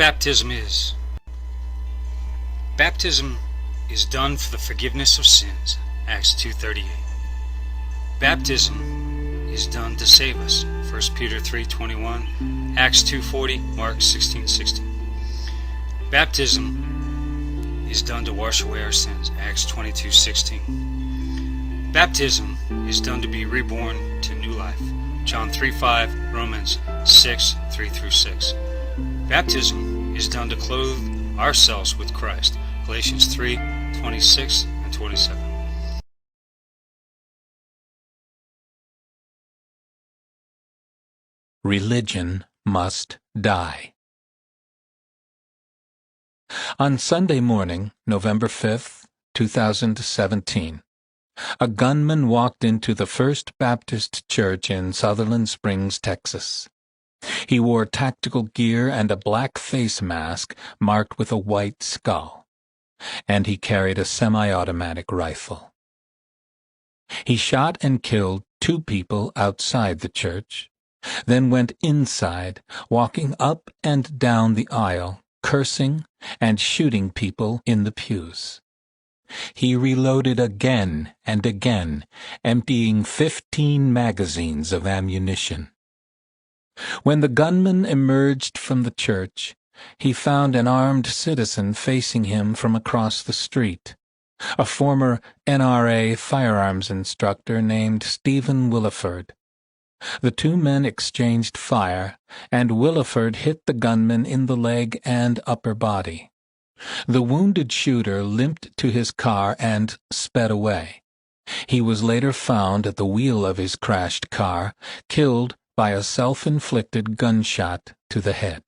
baptism is. Baptism is done for the forgiveness of sins, Acts 2:38. Baptism is done to save us, 1 Peter 3:21, Acts 2:40, Mark 16:16. Baptism is done to wash away our sins, Acts 22:16. Baptism is done to be reborn to new life, John 3:5, Romans 6:3-6. Baptism is done to clothe ourselves with Christ, Galatians 3:26 and 27. Religion must die. On Sunday morning, November 5th, 2017, a gunman walked into the First Baptist Church in Sutherland Springs, Texas. He wore tactical gear and a black face mask marked with a white skull, and he carried a semi-automatic rifle. He shot and killed 2 people outside the church, then went inside, walking up and down the aisle, cursing and shooting people in the pews. He reloaded again and again, emptying 15 magazines of ammunition. When the gunman emerged from the church, he found an armed citizen facing him from across the street, a former NRA firearms instructor named Stephen Williford. The 2 men exchanged fire, and Williford hit the gunman in the leg and upper body. The wounded shooter limped to his car and sped away. He was later found at the wheel of his crashed car, killed by a self-inflicted gunshot to the head.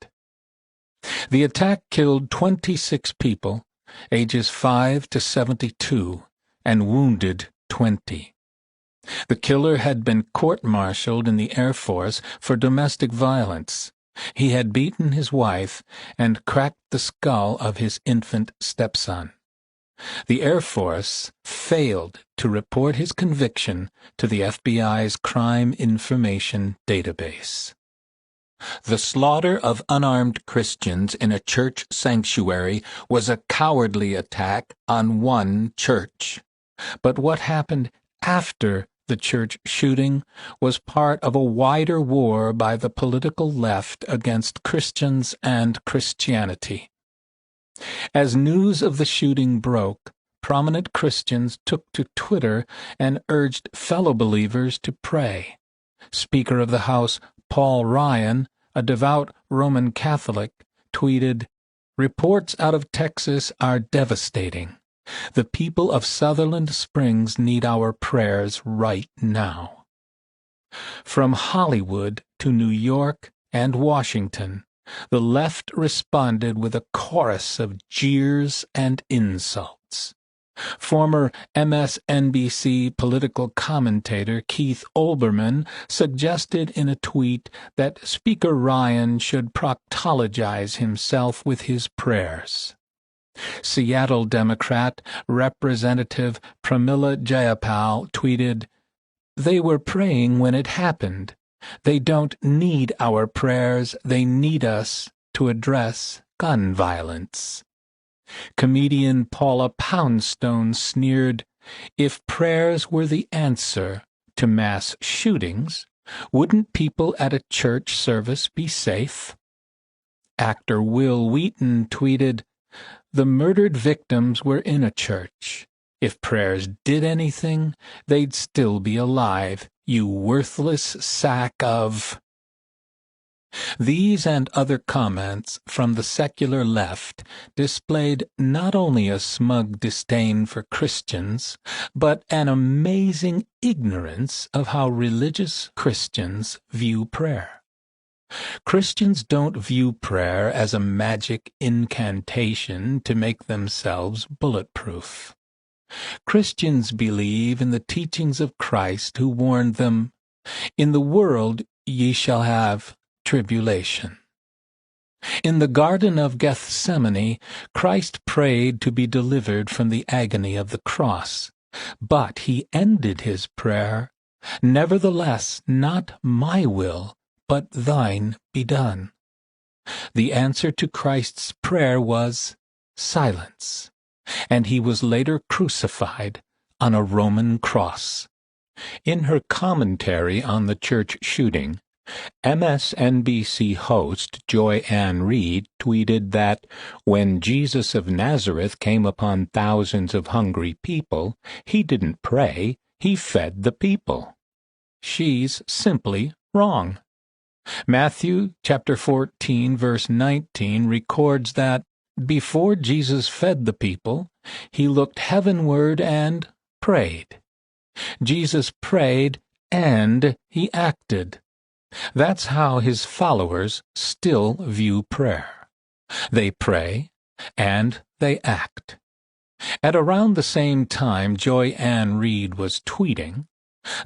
The attack killed 26 people, ages 5 to 72, and wounded 20. The killer had been court-martialed in the Air Force for domestic violence. He had beaten his wife and cracked the skull of his infant stepson. The Air Force failed to report his conviction to the FBI's Crime Information Database. The slaughter of unarmed Christians in a church sanctuary was a cowardly attack on one church. But what happened after the church shooting was part of a wider war by the political left against Christians and Christianity. As news of the shooting broke, prominent Christians took to Twitter and urged fellow believers to pray. Speaker of the House Paul Ryan, a devout Roman Catholic, tweeted, "Reports out of Texas are devastating. The people of Sutherland Springs need our prayers right now." From Hollywood to New York and Washington, the left responded with a chorus of jeers and insults. Former MSNBC political commentator Keith Olbermann suggested in a tweet that Speaker Ryan should proctologize himself with his prayers. Seattle Democrat Representative Pramila Jayapal tweeted, "They were praying when it happened. They don't need our prayers, they need us to address gun violence." Comedian Paula Poundstone sneered, "If prayers were the answer to mass shootings, wouldn't people at a church service be safe?" Actor Will Wheaton tweeted, "The murdered victims were in a church. If prayers did anything, they'd still be alive, you worthless sack of—" These and other comments from the secular left displayed not only a smug disdain for Christians, but an amazing ignorance of how religious Christians view prayer. Christians don't view prayer as a magic incantation to make themselves bulletproof. Christians believe in the teachings of Christ, who warned them, "In the world ye shall have tribulation." In the Garden of Gethsemane, Christ prayed to be delivered from the agony of the cross, but he ended his prayer, "Nevertheless, not my will, but thine be done." The answer to Christ's prayer was silence, and he was later crucified on a Roman cross. In her commentary on the church shooting, MSNBC host Joy Ann Reid tweeted that when Jesus of Nazareth came upon thousands of hungry people, he didn't pray, he fed the people. She's simply wrong. Matthew chapter 14, verse 19 records that before Jesus fed the people, he looked heavenward and prayed. Jesus prayed and he acted. That's how his followers still view prayer. They pray and they act. At around the same time Joy Ann Reid was tweeting,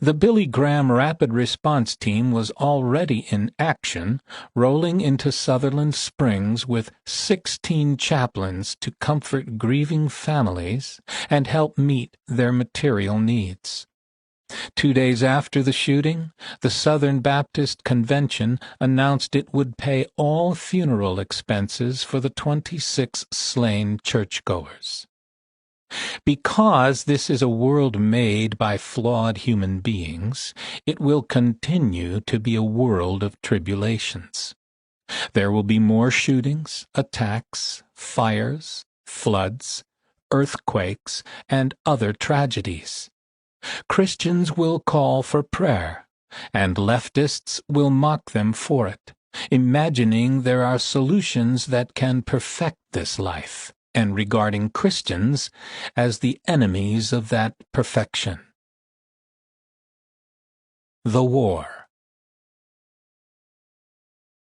the Billy Graham Rapid Response Team was already in action, rolling into Sutherland Springs with 16 chaplains to comfort grieving families and help meet their material needs. 2 days after the shooting, the Southern Baptist Convention announced it would pay all funeral expenses for the 26 slain churchgoers. Because this is a world made by flawed human beings, it will continue to be a world of tribulations. There will be more shootings, attacks, fires, floods, earthquakes, and other tragedies. Christians will call for prayer, and leftists will mock them for it, imagining there are solutions that can perfect this life, and regarding Christians as the enemies of that perfection. The War.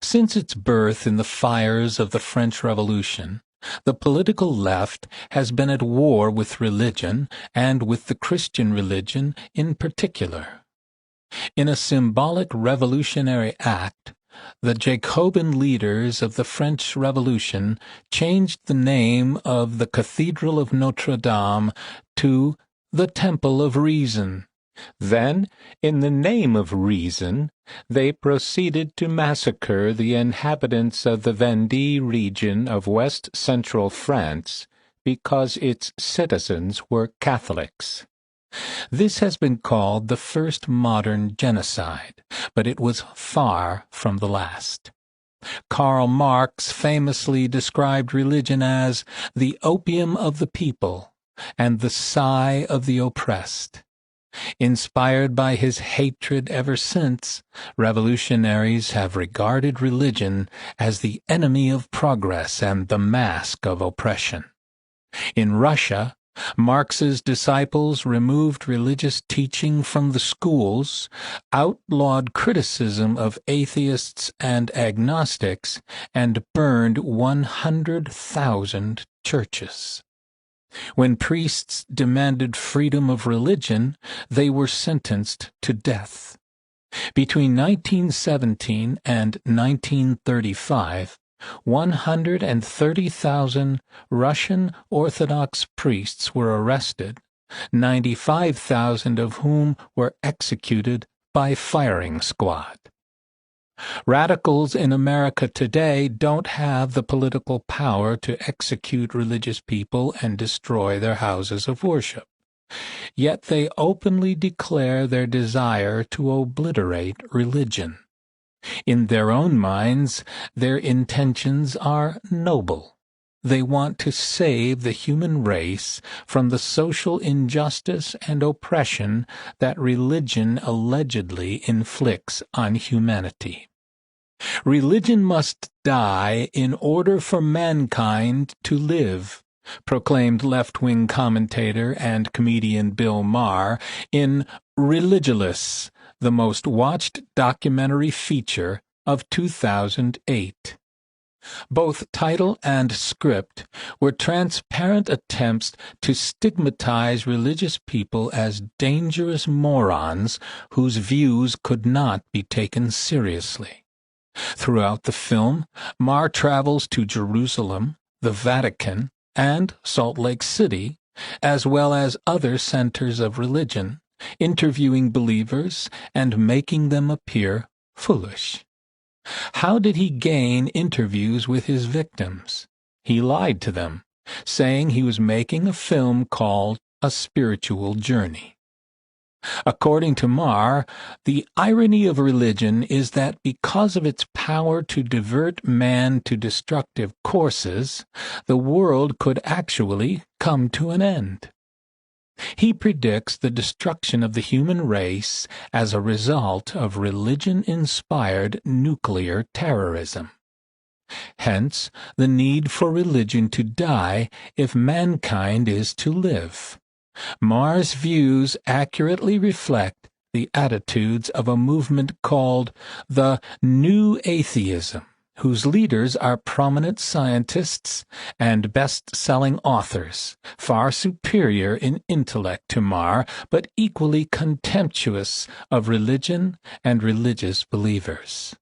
Since its birth in the fires of the French Revolution, the political left has been at war with religion and with the Christian religion in particular. In a symbolic revolutionary act, the Jacobin leaders of the French Revolution changed the name of the Cathedral of Notre Dame to the Temple of Reason. Then, in the name of reason, they proceeded to massacre the inhabitants of the Vendée region of west-central France because its citizens were Catholics. This has been called the first modern genocide, but it was far from the last. Karl Marx famously described religion as the opium of the people and the sigh of the oppressed. Inspired by his hatred ever since, revolutionaries have regarded religion as the enemy of progress and the mask of oppression. In Russia, Marx's disciples removed religious teaching from the schools, outlawed criticism of atheists and agnostics, and burned 100,000 churches. When priests demanded freedom of religion, they were sentenced to death. Between 1917 and 1935, 130,000 Russian Orthodox priests were arrested, 95,000 of whom were executed by firing squad. Radicals in America today don't have the political power to execute religious people and destroy their houses of worship. Yet they openly declare their desire to obliterate religion. In their own minds, their intentions are noble. They want to save the human race from the social injustice and oppression that religion allegedly inflicts on humanity. Religion must die in order for mankind to live, proclaimed left-wing commentator and comedian Bill Maher in Religulous, the most watched documentary feature of 2008. Both title and script were transparent attempts to stigmatize religious people as dangerous morons whose views could not be taken seriously. Throughout the film, Maher travels to Jerusalem, the Vatican, and Salt Lake City, as well as other centers of religion, interviewing believers and making them appear foolish. How did he gain interviews with his victims? He lied to them, saying he was making a film called A Spiritual Journey. According to Marr, the irony of religion is that because of its power to divert man to destructive courses, the world could actually come to an end. He predicts the destruction of the human race as a result of religion-inspired nuclear terrorism. Hence, the need for religion to die if mankind is to live. Marr's views accurately reflect the attitudes of a movement called the New Atheism, whose leaders are prominent scientists and best-selling authors, far superior in intellect to Marr, but equally contemptuous of religion and religious believers.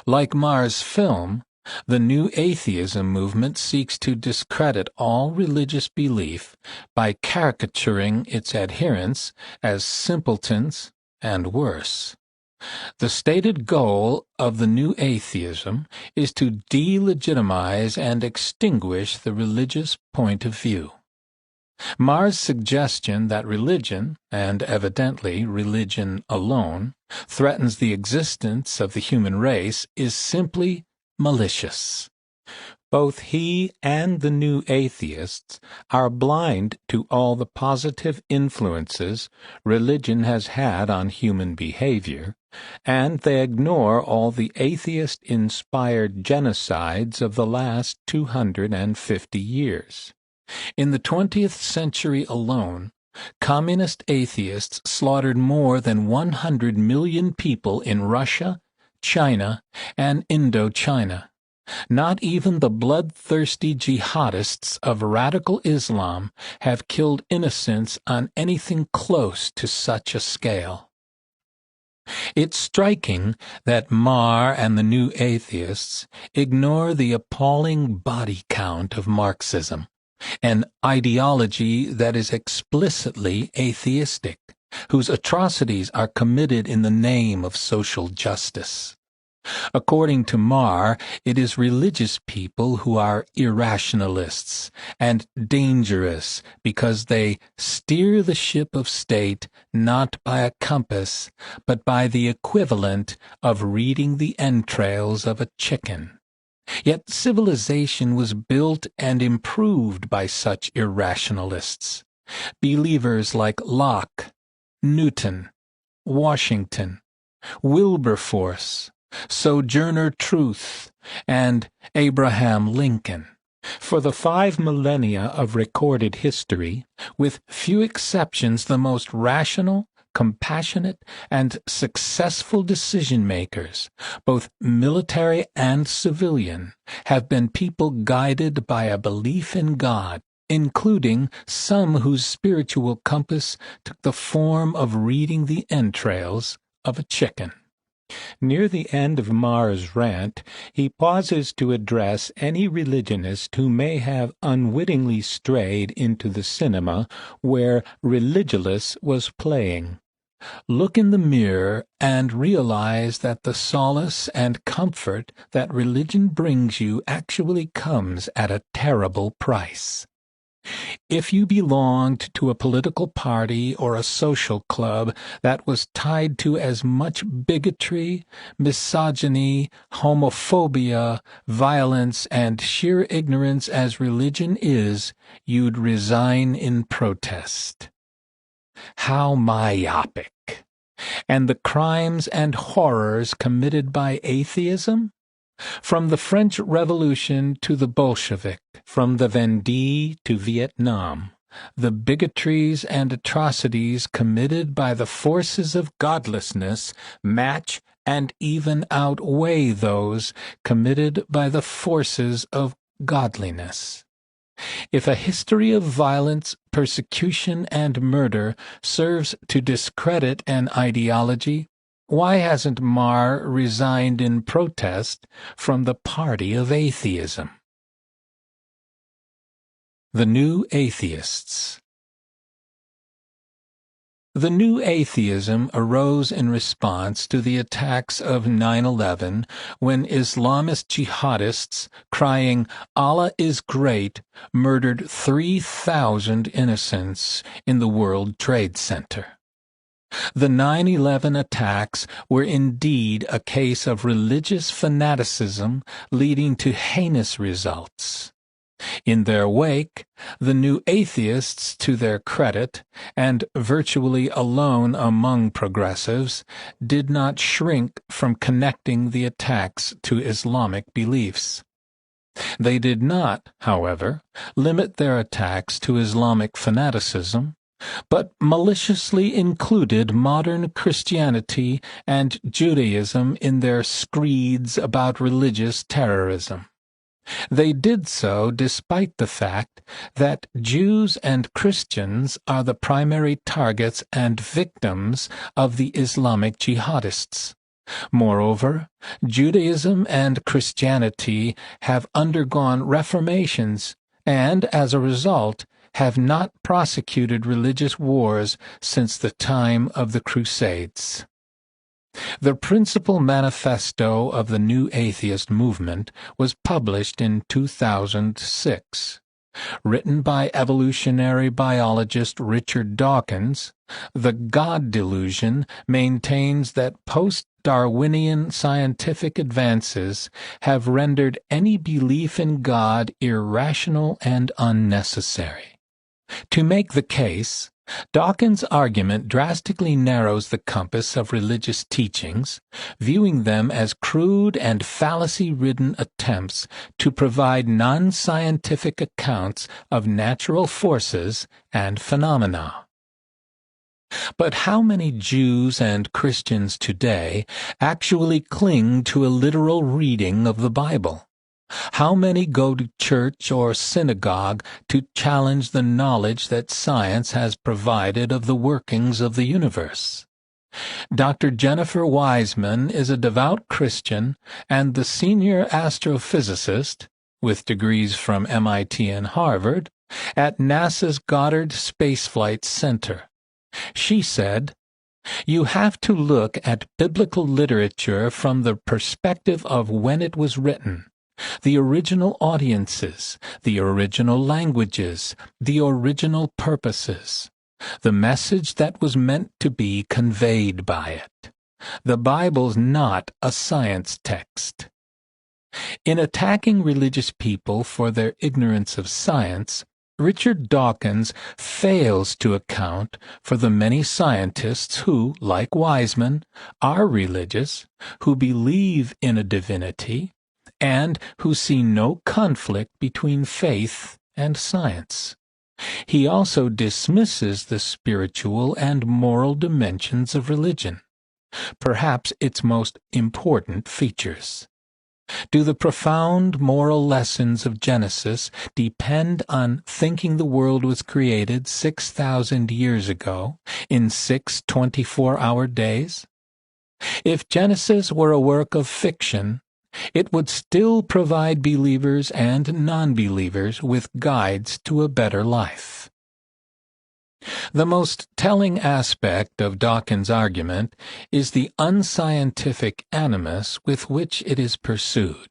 Like Marr's film, the New Atheism movement seeks to discredit all religious belief by caricaturing its adherents as simpletons and worse. The stated goal of the New Atheism is to delegitimize and extinguish the religious point of view. Marr's suggestion that religion, and evidently religion alone, threatens the existence of the human race is simply malicious. Both he and the New Atheists are blind to all the positive influences religion has had on human behavior, and they ignore all the atheist-inspired genocides of the last 250 years. In the 20th century alone, communist atheists slaughtered more than 100 million people in Russia, China, and Indochina. Not even the bloodthirsty jihadists of radical Islam have killed innocents on anything close to such a scale. It's striking that Marr and the New Atheists ignore the appalling body count of Marxism, an ideology that is explicitly atheistic, whose atrocities are committed in the name of social justice. According to Marr, it is religious people who are irrationalists and dangerous because they steer the ship of state not by a compass, but by the equivalent of reading the entrails of a chicken. Yet civilization was built and improved by such irrationalists. Believers like Locke, Newton, Washington, Wilberforce, Sojourner Truth, and Abraham Lincoln. For the 5 millennia of recorded history, with few exceptions, the most rational, compassionate, and successful decision-makers, both military and civilian, have been people guided by a belief in God, including some whose spiritual compass took the form of reading the entrails of a chicken. Near the end of Marr's rant, he pauses to address any religionist who may have unwittingly strayed into the cinema where Religulous was playing. Look in the mirror and realize that the solace and comfort that religion brings you actually comes at a terrible price. If you belonged to a political party or a social club that was tied to as much bigotry, misogyny, homophobia, violence, and sheer ignorance as religion is, you'd resign in protest. How myopic! And the crimes and horrors committed by atheism? From the French Revolution to the Bolshevik, from the Vendée to Vietnam, the bigotries and atrocities committed by the forces of godlessness match and even outweigh those committed by the forces of godliness. If a history of violence, persecution, and murder serves to discredit an ideology, why hasn't Marr resigned in protest from the party of atheism? The New Atheists. The new atheism arose in response to the attacks of 9/11 when Islamist jihadists crying, "Allah is great," murdered 3,000 innocents in the World Trade Center. The 9/11 attacks were indeed a case of religious fanaticism leading to heinous results. In their wake, the new atheists, to their credit, and virtually alone among progressives, did not shrink from connecting the attacks to Islamic beliefs. They did not, however, limit their attacks to Islamic fanaticism, but maliciously included modern Christianity and Judaism in their screeds about religious terrorism. They did so despite the fact that Jews and Christians are the primary targets and victims of the Islamic jihadists. Moreover, Judaism and Christianity have undergone reformations and, as a result, have not prosecuted religious wars since the time of the Crusades. The principal manifesto of the New Atheist movement was published in 2006. Written by evolutionary biologist Richard Dawkins, The God Delusion maintains that post-Darwinian scientific advances have rendered any belief in God irrational and unnecessary. To make the case, Dawkins' argument drastically narrows the compass of religious teachings, viewing them as crude and fallacy-ridden attempts to provide non-scientific accounts of natural forces and phenomena. But how many Jews and Christians today actually cling to a literal reading of the Bible? How many go to church or synagogue to challenge the knowledge that science has provided of the workings of the universe? Dr. Jennifer Wiseman is a devout Christian and the senior astrophysicist, with degrees from MIT and Harvard, at NASA's Goddard Space Flight Center. She said, "You have to look at biblical literature from the perspective of when it was written. The original audiences, the original languages, the original purposes, the message that was meant to be conveyed by it. The Bible's not a science text." In attacking religious people for their ignorance of science, Richard Dawkins fails to account for the many scientists who, like Wiseman, are religious, who believe in a divinity, and who see no conflict between faith and science. He also dismisses the spiritual and moral dimensions of religion, perhaps its most important features. Do the profound moral lessons of Genesis depend on thinking the world was created 6,000 years ago in 6 24-hour days? If Genesis were a work of fiction, it would still provide believers and non-believers with guides to a better life. The most telling aspect of Dawkins' argument is the unscientific animus with which it is pursued.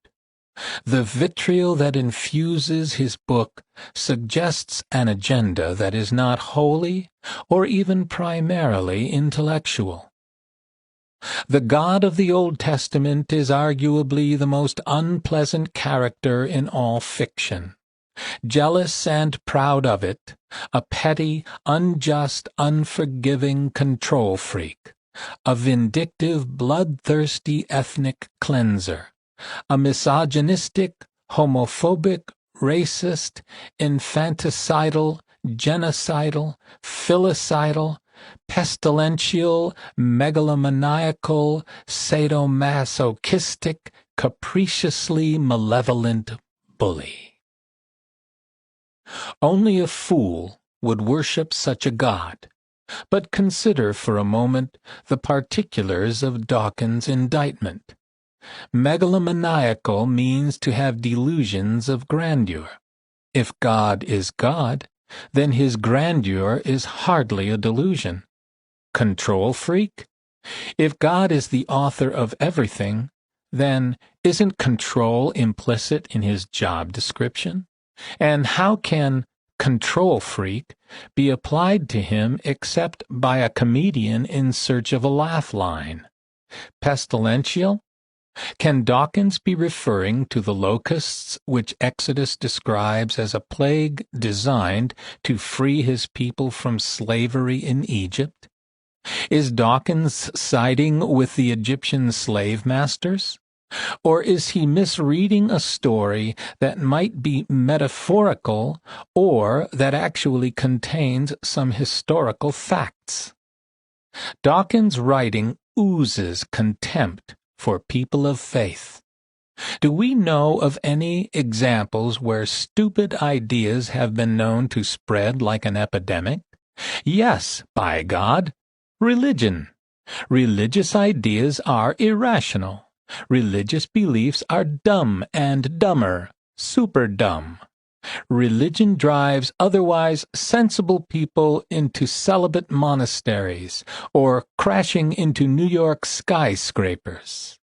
The vitriol that infuses his book suggests an agenda that is not wholly or even primarily intellectual. The God of the Old Testament is arguably the most unpleasant character in all fiction. Jealous and proud of it, a petty, unjust, unforgiving control freak, a vindictive, bloodthirsty ethnic cleanser, a misogynistic, homophobic, racist, infanticidal, genocidal, filicidal, pestilential, megalomaniacal, sadomasochistic, capriciously malevolent bully. Only a fool would worship such a god, but consider for a moment the particulars of Dawkins' indictment. Megalomaniacal means to have delusions of grandeur. If God is God, then his grandeur is hardly a delusion. Control freak? If God is the author of everything, then isn't control implicit in his job description? And how can control freak be applied to him except by a comedian in search of a laugh line? Pestilential? Can Dawkins be referring to the locusts which Exodus describes as a plague designed to free his people from slavery in Egypt? Is Dawkins siding with the Egyptian slave masters? Or is he misreading a story that might be metaphorical or that actually contains some historical facts? Dawkins' writing oozes contempt for people of faith. Do we know of any examples where stupid ideas have been known to spread like an epidemic? Yes, by God! Religion. Religious ideas are irrational. Religious beliefs are dumb and dumber, super dumb. Religion drives otherwise sensible people into celibate monasteries or crashing into New York skyscrapers.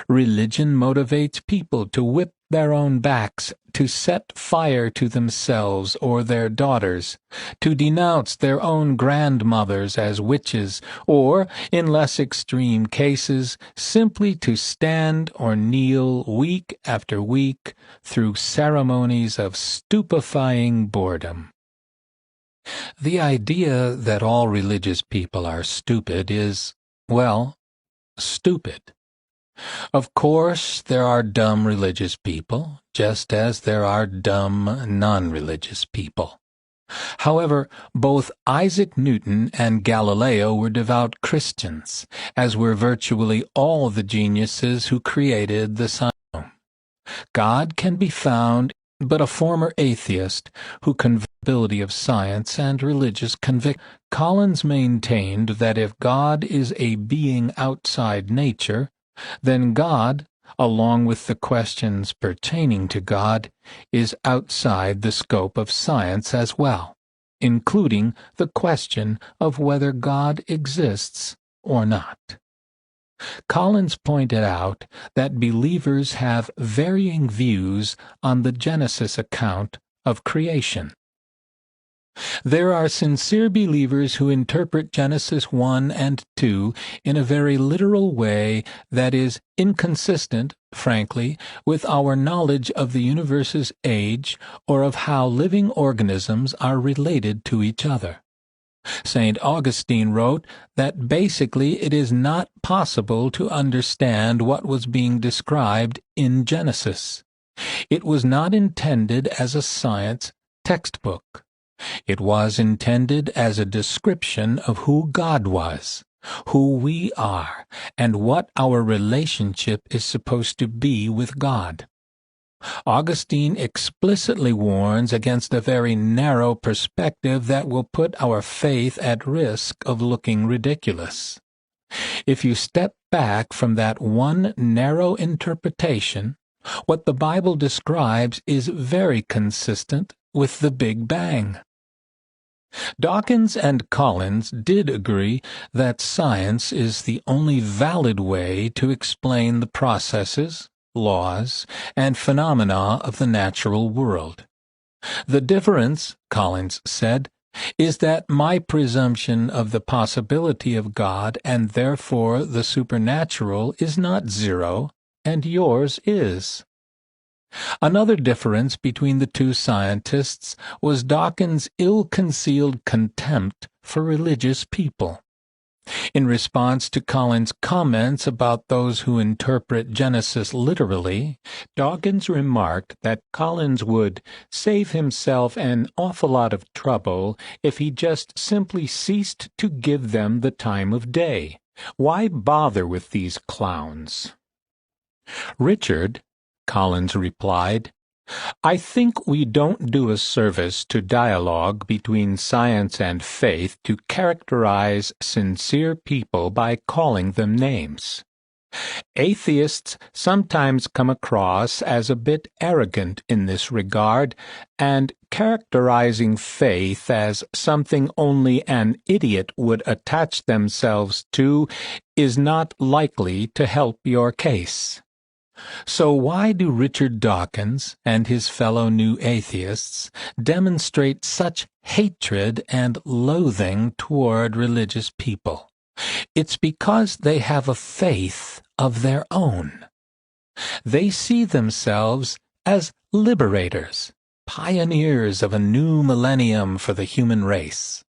Religion motivates people to whip their own backs, to set fire to themselves or their daughters, to denounce their own grandmothers as witches, or, in less extreme cases, simply to stand or kneel week after week through ceremonies of stupefying boredom. The idea that all religious people are stupid is, well, stupid. Of course, there are dumb religious people, just as there are dumb non-religious people. However, both Isaac Newton and Galileo were devout Christians, as were virtually all the geniuses who created the science. God can be found but a former atheist who convertibility of science and religious conviction. Collins maintained that if God is a being outside nature, then God, along with the questions pertaining to God, is outside the scope of science as well, including the question of whether God exists or not. Collins pointed out that believers have varying views on the Genesis account of creation. There are sincere believers who interpret Genesis 1 and 2 in a very literal way that is inconsistent, frankly, with our knowledge of the universe's age or of how living organisms are related to each other. St. Augustine wrote that basically it is not possible to understand what was being described in Genesis. It was not intended as a science textbook. It was intended as a description of who God was, who we are, and what our relationship is supposed to be with God. Augustine explicitly warns against a very narrow perspective that will put our faith at risk of looking ridiculous. If you step back from that one narrow interpretation, what the Bible describes is very consistent with the Big Bang. Dawkins and Collins did agree that science is the only valid way to explain the processes, laws, and phenomena of the natural world. The difference, Collins said, is that my presumption of the possibility of God and therefore the supernatural is not zero, and yours is. Another difference between the two scientists was Dawkins' ill-concealed contempt for religious people. In response to Collins' comments about those who interpret Genesis literally, Dawkins remarked that Collins would save himself an awful lot of trouble if he just simply ceased to give them the time of day. Why bother with these clowns? Richard, Collins replied, I think we don't do a service to dialogue between science and faith to characterize sincere people by calling them names. Atheists sometimes come across as a bit arrogant in this regard and characterizing faith as something only an idiot would attach themselves to is not likely to help your case. So why do Richard Dawkins and his fellow new atheists demonstrate such hatred and loathing toward religious people? It's because they have a faith of their own. They see themselves as liberators, pioneers of a new millennium for the human race.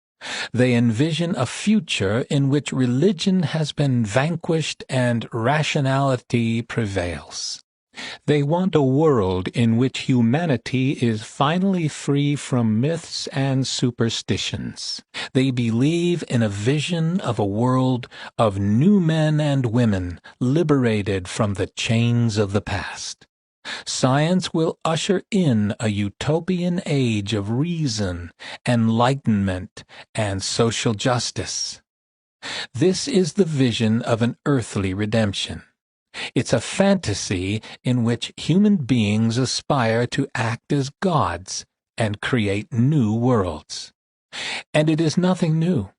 They envision a future in which religion has been vanquished and rationality prevails. They want a world in which humanity is finally free from myths and superstitions. They believe in a vision of a world of new men and women liberated from the chains of the past. Science will usher in a utopian age of reason, enlightenment, and social justice. This is the vision of an earthly redemption. It's a fantasy in which human beings aspire to act as gods and create new worlds. And it is nothing new.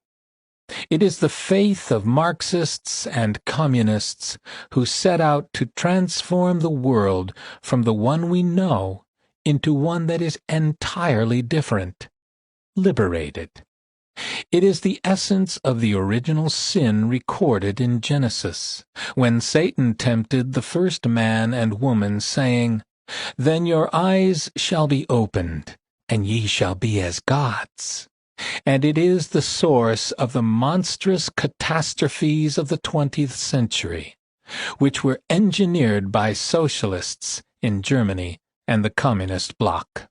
It is the faith of Marxists and communists who set out to transform the world from the one we know into one that is entirely different, liberated. It is the essence of the original sin recorded in Genesis, when Satan tempted the first man and woman, saying, "Then your eyes shall be opened, and ye shall be as gods." And it is the source of the monstrous catastrophes of the 20th century, which were engineered by socialists in Germany and the Communist bloc.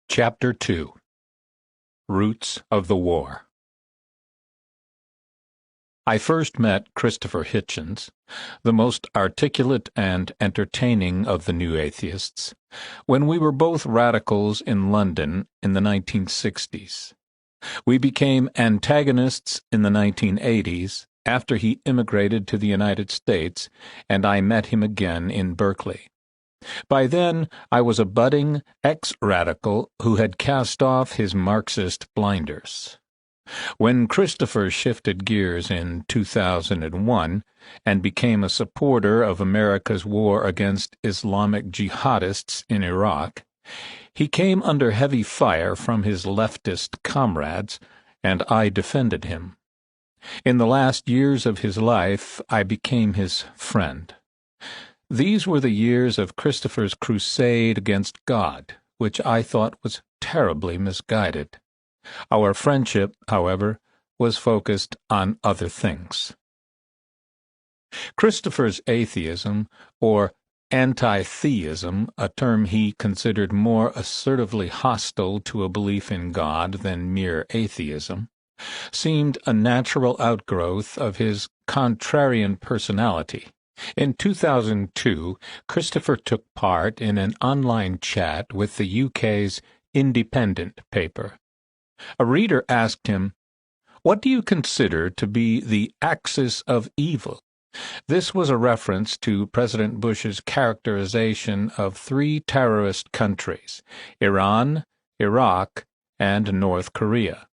Chapter 2. Roots of the War. I first met Christopher Hitchens, the most articulate and entertaining of the new atheists, when we were both radicals in London in the 1960s. We became antagonists in the 1980s after he immigrated to the United States, and I met him again in Berkeley. By then, I was a budding ex-radical who had cast off his Marxist blinders. When Christopher shifted gears in 2001 and became a supporter of America's war against Islamic jihadists in Iraq, he came under heavy fire from his leftist comrades, and I defended him. In the last years of his life, I became his friend. These were the years of Christopher's crusade against God, which I thought was terribly misguided. Our friendship, however, was focused on other things. Christopher's atheism, or anti-theism, a term he considered more assertively hostile to a belief in God than mere atheism, seemed a natural outgrowth of his contrarian personality. In 2002, Christopher took part in an online chat with the UK's Independent paper. A reader asked him, "What do you consider to be the axis of evil?" This was a reference to President Bush's characterization of three terrorist countries, Iran, Iraq, and North Korea.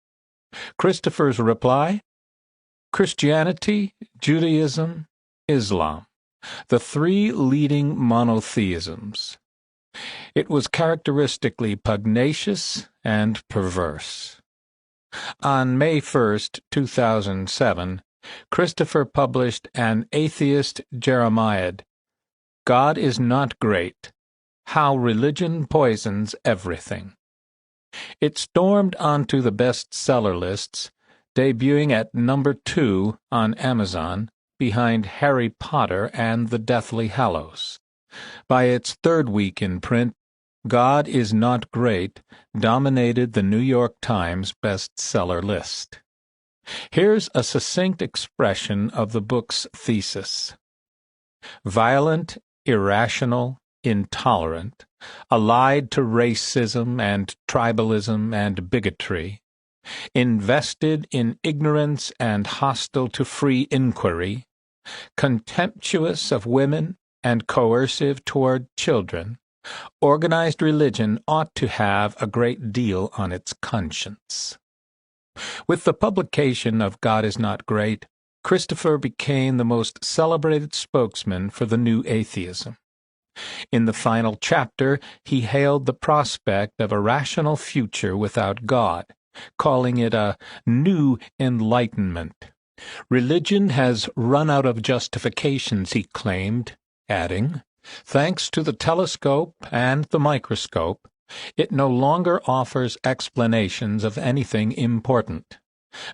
Christopher's reply? Christianity, Judaism, Islam, the three leading monotheisms. It was characteristically pugnacious and perverse. On May 1st, 2007, Christopher published an atheist Jeremiad, God is Not Great, How Religion Poisons Everything. It stormed onto the bestseller lists, debuting at number 2 on Amazon, behind Harry Potter and the Deathly Hallows. By its third week in print, God is Not Great dominated the New York Times bestseller list. Here's a succinct expression of the book's thesis. Violent, irrational, intolerant, allied to racism and tribalism and bigotry, invested in ignorance and hostile to free inquiry, contemptuous of women, and coercive toward children, organized religion ought to have a great deal on its conscience. With the publication of God is Not Great, Christopher became the most celebrated spokesman for the new atheism. In the final chapter, he hailed the prospect of a rational future without God, calling it a new enlightenment. Religion has run out of justifications, he claimed, adding, thanks to the telescope and the microscope, it no longer offers explanations of anything important.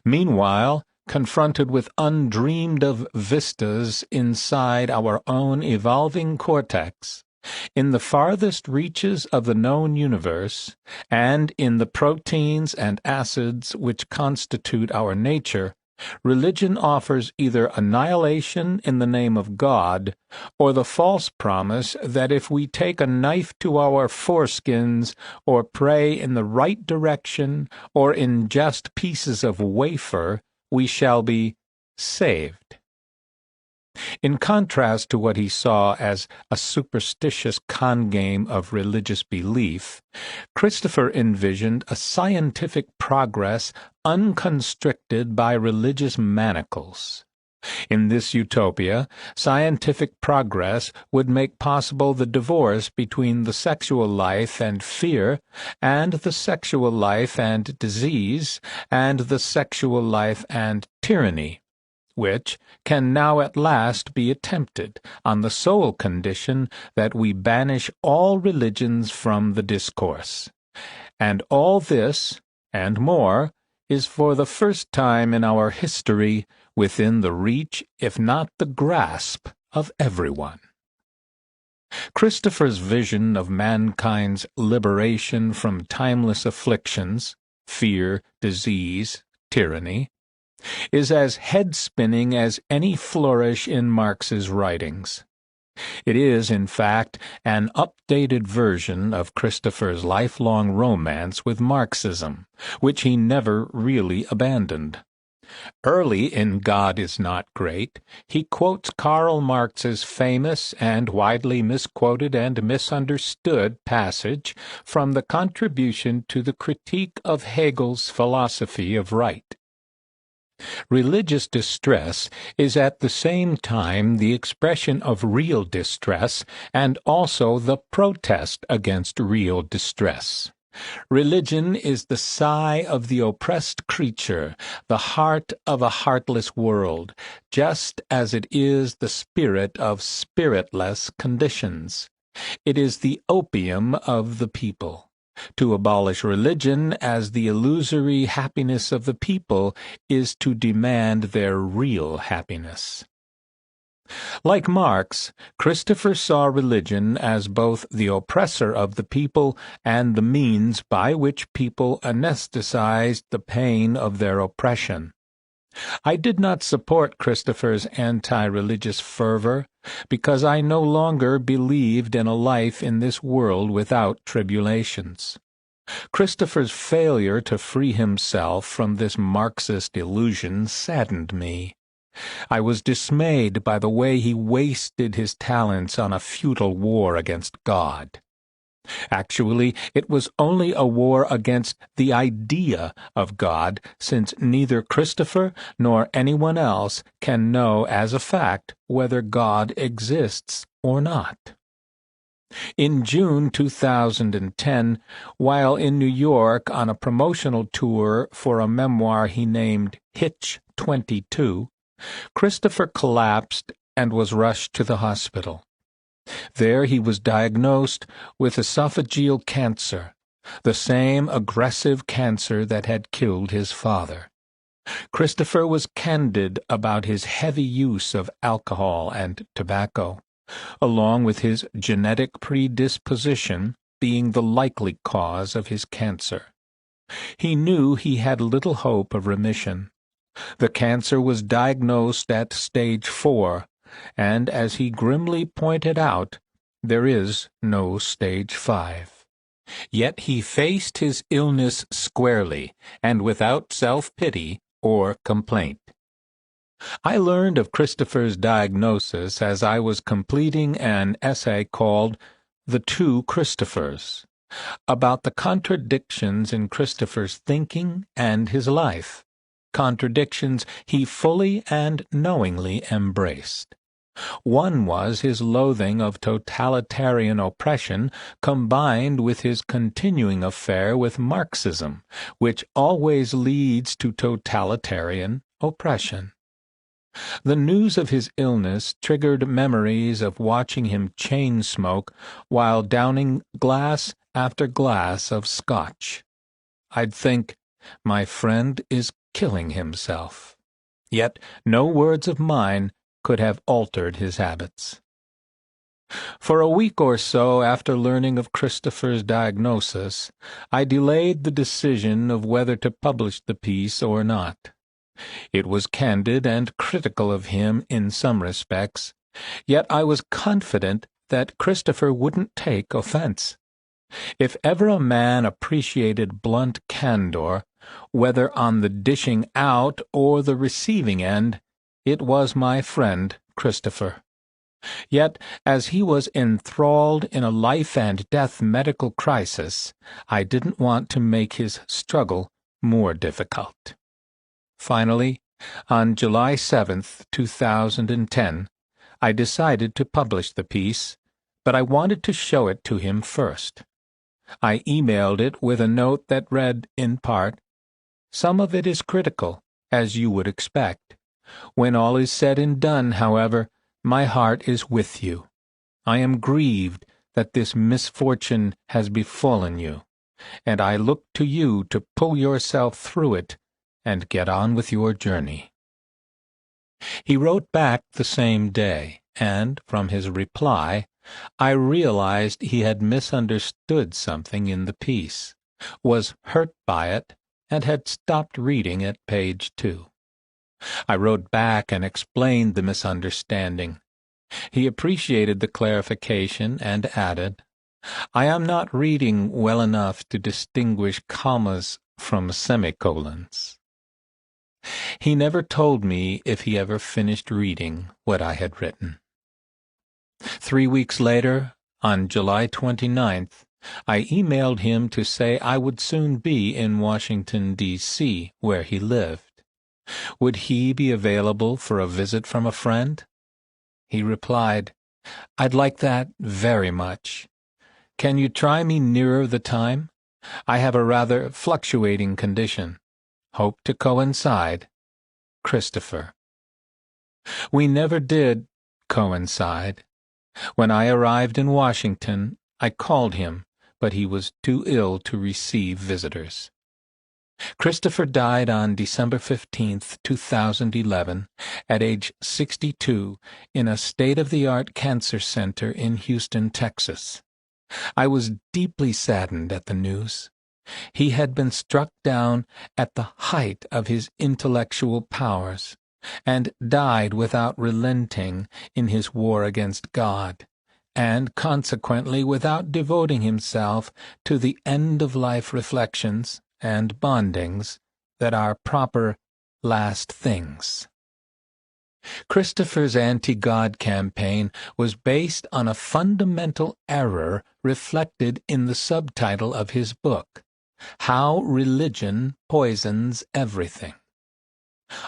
Meanwhile, confronted with undreamed-of vistas inside our own evolving cortex, in the farthest reaches of the known universe, and in the proteins and acids which constitute our nature, religion offers either annihilation in the name of God, or the false promise that if we take a knife to our foreskins, or pray in the right direction, or ingest pieces of wafer, we shall be saved. In contrast to what he saw as a superstitious con-game of religious belief, Christopher envisioned a scientific progress unconstricted by religious manacles. In this utopia, scientific progress would make possible the divorce between the sexual life and fear, and the sexual life and disease, and the sexual life and tyranny, which can now at last be attempted on the sole condition that we banish all religions from the discourse. And all this, and more, is for the first time in our history within the reach, if not the grasp, of everyone. Christopher's vision of mankind's liberation from timeless afflictions, fear, disease, tyranny, is as head-spinning as any flourish in Marx's writings. It is, in fact, an updated version of Christopher's lifelong romance with Marxism, which he never really abandoned. Early in God is Not Great, he quotes Karl Marx's famous and widely misquoted and misunderstood passage from the contribution to the critique of Hegel's philosophy of right. Religious distress is at the same time the expression of real distress and also the protest against real distress. Religion is the sigh of the oppressed creature, the heart of a heartless world, just as it is the spirit of spiritless conditions. It is the opium of the people. To abolish religion as the illusory happiness of the people is to demand their real happiness. Like Marx, Christopher saw religion as both the oppressor of the people and the means by which people anesthetized the pain of their oppression. I did not support Christopher's anti-religious fervor because I no longer believed in a life in this world without tribulations. Christopher's failure to free himself from this Marxist illusion saddened me. I was dismayed by the way he wasted his talents on a futile war against God. Actually, it was only a war against the idea of God, since neither Christopher nor anyone else can know as a fact whether God exists or not. In June 2010, while in New York on a promotional tour for a memoir he named Hitch 22, Christopher collapsed and was rushed to the hospital. There he was diagnosed with esophageal cancer, the same aggressive cancer that had killed his father. Christopher was candid about his heavy use of alcohol and tobacco, along with his genetic predisposition being the likely cause of his cancer. He knew he had little hope of remission. The cancer was diagnosed at stage 4, and as he grimly pointed out, there is no stage 5. Yet he faced his illness squarely and without self-pity or complaint. I learned of Christopher's diagnosis as I was completing an essay called The Two Christophers, about the contradictions in Christopher's thinking and his life, contradictions he fully and knowingly embraced. One was his loathing of totalitarian oppression combined with his continuing affair with Marxism, which always leads to totalitarian oppression. The news of his illness triggered memories of watching him chain-smoke while downing glass after glass of scotch. I'd think, my friend is killing himself. Yet no words of mine could have altered his habits. For a week or so after learning of Christopher's diagnosis, I delayed the decision of whether to publish the piece or not. It was candid and critical of him in some respects, yet I was confident that Christopher wouldn't take offense. If ever a man appreciated blunt candor, whether on the dishing out or the receiving end, it was my friend Christopher. Yet, as he was enthralled in a life-and-death medical crisis, I didn't want to make his struggle more difficult. Finally, on July 7th, 2010, I decided to publish the piece, but I wanted to show it to him first. I emailed it with a note that read, in part, "Some of it is critical, as you would expect. When all is said and done, however, my heart is with you. I am grieved that this misfortune has befallen you, and I look to you to pull yourself through it and get on with your journey." He wrote back the same day, and, from his reply, I realized he had misunderstood something in the piece, was hurt by it, and had stopped reading at page 2. I wrote back and explained the misunderstanding. He appreciated the clarification and added, "I am not reading well enough to distinguish commas from semicolons." He never told me if he ever finished reading what I had written. 3 weeks later, on July 29th, I emailed him to say I would soon be in Washington, D.C., where he lived. Would he be available for a visit from a friend? He replied, "I'd like that very much. Can you try me nearer the time? I have a rather fluctuating condition. Hope to coincide. Christopher." We never did coincide. When I arrived in Washington, I called him, but he was too ill to receive visitors. Christopher died on December 15th, 2011, at age 62, in a state-of-the-art cancer center in Houston, Texas. I was deeply saddened at the news. He had been struck down at the height of his intellectual powers, and died without relenting in his war against God, and consequently without devoting himself to the end-of-life reflections and bondings that are proper last things. Christopher's anti-God campaign was based on a fundamental error reflected in the subtitle of his book, How Religion Poisons Everything.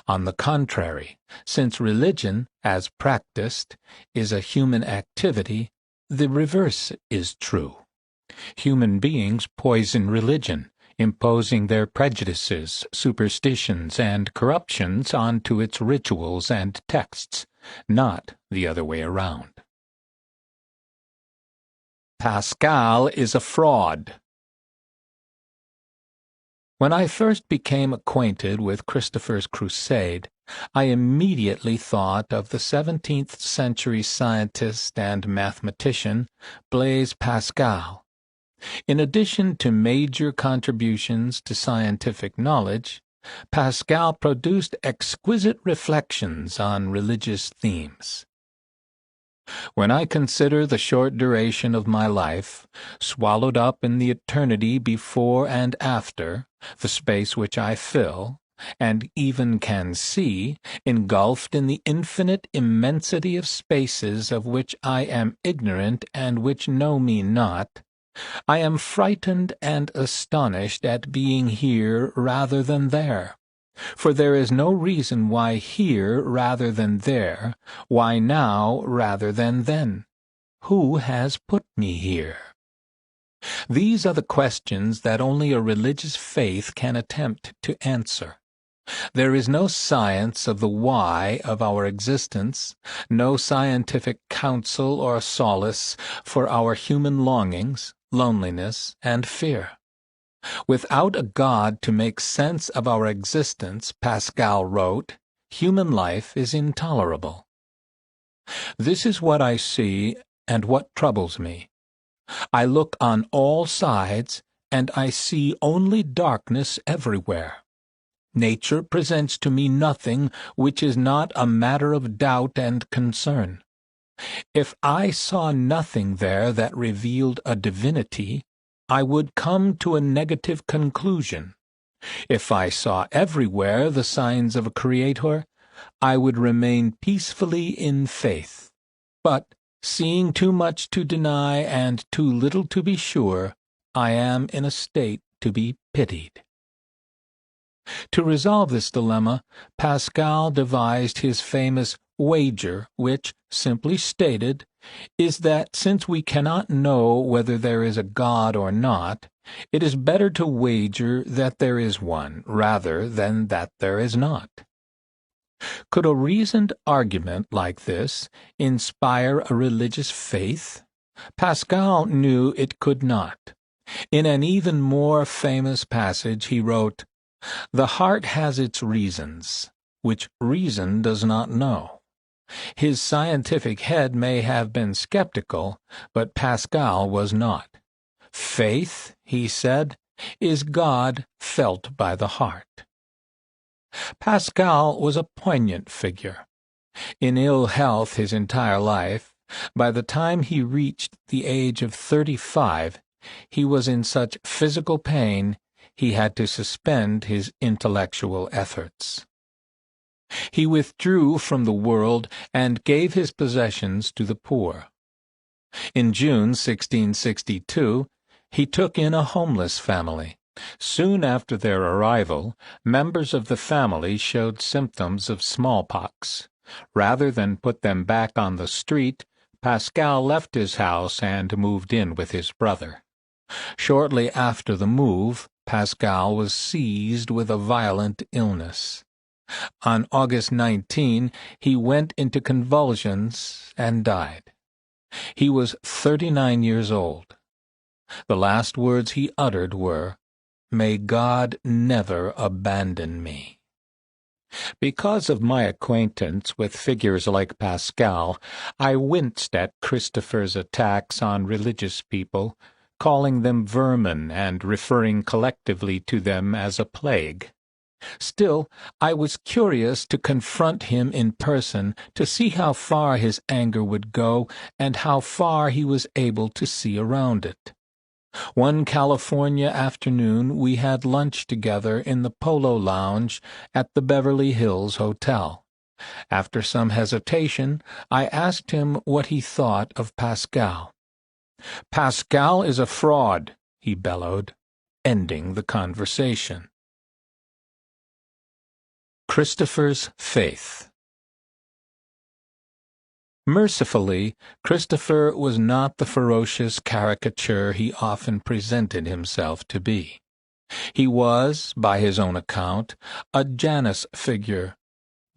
On the contrary, since religion, as practiced, is a human activity, the reverse is true. Human beings poison religion, imposing their prejudices, superstitions, and corruptions onto its rituals and texts, not the other way around. Pascal is a fraud. When I first became acquainted with Christopher's crusade, I immediately thought of the 17th-century scientist and mathematician Blaise Pascal. In addition to major contributions to scientific knowledge, Pascal produced exquisite reflections on religious themes. When I consider the short duration of my life, swallowed up in the eternity before and after, the space which I fill, and even can see, engulfed in the infinite immensity of spaces of which I am ignorant and which know me not, I am frightened and astonished at being here rather than there. For there is no reason why here rather than there, why now rather than then. Who has put me here? These are the questions that only a religious faith can attempt to answer. There is no science of the why of our existence, no scientific counsel or solace for our human longings, loneliness, and fear. Without a God to make sense of our existence, Pascal wrote, human life is intolerable. This is what I see and what troubles me. I look on all sides, and I see only darkness everywhere. Nature presents to me nothing which is not a matter of doubt and concern. If I saw nothing there that revealed a divinity, I would come to a negative conclusion. If I saw everywhere the signs of a Creator, I would remain peacefully in faith. But, seeing too much to deny and too little to be sure, I am in a state to be pitied. To resolve this dilemma, Pascal devised his famous wager, which, simply stated, is that since we cannot know whether there is a God or not, it is better to wager that there is one rather than that there is not. Could a reasoned argument like this inspire a religious faith? Pascal knew it could not. In an even more famous passage he wrote, "The heart has its reasons, which reason does not know." His scientific head may have been skeptical, but Pascal was not. Faith, he said, is God felt by the heart. Pascal was a poignant figure. In ill health his entire life, by the time he reached the age of 35, he was in such physical pain he had to suspend his intellectual efforts. He withdrew from the world and gave his possessions to the poor. In June 1662, he took in a homeless family. Soon after their arrival, members of the family showed symptoms of smallpox. Rather than put them back on the street, Pascal left his house and moved in with his brother. Shortly after the move, Pascal was seized with a violent illness. On August 19, he went into convulsions and died. He was 39 years old. The last words he uttered were, "May God never abandon me." Because of my acquaintance with figures like Pascal, I winced at Christopher's attacks on religious people, calling them vermin and referring collectively to them as a plague. Still, I was curious to confront him in person to see how far his anger would go and how far he was able to see around it. One California afternoon we had lunch together in the Polo Lounge at the Beverly Hills Hotel. After some hesitation, I asked him what he thought of Pascal. "Pascal is a fraud," he bellowed, ending the conversation. Christopher's faith. Mercifully, Christopher was not the ferocious caricature he often presented himself to be. He was, by his own account, a Janus figure.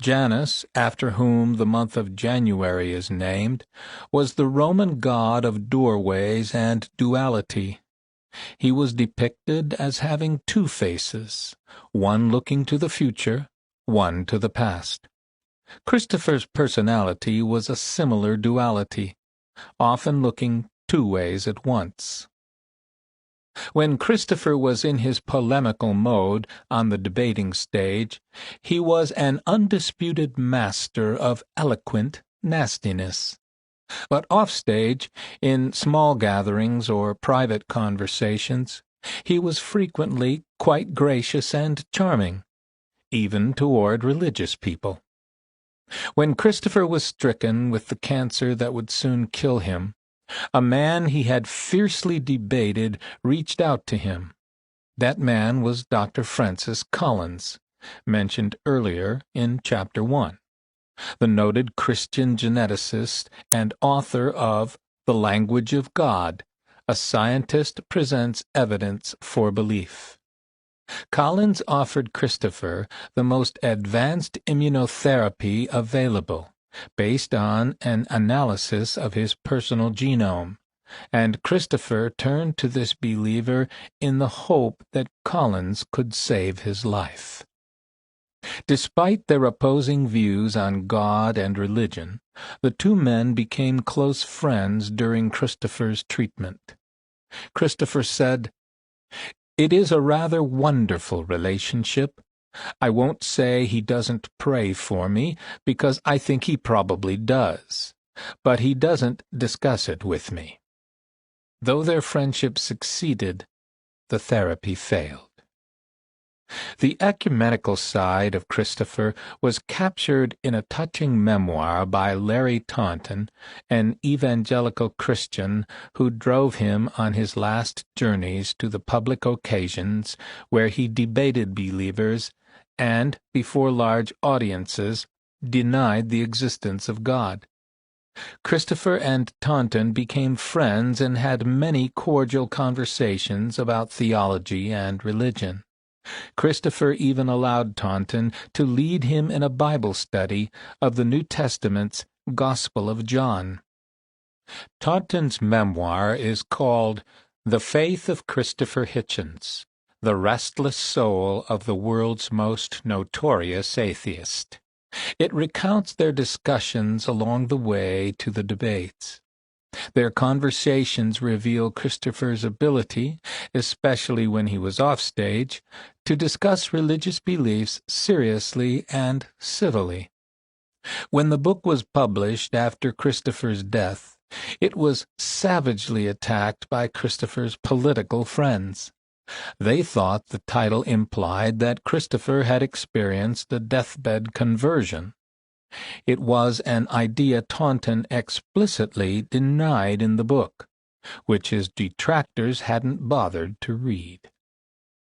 Janus, after whom the month of January is named, was the Roman god of doorways and duality. He was depicted as having two faces, one looking to the future, one to the past. Christopher's personality was a similar duality, often looking two ways at once. When Christopher was in his polemical mode on the debating stage, he was an undisputed master of eloquent nastiness. But offstage, in small gatherings or private conversations, he was frequently quite gracious and charming. even toward religious people. When Christopher was stricken with the cancer that would soon kill him, a man he had fiercely debated reached out to him. That man was Dr. Francis Collins, mentioned earlier in Chapter 1, the noted Christian geneticist and author of The Language of God, A Scientist Presents Evidence for Belief. Collins offered Christopher the most advanced immunotherapy available, based on an analysis of his personal genome, and Christopher turned to this believer in the hope that Collins could save his life. Despite their opposing views on God and religion, the two men became close friends during Christopher's treatment. Christopher said, "It is a rather wonderful relationship. I won't say he doesn't pray for me, because I think he probably does, but he doesn't discuss it with me." Though their friendship succeeded, the therapy failed. The ecumenical side of Christopher was captured in a touching memoir by Larry Taunton, an evangelical Christian who drove him on his last journeys to the public occasions where he debated believers and, before large audiences, denied the existence of God. Christopher and Taunton became friends and had many cordial conversations about theology and religion. Christopher even allowed Taunton to lead him in a Bible study of the New Testament's Gospel of John. Taunton's memoir is called The Faith of Christopher Hitchens, the Restless Soul of the World's Most Notorious Atheist. It recounts their discussions along the way to the debates. Their conversations reveal Christopher's ability, especially when he was offstage, to discuss religious beliefs seriously and civilly. When the book was published after Christopher's death, it was savagely attacked by Christopher's political friends. They thought the title implied that Christopher had experienced a deathbed conversion. It was an idea Taunton explicitly denied in the book, which his detractors hadn't bothered to read.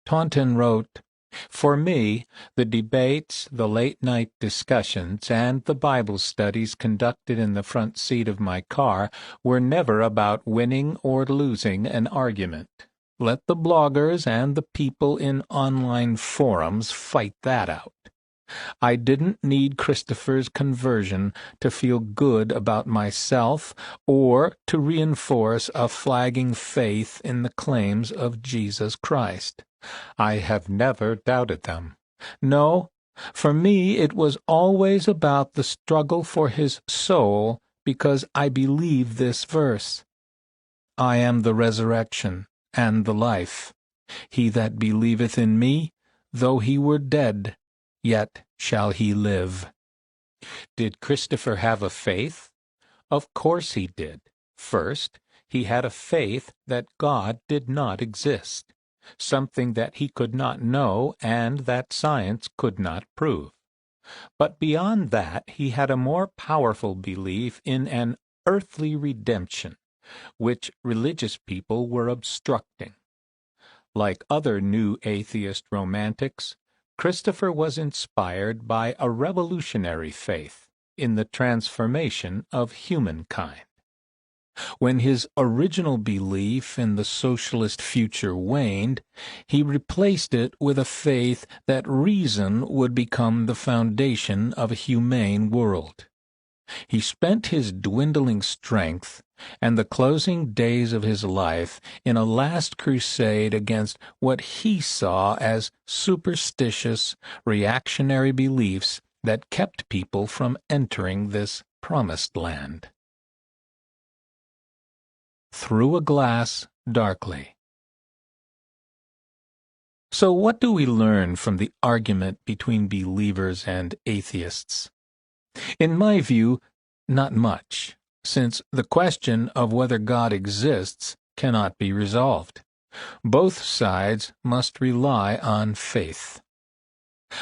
Taunton wrote, "For me, the debates, the late-night discussions, and the Bible studies conducted in the front seat of my car were never about winning or losing an argument. Let the bloggers and the people in online forums fight that out. I didn't need Christopher's conversion to feel good about myself or to reinforce a flagging faith in the claims of Jesus Christ. I have never doubted them. No, for me it was always about the struggle for his soul, because I believe this verse. I am the resurrection and the life. He that believeth in me, though he were dead, yet shall he live." Did Christopher have a faith? Of course he did. First, he had a faith that God did not exist, something that he could not know and that science could not prove. But beyond that, he had a more powerful belief in an earthly redemption, which religious people were obstructing. Like other new atheist romantics, Christopher was inspired by a revolutionary faith in the transformation of humankind. When his original belief in the socialist future waned, he replaced it with a faith that reason would become the foundation of a humane world. He spent his dwindling strength and the closing days of his life in a last crusade against what he saw as superstitious, reactionary beliefs that kept people from entering this promised land. Through a glass darkly. So what do we learn from the argument between believers and atheists? In my view, not much, since the question of whether God exists cannot be resolved. Both sides must rely on faith.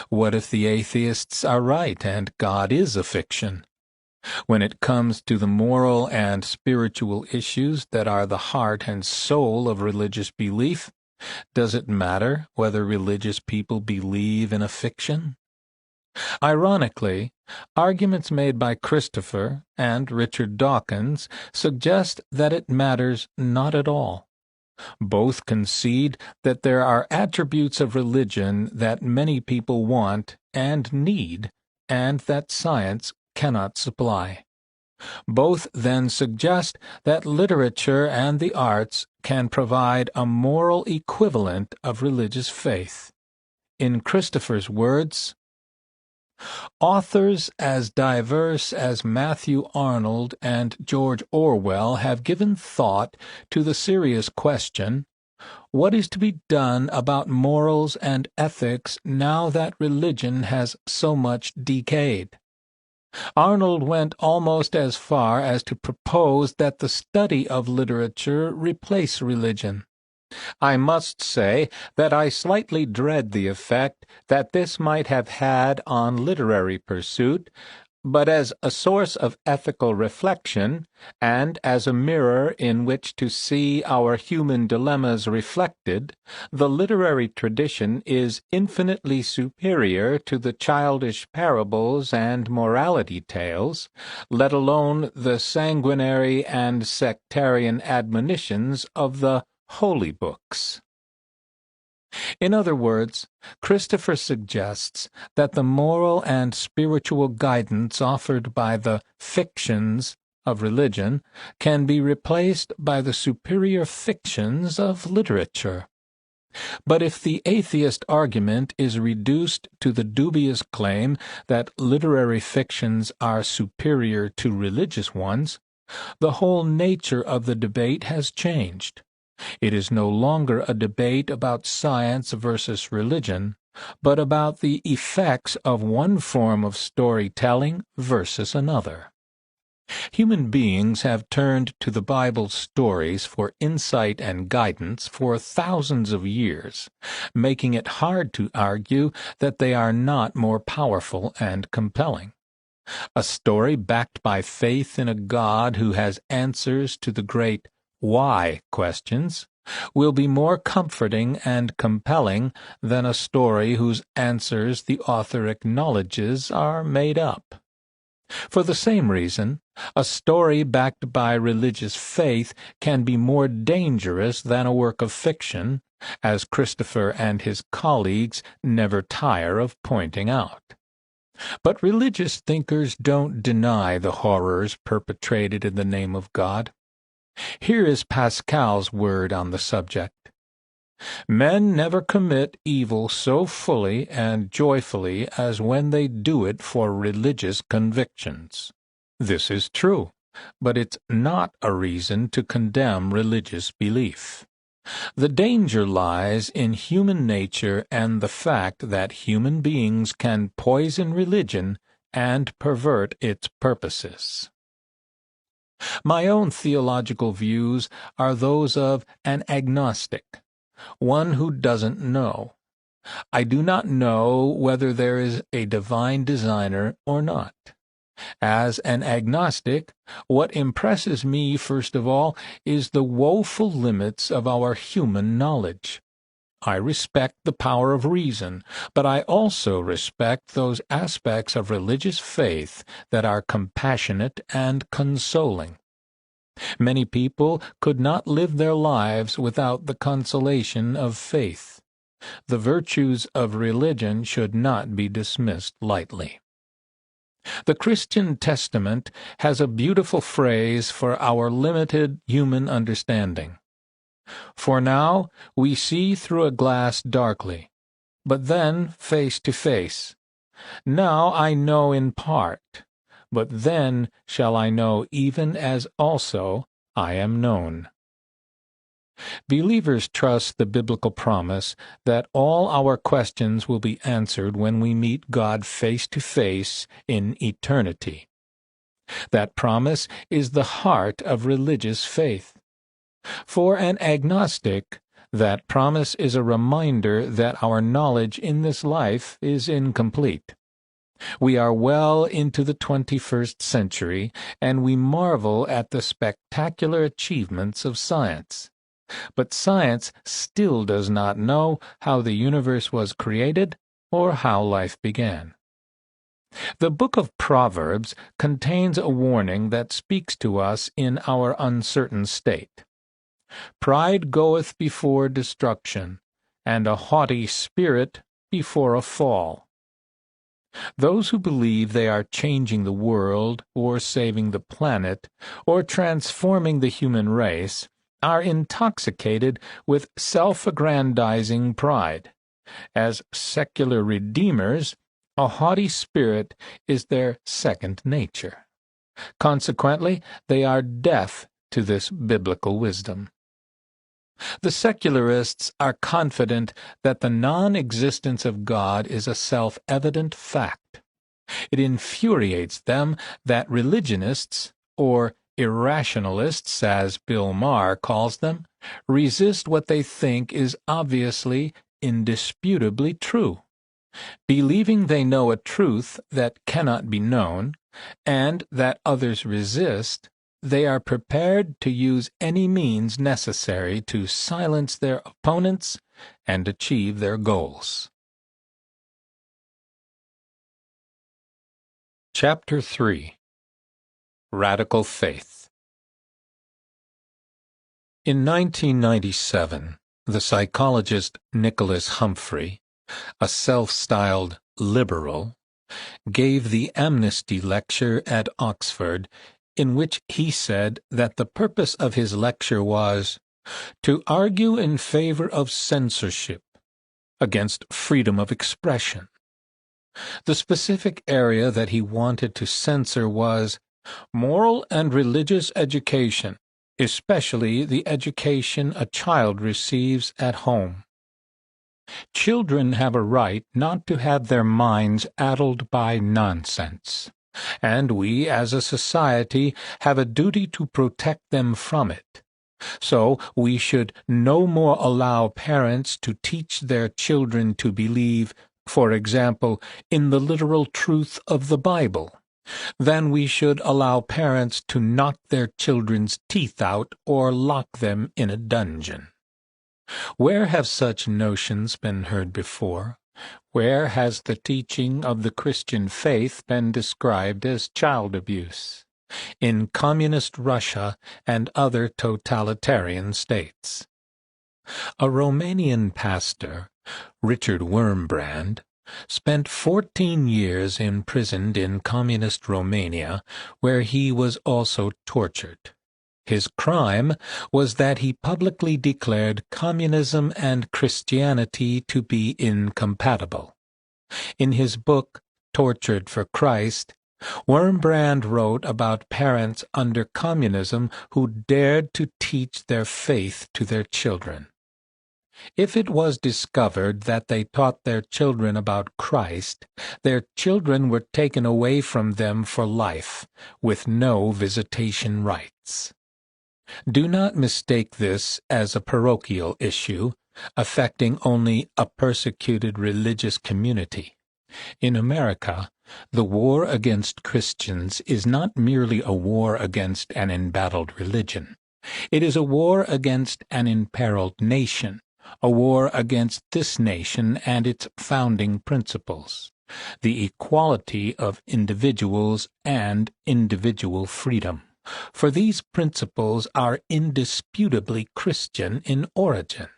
What if the atheists are right and God is a fiction? When it comes to the moral and spiritual issues that are the heart and soul of religious belief, does it matter whether religious people believe in a fiction? Ironically, arguments made by Christopher and Richard Dawkins suggest that it matters not at all. Both concede that there are attributes of religion that many people want and need, and that science cannot supply. Both then suggest that literature and the arts can provide a moral equivalent of religious faith. In Christopher's words, authors as diverse as Matthew Arnold and George Orwell have given thought to the serious question, what is to be done about morals and ethics now that religion has so much decayed? Arnold went almost as far as to propose that the study of literature replace religion. I must say that I slightly dread the effect that this might have had on literary pursuit, but as a source of ethical reflection, and as a mirror in which to see our human dilemmas reflected, the literary tradition is infinitely superior to the childish parables and morality tales, let alone the sanguinary and sectarian admonitions of the holy books. In other words, Christopher suggests that the moral and spiritual guidance offered by the fictions of religion can be replaced by the superior fictions of literature. But if the atheist argument is reduced to the dubious claim that literary fictions are superior to religious ones, the whole nature of the debate has changed. It is no longer a debate about science versus religion, but about the effects of one form of storytelling versus another. Human beings have turned to the Bible's stories for insight and guidance for thousands of years, making it hard to argue that they are not more powerful and compelling. A story backed by faith in a God who has answers to the great why questions will be more comforting and compelling than a story whose answers the author acknowledges are made up. For the same reason, a story backed by religious faith can be more dangerous than a work of fiction, as Christopher and his colleagues never tire of pointing out. But religious thinkers don't deny the horrors perpetrated in the name of God. Here is Pascal's word on the subject. Men never commit evil so fully and joyfully as when they do it for religious convictions. This is true, but it's not a reason to condemn religious belief. The danger lies in human nature and the fact that human beings can poison religion and pervert its purposes. My own theological views are those of an agnostic, one who doesn't know. I do not know whether there is a divine designer or not. As an agnostic, what impresses me first of all is the woeful limits of our human knowledge. I respect the power of reason, but I also respect those aspects of religious faith that are compassionate and consoling. Many people could not live their lives without the consolation of faith. The virtues of religion should not be dismissed lightly. The Christian Testament has a beautiful phrase for our limited human understanding. For now we see through a glass darkly, but then face to face. Now I know in part, but then shall I know even as also I am known. Believers trust the biblical promise that all our questions will be answered when we meet God face to face in eternity. That promise is the heart of religious faith. For an agnostic, That promise is a reminder that our knowledge in this life is incomplete. We are well into the 21st century, and we marvel at the spectacular achievements of science. But science still does not know how the universe was created or how life began. The book of Proverbs contains a warning that speaks to us in our uncertain state. Pride goeth before destruction, and a haughty spirit before a fall. Those who believe they are changing the world, or saving the planet, or transforming the human race, are intoxicated with self-aggrandizing pride. As secular redeemers, a haughty spirit is their second nature. Consequently, they are deaf to this biblical wisdom. The secularists are confident that the non-existence of God is a self-evident fact. It infuriates them that religionists, or irrationalists, as Bill Maher calls them, resist what they think is obviously, indisputably true. Believing they know a truth that cannot be known, and that others resist, they are prepared to use any means necessary to silence their opponents and achieve their goals. Chapter 3. Radical Faith. In 1997, the psychologist Nicholas Humphrey, a self-styled liberal, gave the Amnesty Lecture at Oxford, in which he said that the purpose of his lecture was to argue in favor of censorship, against freedom of expression. The specific area that he wanted to censor was moral and religious education, especially the education a child receives at home. Children have a right not to have their minds addled by nonsense, and we as a society have a duty to protect them from it. So we should no more allow parents to teach their children to believe, for example, in the literal truth of the Bible, than we should allow parents to knock their children's teeth out or lock them in a dungeon. Where have such notions been heard before? Where has the teaching of the Christian faith been described as child abuse? In communist Russia and other totalitarian states. A Romanian pastor, Richard Wurmbrand, spent 14 years imprisoned in communist Romania, where he was also tortured. His crime was that he publicly declared communism and Christianity to be incompatible. In his book, Tortured for Christ, Wurmbrand wrote about parents under communism who dared to teach their faith to their children. If it was discovered that they taught their children about Christ, their children were taken away from them for life, with no visitation rights. Do not mistake this as a parochial issue, affecting only a persecuted religious community. In America, the war against Christians is not merely a war against an embattled religion. It is a war against an imperiled nation, a war against this nation and its founding principles, the equality of individuals and individual freedom. For these principles are indisputably Christian in origin.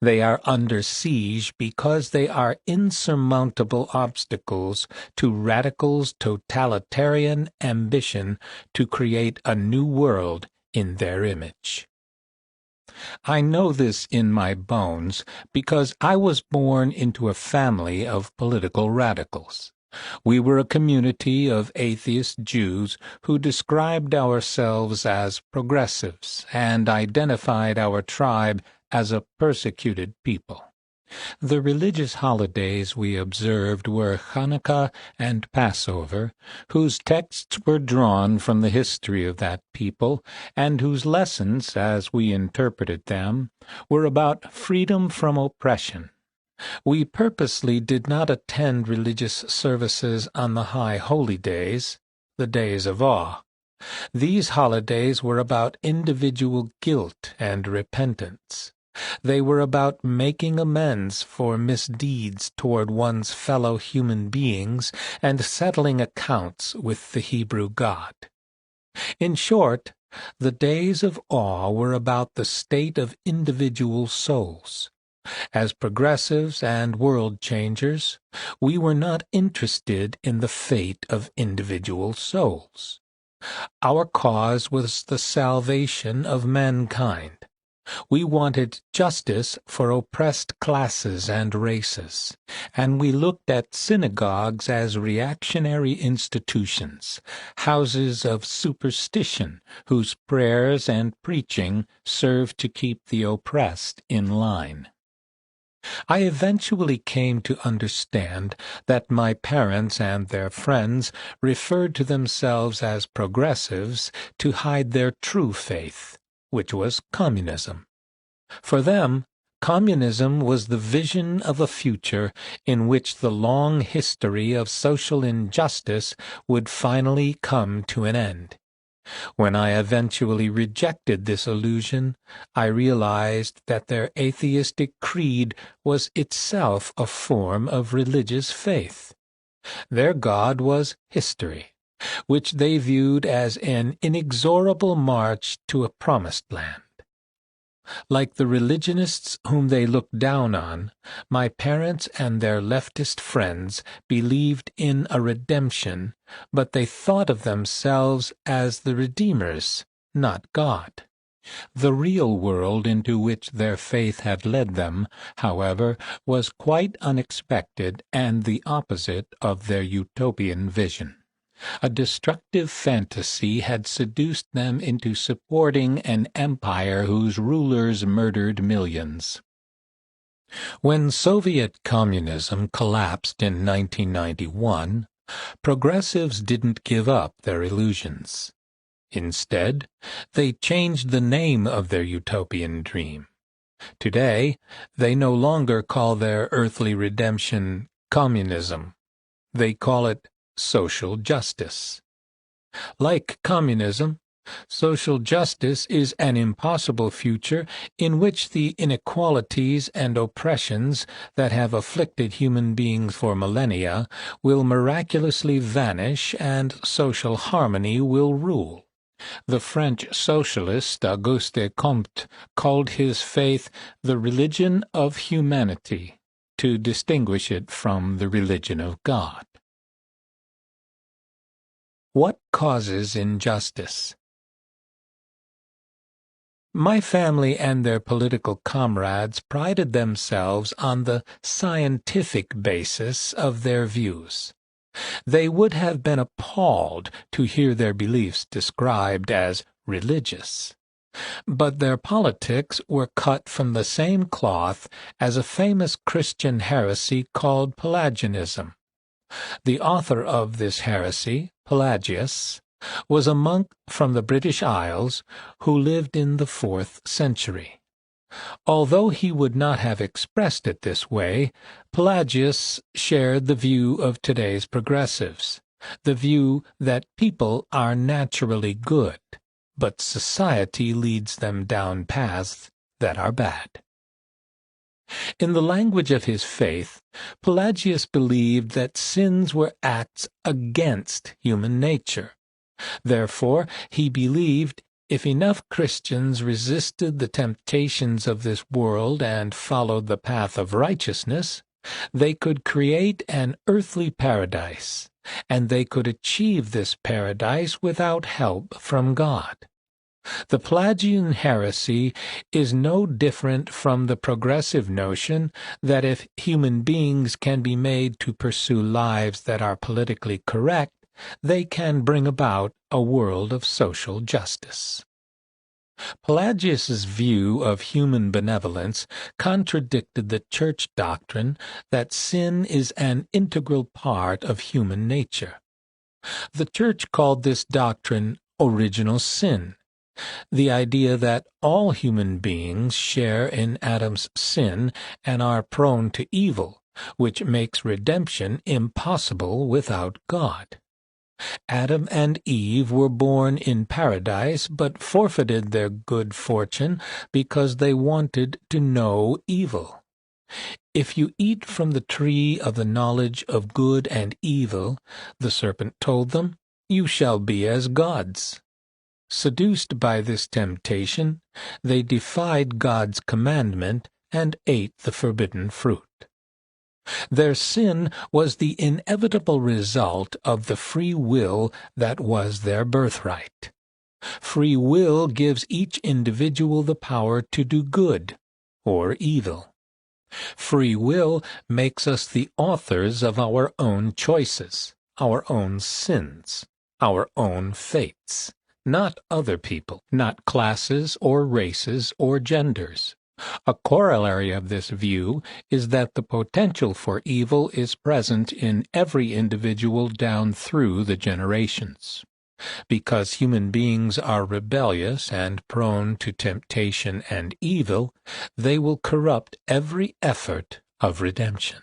They are under siege because they are insurmountable obstacles to radicals' totalitarian ambition to create a new world in their image. I know this in my bones because I was born into a family of political radicals. We were a community of atheist Jews who described ourselves as progressives and identified our tribe as a persecuted people. The religious holidays we observed were Hanukkah and Passover, whose texts were drawn from the history of that people, and whose lessons, as we interpreted them, were about freedom from oppression. We purposely did not attend religious services on the high holy days, the days of awe. These holidays were about individual guilt and repentance. They were about making amends for misdeeds toward one's fellow human beings and settling accounts with the Hebrew God. In short, the days of awe were about the state of individual souls. As progressives and world changers, we were not interested in the fate of individual souls. Our cause was the salvation of mankind. We wanted justice for oppressed classes and races, and we looked at synagogues as reactionary institutions, houses of superstition whose prayers and preaching served to keep the oppressed in line. I eventually came to understand that my parents and their friends referred to themselves as progressives to hide their true faith, which was communism. For them, communism was the vision of a future in which the long history of social injustice would finally come to an end. When I eventually rejected this illusion, I realized that their atheistic creed was itself a form of religious faith. Their God was history, which they viewed as an inexorable march to a promised land. Like the religionists whom they looked down on, my parents and their leftist friends believed in a redemption, but they thought of themselves as the redeemers, not God. The real world into which their faith had led them, however, was quite unexpected and the opposite of their utopian vision. A destructive fantasy had seduced them into supporting an empire whose rulers murdered millions. When Soviet communism collapsed in 1991, progressives didn't give up their illusions. Instead, they changed the name of their utopian dream. Today, they no longer call their earthly redemption communism. They call it social justice. Like communism, social justice is an impossible future in which the inequalities and oppressions that have afflicted human beings for millennia will miraculously vanish and social harmony will rule. The French socialist Auguste Comte called his faith the religion of humanity, to distinguish it from the religion of God. What causes injustice? My family and their political comrades prided themselves on the scientific basis of their views. They would have been appalled to hear their beliefs described as religious. But their politics were cut from the same cloth as a famous Christian heresy called Pelagianism. The author of this heresy, Pelagius, was a monk from the British Isles who lived in the 4th century. Although he would not have expressed it this way, Pelagius shared the view of today's progressives, the view that people are naturally good, but society leads them down paths that are bad. In the language of his faith, Pelagius believed that sins were acts against human nature. Therefore, he believed if enough Christians resisted the temptations of this world and followed the path of righteousness, they could create an earthly paradise, and they could achieve this paradise without help from God. The Pelagian heresy is no different from the progressive notion that if human beings can be made to pursue lives that are politically correct, they can bring about a world of social justice. Pelagius's view of human benevolence contradicted the church doctrine that sin is an integral part of human nature. The church called this doctrine original sin, the idea that all human beings share in Adam's sin and are prone to evil, which makes redemption impossible without God. Adam and Eve were born in paradise, but forfeited their good fortune because they wanted to know evil. If you eat from the tree of the knowledge of good and evil, the serpent told them, you shall be as gods. Seduced by this temptation, they defied God's commandment and ate the forbidden fruit. Their sin was the inevitable result of the free will that was their birthright. Free will gives each individual the power to do good or evil. Free will makes us the authors of our own choices, our own sins, our own fates, not other people, not classes or races or genders. A corollary of this view is that the potential for evil is present in every individual down through the generations. Because human beings are rebellious and prone to temptation and evil, they will corrupt every effort of redemption.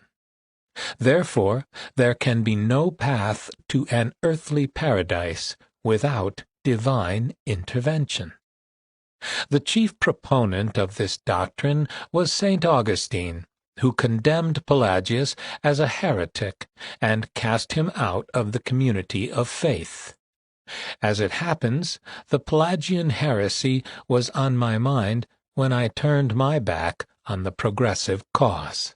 Therefore, there can be no path to an earthly paradise without divine intervention. The chief proponent of this doctrine was St. Augustine, who condemned Pelagius as a heretic and cast him out of the community of faith. As it happens, the Pelagian heresy was on my mind when I turned my back on the progressive cause.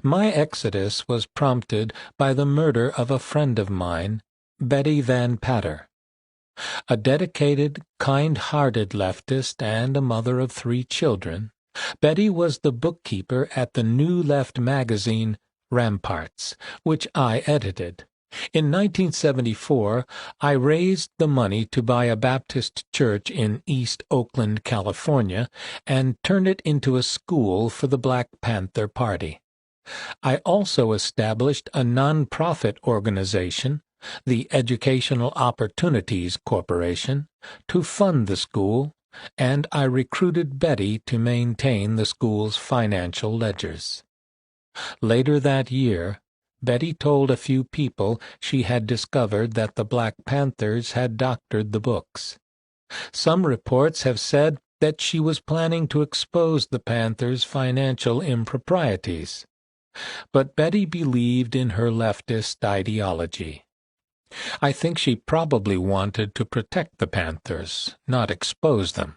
My exodus was prompted by the murder of a friend of mine, Betty Van Patter. A dedicated, kind-hearted leftist and a mother of 3 children, Betty was the bookkeeper at the New Left magazine, Ramparts, which I edited. In 1974, I raised the money to buy a Baptist church in East Oakland, California, and turn it into a school for the Black Panther Party. I also established a non-profit organization, the Educational Opportunities Corporation, to fund the school, and I recruited Betty to maintain the school's financial ledgers. Later that year, Betty told a few people she had discovered that the Black Panthers had doctored the books. Some reports have said that she was planning to expose the Panthers' financial improprieties. But Betty believed in her leftist ideology. I think she probably wanted to protect the Panthers, not expose them.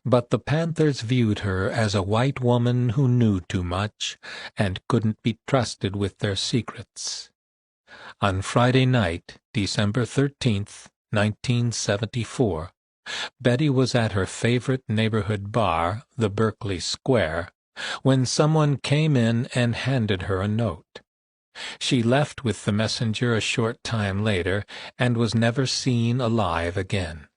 But the Panthers viewed her as a white woman who knew too much and couldn't be trusted with their secrets. On Friday night, December 13th, 1974, Betty was at her favorite neighborhood bar, the Berkeley Square, when someone came in and handed her a note. She left with the messenger a short time later and was never seen alive again.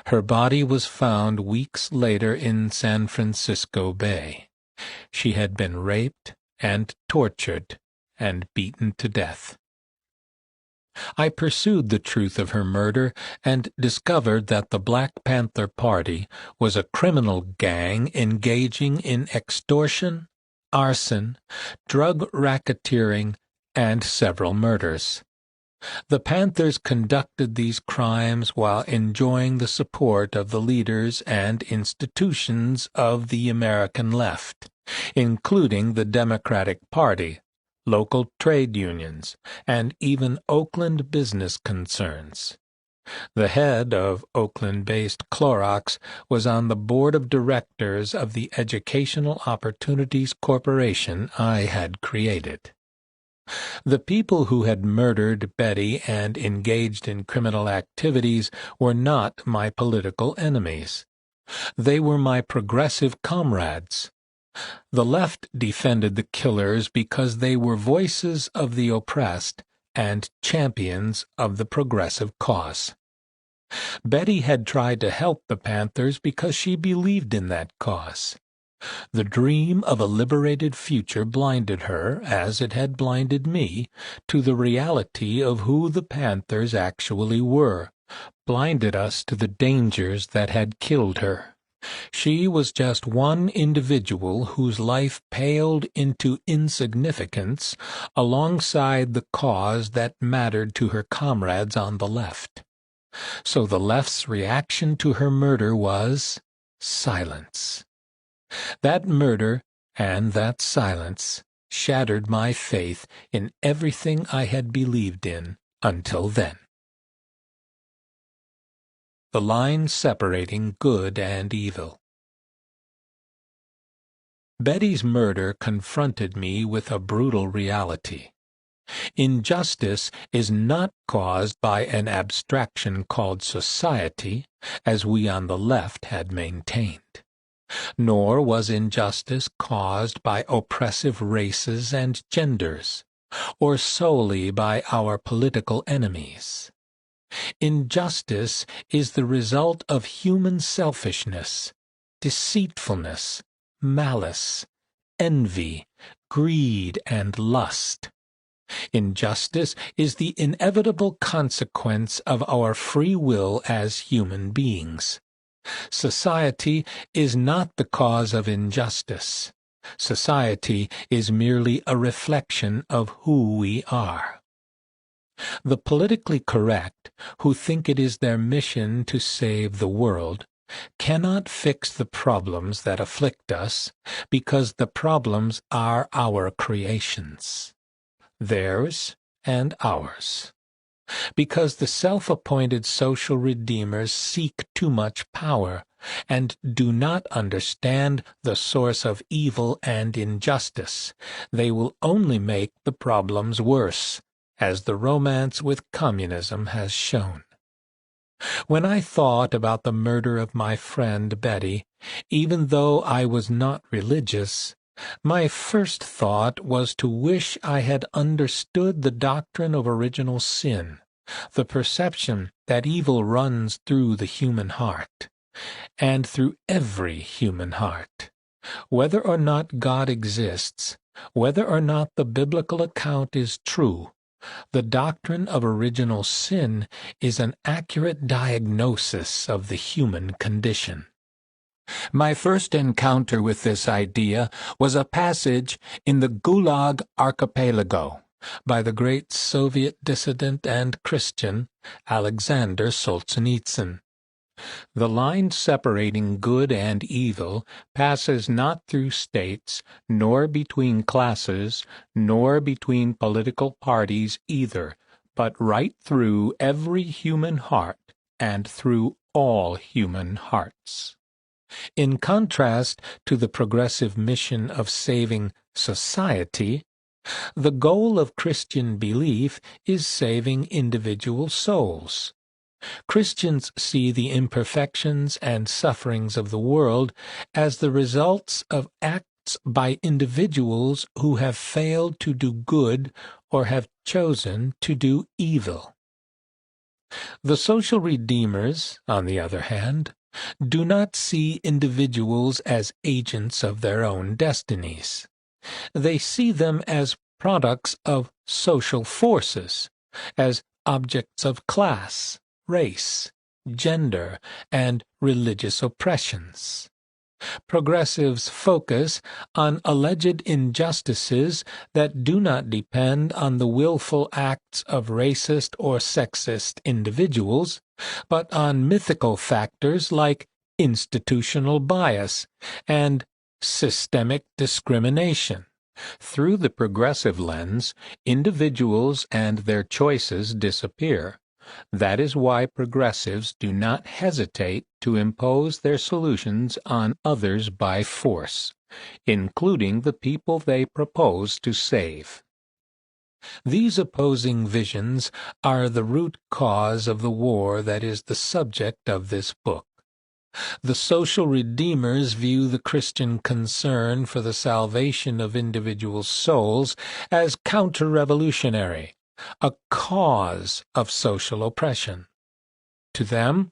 Her body was found weeks later in San Francisco Bay. She had been raped and tortured and beaten to death. I pursued the truth of her murder and discovered that the Black Panther Party was a criminal gang engaging in extortion, arson, drug racketeering, and several murders. The Panthers conducted these crimes while enjoying the support of the leaders and institutions of the American left, including the Democratic Party, local trade unions, and even Oakland business concerns. The head of Oakland-based Clorox was on the board of directors of the Educational Opportunities Corporation I had created. The people who had murdered Betty and engaged in criminal activities were not my political enemies. They were my progressive comrades. The left defended the killers because they were voices of the oppressed and champions of the progressive cause. Betty had tried to help the Panthers because she believed in that cause. The dream of a liberated future blinded her, as it had blinded me, to the reality of who the Panthers actually were, blinded us to the dangers that had killed her. She was just one individual whose life paled into insignificance alongside the cause that mattered to her comrades on the left. So the left's reaction to her murder was silence. That murder and that silence shattered my faith in everything I had believed in until then. The line separating good and evil. Betty's murder confronted me with a brutal reality. Injustice is not caused by an abstraction called society, as we on the left had maintained. Nor was injustice caused by oppressive races and genders, or solely by our political enemies. Injustice is the result of human selfishness, deceitfulness, malice, envy, greed, and lust. Injustice is the inevitable consequence of our free will as human beings. Society is not the cause of injustice. Society is merely a reflection of who we are. The politically correct, who think it is their mission to save the world, cannot fix the problems that afflict us because the problems are our creations, theirs and ours. Because the self-appointed social redeemers seek too much power and do not understand the source of evil and injustice, they will only make the problems worse, as the romance with communism has shown. When I thought about the murder of my friend Betty, even though I was not religious, my first thought was to wish I had understood the doctrine of original sin, the perception that evil runs through the human heart, and through every human heart. Whether or not God exists, whether or not the biblical account is true, the doctrine of original sin is an accurate diagnosis of the human condition. My first encounter with this idea was a passage in the Gulag Archipelago by the great Soviet dissident and Christian Alexander Solzhenitsyn. The line separating good and evil passes not through states, nor between classes, nor between political parties either, but right through every human heart and through all human hearts. In contrast to the progressive mission of saving society, the goal of Christian belief is saving individual souls. Christians see the imperfections and sufferings of the world as the results of acts by individuals who have failed to do good or have chosen to do evil. The social redeemers, on the other hand, do not see individuals as agents of their own destinies. They see them as products of social forces, as objects of class, race, gender, and religious oppressions. Progressives focus on alleged injustices that do not depend on the willful acts of racist or sexist individuals, but on mythical factors like institutional bias and systemic discrimination. Through the progressive lens, individuals and their choices disappear. That is why progressives do not hesitate to impose their solutions on others by force, including the people they propose to save. These opposing visions are the root cause of the war that is the subject of this book. The social redeemers view the Christian concern for the salvation of individual souls as counter-revolutionary, a cause of social oppression. To them,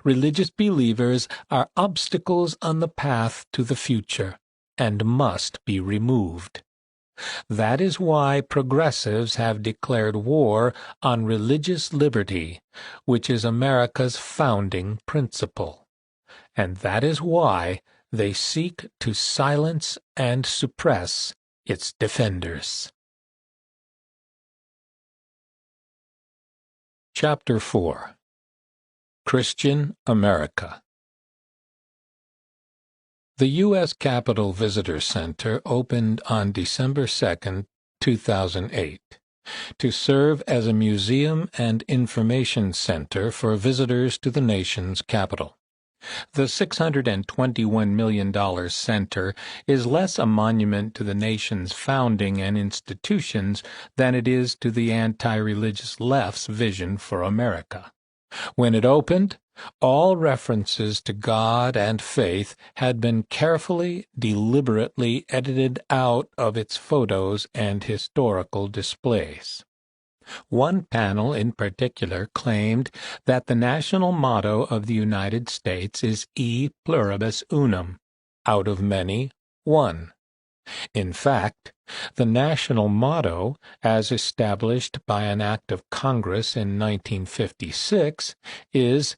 religious believers are obstacles on the path to the future and must be removed. That is why progressives have declared war on religious liberty, which is America's founding principle. And that is why they seek to silence and suppress its defenders. Chapter 4. Christian America. The U.S. Capitol Visitor Center opened on December 2, 2008, to serve as a museum and information center for visitors to the nation's capital. The $621 million center is less a monument to the nation's founding and institutions than it is to the anti-religious left's vision for America. When it opened, all references to God and faith had been carefully, deliberately edited out of its photos and historical displays. One panel in particular claimed that the national motto of the United States is E pluribus unum, out of many, one. In fact, the national motto, as established by an act of Congress in 1956, is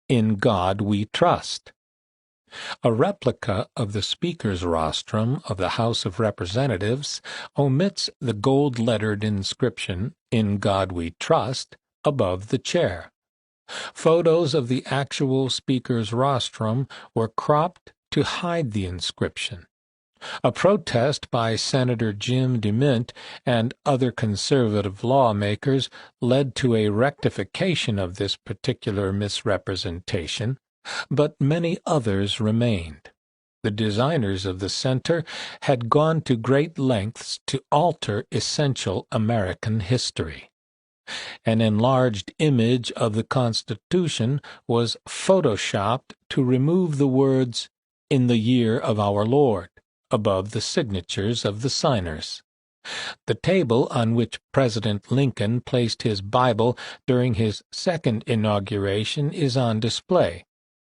"In God We Trust." A replica of the Speaker's rostrum of the House of Representatives omits the gold-lettered inscription, "In God We Trust," above the chair. Photos of the actual Speaker's rostrum were cropped to hide the inscription. A protest by Senator Jim DeMint and other conservative lawmakers led to a rectification of this particular misrepresentation, but many others remained. The designers of the center had gone to great lengths to alter essential American history. An enlarged image of the Constitution was photoshopped to remove the words, "In the year of our Lord," above the signatures of the signers. The table on which President Lincoln placed his Bible during his second inauguration is on display.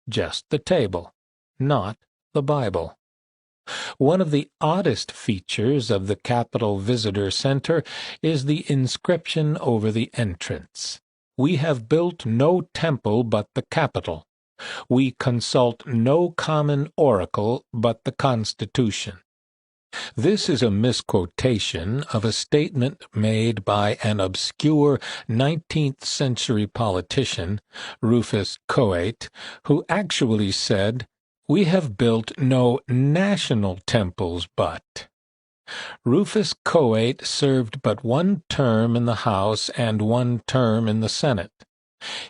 Just the table, not the Bible. One of the oddest features of the Capitol Visitor Center is the inscription over the entrance. "We have built no temple but the Capitol. We consult no common oracle but the Constitution." This is a misquotation of a statement made by an obscure 19th-century politician, Rufus Choate, who actually said, "We have built no national temples but." Rufus Choate served but one term in the House and one term in the Senate.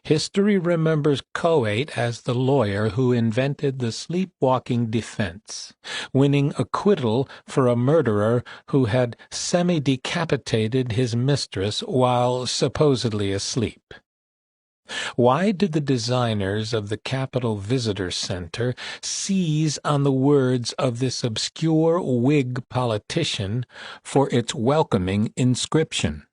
History remembers Choate as the lawyer who invented the sleepwalking defense, winning acquittal for a murderer who had semi-decapitated his mistress while supposedly asleep. Why did the designers of the Capitol Visitor Center seize on the words of this obscure Whig politician for its welcoming inscription?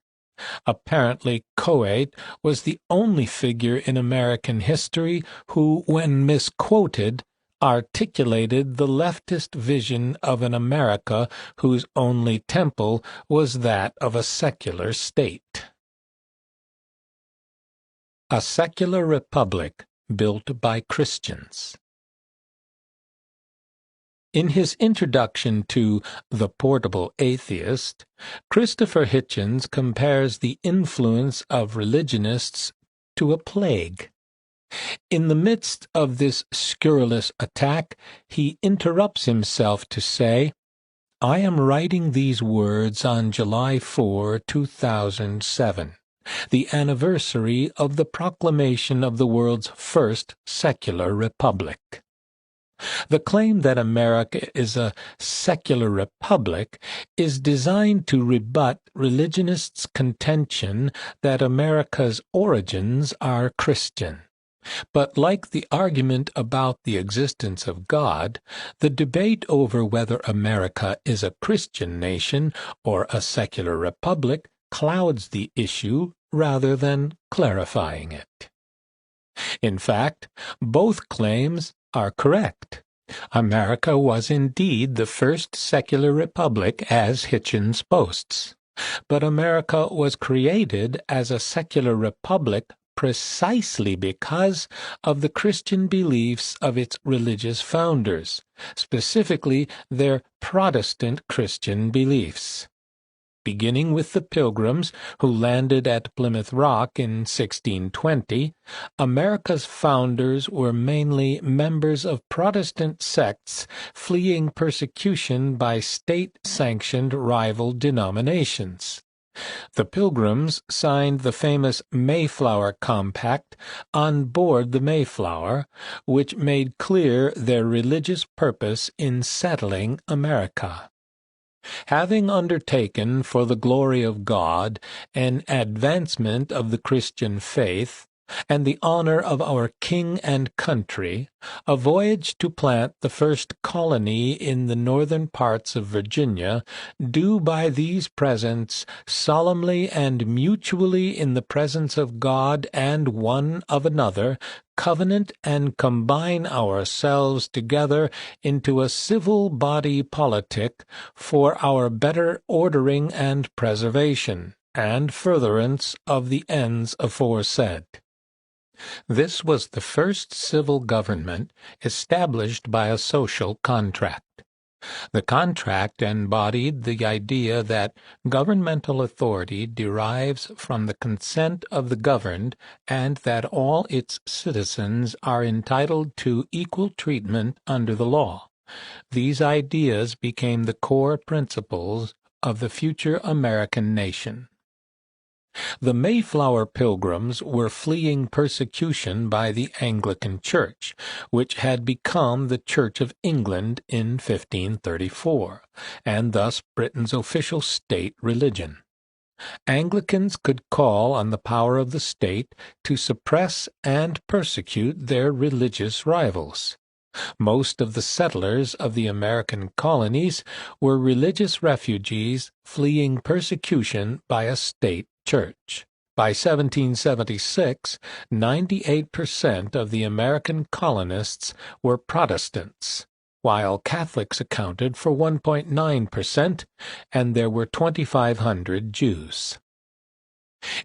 Apparently, Choate was the only figure in American history who, when misquoted, articulated the leftist vision of an America whose only temple was that of a secular state. A secular republic built by Christians. In his introduction to The Portable Atheist, Christopher Hitchens compares the influence of religionists to a plague. In the midst of this scurrilous attack, he interrupts himself to say, "I am writing these words on July 4, 2007, the anniversary of the proclamation of the world's first secular republic." The claim that America is a secular republic is designed to rebut religionists' contention that America's origins are Christian. But like the argument about the existence of God, the debate over whether America is a Christian nation or a secular republic clouds the issue rather than clarifying it. In fact, both claims are correct. America was indeed the first secular republic, as Hitchens boasts. But America was created as a secular republic precisely because of the Christian beliefs of its religious founders, specifically their Protestant Christian beliefs. Beginning with the Pilgrims who landed at Plymouth Rock in 1620, America's founders were mainly members of Protestant sects fleeing persecution by state-sanctioned rival denominations. The Pilgrims signed the famous Mayflower Compact on board the Mayflower, which made clear their religious purpose in settling America. Having undertaken for the glory of God an advancement of the Christian faith, and the honor of our king and country, a voyage to plant the first colony in the northern parts of Virginia, do by these presents solemnly and mutually in the presence of God and one of another, covenant and combine ourselves together into a civil body politic for our better ordering and preservation, and furtherance of the ends aforesaid. This was the first civil government established by a social contract. The contract embodied the idea that governmental authority derives from the consent of the governed and that all its citizens are entitled to equal treatment under the law. These ideas became the core principles of the future American nation. The Mayflower Pilgrims were fleeing persecution by the Anglican Church, which had become the Church of England in 1534, and thus Britain's official state religion. Anglicans could call on the power of the state to suppress and persecute their religious rivals. Most of the settlers of the American colonies were religious refugees fleeing persecution by a state church. By 1776, 98% of the American colonists were Protestants, while Catholics accounted for 1.9%, and there were 2,500 Jews.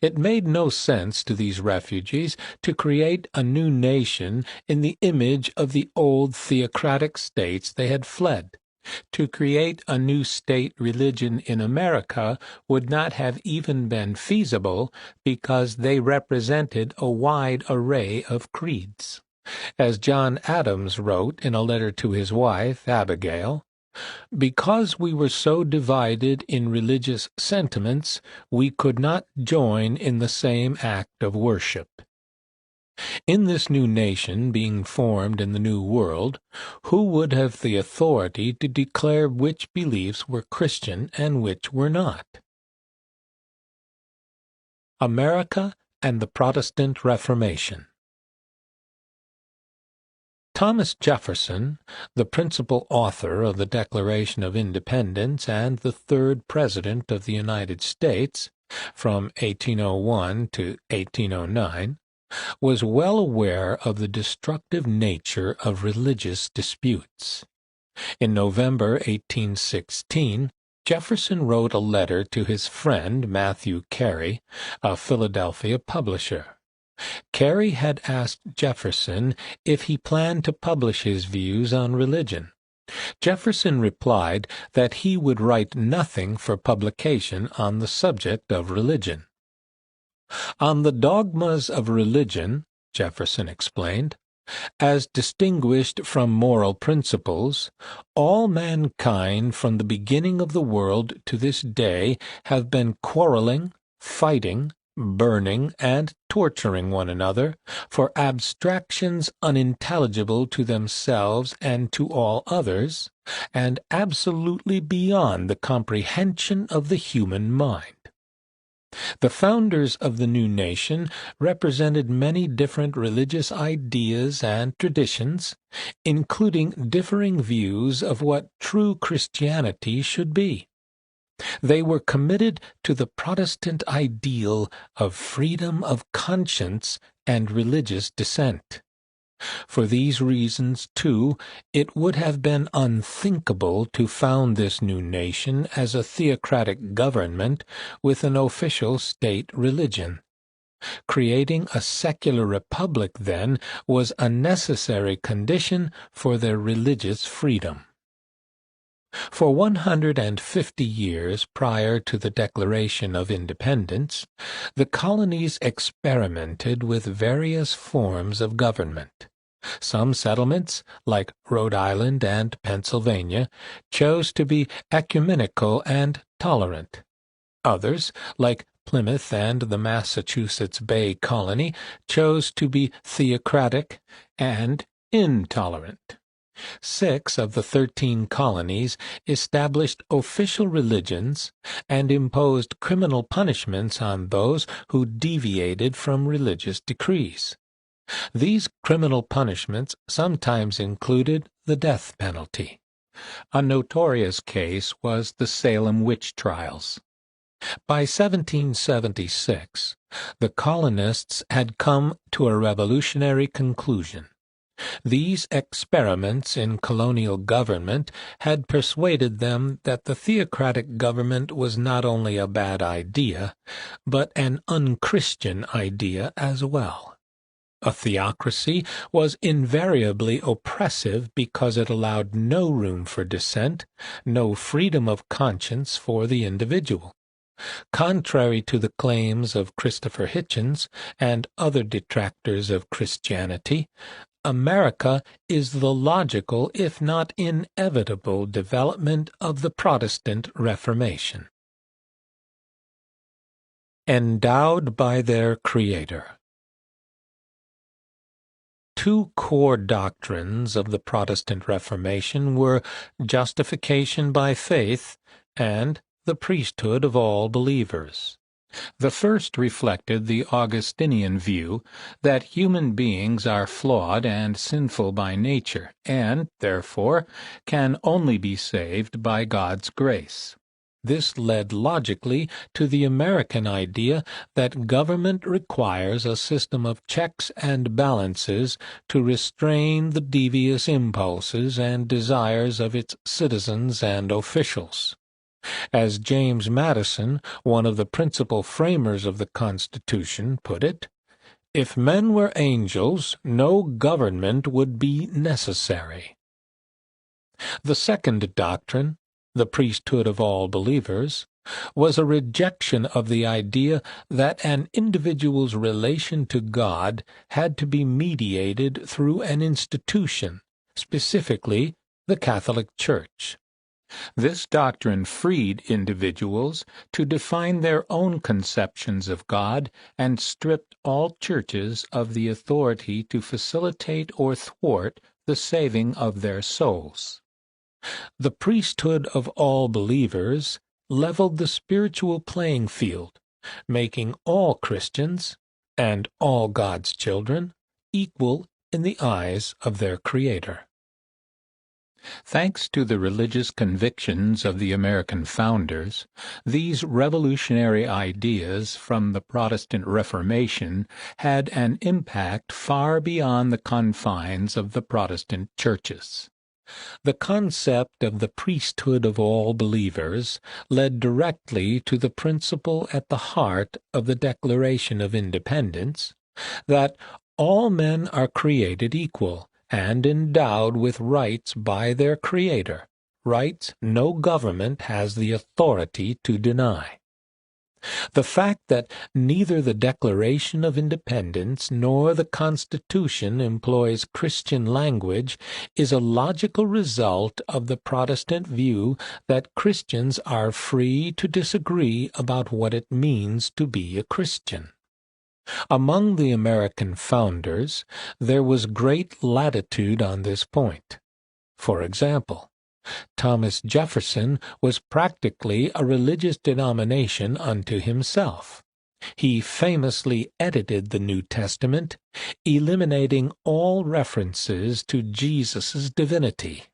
It made no sense to these refugees to create a new nation in the image of the old theocratic states they had fled. To create a new state religion in America would not have even been feasible because they represented a wide array of creeds. As John Adams wrote in a letter to his wife, Abigail, "Because we were so divided in religious sentiments, we could not join in the same act of worship." In this new nation being formed in the New World, who would have the authority to declare which beliefs were Christian and which were not? America and the Protestant Reformation. Thomas Jefferson, the principal author of the Declaration of Independence and the third President of the United States, from 1801 to 1809, was well aware of the destructive nature of religious disputes. In November 1816, Jefferson wrote a letter to his friend Matthew Carey, a Philadelphia publisher. Carey had asked Jefferson if he planned to publish his views on religion. Jefferson replied that he would write nothing for publication on the subject of religion. On the dogmas of religion, Jefferson explained, as distinguished from moral principles, all mankind from the beginning of the world to this day have been quarreling, fighting, burning, and torturing one another for abstractions unintelligible to themselves and to all others, and absolutely beyond the comprehension of the human mind. The founders of the new nation represented many different religious ideas and traditions, including differing views of what true Christianity should be. They were committed to the Protestant ideal of freedom of conscience and religious dissent. For these reasons, too, it would have been unthinkable to found this new nation as a theocratic government with an official state religion. Creating a secular republic, then, was a necessary condition for their religious freedom. For 150 years prior to the Declaration of Independence, the colonies experimented with various forms of government. Some settlements, like Rhode Island and Pennsylvania, chose to be ecumenical and tolerant. Others, like Plymouth and the Massachusetts Bay Colony, chose to be theocratic and intolerant. 6 of the 13 colonies established official religions and imposed criminal punishments on those who deviated from religious decrees. These criminal punishments sometimes included the death penalty. A notorious case was the Salem witch trials. By 1776, the colonists had come to a revolutionary conclusion. These experiments in colonial government had persuaded them that the theocratic government was not only a bad idea, but an unchristian idea as well. A theocracy was invariably oppressive because it allowed no room for dissent, no freedom of conscience for the individual. Contrary to the claims of Christopher Hitchens and other detractors of Christianity, America is the logical, if not inevitable, development of the Protestant Reformation. Endowed by their Creator. 2 core doctrines of the Protestant Reformation were justification by faith and the priesthood of all believers. The first reflected the Augustinian view that human beings are flawed and sinful by nature, and, therefore, can only be saved by God's grace. This led logically to the American idea that government requires a system of checks and balances to restrain the devious impulses and desires of its citizens and officials. As James Madison, one of the principal framers of the Constitution, put it, "If men were angels, no government would be necessary." The second doctrine, the priesthood of all believers, was a rejection of the idea that an individual's relation to God had to be mediated through an institution, specifically the Catholic Church. This doctrine freed individuals to define their own conceptions of God and stripped all churches of the authority to facilitate or thwart the saving of their souls. The priesthood of all believers leveled the spiritual playing field, making all Christians and all God's children equal in the eyes of their Creator. Thanks to the religious convictions of the American founders, these revolutionary ideas from the Protestant Reformation had an impact far beyond the confines of the Protestant churches. The concept of the priesthood of all believers led directly to the principle at the heart of the Declaration of Independence, that all men are created equal and endowed with rights by their Creator, rights no government has the authority to deny. The fact that neither the Declaration of Independence nor the Constitution employs Christian language is a logical result of the Protestant view that Christians are free to disagree about what it means to be a Christian. Among the American founders, there was great latitude on this point. For example, Thomas Jefferson was practically a religious denomination unto himself. He famously edited the New Testament, eliminating all references to Jesus' divinity.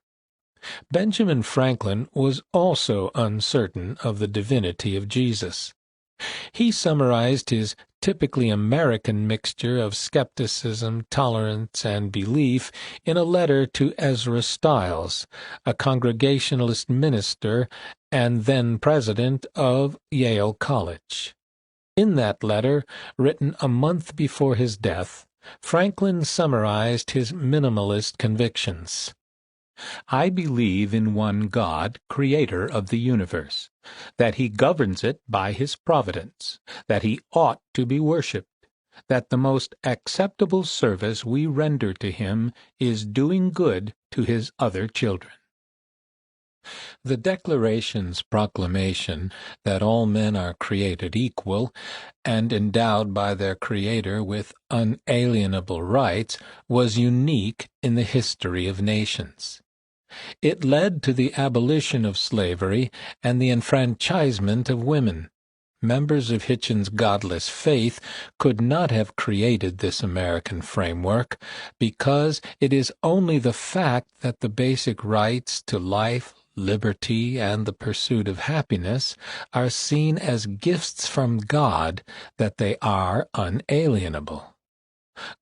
Benjamin Franklin was also uncertain of the divinity of Jesus. He summarized his typically American mixture of skepticism, tolerance, and belief in a letter to Ezra Stiles, a Congregationalist minister and then president of Yale College. In that letter, written a month before his death, Franklin summarized his minimalist convictions. I believe in one God, creator of the universe, that he governs it by his providence, that he ought to be worshipped, that the most acceptable service we render to him is doing good to his other children. The Declaration's proclamation that all men are created equal and endowed by their Creator with unalienable rights was unique in the history of nations. It led to the abolition of slavery and the enfranchisement of women. Members of Hitchens' godless faith could not have created this American framework because it is only the fact that the basic rights to life, liberty, and the pursuit of happiness are seen as gifts from God that they are unalienable.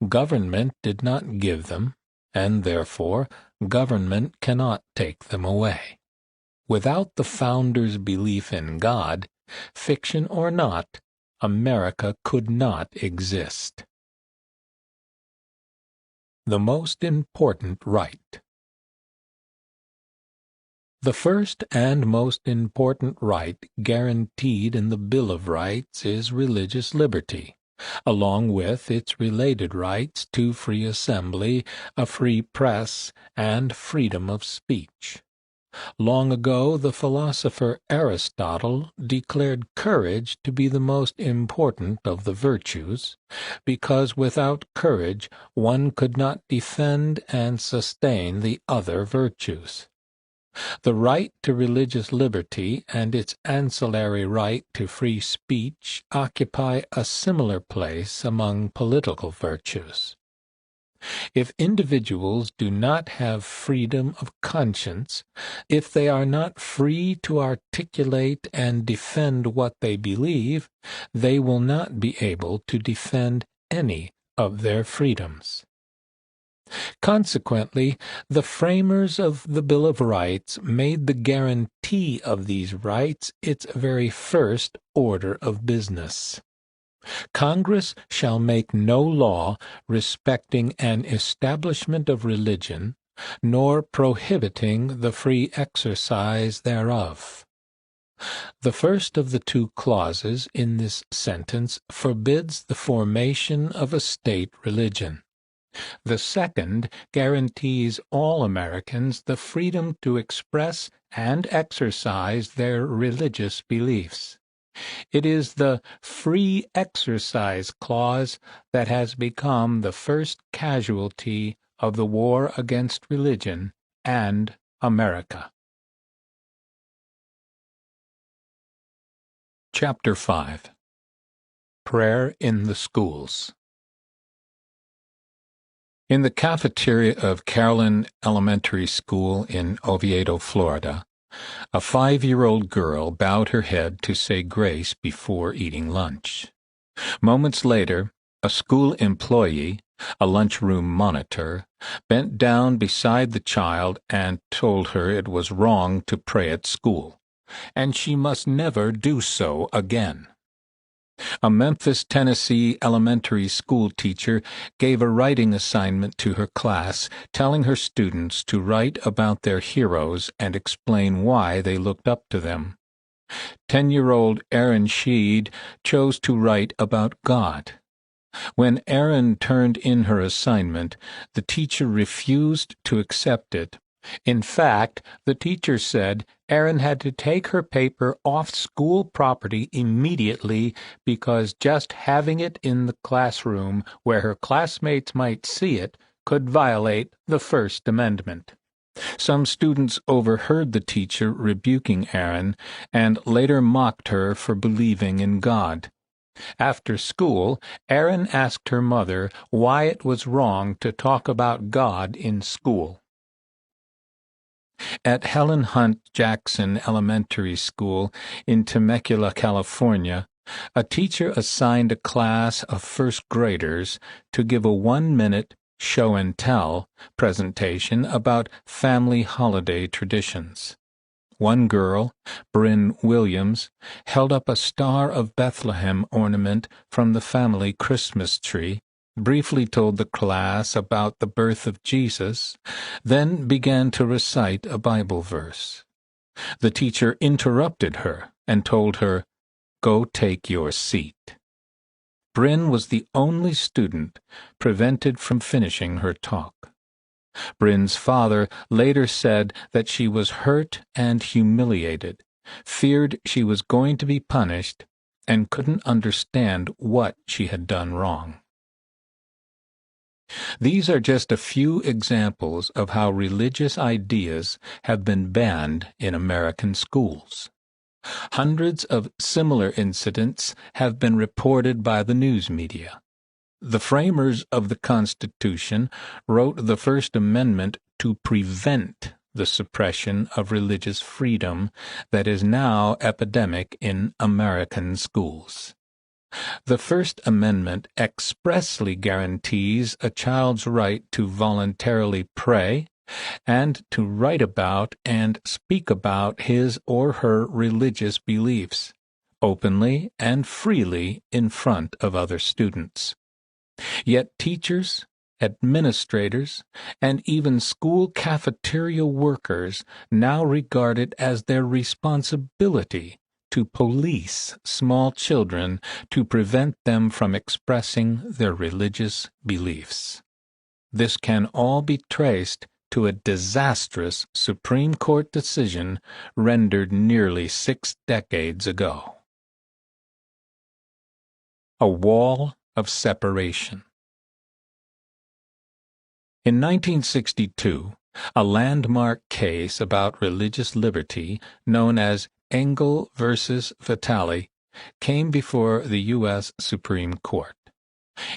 Government did not give them, and therefore government cannot take them away. Without the founders' belief in God, fiction or not, America could not exist. The most important right. The first and most important right guaranteed in the Bill of Rights is religious liberty, along with its related rights to free assembly, a free press, and freedom of speech. Long ago, the philosopher Aristotle declared courage to be the most important of the virtues, because without courage one could not defend and sustain the other virtues. The right to religious liberty and its ancillary right to free speech occupy a similar place among political virtues. If individuals do not have freedom of conscience, if they are not free to articulate and defend what they believe, they will not be able to defend any of their freedoms. Consequently, the framers of the Bill of Rights made the guarantee of these rights its very first order of business. Congress shall make no law respecting an establishment of religion, nor prohibiting the free exercise thereof. The first of the two clauses in this sentence forbids the formation of a state religion. The second guarantees all Americans the freedom to express and exercise their religious beliefs. It is the Free Exercise Clause that has become the first casualty of the war against religion and America. Chapter 5. Prayer in the Schools. In the cafeteria of Carolyn Elementary School in Oviedo, Florida, a 5-year-old girl bowed her head to say grace before eating lunch. Moments later, a school employee, a lunchroom monitor, bent down beside the child and told her it was wrong to pray at school, and she must never do so again. A Memphis, Tennessee elementary school teacher gave a writing assignment to her class, telling her students to write about their heroes and explain why they looked up to them. 10-year-old Erin Sheed chose to write about God. When Erin turned in her assignment, the teacher refused to accept it. In fact, the teacher said Erin had to take her paper off school property immediately because just having it in the classroom where her classmates might see it could violate the First Amendment. Some students overheard the teacher rebuking Erin and later mocked her for believing in God. After school, Erin asked her mother why it was wrong to talk about God in school. At Helen Hunt Jackson Elementary School in Temecula, California, A teacher assigned a class of first graders to give a 1-minute show-and-tell presentation about family holiday traditions. One girl, Bryn Williams, held up a Star of Bethlehem ornament from the family Christmas tree, briefly told the class about the birth of Jesus, then began to recite a Bible verse. The teacher interrupted her and told her, "Go take your seat." Bryn was the only student prevented from finishing her talk. Bryn's father later said that she was hurt and humiliated, feared she was going to be punished, and couldn't understand what she had done wrong. These are just a few examples of how religious ideas have been banned in American schools. Hundreds of similar incidents have been reported by the news media. The framers of the Constitution wrote the First Amendment to prevent the suppression of religious freedom that is now epidemic in American schools. The First Amendment expressly guarantees a child's right to voluntarily pray and to write about and speak about his or her religious beliefs, openly and freely in front of other students. Yet teachers, administrators, and even school cafeteria workers now regard it as their responsibility to police small children to prevent them from expressing their religious beliefs. This can all be traced to a disastrous Supreme Court decision rendered nearly 6 decades ago. A wall of separation. In 1962, a landmark case about religious liberty known as Engel versus Vitale came before the U.S. Supreme Court.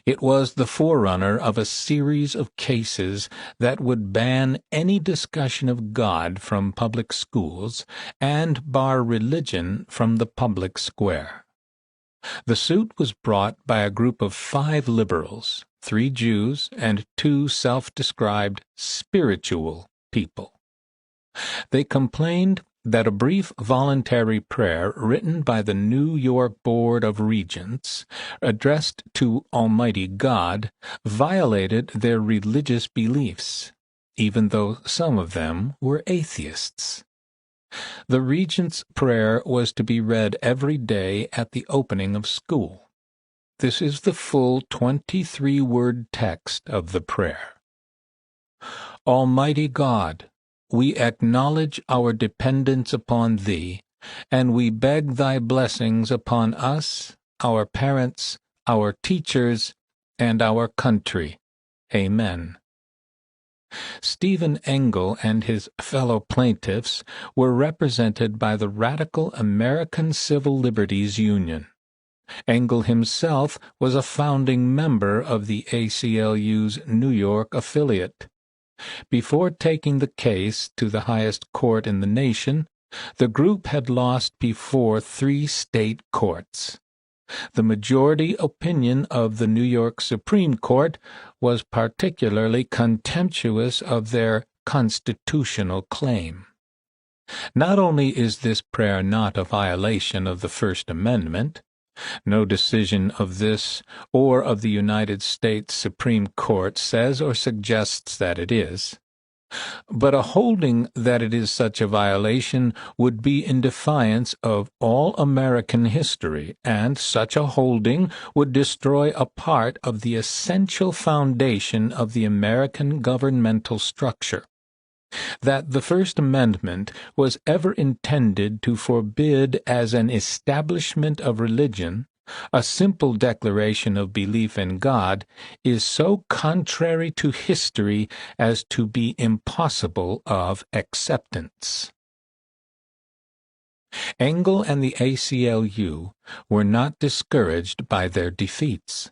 It was the forerunner of a series of cases that would ban any discussion of God from public schools and bar religion from the public square. The suit was brought by a group of 5 liberals, 3 Jews, and 2 self-described spiritual people. They complained that a brief voluntary prayer written by the New York Board of Regents, addressed to Almighty God, violated their religious beliefs, even though some of them were atheists. The Regent's prayer was to be read every day at the opening of school. This is the full 23-word text of the prayer. Almighty God, we acknowledge our dependence upon Thee, and we beg Thy blessings upon us, our parents, our teachers, and our country. Amen. Stephen Engel and his fellow plaintiffs were represented by the Radical American Civil Liberties Union. Engel himself was a founding member of the ACLU's New York affiliate. Before taking the case to the highest court in the nation, the group had lost before 3 state courts. The majority opinion of the New York Supreme Court was particularly contemptuous of their constitutional claim. Not only is this prayer not a violation of the First Amendment, no decision of this or of the United States Supreme Court says or suggests that it is, but a holding that it is such a violation would be in defiance of all American history, and such a holding would destroy a part of the essential foundation of the American governmental structure. That the First Amendment was ever intended to forbid as an establishment of religion a simple declaration of belief in God is so contrary to history as to be impossible of acceptance. Engel and the ACLU were not discouraged by their defeats.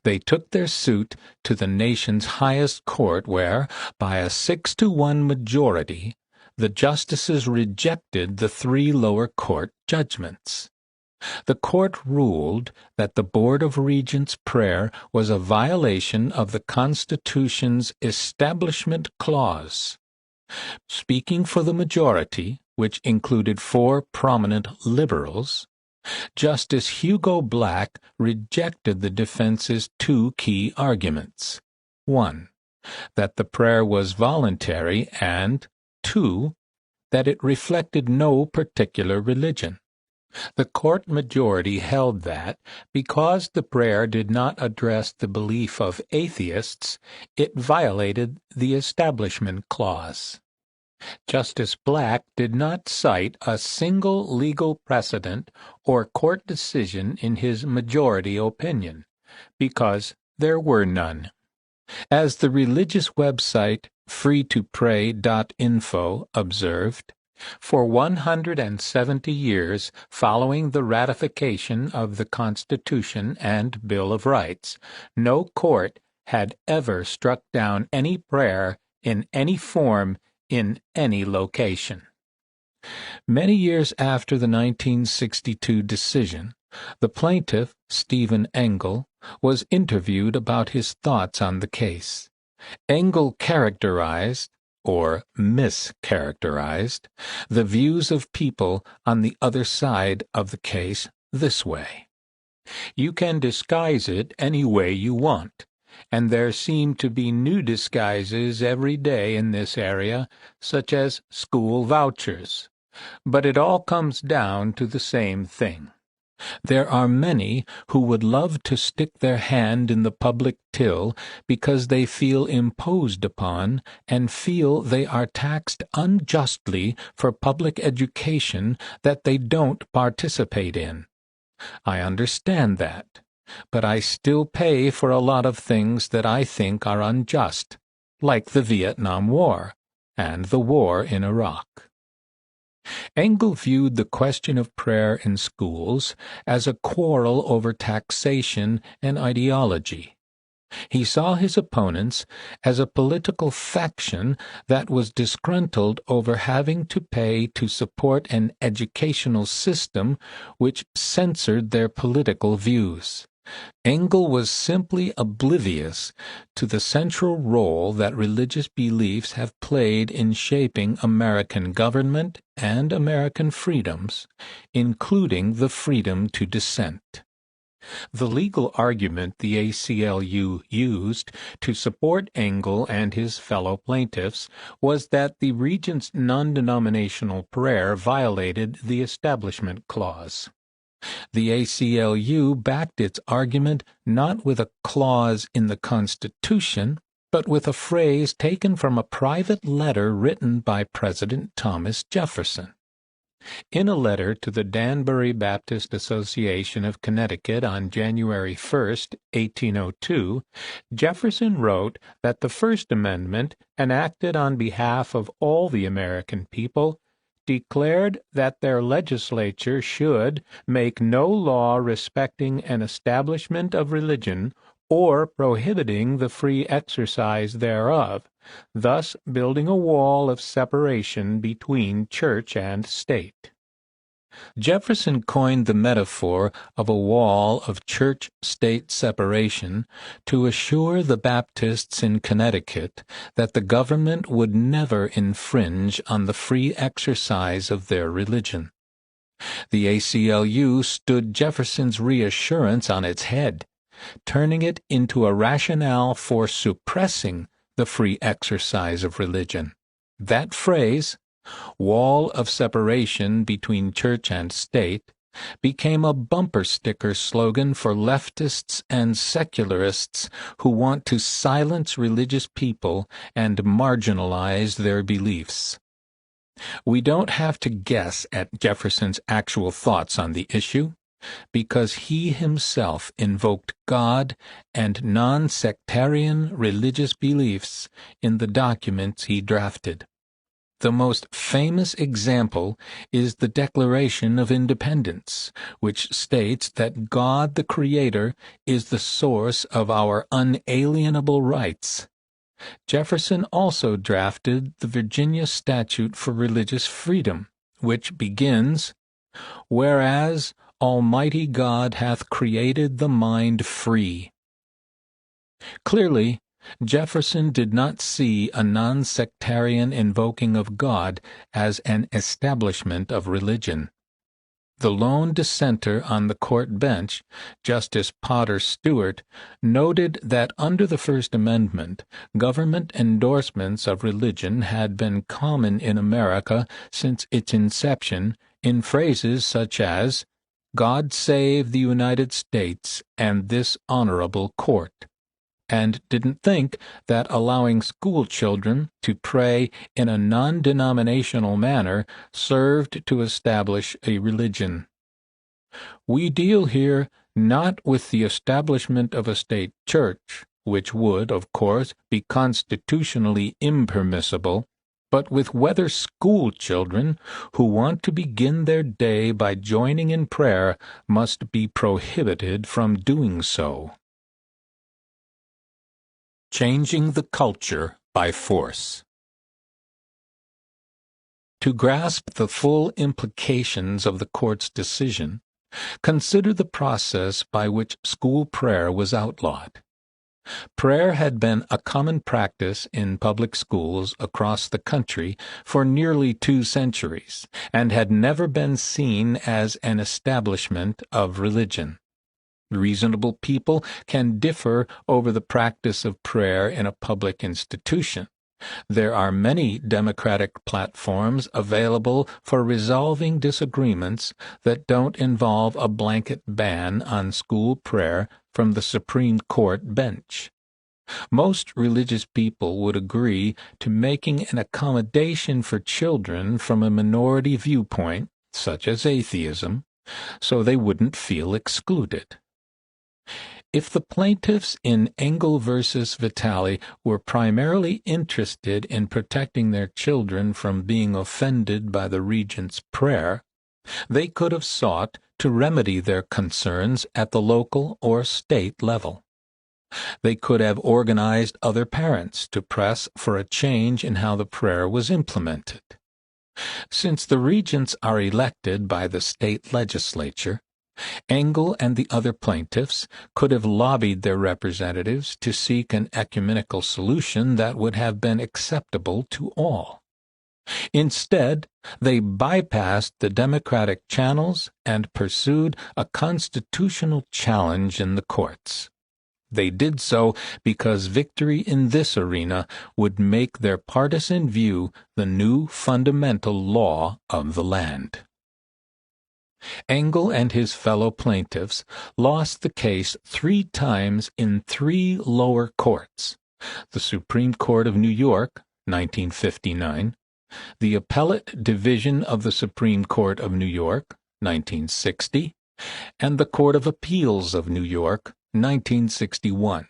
They took their suit to the nation's highest court where, by a 6-to-1 majority, the justices rejected the 3 lower court judgments. The court ruled that the Board of Regents' prayer was a violation of the Constitution's Establishment Clause. Speaking for the majority, which included 4 prominent liberals, Justice Hugo Black rejected the defense's 2 key arguments. 1. That the prayer was voluntary, and 2. That it reflected no particular religion. The court majority held that, because the prayer did not address the belief of atheists, it violated the Establishment Clause. Justice Black did not cite a single legal precedent or court decision in his majority opinion, because there were none. As the religious website freetopray.info observed, for 170 years following the ratification of the Constitution and Bill of Rights, no court had ever struck down any prayer in any form in any location. Many years after the 1962 decision, the plaintiff, Stephen Engel, was interviewed about his thoughts on the case. Engel characterized, or mischaracterized, the views of people on the other side of the case this way. You can disguise it any way you want, and there seem to be new disguises every day in this area, such as school vouchers. But it all comes down to the same thing. There are many who would love to stick their hand in the public till because they feel imposed upon and feel they are taxed unjustly for public education that they don't participate in. I understand that, but I still pay for a lot of things that I think are unjust, like the Vietnam War and the war in Iraq. Engel viewed the question of prayer in schools as a quarrel over taxation and ideology. He saw his opponents as a political faction that was disgruntled over having to pay to support an educational system which censored their political views. Engel was simply oblivious to the central role that religious beliefs have played in shaping American government and American freedoms, including the freedom to dissent. The legal argument the ACLU used to support Engel and his fellow plaintiffs was that the Regents' non-denominational prayer violated the Establishment Clause. The ACLU backed its argument not with a clause in the Constitution, but with a phrase taken from a private letter written by President Thomas Jefferson. In a letter to the Danbury Baptist Association of Connecticut on January 1, 1802, Jefferson wrote that the First Amendment, enacted on behalf of all the American people, declared that their legislature should make no law respecting an establishment of religion or prohibiting the free exercise thereof, thus building a wall of separation between church and state. Jefferson coined the metaphor of a wall of church-state separation to assure the Baptists in Connecticut that the government would never infringe on the free exercise of their religion. The ACLU stood Jefferson's reassurance on its head, turning it into a rationale for suppressing the free exercise of religion. That phrase, wall of separation between church and state, became a bumper sticker slogan for leftists and secularists who want to silence religious people and marginalize their beliefs. We don't have to guess at Jefferson's actual thoughts on the issue, because he himself invoked God and non-sectarian religious beliefs in the documents he drafted. The most famous example is the Declaration of Independence, which states that God the Creator is the source of our unalienable rights. Jefferson also drafted the Virginia Statute for Religious Freedom, which begins, "Whereas Almighty God hath created the mind free. Clearly, Jefferson did not see a non-sectarian invoking of God as an establishment of religion. The lone dissenter on the court bench, Justice Potter Stewart, noted that under the First Amendment, government endorsements of religion had been common in America since its inception in phrases such as, "God save the United States and this honorable court," and didn't think that allowing school children to pray in a non-denominational manner served to establish a religion. We deal here not with the establishment of a state church, which would, of course, be constitutionally impermissible, but with whether school children who want to begin their day by joining in prayer must be prohibited from doing so. Changing the culture by force. To grasp the full implications of the court's decision, consider the process by which school prayer was outlawed. Prayer had been a common practice in public schools across the country for nearly 2 centuries, and had never been seen as an establishment of religion. Reasonable people can differ over the practice of prayer in a public institution. There are many democratic platforms available for resolving disagreements that don't involve a blanket ban on school prayer from the Supreme Court bench. Most religious people would agree to making an accommodation for children from a minority viewpoint, such as atheism, so they wouldn't feel excluded. If the plaintiffs in Engel versus Vitale were primarily interested in protecting their children from being offended by the regent's prayer, they could have sought to remedy their concerns at the local or state level. They could have organized other parents to press for a change in how the prayer was implemented. Since the regents are elected by the state legislature, Engel and the other plaintiffs could have lobbied their representatives to seek an ecumenical solution that would have been acceptable to all. Instead, they bypassed the democratic channels and pursued a constitutional challenge in the courts. They did so because victory in this arena would make their partisan view the new fundamental law of the land. Engel and his fellow plaintiffs lost the case 3 times in 3 lower courts: the Supreme Court of New York, 1959, the Appellate Division of the Supreme Court of New York, 1960, and the Court of Appeals of New York, 1961.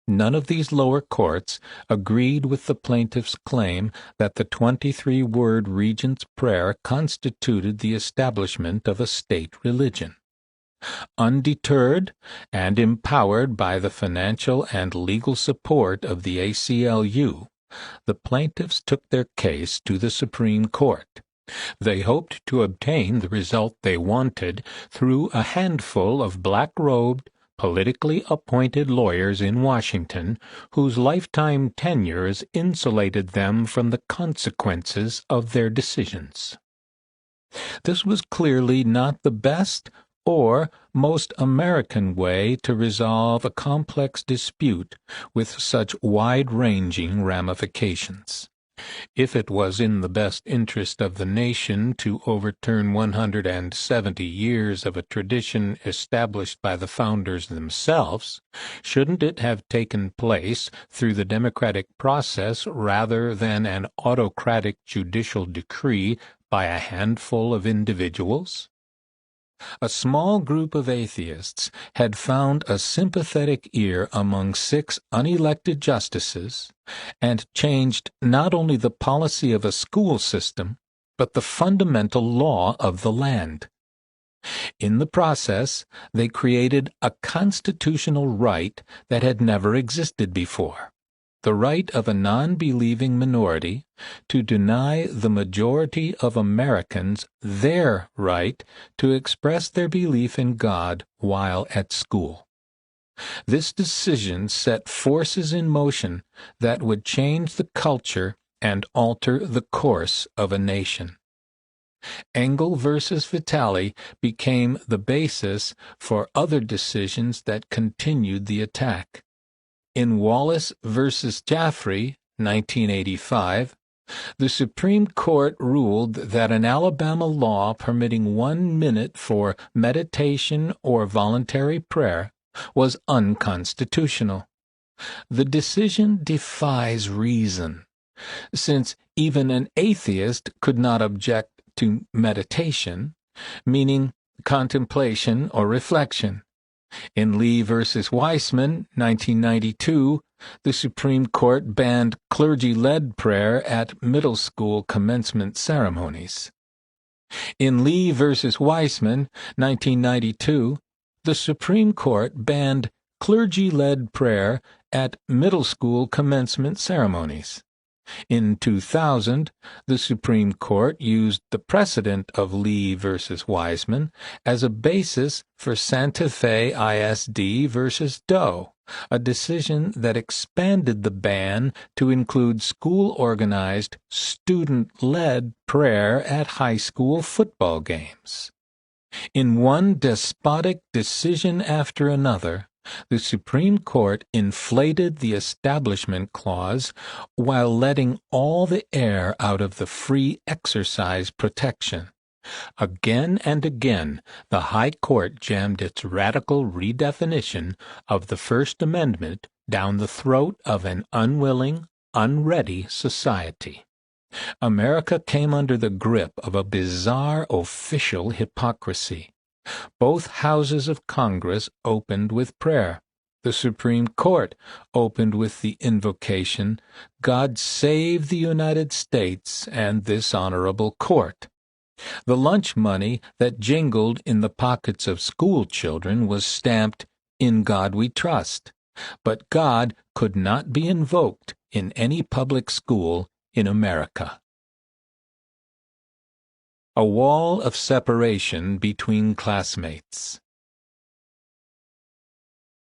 None of these lower courts agreed with the plaintiff's claim that the 23-word regent's prayer constituted the establishment of a state religion. Undeterred and empowered by the financial and legal support of the ACLU, the plaintiffs took their case to the Supreme Court. They hoped to obtain the result they wanted through a handful of black-robed, politically appointed lawyers in Washington whose lifetime tenures insulated them from the consequences of their decisions. This was clearly not the best or most American way to resolve a complex dispute with such wide-ranging ramifications. If it was in the best interest of the nation to overturn 170 years of a tradition established by the founders themselves, shouldn't it have taken place through the democratic process rather than an autocratic judicial decree by a handful of individuals? A small group of atheists had found a sympathetic ear among 6 unelected justices and changed not only the policy of a school system, but the fundamental law of the land. In the process, they created a constitutional right that had never existed before. the right of a non-believing minority to deny the majority of Americans their right to express their belief in God while at school. This decision set forces in motion that would change the culture and alter the course of a nation. Engel versus Vitale became the basis for other decisions that continued the attack. In Wallace versus Jaffrey, 1985, the Supreme Court ruled that an Alabama law permitting 1 minute for meditation or voluntary prayer was unconstitutional. The decision defies reason, since even an atheist could not object to meditation, meaning contemplation or reflection. In Lee v. Weissman, 1992, the Supreme Court banned clergy-led prayer at middle school commencement ceremonies. In Lee v. Weissman, 1992, the Supreme Court banned clergy-led prayer at middle school commencement ceremonies. In 2000, the Supreme Court used the precedent of Lee v. Weissman as a basis for Santa Fe ISD v. Doe, a decision that expanded the ban to include school-organized, student-led prayer at high school football games. In one despotic decision after another, the Supreme Court inflated the Establishment Clause while letting all the air out of the free exercise protection. Again and again, the High Court jammed its radical redefinition of the First Amendment down the throat of an unwilling, unready society. America came under the grip of a bizarre official hypocrisy. Both houses of Congress opened with prayer. The Supreme Court opened with the invocation, "God save the United States and this honorable court." The lunch money that jingled in the pockets of school children was stamped, "In God We Trust," but God could not be invoked in any public school in America. A wall of separation between classmates.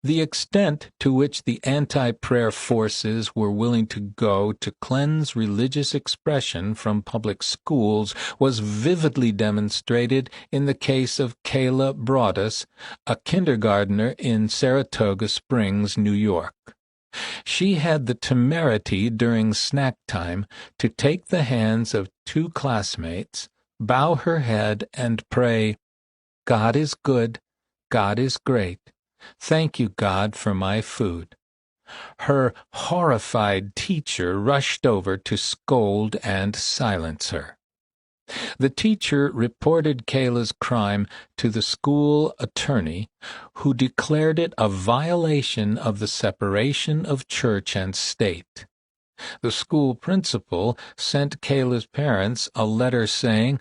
The extent to which the anti-prayer forces were willing to go to cleanse religious expression from public schools was vividly demonstrated in the case of Kayla Broadus, a kindergartner in Saratoga Springs, New York. She had the temerity during snack time to take the hands of two classmates, bow her head, and pray, "God is good, God is great. Thank you, God, for my food." Her horrified teacher rushed over to scold and silence her. The teacher reported Kayla's crime to the school attorney, who declared it a violation of the separation of church and state. The school principal sent Kayla's parents a letter saying,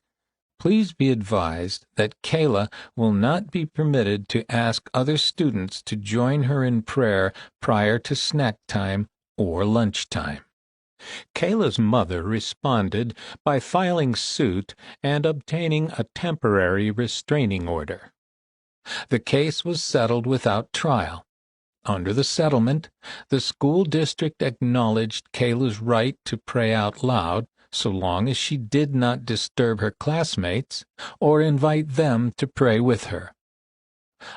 "Please be advised that Kayla will not be permitted to ask other students to join her in prayer prior to snack time or lunchtime." Kayla's mother responded by filing suit and obtaining a temporary restraining order. The case was settled without trial. Under the settlement, the school district acknowledged Kayla's right to pray out loud so long as she did not disturb her classmates or invite them to pray with her.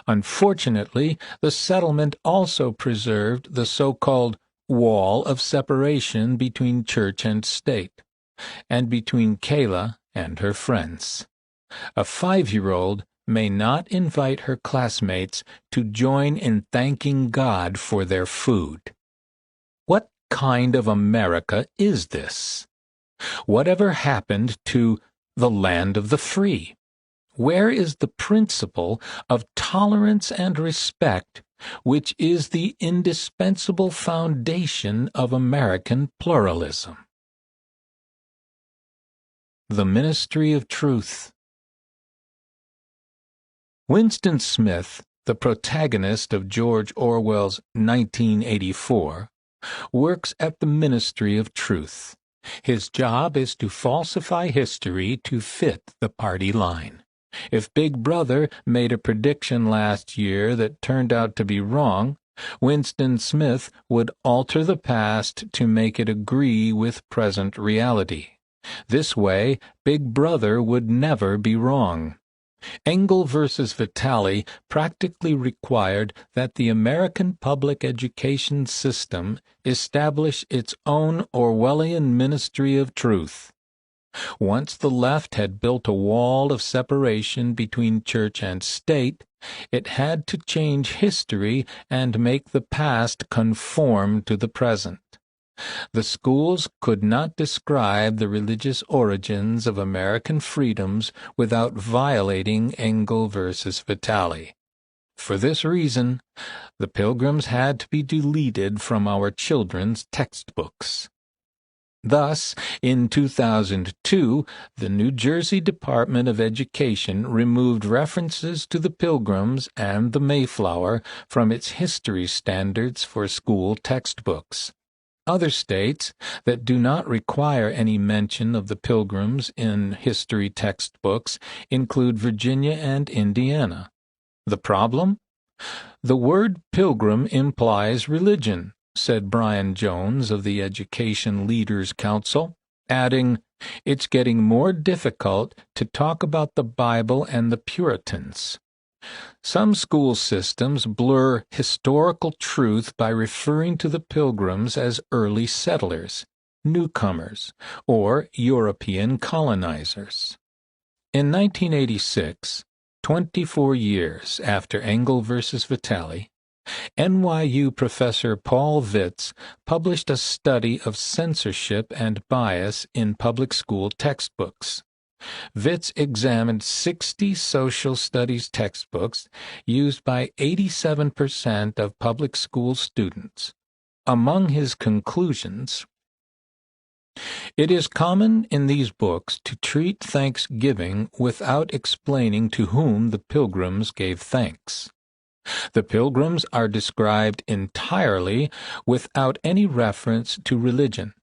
Unfortunately, the settlement also preserved the so-called wall of separation between church and state, and between Kayla and her friends. A 5-year-old may not invite her classmates to join in thanking God for their food. What kind of America is this? Whatever happened to the land of the free? Where is the principle of tolerance and respect, which is the indispensable foundation of American pluralism? The Ministry of Truth. Winston Smith, the protagonist of George Orwell's 1984, works at the Ministry of Truth. His job is to falsify history to fit the party line. If Big Brother made a prediction last year that turned out to be wrong, Winston Smith would alter the past to make it agree with present reality. This way, Big Brother would never be wrong. Engel versus Vitale practically required that the American public education system establish its own Orwellian Ministry of Truth. Once the left had built a wall of separation between church and state, it had to change history and make the past conform to the present. The schools could not describe the religious origins of American freedoms without violating Engel versus Vitale. For this reason, the Pilgrims had to be deleted from our children's textbooks. Thus, in 2002, the New Jersey Department of Education removed references to the Pilgrims and the Mayflower from its history standards for school textbooks. Other states that do not require any mention of the Pilgrims in history textbooks include Virginia and Indiana. The problem? The word pilgrim implies religion, said Brian Jones of the Education Leaders Council, adding, "It's getting more difficult to talk about the Bible and the Puritans." Some school systems blur historical truth by referring to the Pilgrims as early settlers, newcomers, or European colonizers. In 1986, 24 years after Engel versus Vitale, NYU professor Paul Vitz published a study of censorship and bias in public school textbooks. Vitz examined 60 social studies textbooks used by 87% of public school students. Among his conclusions, it is common in these books to treat Thanksgiving without explaining to whom the Pilgrims gave thanks. The Pilgrims are described entirely without any reference to religion.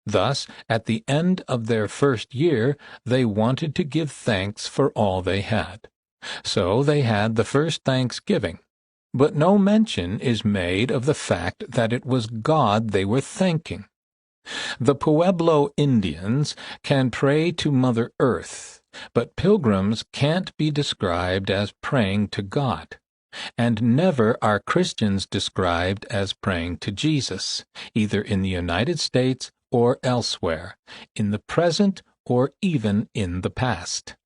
Thus, at the end of their first year, they wanted to give thanks for all they had. So they had the first Thanksgiving, but no mention is made of the fact that it was God they were thanking. The Pueblo Indians can pray to Mother Earth, but Pilgrims can't be described as praying to God. And never are Christians described as praying to Jesus, either in the United States or elsewhere, in the present or even in the past.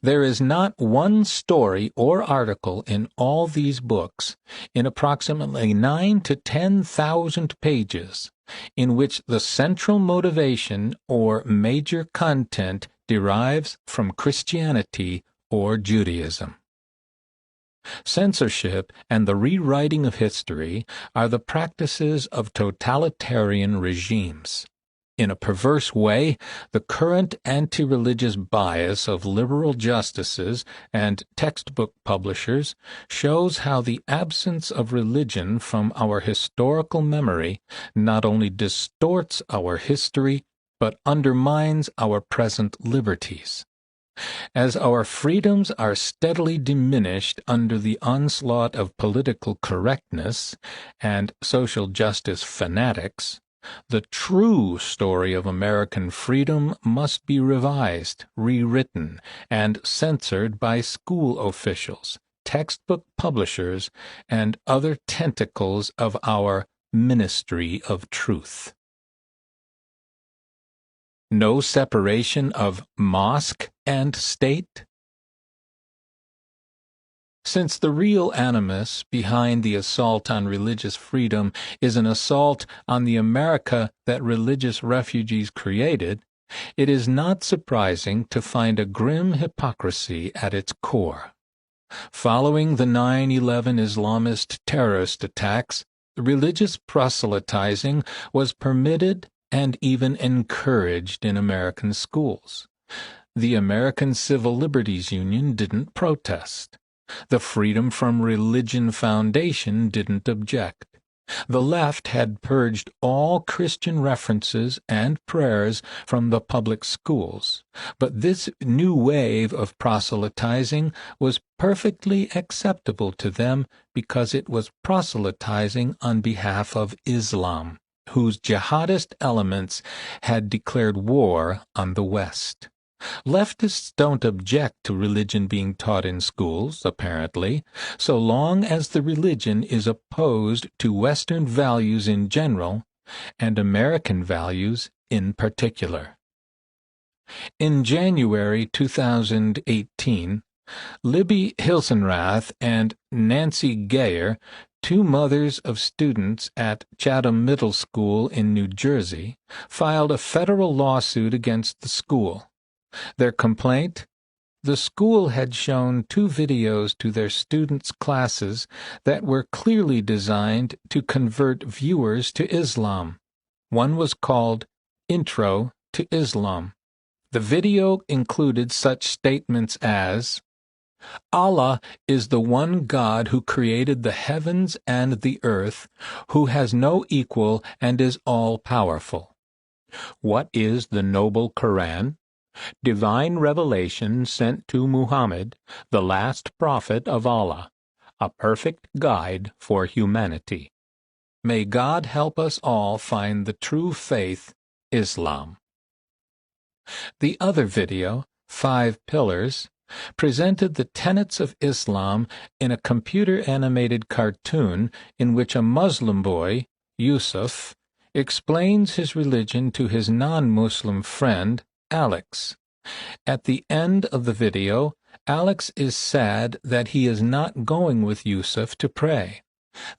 There is not one story or article in all these books, in approximately 9,000 to 10,000 pages, in which the central motivation or major content derives from Christianity or Judaism. Censorship and the rewriting of history are the practices of totalitarian regimes. In a perverse way, the current anti-religious bias of liberal justices and textbook publishers shows how the absence of religion from our historical memory not only distorts our history, but undermines our present liberties. As our freedoms are steadily diminished under the onslaught of political correctness and social justice fanatics, the true story of American freedom must be revised, rewritten, and censored by school officials, textbook publishers, and other tentacles of our Ministry of Truth. No separation of mosque and state? Since the real animus behind the assault on religious freedom is an assault on the America that religious refugees created, it is not surprising to find a grim hypocrisy at its core. Following the 9/11 Islamist terrorist attacks, religious proselytizing was permitted and even encouraged in American schools. The American Civil Liberties Union didn't protest. The Freedom from Religion Foundation didn't object. The left had purged all Christian references and prayers from the public schools, but this new wave of proselytizing was perfectly acceptable to them because it was proselytizing on behalf of Islam, whose jihadist elements had declared war on the West. Leftists don't object to religion being taught in schools, apparently, so long as the religion is opposed to Western values in general and American values in particular. In January 2018, Libby Hilsenrath and Nancy Geyer, two mothers of students at Chatham Middle School in New Jersey, filed a federal lawsuit against the school. Their complaint? The school had shown two videos to their students' classes that were clearly designed to convert viewers to Islam. One was called Intro to Islam. The video included such statements as, "Allah is the one God who created the heavens and the earth, who has no equal and is all-powerful. What is the noble Quran? Divine revelation sent to Muhammad, the last prophet of Allah, a perfect guide for humanity. May God help us all find the true faith, Islam." The other video, 5 Pillars, presented the tenets of Islam in a computer-animated cartoon in which a Muslim boy, Yusuf, explains his religion to his non-Muslim friend, Alex. At the end of the video, Alex is sad that he is not going with Yusuf to pray.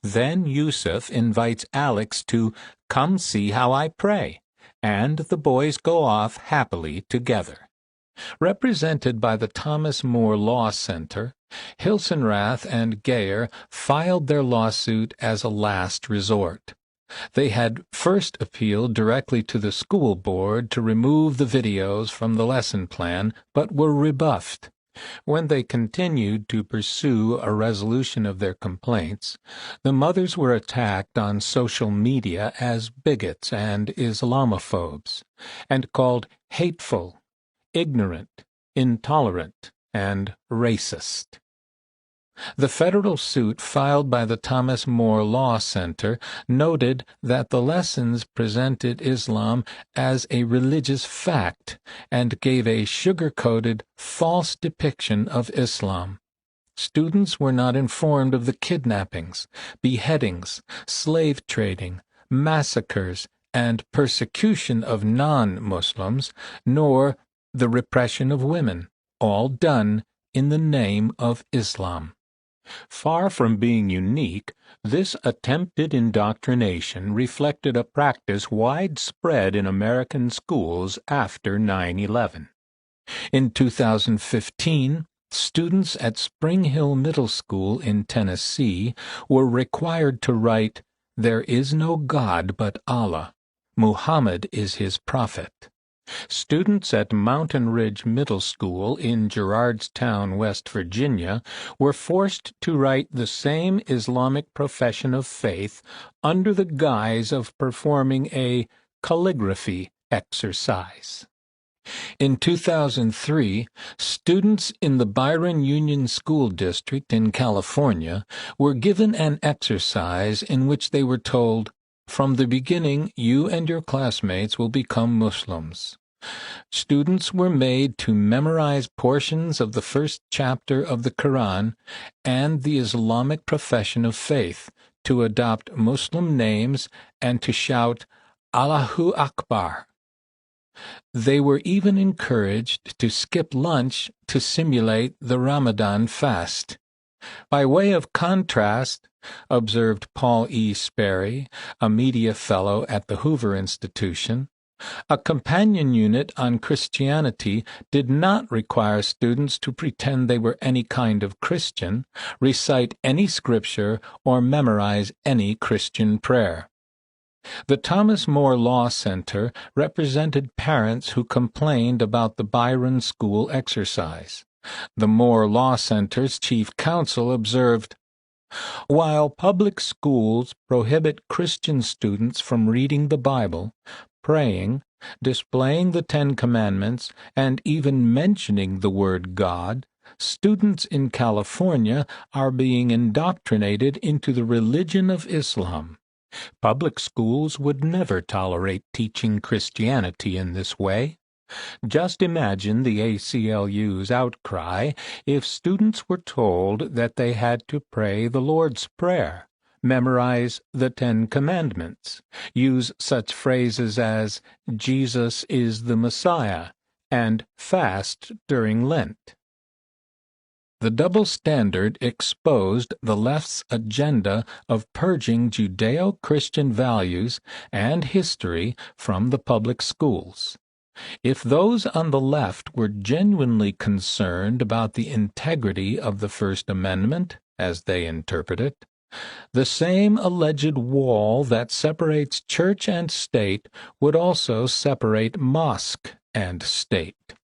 Then Yusuf invites Alex to come see how I pray, and the boys go off happily together. Represented by the Thomas More Law Center, Hilsenrath and Geyer filed their lawsuit as a last resort. They had first appealed directly to the school board to remove the videos from the lesson plan, but were rebuffed. When they continued to pursue a resolution of their complaints, the mothers were attacked on social media as bigots and Islamophobes, and called hateful, ignorant, intolerant, and racist. The federal suit filed by the Thomas More Law Center noted that the lessons presented Islam as a religious fact and gave a sugar-coated, false depiction of Islam. Students were not informed of the kidnappings, beheadings, slave trading, massacres, and persecution of non-Muslims, nor the repression of women, all done in the name of Islam. Far from being unique, this attempted indoctrination reflected a practice widespread in American schools after 9/11. In 2015, students at Spring Hill Middle School in Tennessee were required to write, "There is no God but Allah. Muhammad is his prophet." Students at Mountain Ridge Middle School in Gerardstown, West Virginia, were forced to write the same Islamic profession of faith under the guise of performing a calligraphy exercise. In 2003, students in the Byron Union School District in California were given an exercise in which they were told, "From the beginning, you and your classmates will become Muslims." Students were made to memorize portions of the first chapter of the Quran and the Islamic profession of faith, to adopt Muslim names, and to shout, "Allahu Akbar." They were even encouraged to skip lunch to simulate the Ramadan fast. By way of contrast, observed Paul E. Sperry, a media fellow at the Hoover Institution, a companion unit on Christianity did not require students to pretend they were any kind of Christian, recite any scripture, or memorize any Christian prayer. The Thomas More Law Center represented parents who complained about the Byron School exercise. The More Law Center's chief counsel observed, While public schools prohibit Christian students from reading the Bible, praying, displaying the Ten Commandments, and even mentioning the word God, students in California are being indoctrinated into the religion of Islam. Public schools would never tolerate teaching Christianity in this way. Just imagine the ACLU's outcry if students were told that they had to pray the Lord's Prayer, memorize the Ten Commandments, use such phrases as Jesus is the Messiah, and fast during Lent. The double standard exposed the left's agenda of purging Judeo-Christian values and history from the public schools. If those on the left were genuinely concerned about the integrity of the First Amendment, as they interpret it, the same alleged wall that separates church and state would also separate mosque and state.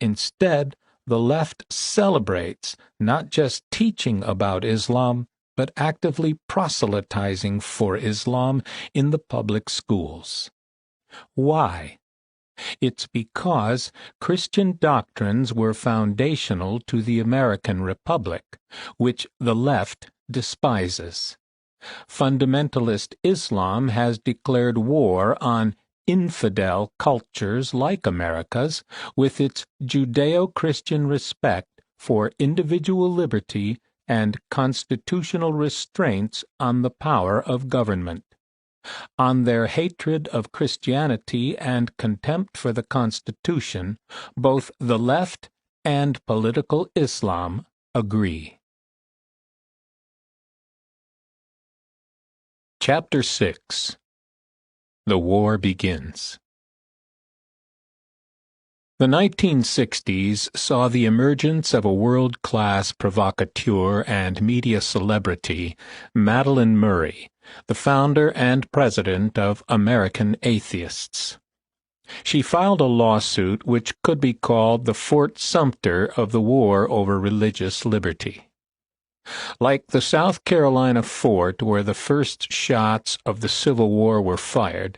Instead, the left celebrates not just teaching about Islam, but actively proselytizing for Islam in the public schools. Why? It's because Christian doctrines were foundational to the American Republic, which the left despises. Fundamentalist Islam has declared war on infidel cultures like America's, with its Judeo-Christian respect for individual liberty and constitutional restraints on the power of government. On their hatred of Christianity and contempt for the Constitution, both the left and political Islam agree. Chapter 6. The War Begins. The 1960s saw the emergence of a world-class provocateur and media celebrity, Madalyn Murray, the founder and president of American Atheists. She filed a lawsuit which could be called the Fort Sumter of the war over religious liberty. Like the South Carolina fort where the first shots of the Civil War were fired,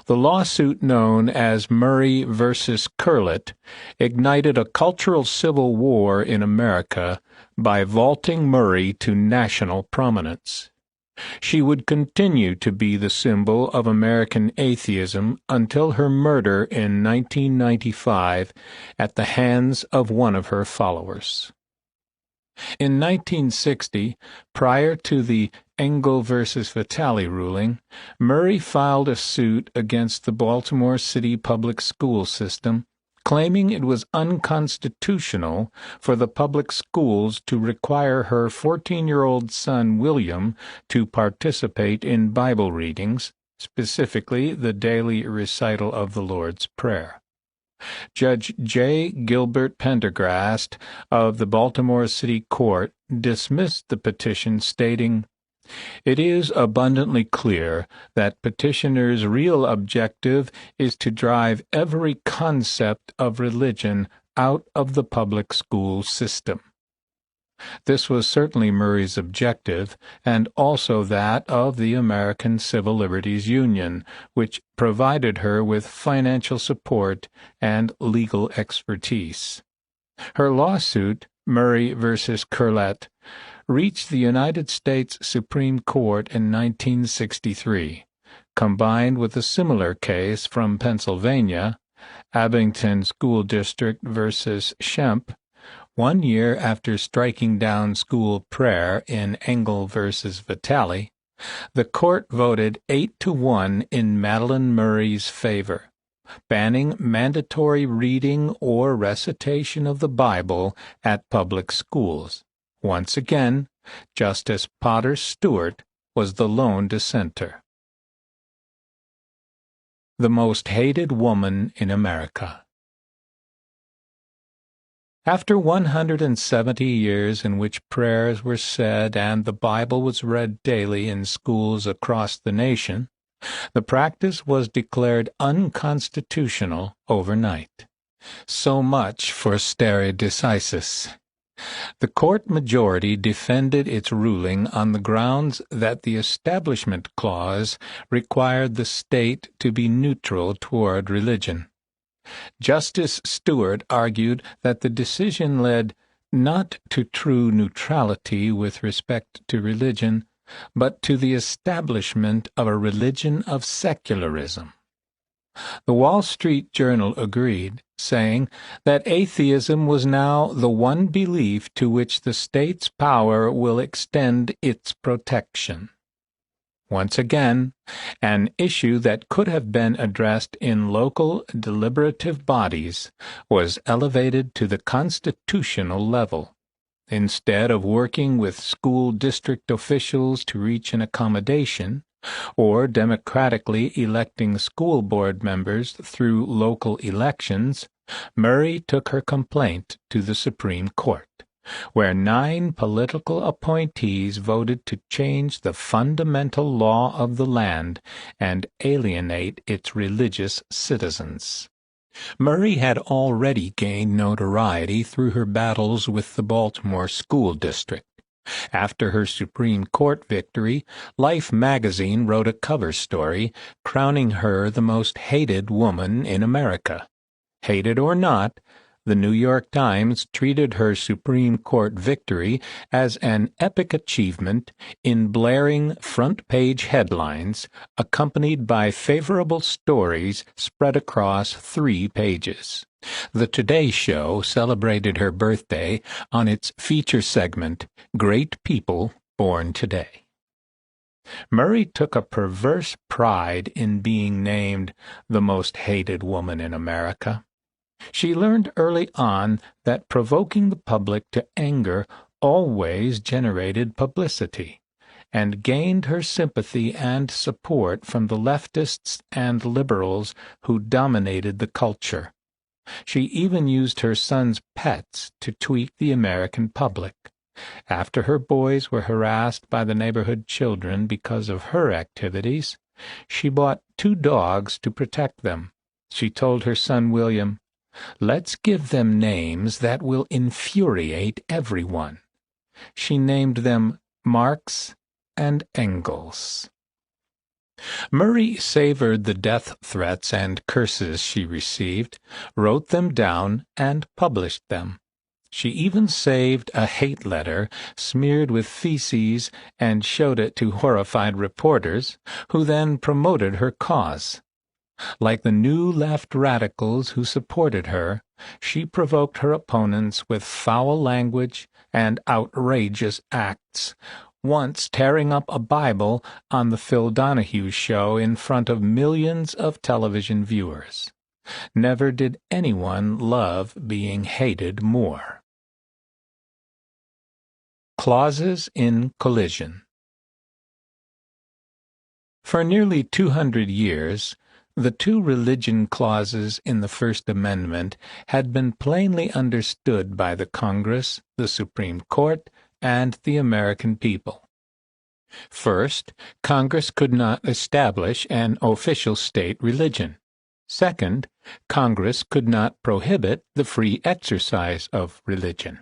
the lawsuit known as Murray versus Curlett ignited a cultural civil war in America by vaulting Murray to national prominence. She would continue to be the symbol of American atheism until her murder in 1995 at the hands of one of her followers. In 1960, prior to the Engel versus Vitale ruling, Murray filed a suit against the Baltimore City public school system, claiming it was unconstitutional for the public schools to require her 14-year-old son William to participate in Bible readings, specifically the daily recital of the Lord's Prayer. Judge J. Gilbert Pendergrast of the Baltimore City Court dismissed the petition, stating, "It is abundantly clear that petitioners' real objective is to drive every concept of religion out of the public school system." This was certainly Murray's objective, and also that of the American Civil Liberties Union, which provided her with financial support and legal expertise. Her lawsuit, Murray versus Curlett, reached the United States Supreme Court in 1963, combined with a similar case from Pennsylvania, Abington School District versus Schempp, 1 year after striking down school prayer in Engel versus Vitale. The court voted 8-1 in Madalyn Murray's favor, banning mandatory reading or recitation of the Bible at public schools. Once again, Justice Potter Stewart was the lone dissenter. The most hated woman in America. After 170 years in which prayers were said and the Bible was read daily in schools across the nation, the practice was declared unconstitutional overnight. So much for stare decisis. The court majority defended its ruling on the grounds that the Establishment Clause required the state to be neutral toward religion. Justice Stewart argued that the decision led not to true neutrality with respect to religion, but to the establishment of a religion of secularism. The Wall Street Journal agreed, saying that atheism was now the one belief to which the state's power will extend its protection. Once again, an issue that could have been addressed in local deliberative bodies was elevated to the constitutional level. Instead of working with school district officials to reach an accommodation, or democratically electing school board members through local elections, Murray took her complaint to the Supreme Court, where 9 political appointees voted to change the fundamental law of the land and alienate its religious citizens. Murray had already gained notoriety through her battles with the Baltimore School District. After her Supreme Court victory, Life magazine wrote a cover story crowning her the most hated woman in America. Hated or not, the New York Times treated her Supreme Court victory as an epic achievement in blaring front-page headlines accompanied by favorable stories spread across 3 pages. The Today Show celebrated her birthday on its feature segment, Great People Born Today. Murray took a perverse pride in being named the most hated woman in America. She learned early on that provoking the public to anger always generated publicity, and gained her sympathy and support from the leftists and liberals who dominated the culture. She even used her son's pets to tweak the American public. After her boys were harassed by the neighborhood children because of her activities, she bought 2 dogs to protect them. She told her son William, "Let's give them names that will infuriate everyone." She named them Marx and Engels. Murray savored the death threats and curses she received, wrote them down, and published them. She even saved a hate letter smeared with feces and showed it to horrified reporters, who then promoted her cause. Like the New Left radicals who supported her, she provoked her opponents with foul language and outrageous acts, once tearing up a Bible on the Phil Donahue show in front of millions of television viewers. Never did anyone love being hated more. Clauses in collision. For nearly 200 years, the 2 religion clauses in the First Amendment had been plainly understood by the Congress, the Supreme Court, and the American people. First, Congress could not establish an official state religion. Second, Congress could not prohibit the free exercise of religion.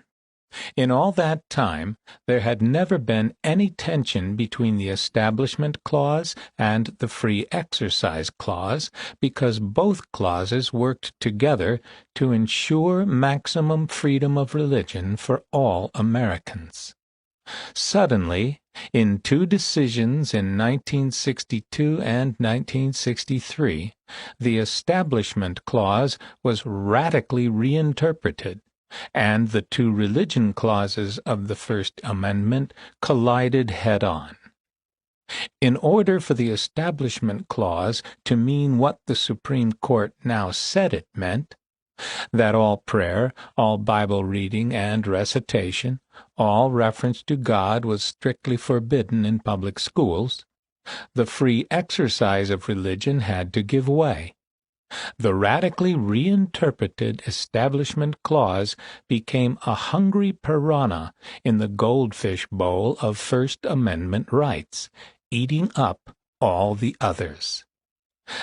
In all that time, there had never been any tension between the Establishment Clause and the Free Exercise Clause, because both clauses worked together to ensure maximum freedom of religion for all Americans. Suddenly, in 2 decisions in 1962 and 1963, the Establishment Clause was radically reinterpreted, and the 2 religion clauses of the First Amendment collided head-on. In order for the Establishment Clause to mean what the Supreme Court now said it meant, that all prayer, all Bible reading and recitation, all reference to God was strictly forbidden in public schools, the free exercise of religion had to give way. The radically reinterpreted Establishment Clause became a hungry piranha in the goldfish bowl of First Amendment rights, eating up all the others.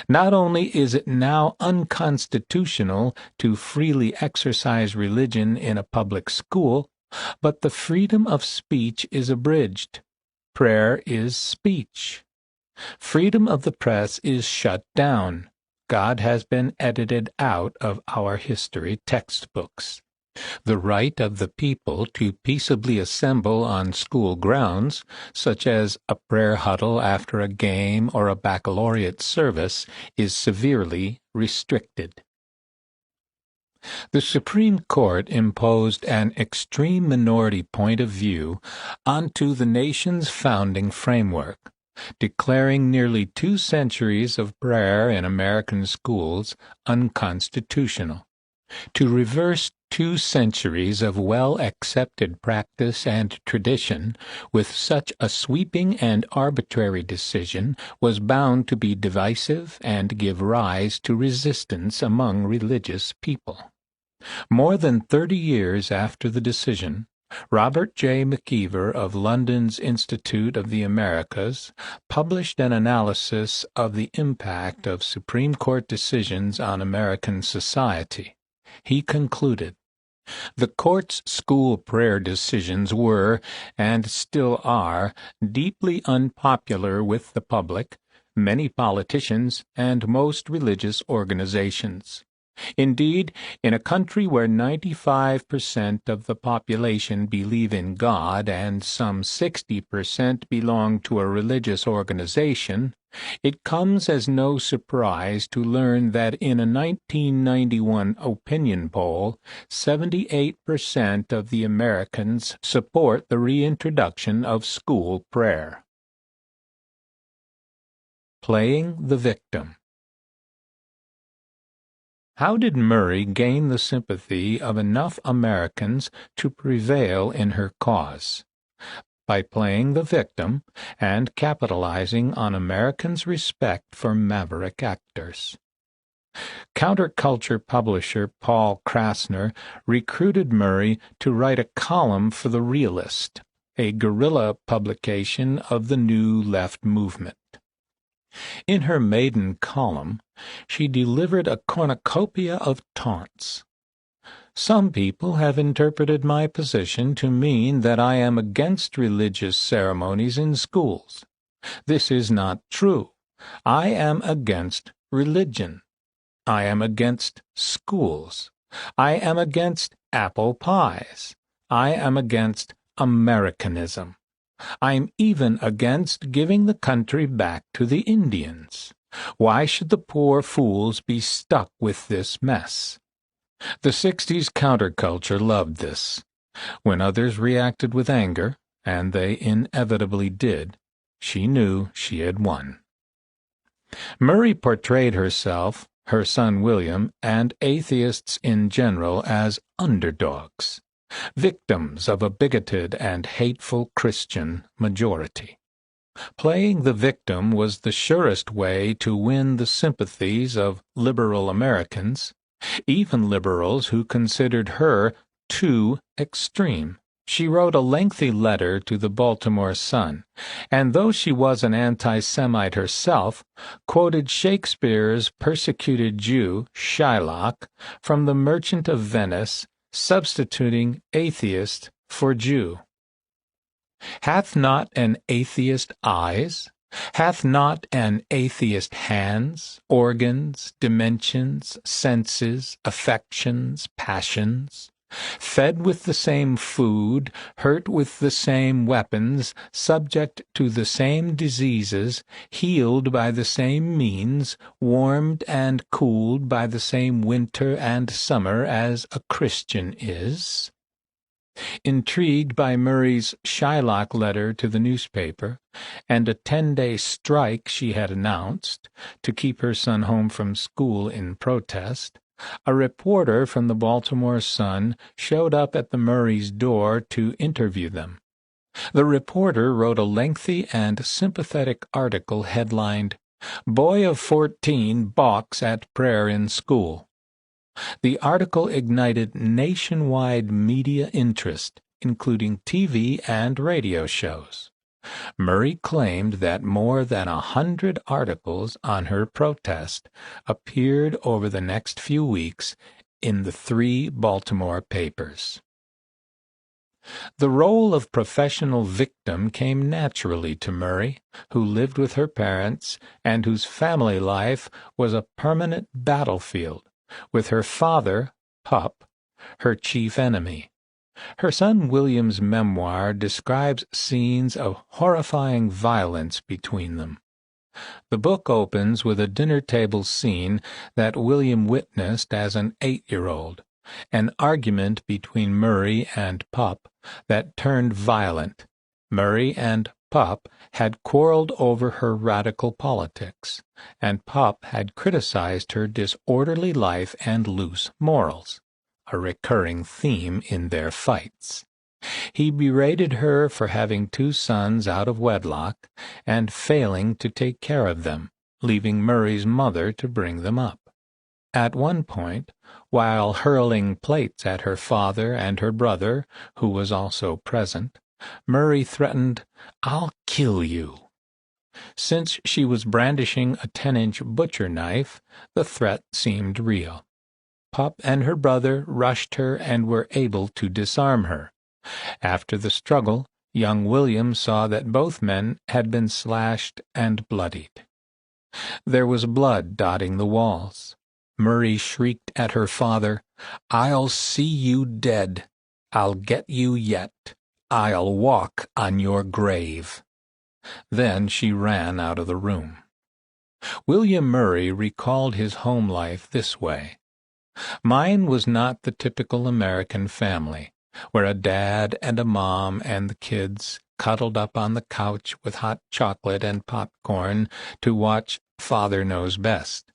Not only is it now unconstitutional to freely exercise religion in a public school, But the freedom of speech is abridged. Prayer is speech. Freedom of the press is shut down. God has been edited out of our history textbooks. The right of the people to peaceably assemble on school grounds, such as a prayer huddle after a game or a baccalaureate service, is severely restricted. The Supreme Court imposed an extreme minority point of view onto the nation's founding framework, declaring nearly 2 centuries of prayer in American schools unconstitutional. To reverse 2 centuries of well-accepted practice and tradition with such a sweeping and arbitrary decision was bound to be divisive and give rise to resistance among religious people. More than 30 years after the decision, Robert J. McKeever of London's Institute of the Americas published an analysis of the impact of Supreme Court decisions on American society. He concluded, "The Court's school prayer decisions were, and still are, deeply unpopular with the public, many politicians, and most religious organizations. Indeed, in a country where 95% of the population believe in God and some 60% belong to a religious organization, it comes as no surprise to learn that in a 1991 opinion poll, 78% of the Americans support the reintroduction of school prayer." Playing the victim. How did Murray gain the sympathy of enough Americans to prevail in her cause? By playing the victim and capitalizing on Americans' respect for maverick actors. Counterculture publisher Paul Krasner recruited Murray to write a column for The Realist, a guerrilla publication of the New Left movement. In her maiden column, she delivered a cornucopia of taunts. "Some people have interpreted my position to mean that I am against religious ceremonies in schools. This is not true. I am against religion. I am against schools. I am against apple pies. I am against Americanism. I'm even against giving the country back to the Indians. Why should the poor fools be stuck with this mess?" The 60s counterculture loved this. When others reacted with anger, and they inevitably did, she knew she had won. Murray portrayed herself, her son William, and atheists in general as underdogs, victims of a bigoted and hateful Christian majority. Playing the victim was the surest way to win the sympathies of liberal Americans, even liberals who considered her too extreme. She wrote a lengthy letter to the Baltimore Sun, and though she was an anti-Semite herself, quoted Shakespeare's persecuted Jew, Shylock, from The Merchant of Venice, substituting atheist for Jew. "Hath not an atheist eyes? Hath not an atheist hands, organs, dimensions, senses, affections, passions? Fed with the same food, hurt with the same weapons, subject to the same diseases, healed by the same means, warmed and cooled by the same winter and summer as a Christian is?" Intrigued by Murray's Shylock letter to the newspaper, and a 10-day strike she had announced, to keep her son home from school in protest, a reporter from the Baltimore Sun showed up at the Murrays' door to interview them. The reporter wrote a lengthy and sympathetic article headlined, "Boy of 14 Balks at Prayer in School." The article ignited nationwide media interest, including TV and radio shows. Murray claimed that more than 100 articles on her protest appeared over the next few weeks in the 3 Baltimore papers. The role of professional victim came naturally to Murray, who lived with her parents and whose family life was a permanent battlefield, with her father, Pup, her chief enemy. Her son William's memoir describes scenes of horrifying violence between them. The book opens with a dinner-table scene that William witnessed as an 8-year-old, an argument between Murray and Pup that turned violent. Murray and Pup had quarreled over her radical politics, and Pup had criticized her disorderly life and loose morals, a recurring theme in their fights. He berated her for having 2 sons out of wedlock and failing to take care of them, leaving Murray's mother to bring them up. At one point, while hurling plates at her father and her brother, who was also present, Murray threatened, "I'll kill you." Since she was brandishing a 10-inch butcher knife, the threat seemed real. Pup and her brother rushed her and were able to disarm her. After the struggle, young William saw that both men had been slashed and bloodied. There was blood dotting the walls. Murray shrieked at her father, "I'll see you dead. I'll get you yet. I'll walk on your grave." Then she ran out of the room. William Murray recalled his home life this way. "Mine was not the typical American family, where a dad and a mom and the kids cuddled up on the couch with hot chocolate and popcorn to watch Father Knows Best.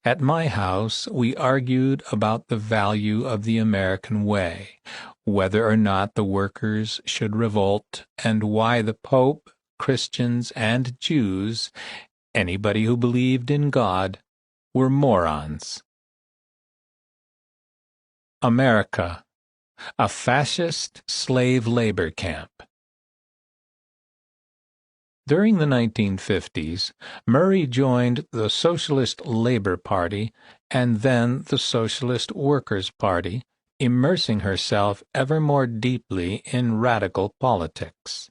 At my house, we argued about the value of the American way, whether or not the workers should revolt, and why the Pope, Christians, and Jews, anybody who believed in God, were morons." America, a fascist slave labor camp. During the 1950s, Murray joined the Socialist Labor Party and then the Socialist Workers' Party, immersing herself ever more deeply in radical politics.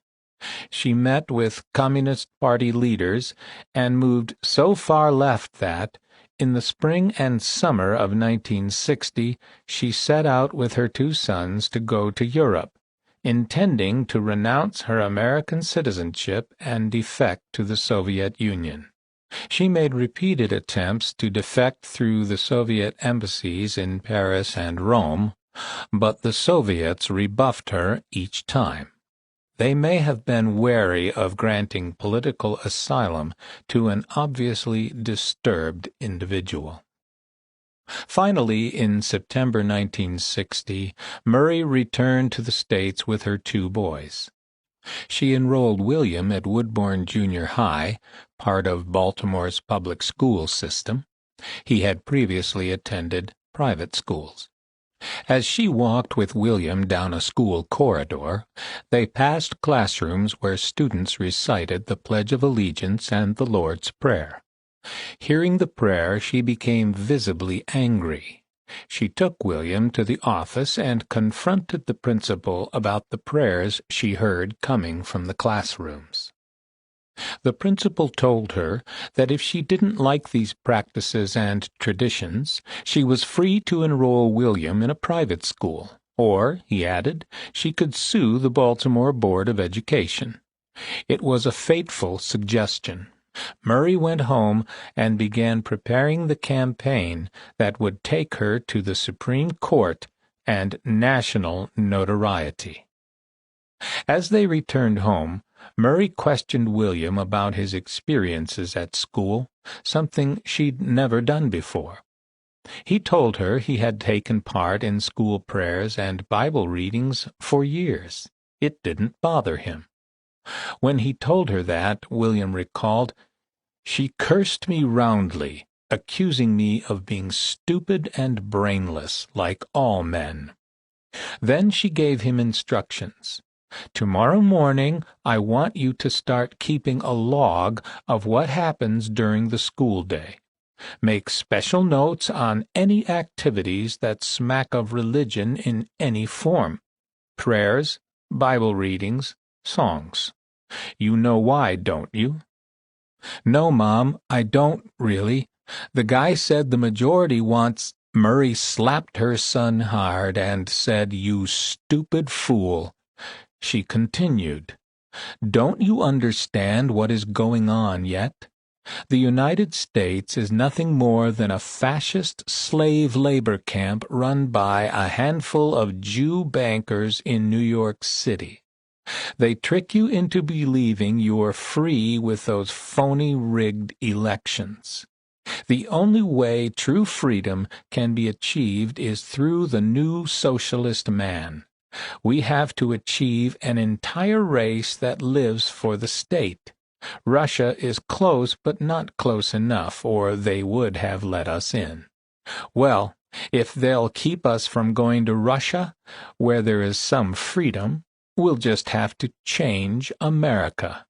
She met with Communist Party leaders and moved so far left that, in the spring and summer of 1960, she set out with her 2 sons to go to Europe, intending to renounce her American citizenship and defect to the Soviet Union. She made repeated attempts to defect through the Soviet embassies in Paris and Rome, but the Soviets rebuffed her each time. They may have been wary of granting political asylum to an obviously disturbed individual. Finally, in September 1960, Murray returned to the States with her 2 boys. She enrolled William at Woodbourne Junior High, part of Baltimore's public school system. He had previously attended private schools. As she walked with William down a school corridor, they passed classrooms where students recited the Pledge of Allegiance and the Lord's Prayer. Hearing the prayer, she became visibly angry. She took William to the office and confronted the principal about the prayers she heard coming from the classrooms. The principal told her that if she didn't like these practices and traditions, she was free to enroll William in a private school, or, he added, she could sue the Baltimore Board of Education. It was a fateful suggestion. Murray went home and began preparing the campaign that would take her to the Supreme Court and national notoriety. As they returned home, Murray questioned William about his experiences at school, something she'd never done before. He told her he had taken part in school prayers and Bible readings for years. It didn't bother him. When he told her that, William recalled, "She cursed me roundly, accusing me of being stupid and brainless, like all men. Then she gave him instructions. Tomorrow morning I want you to start keeping a log of what happens during the school day. Make special notes on any activities that smack of religion in any form. prayers, Bible readings, songs. You know why, don't you? No, Mom, I don't, really. The guy said the majority wants. Murray slapped her son hard and said, "You stupid fool." She continued, "Don't you understand what is going on yet? The United States is nothing more than a fascist slave labor camp run by a handful of Jew bankers in New York City. They trick you into believing you're free with those phony rigged elections. The only way true freedom can be achieved is through the new socialist man. We have to achieve an entire race that lives for the state. Russia is close but not close enough, or they would have let us in. Well, if they'll keep us from going to Russia, where there is some freedom, we'll just have to change America."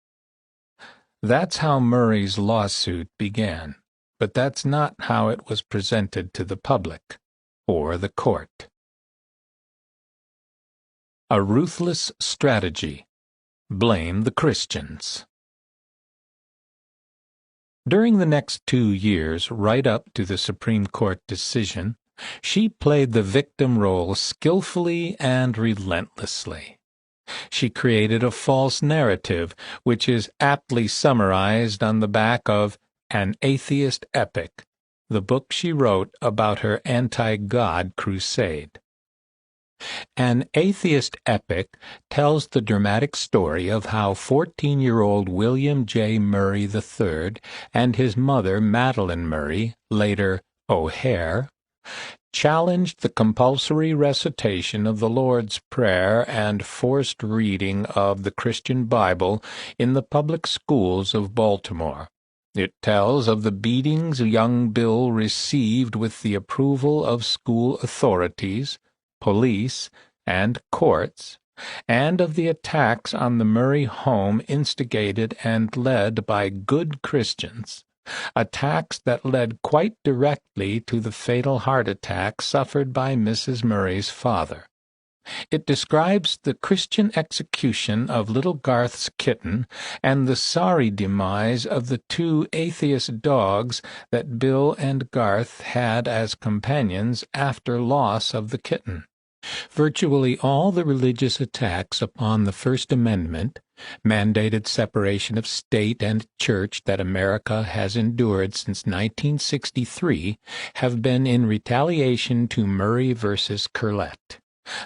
That's how Murray's lawsuit began, but that's not how it was presented to the public or the court. A ruthless strategy. Blame the Christians. During the next 2 years, right up to the Supreme Court decision, she played the victim role skillfully and relentlessly. She created a false narrative, which is aptly summarized on the back of An Atheist Epic, the book she wrote about her anti-God crusade. An Atheist Epic tells the dramatic story of how 14-year-old William J. Murray III and his mother Madeline Murray, later O'Hare, challenged the compulsory recitation of the Lord's Prayer and forced reading of the Christian Bible in the public schools of Baltimore. It tells of the beatings young Bill received with the approval of school authorities, police, and courts, and of the attacks on the Murray home instigated and led by good Christians, attacks that led quite directly to the fatal heart attack suffered by Mrs. Murray's father. It describes the Christian execution of little Garth's kitten and the sorry demise of the 2 atheist dogs that Bill and Garth had as companions after loss of the kitten. Virtually all the religious attacks upon the First Amendment, mandated separation of state and church that America has endured since 1963, have been in retaliation to Murray versus Curlett,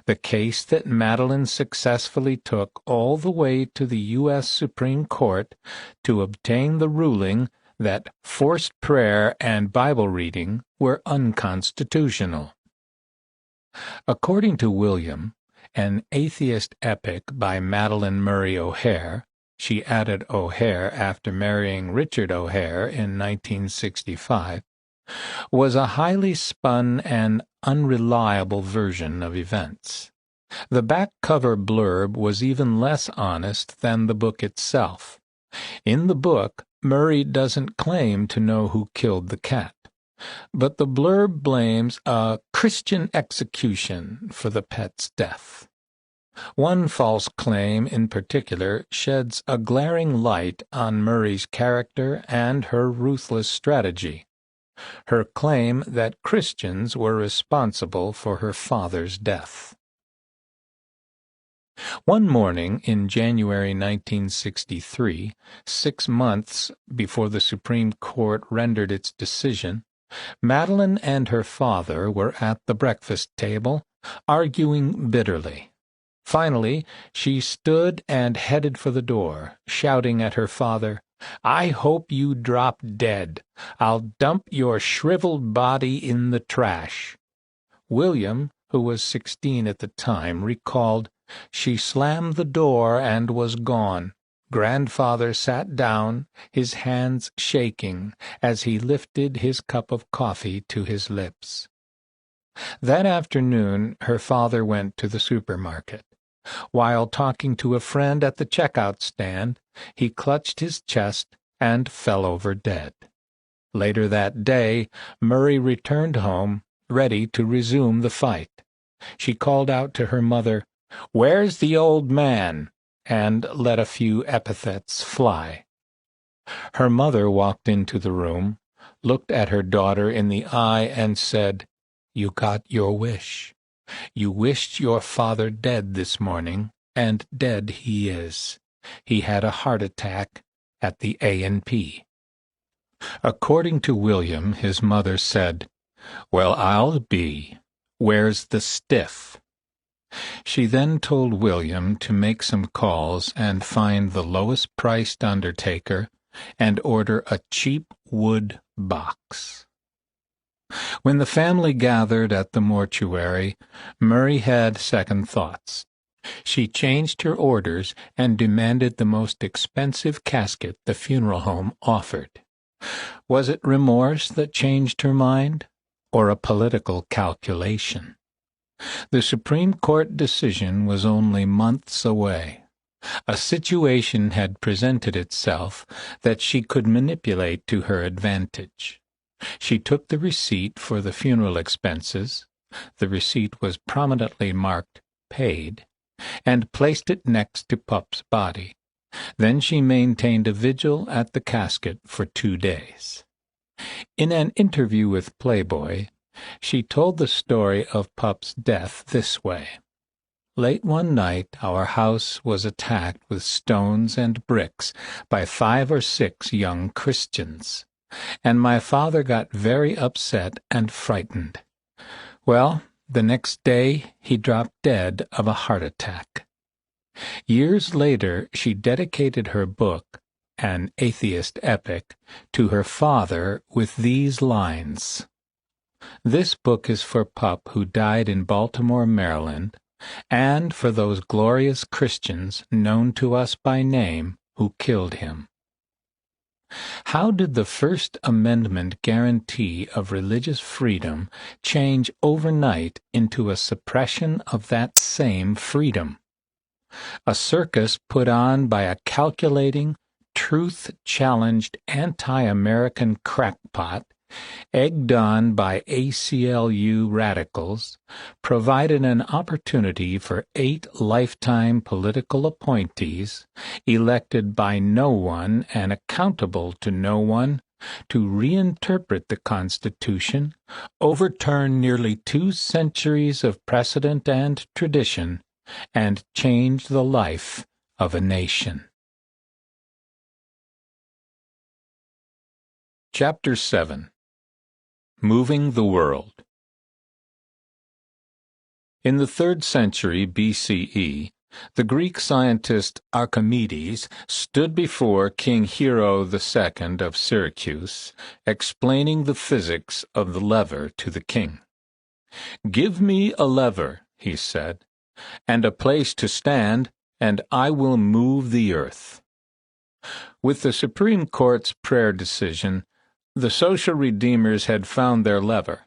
the case that Madeline successfully took all the way to the U.S. Supreme Court to obtain the ruling that forced prayer and Bible reading were unconstitutional. According to William, An Atheist Epic by Madeline Murray O'Hare, she added O'Hare after marrying Richard O'Hare in 1965, was a highly spun and unreliable version of events. The back cover blurb was even less honest than the book itself. In the book, Murray doesn't claim to know who killed the cat, but the blurb blames a Christian execution for the pet's death. One false claim in particular sheds a glaring light on Murray's character and her ruthless strategy. Her claim that Christians were responsible for her father's death. One morning in January 1963, 6 months before the Supreme Court rendered its decision, Madeline and her father were at the breakfast table, arguing bitterly. Finally, she stood and headed for the door, shouting at her father, "I hope you drop dead. I'll dump your shriveled body in the trash." William, who was 16 at the time, recalled, "She slammed the door and was gone." Grandfather sat down, his hands shaking, as he lifted his cup of coffee to his lips. That afternoon her father went to the supermarket. While talking to a friend at the checkout stand, he clutched his chest and fell over dead. Later that day, Murray returned home, ready to resume the fight. She called out to her mother, "Where's the old man?" and let a few epithets fly. Her mother walked into the room, looked at her daughter in the eye, and said, "You got your wish. You wished your father dead this morning, and dead he is. He had a heart attack at the A&P." According to William, his mother said, "Well, I'll be. Where's the stiff?" She then told William to make some calls and find the lowest-priced undertaker and order a cheap wood box. When the family gathered at the mortuary, Murray had second thoughts. She changed her orders and demanded the most expensive casket the funeral home offered. Was it remorse that changed her mind, or a political calculation? The Supreme Court decision was only months away. A situation had presented itself that she could manipulate to her advantage. She took the receipt for the funeral expenses, the receipt was prominently marked "paid," and placed it next to Pup's body. Then she maintained a vigil at the casket for 2 days. In an interview with Playboy, she told the story of Pup's death this way. "Late one night our house was attacked with stones and bricks by 5 or 6 young Christians, and my father got very upset and frightened. Well, the next day he dropped dead of a heart attack." Years later she dedicated her book, an atheist epic, to her father with these lines: "This book is for Pup, who died in Baltimore, Maryland, and for those glorious Christians, known to us by name, who killed him." How did the First Amendment guarantee of religious freedom change overnight into a suppression of that same freedom? A circus put on by a calculating, truth-challenged anti-American crackpot, egged on by ACLU radicals, provided an opportunity for 8 lifetime political appointees, elected by no one and accountable to no one, to reinterpret the Constitution, overturn nearly 2 centuries of precedent and tradition, and change the life of a nation. Chapter 7. Moving the World. In the 3rd century BCE, the Greek scientist Archimedes stood before King Hero II of Syracuse, explaining the physics of the lever to the king. "Give me a lever," he said, "and a place to stand, and I will move the earth." With the Supreme Court's prayer decision, the social redeemers had found their lever.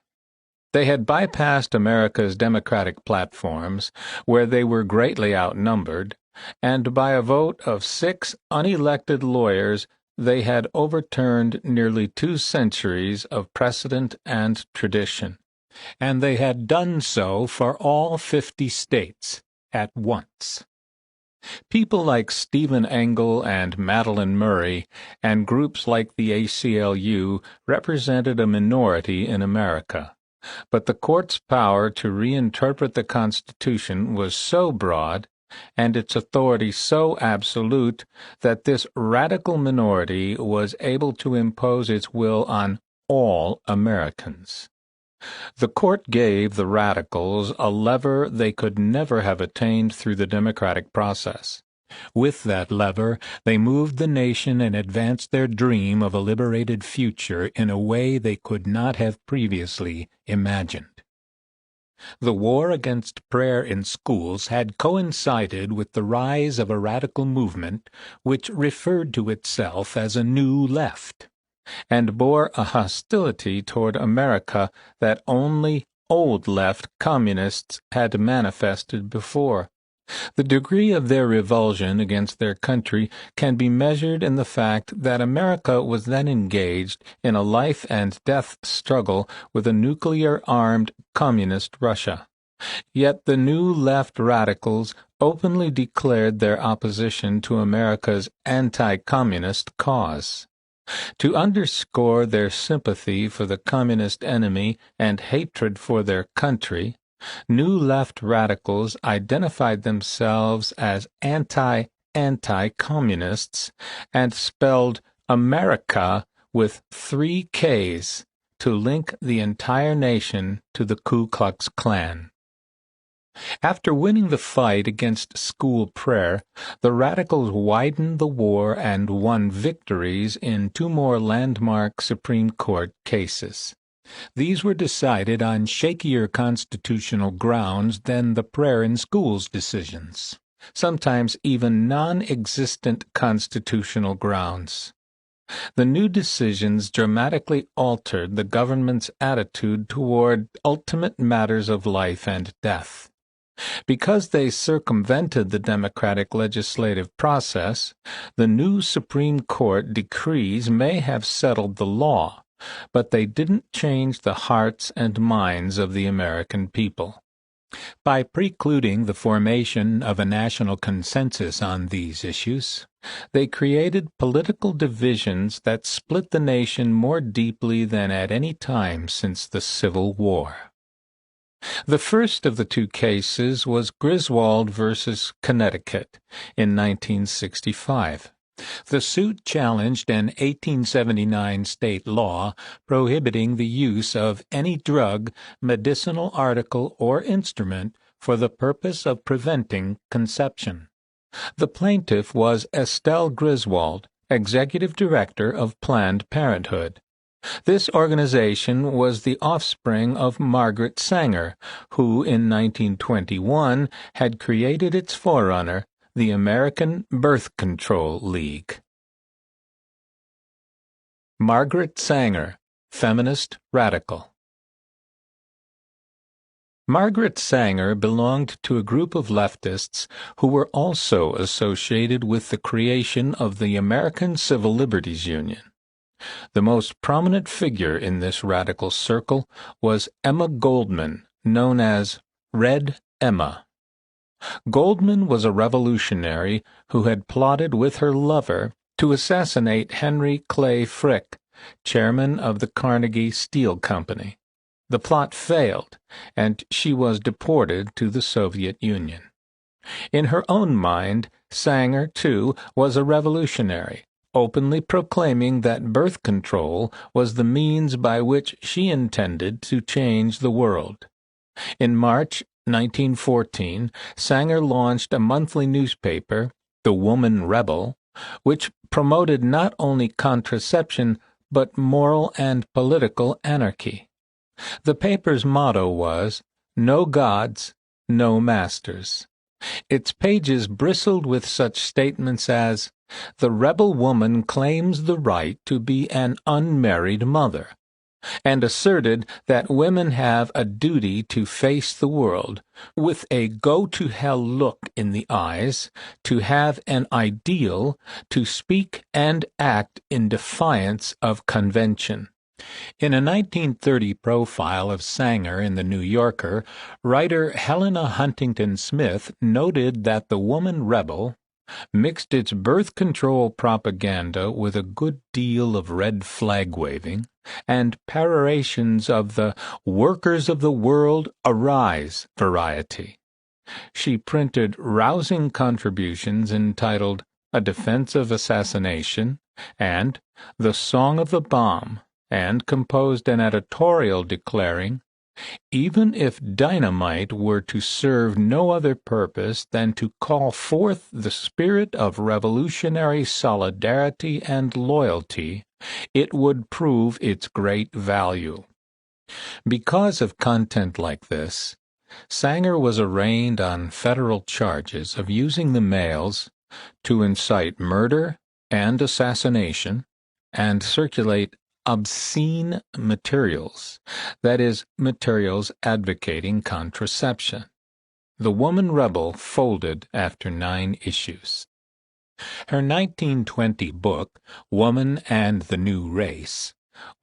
They had bypassed America's democratic platforms, where they were greatly outnumbered, and by a vote of 6 unelected lawyers they had overturned nearly 2 centuries of precedent and tradition. And they had done so for all 50 states at once. People like Stephen Engel and Madeleine Murray and groups like the ACLU represented a minority in America. But the court's power to reinterpret the Constitution was so broad, and its authority so absolute, that this radical minority was able to impose its will on all Americans. The court gave the radicals a lever they could never have attained through the democratic process. With that lever, they moved the nation and advanced their dream of a liberated future in a way they could not have previously imagined. The war against prayer in schools had coincided with the rise of a radical movement which referred to itself as a New Left, and bore a hostility toward America that only old left communists had manifested before. The degree of their revulsion against their country can be measured in the fact that America was then engaged in a life-and-death struggle with a nuclear-armed communist Russia. Yet the new left radicals openly declared their opposition to America's anti-communist cause. To underscore their sympathy for the communist enemy and hatred for their country, new left radicals identified themselves as anti-communists and spelled America with 3 Ks to link the entire nation to the Ku Klux Klan. After winning the fight against school prayer, the radicals widened the war and won victories in 2 more landmark Supreme Court cases. These were decided on shakier constitutional grounds than the prayer in schools decisions, sometimes even non-existent constitutional grounds. The new decisions dramatically altered the government's attitude toward ultimate matters of life and death. Because they circumvented the democratic legislative process, the new Supreme Court decrees may have settled the law, but they didn't change the hearts and minds of the American people. By precluding the formation of a national consensus on these issues, they created political divisions that split the nation more deeply than at any time since the Civil War. The first of the 2 cases was Griswold versus Connecticut in 1965. The suit challenged an 1879 state law prohibiting the use of any drug, medicinal article, or instrument for the purpose of preventing conception. The plaintiff was Estelle Griswold, executive director of Planned Parenthood. This organization was the offspring of Margaret Sanger, who in 1921 had created its forerunner, the American Birth Control League. Margaret Sanger, feminist radical. Margaret Sanger belonged to a group of leftists who were also associated with the creation of the American Civil Liberties Union. The most prominent figure in this radical circle was Emma Goldman, known as Red Emma. Goldman was a revolutionary who had plotted with her lover to assassinate Henry Clay Frick, chairman of the Carnegie Steel Company. The plot failed, and she was deported to the Soviet Union. In her own mind, Sanger, too, was a revolutionary, openly proclaiming that birth control was the means by which she intended to change the world. In March 1914, Sanger launched a monthly newspaper, The Woman Rebel, which promoted not only contraception but moral and political anarchy. The paper's motto was, "No gods, no masters." Its pages bristled with such statements as, "The rebel woman claims the right to be an unmarried mother," and asserted that women have a duty to face the world with a go-to-hell look in the eyes, to have an ideal, to speak and act in defiance of convention. In a 1930 profile of Sanger in The New Yorker, writer Helena Huntington Smith noted that The Woman Rebel mixed its birth control propaganda with a good deal of red flag waving and perorations of the "workers of the world, arise" variety. She printed rousing contributions entitled A Defense of Assassination and The Song of the Bomb, and composed an editorial declaring, "Even if dynamite were to serve no other purpose than to call forth the spirit of revolutionary solidarity and loyalty, it would prove its great value." Because of content like this, Sanger was arraigned on federal charges of using the mails to incite murder and assassination and circulate obscene materials, that is, materials advocating contraception. The Woman Rebel folded after 9 issues. Her 1920 book, Woman and the New Race,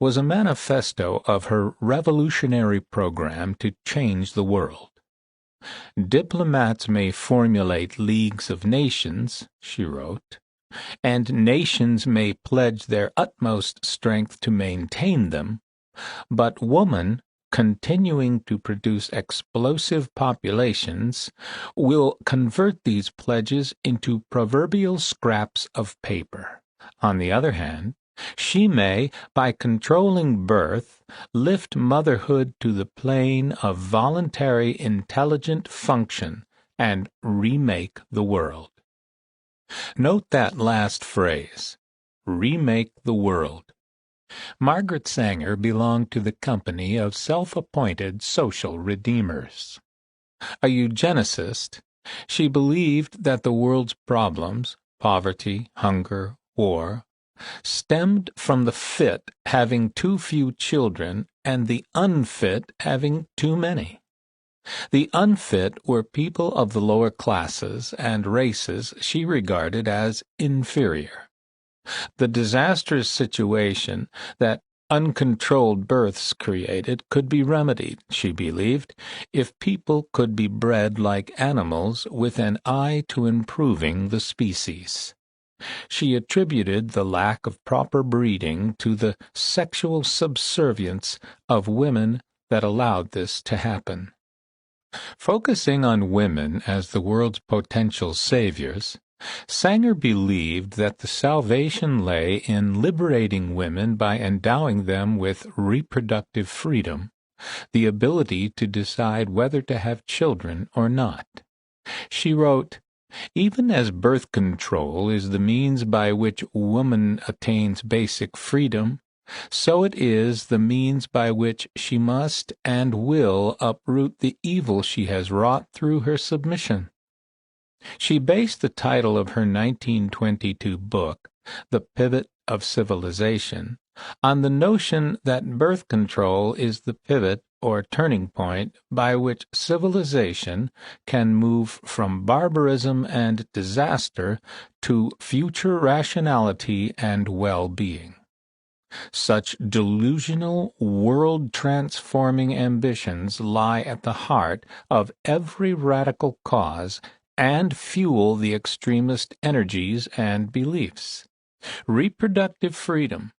was a manifesto of her revolutionary program to change the world. Diplomats may formulate leagues of nations, she wrote, and nations may pledge their utmost strength to maintain them, but woman, continuing to produce explosive populations, will convert these pledges into proverbial scraps of paper. On the other hand, she may, by controlling birth, lift motherhood to the plane of voluntary intelligent function and remake the world. Note that last phrase, remake the world. Margaret Sanger belonged to the company of self-appointed social redeemers. A eugenicist, she believed that the world's problems, poverty, hunger, war, stemmed from the fit having too few children and the unfit having too many. The unfit were people of the lower classes and races she regarded as inferior. The disastrous situation that uncontrolled births created could be remedied, she believed, if people could be bred like animals with an eye to improving the species. She attributed the lack of proper breeding to the sexual subservience of women that allowed this to happen. Focusing on women as the world's potential saviors, Sanger believed that the salvation lay in liberating women by endowing them with reproductive freedom, the ability to decide whether to have children or not. She wrote, "Even as birth control is the means by which woman attains basic freedom, so it is the means by which she must and will uproot the evil she has wrought through her submission." She based the title of her 1922 book, The Pivot of Civilization, on the notion that birth control is the pivot or turning point by which civilization can move from barbarism and disaster to future rationality and well-being. Such delusional, world-transforming ambitions lie at the heart of every radical cause and fuel the extremist energies and beliefs. Reproductive freedom,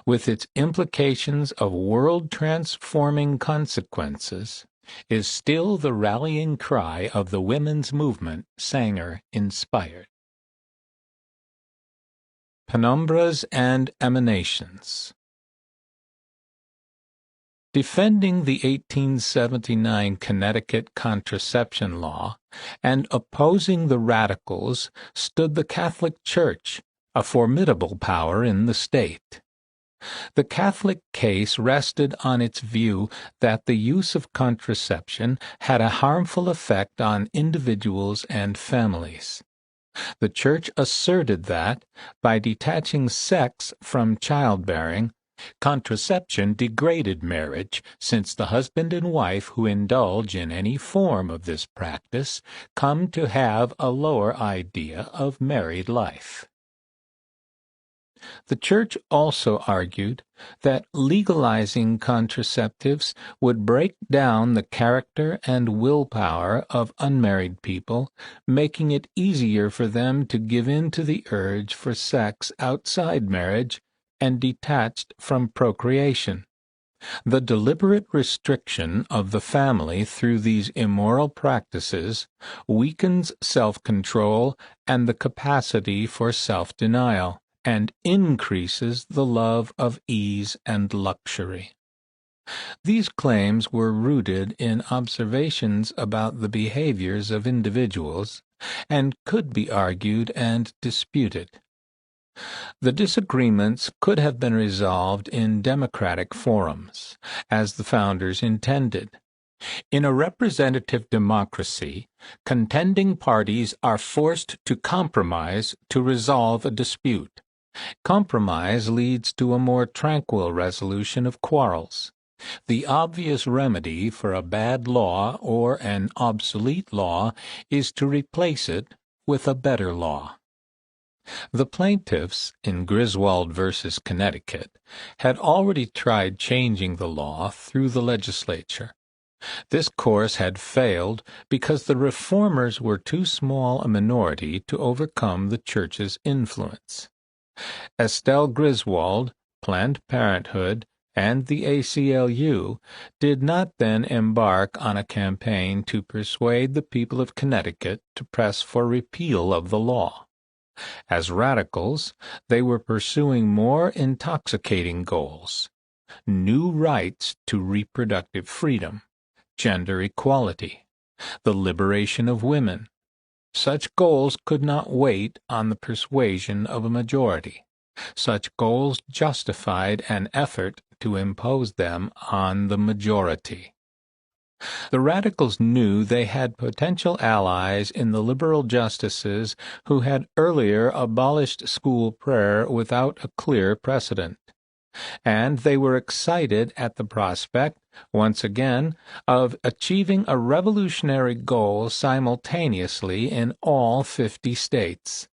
with its implications of world-transforming consequences, is still the rallying cry of the women's movement Sanger inspired. Penumbras and Emanations. Defending the 1879 Connecticut contraception law and opposing the radicals stood the Catholic Church, a formidable power in the state. The Catholic case rested on its view that the use of contraception had a harmful effect on individuals and families. The Church asserted that, by detaching sex from childbearing, contraception degraded marriage, since the husband and wife who indulge in any form of this practice come to have a lower idea of married life. The Church also argued that legalizing contraceptives would break down the character and willpower of unmarried people, making it easier for them to give in to the urge for sex outside marriage and detached from procreation. The deliberate restriction of the family through these immoral practices weakens self-control and the capacity for self-denial, and increases the love of ease and luxury. These claims were rooted in observations about the behaviors of individuals and could be argued and disputed. The disagreements could have been resolved in democratic forums, as the founders intended. In a representative democracy, contending parties are forced to compromise to resolve a dispute. Compromise leads to a more tranquil resolution of quarrels. The obvious remedy for a bad law or an obsolete law is to replace it with a better law. The plaintiffs in Griswold versus Connecticut had already tried changing the law through the legislature. This course had failed because the reformers were too small a minority to overcome the Church's influence. Estelle Griswold, Planned Parenthood, and the ACLU did not then embark on a campaign to persuade the people of Connecticut to press for repeal of the law. As radicals, they were pursuing more intoxicating goals: new rights to reproductive freedom, gender equality, the liberation of women. Such goals could not wait on the persuasion of a majority. Such goals justified an effort to impose them on the majority. The radicals knew they had potential allies in the liberal justices who had earlier abolished school prayer without a clear precedent, and they were excited at the prospect, once again, of achieving a revolutionary goal simultaneously in all 50 states.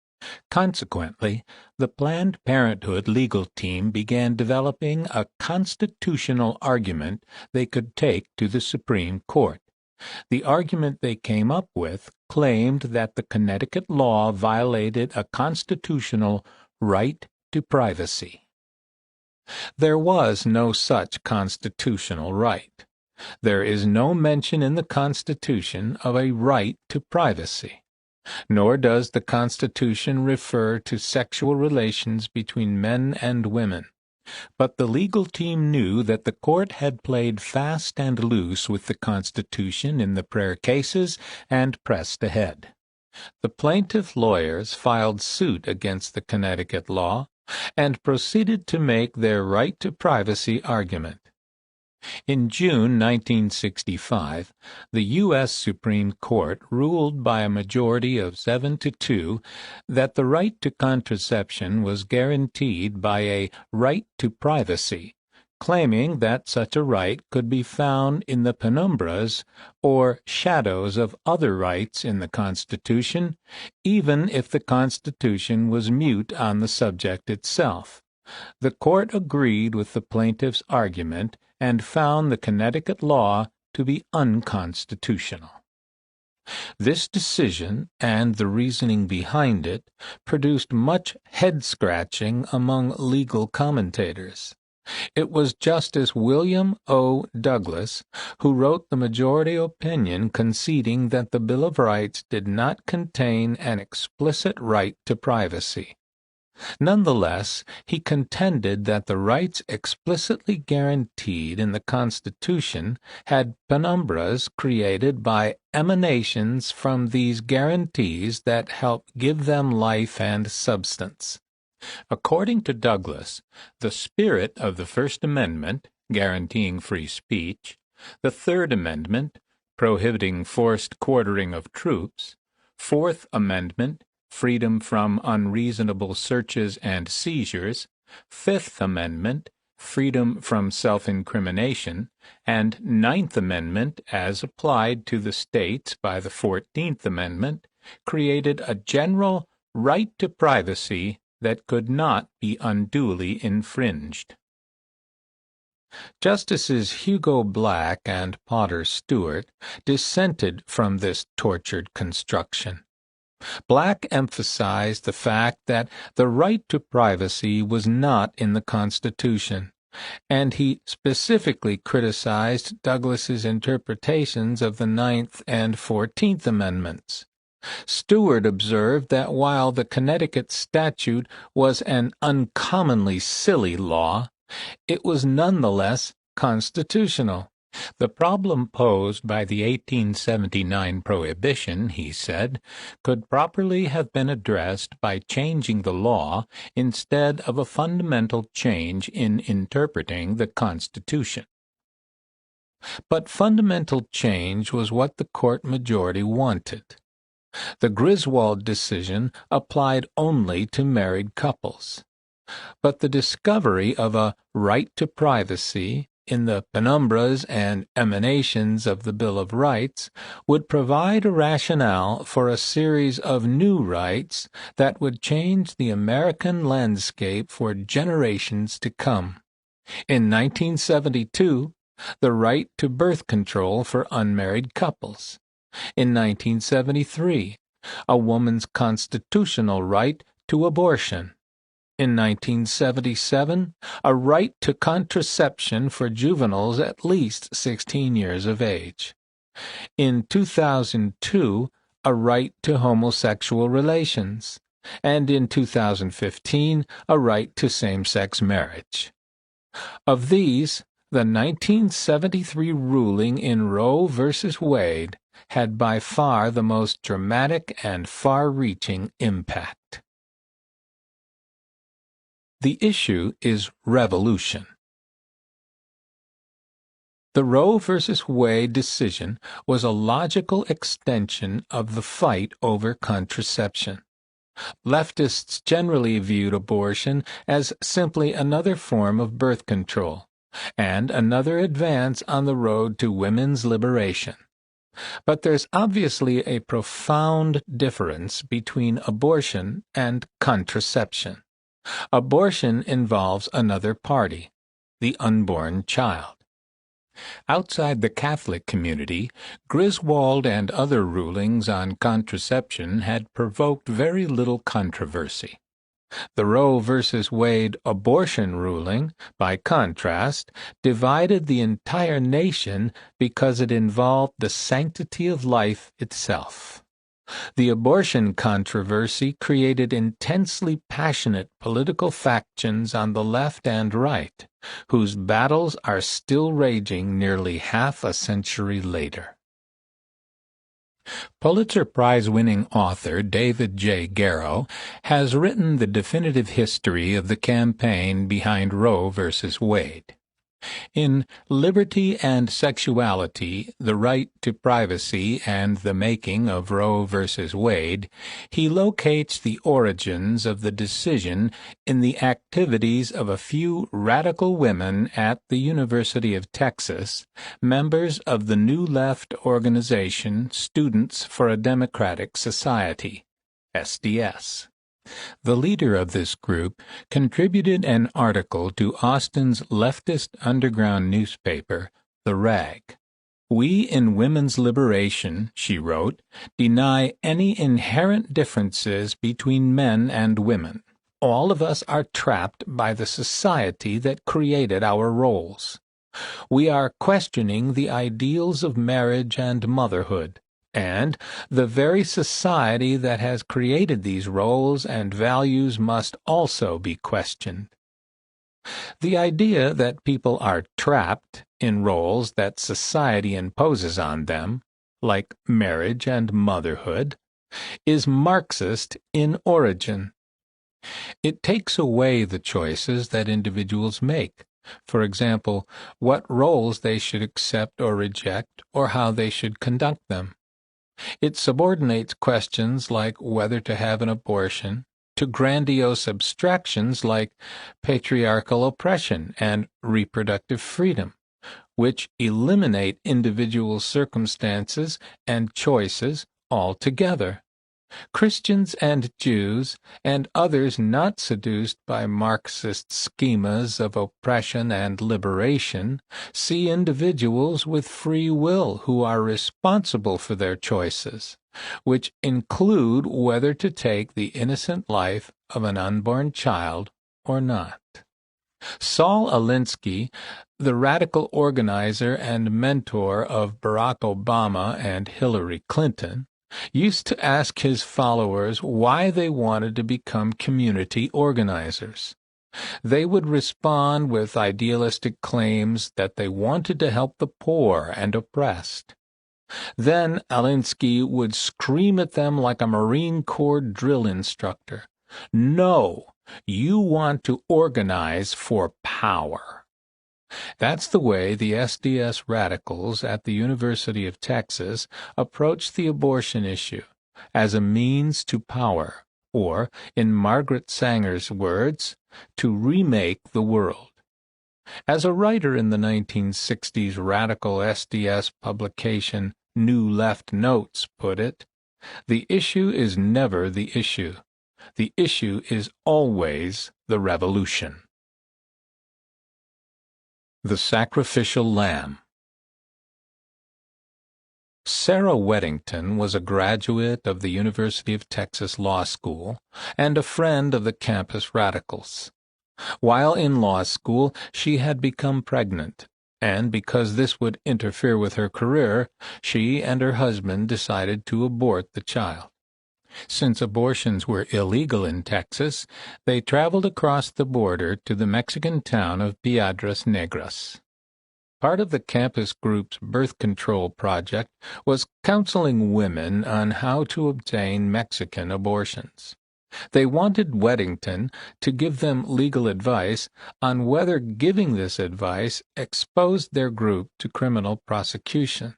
Consequently, the Planned Parenthood legal team began developing a constitutional argument they could take to the Supreme Court. The argument they came up with claimed that the Connecticut law violated a constitutional right to privacy. There was no such constitutional right. There is no mention in the Constitution of a right to privacy. Nor does the Constitution refer to sexual relations between men and women. But the legal team knew that the court had played fast and loose with the Constitution in the prayer cases and pressed ahead. The plaintiff lawyers filed suit against the Connecticut law and proceeded to make their right to privacy argument. In June 1965, the U.S. Supreme Court ruled by a majority of 7-2 that the right to contraception was guaranteed by a right to privacy, claiming that such a right could be found in the penumbras or shadows of other rights in the Constitution, even if the Constitution was mute on the subject itself. The court agreed with the plaintiff's argument and found the Connecticut law to be unconstitutional. This decision, and the reasoning behind it, produced much head-scratching among legal commentators. It was Justice William O. Douglas who wrote the majority opinion conceding that the Bill of Rights did not contain an explicit right to privacy. Nonetheless, he contended that the rights explicitly guaranteed in the Constitution had penumbras created by emanations from these guarantees that help give them life and substance. According to Douglas, the spirit of the First Amendment, guaranteeing free speech, the Third Amendment, prohibiting forced quartering of troops, Fourth Amendment, freedom from unreasonable searches and seizures, Fifth Amendment, freedom from self-incrimination, and Ninth Amendment, as applied to the states by the 14th Amendment, created a general right to privacy that could not be unduly infringed. Justices Hugo Black and Potter Stewart dissented from this tortured construction. Black emphasized the fact that the right to privacy was not in the Constitution, and he specifically criticized Douglas's interpretations of the Ninth and 14th Amendments. Stewart observed that while the Connecticut statute was an uncommonly silly law, it was nonetheless constitutional. The problem posed by the 1879 prohibition, he said, could properly have been addressed by changing the law instead of a fundamental change in interpreting the Constitution. But fundamental change was what the court majority wanted. The Griswold decision applied only to married couples. But the discovery of a right to privacy in the penumbras and emanations of the Bill of Rights would provide a rationale for a series of new rights that would change the American landscape for generations to come. In 1972, the right to birth control for unmarried couples. In 1973, a woman's constitutional right to abortion. In 1977, a right to contraception for juveniles at least 16 years of age. In 2002, a right to homosexual relations. And in 2015, a right to same-sex marriage. Of these, the 1973 ruling in Roe v. Wade had by far the most dramatic and far-reaching impact. The issue is revolution. The Roe v. Wade decision was a logical extension of the fight over contraception. Leftists generally viewed abortion as simply another form of birth control, and another advance on the road to women's liberation. But there's obviously a profound difference between abortion and contraception. Abortion involves another party, the unborn child. Outside the Catholic community, Griswold and other rulings on contraception had provoked very little controversy. The Roe v. Wade abortion ruling, by contrast, divided the entire nation because it involved the sanctity of life itself. The abortion controversy created intensely passionate political factions on the left and right, whose battles are still raging nearly half a century later. Pulitzer Prize-winning author David J. Garrow has written the definitive history of the campaign behind Roe v. Wade. In Liberty and Sexuality, the Right to Privacy and the Making of Roe v. Wade, he locates the origins of the decision in the activities of a few radical women at the University of Texas, members of the New Left organization Students for a Democratic Society, SDS. The leader of this group contributed an article to Austin's leftist underground newspaper, The Rag. "We in women's liberation," she wrote, "deny any inherent differences between men and women. All of us are trapped by the society that created our roles. We are questioning the ideals of marriage and motherhood, and the very society that has created these roles and values must also be questioned." The idea that people are trapped in roles that society imposes on them, like marriage and motherhood, is Marxist in origin. It takes away the choices that individuals make. For example, what roles they should accept or reject, or how they should conduct them. It subordinates questions like whether to have an abortion to grandiose abstractions like patriarchal oppression and reproductive freedom, which eliminate individual circumstances and choices altogether. Christians and Jews, and others not seduced by Marxist schemas of oppression and liberation, see individuals with free will who are responsible for their choices, which include whether to take the innocent life of an unborn child or not. Saul Alinsky, the radical organizer and mentor of Barack Obama and Hillary Clinton, used to ask his followers why they wanted to become community organizers. They would respond with idealistic claims that they wanted to help the poor and oppressed. Then Alinsky would scream at them like a Marine Corps drill instructor, "No, you want to organize for power." That's the way the SDS radicals at the University of Texas approached the abortion issue, as a means to power, or, in Margaret Sanger's words, to remake the world. As a writer in the 1960s radical SDS publication New Left Notes put it, the issue is never the issue. The issue is always the revolution. The Sacrificial Lamb. Sarah Weddington was a graduate of the University of Texas Law School and a friend of the campus radicals. While in law school, she had become pregnant, and because this would interfere with her career, she and her husband decided to abort the child. Since abortions were illegal in Texas, they traveled across the border to the Mexican town of Piedras Negras. Part of the campus group's birth control project was counseling women on how to obtain Mexican abortions. They wanted Weddington to give them legal advice on whether giving this advice exposed their group to criminal prosecution.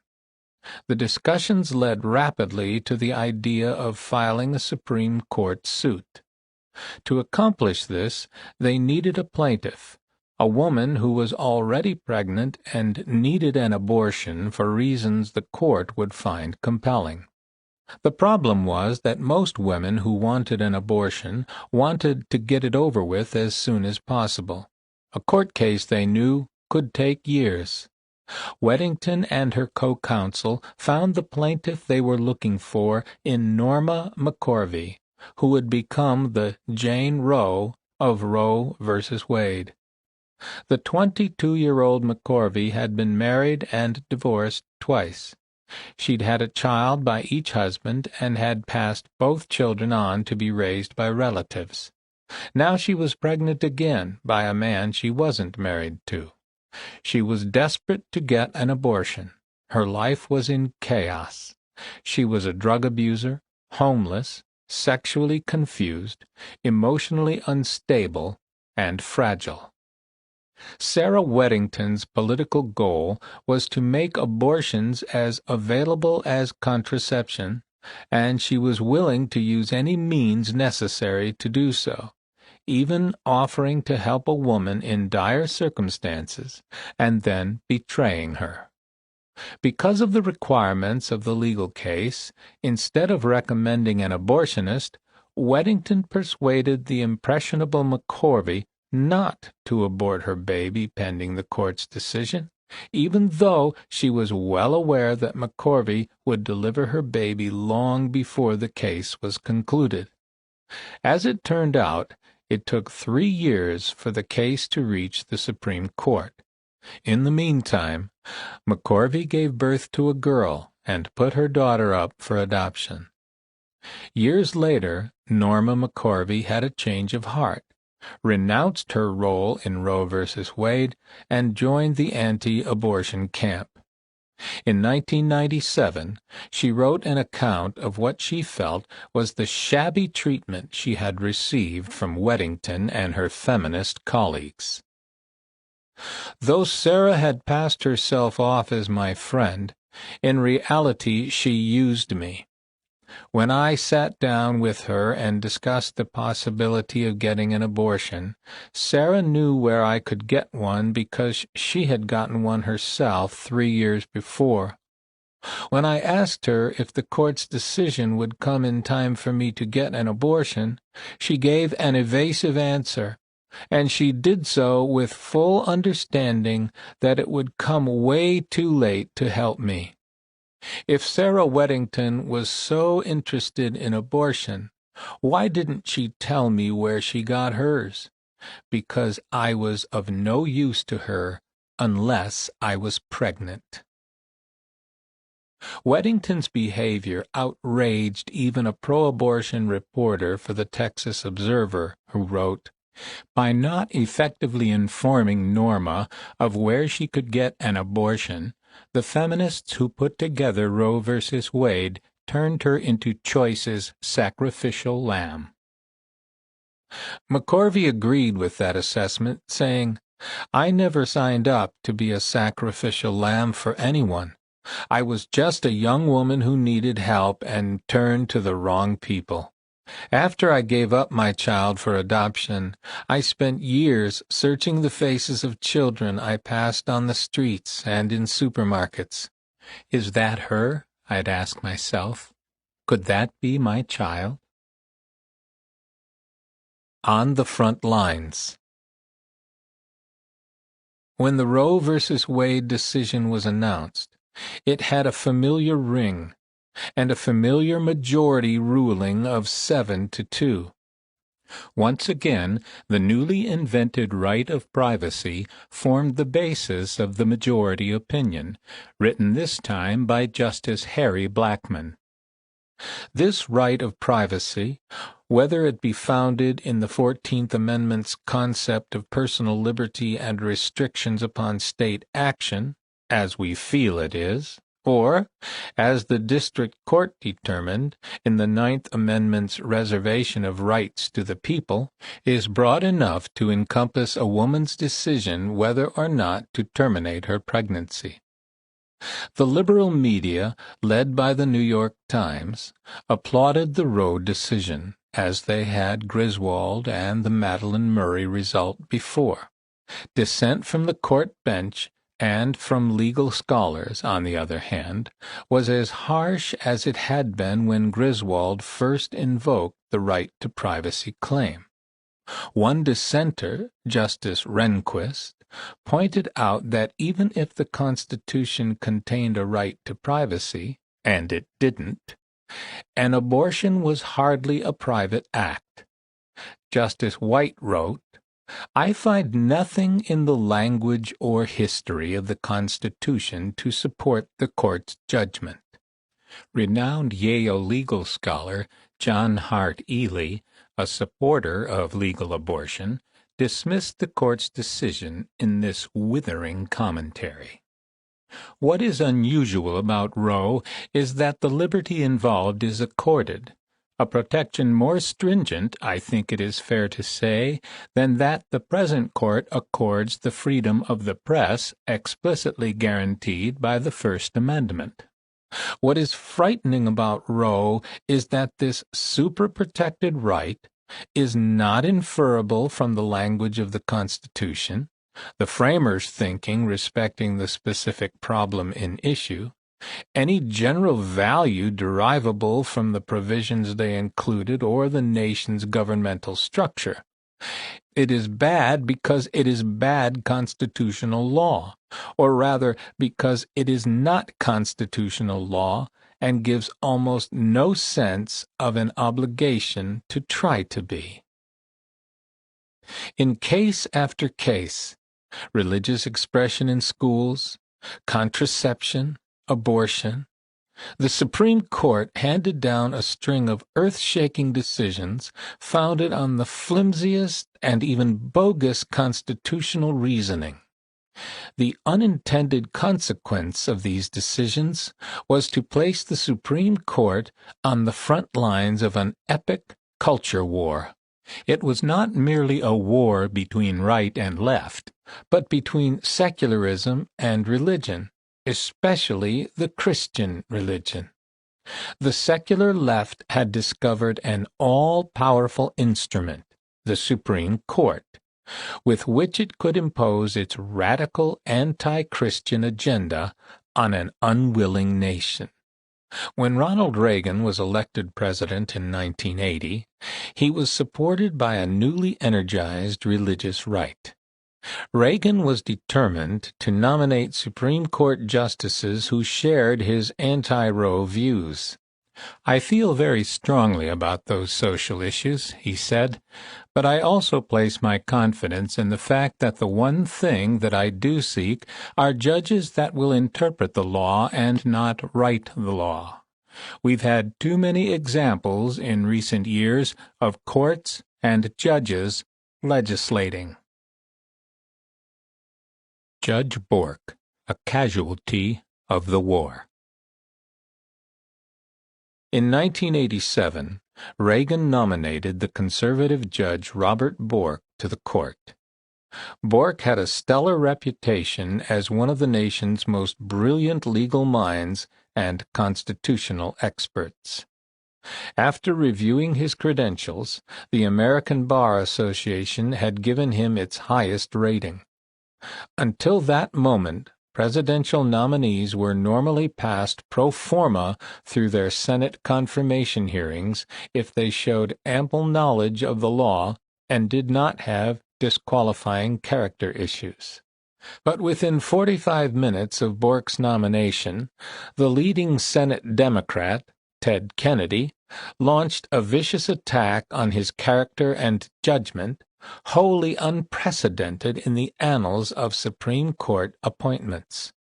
The discussions led rapidly to the idea of filing a Supreme Court suit. To accomplish this, they needed a plaintiff, a woman who was already pregnant and needed an abortion for reasons the court would find compelling. The problem was that most women who wanted an abortion wanted to get it over with as soon as possible. A court case, they knew, could take years. Weddington and her co-counsel found the plaintiff they were looking for in Norma McCorvey, who would become the Jane Roe of Roe v. Wade. The 22-year-old McCorvey had been married and divorced twice. She'd had a child by each husband and had passed both children on to be raised by relatives. Now she was pregnant again by a man she wasn't married to. She was desperate to get an abortion. Her life was in chaos. She was a drug abuser, homeless, sexually confused, emotionally unstable, and fragile. Sarah Weddington's political goal was to make abortions as available as contraception, and she was willing to use any means necessary to do so, even offering to help a woman in dire circumstances and then betraying her. Because of the requirements of the legal case, instead of recommending an abortionist, Weddington persuaded the impressionable McCorvey not to abort her baby pending the court's decision, even though she was well aware that McCorvey would deliver her baby long before the case was concluded. As it turned out, it took 3 years for the case to reach the Supreme Court. In the meantime, McCorvey gave birth to a girl and put her daughter up for adoption. Years later, Norma McCorvey had a change of heart, renounced her role in Roe v. Wade, and joined the anti-abortion camp. In 1997, she wrote an account of what she felt was the shabby treatment she had received from Weddington and her feminist colleagues. Though Sarah had passed herself off as my friend, in reality she used me. When I sat down with her and discussed the possibility of getting an abortion, Sarah knew where I could get one because she had gotten one herself 3 years before. When I asked her if the court's decision would come in time for me to get an abortion, she gave an evasive answer, and she did so with full understanding that it would come way too late to help me. If Sarah Weddington was so interested in abortion, why didn't she tell me where she got hers? Because I was of no use to her unless I was pregnant. Weddington's behavior outraged even a pro-abortion reporter for the Texas Observer, who wrote, "By not effectively informing Norma of where she could get an abortion, the feminists who put together Roe v. Wade turned her into Choice's sacrificial lamb." McCorvey agreed with that assessment, saying, "I never signed up to be a sacrificial lamb for anyone. I was just a young woman who needed help and turned to the wrong people. After I gave up my child for adoption, I spent years searching the faces of children I passed on the streets and in supermarkets. Is that her? I'd ask myself. Could that be my child?" On the Front Lines. When the Roe v. Wade decision was announced, it had a familiar ring and a familiar majority ruling of 7-2. Once again, the newly invented right of privacy formed the basis of the majority opinion, written this time by Justice Harry Blackmun. This right of privacy, whether it be founded in the 14th Amendment's concept of personal liberty and restrictions upon state action, as we feel it is, or, as the District Court determined in the 9th Amendment's reservation of rights to the people, is broad enough to encompass a woman's decision whether or not to terminate her pregnancy. The liberal media, led by the New York Times, applauded the Roe decision, as they had Griswold and the Madeleine Murray result before. Dissent from the court bench and from legal scholars, on the other hand, was as harsh as it had been when Griswold first invoked the right to privacy claim. One dissenter, Justice Rehnquist, pointed out that even if the Constitution contained a right to privacy, and it didn't, an abortion was hardly a private act. Justice White wrote, "I find nothing in the language or history of the Constitution to support the Court's judgment." Renowned Yale legal scholar John Hart Ely, a supporter of legal abortion, dismissed the Court's decision in this withering commentary. What is unusual about Roe is that the liberty involved is accorded, a protection more stringent, I think it is fair to say, than that the present Court accords the freedom of the press explicitly guaranteed by the First Amendment. What is frightening about Roe is that this super-protected right is not inferable from the language of the Constitution, the framers' thinking respecting the specific problem in issue, any general value derivable from the provisions they included or the nation's governmental structure. It is bad because it is bad constitutional law, or rather because it is not constitutional law and gives almost no sense of an obligation to try to be. In case after case, religious expression in schools, contraception, abortion, the Supreme Court handed down a string of earth-shaking decisions founded on the flimsiest and even bogus constitutional reasoning. The unintended consequence of these decisions was to place the Supreme Court on the front lines of an epic culture war. It was not merely a war between right and left, but between secularism and religion, especially the Christian religion. The secular left had discovered an all-powerful instrument, the Supreme Court, with which it could impose its radical anti-Christian agenda on an unwilling nation. When Ronald Reagan was elected president in 1980, he was supported by a newly energized religious right. Reagan was determined to nominate Supreme Court justices who shared his anti-Roe views. "I feel very strongly about those social issues," he said, "but I also place my confidence in the fact that the one thing that I do seek are judges that will interpret the law and not write the law. We've had too many examples in recent years of courts and judges legislating." Judge Bork, a casualty of the war. In 1987, Reagan nominated the conservative judge Robert Bork to the court. Bork had a stellar reputation as one of the nation's most brilliant legal minds and constitutional experts. After reviewing his credentials, the American Bar Association had given him its highest rating. Until that moment, presidential nominees were normally passed pro forma through their Senate confirmation hearings if they showed ample knowledge of the law and did not have disqualifying character issues. But within 45 minutes of Bork's nomination, the leading Senate Democrat, Ted Kennedy, launched a vicious attack on his character and judgment, wholly unprecedented in the annals of Supreme Court appointments.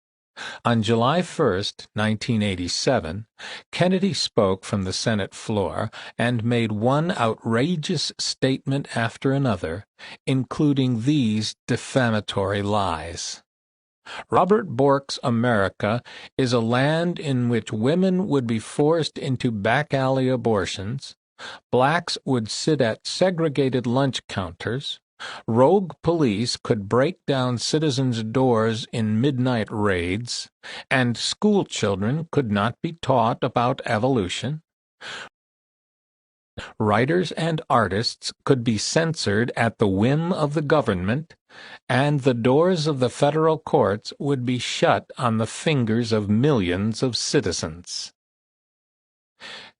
On July 1, 1987, Kennedy spoke from the Senate floor and made one outrageous statement after another, including these defamatory lies. Robert Bork's America is a land in which women would be forced into back-alley abortions, blacks would sit at segregated lunch counters, rogue police could break down citizens' doors in midnight raids, and school children could not be taught about evolution. Writers and artists could be censored at the whim of the government, and the doors of the federal courts would be shut on the fingers of millions of citizens.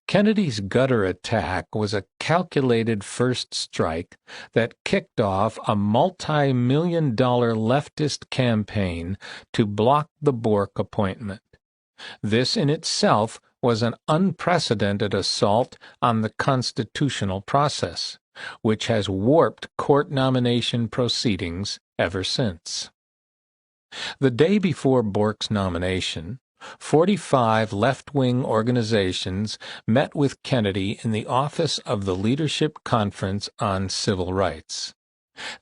Kennedy's gutter attack was a calculated first strike that kicked off a multi-million-dollar leftist campaign to block the Bork appointment. This in itself was an unprecedented assault on the constitutional process, which has warped court nomination proceedings ever since. The day before Bork's nomination, 45 left-wing organizations met with Kennedy in the office of the Leadership Conference on Civil Rights.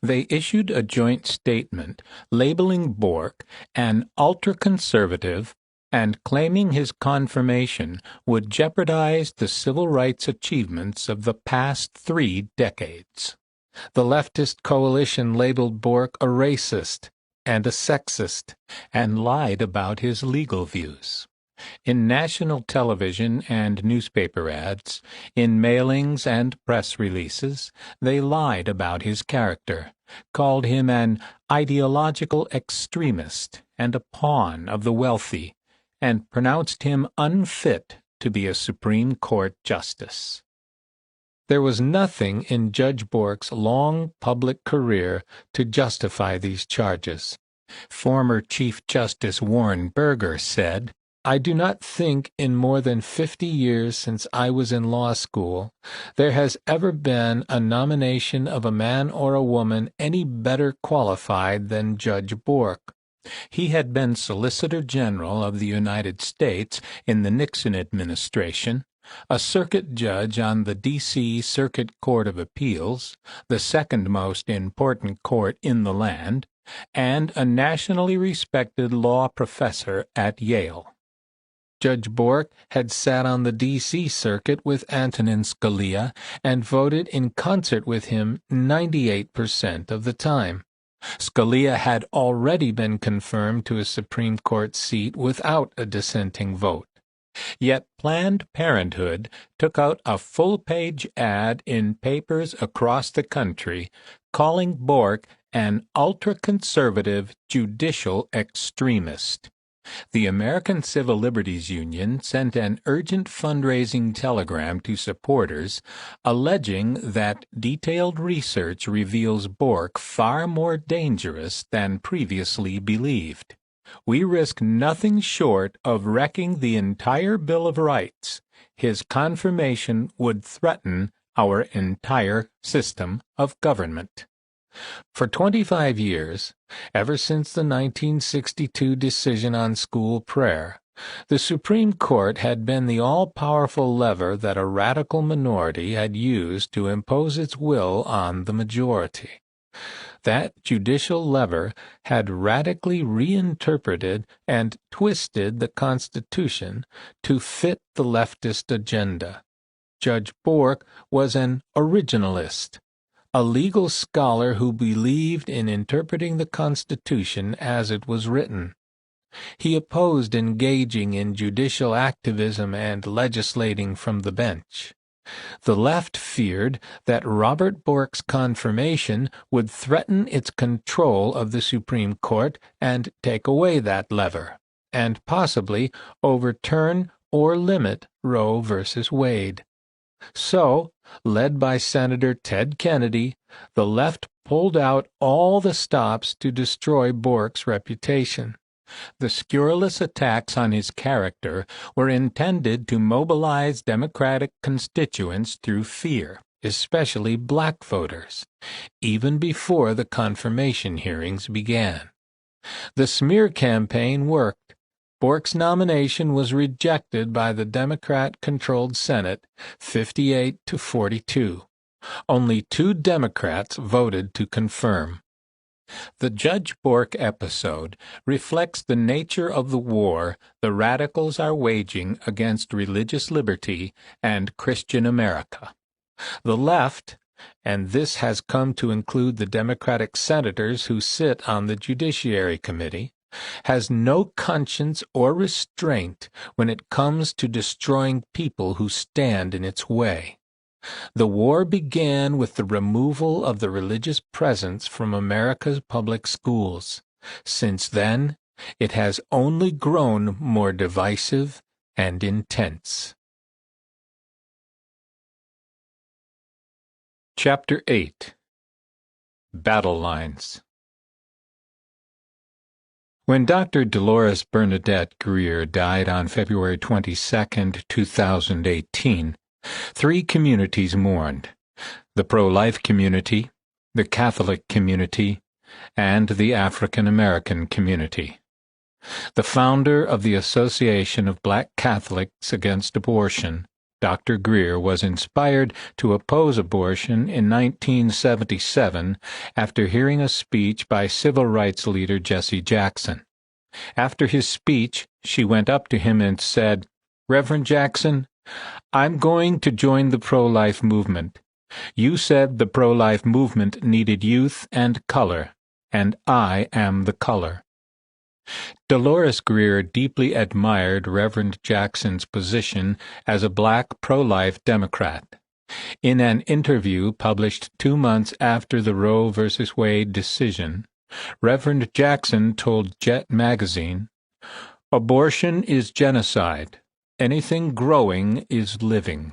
They issued a joint statement labeling Bork an ultra-conservative and claiming his confirmation would jeopardize the civil rights achievements of the past 3 decades. The leftist coalition labeled Bork a racist and a sexist, and lied about his legal views. In national television and newspaper ads, in mailings and press releases, they lied about his character, called him an ideological extremist and a pawn of the wealthy, and pronounced him unfit to be a Supreme Court justice. There was nothing in Judge Bork's long public career to justify these charges. Former Chief Justice Warren Burger said, "I do not think in more than 50 years since I was in law school there has ever been a nomination of a man or a woman any better qualified than Judge Bork. He had been Solicitor General of the United States in the Nixon administration, a circuit judge on the D.C. Circuit Court of Appeals, the second most important court in the land, and a nationally respected law professor at Yale. Judge Bork had sat on the D.C. Circuit with Antonin Scalia and voted in concert with him 98% of the time. Scalia had already been confirmed to a Supreme Court seat without a dissenting vote. Yet Planned Parenthood took out a full-page ad in papers across the country calling Bork an ultra-conservative judicial extremist. The American Civil Liberties Union sent an urgent fundraising telegram to supporters alleging that detailed research reveals Bork far more dangerous than previously believed. We risk nothing short of wrecking the entire Bill of Rights. His confirmation would threaten our entire system of government. For 25 years, ever since the 1962 decision on school prayer, the Supreme Court had been the all-powerful lever that a radical minority had used to impose its will on the majority. That judicial lever had radically reinterpreted and twisted the Constitution to fit the leftist agenda. Judge Bork was an originalist, a legal scholar who believed in interpreting the Constitution as it was written. He opposed engaging in judicial activism and legislating from the bench. The left feared that Robert Bork's confirmation would threaten its control of the Supreme Court and take away that lever, and possibly overturn or limit Roe v. Wade. So, led by Senator Ted Kennedy, the left pulled out all the stops to destroy Bork's reputation. The scurrilous attacks on his character were intended to mobilize Democratic constituents through fear, especially black voters, even before the confirmation hearings began. The smear campaign worked. Bork's nomination was rejected by the Democrat-controlled Senate, 58-42. Only 2 Democrats voted to confirm. The Judge Bork episode reflects the nature of the war the radicals are waging against religious liberty and Christian America. The left, and this has come to include the Democratic senators who sit on the Judiciary Committee, has no conscience or restraint when it comes to destroying people who stand in its way. The war began with the removal of the religious presence from America's public schools. Since then, it has only grown more divisive and intense. Chapter 8. Battle Lines. When Dr. Dolores Bernadette Greer died on February 22, 2018, 3 communities mourned: the pro-life community, the Catholic community, and the African American community. The founder of the Association of Black Catholics Against Abortion, Dr. Greer, was inspired to oppose abortion in 1977 after hearing a speech by civil rights leader Jesse Jackson. After his speech, she went up to him and said, "Reverend Jackson, I'm going to join the pro-life movement. You said the pro-life movement needed youth and color, and I am the color." Dolores Greer deeply admired Reverend Jackson's position as a black pro-life Democrat. In an interview published 2 months after the Roe v. Wade decision, Reverend Jackson told Jet magazine, "Abortion is genocide. Anything growing is living."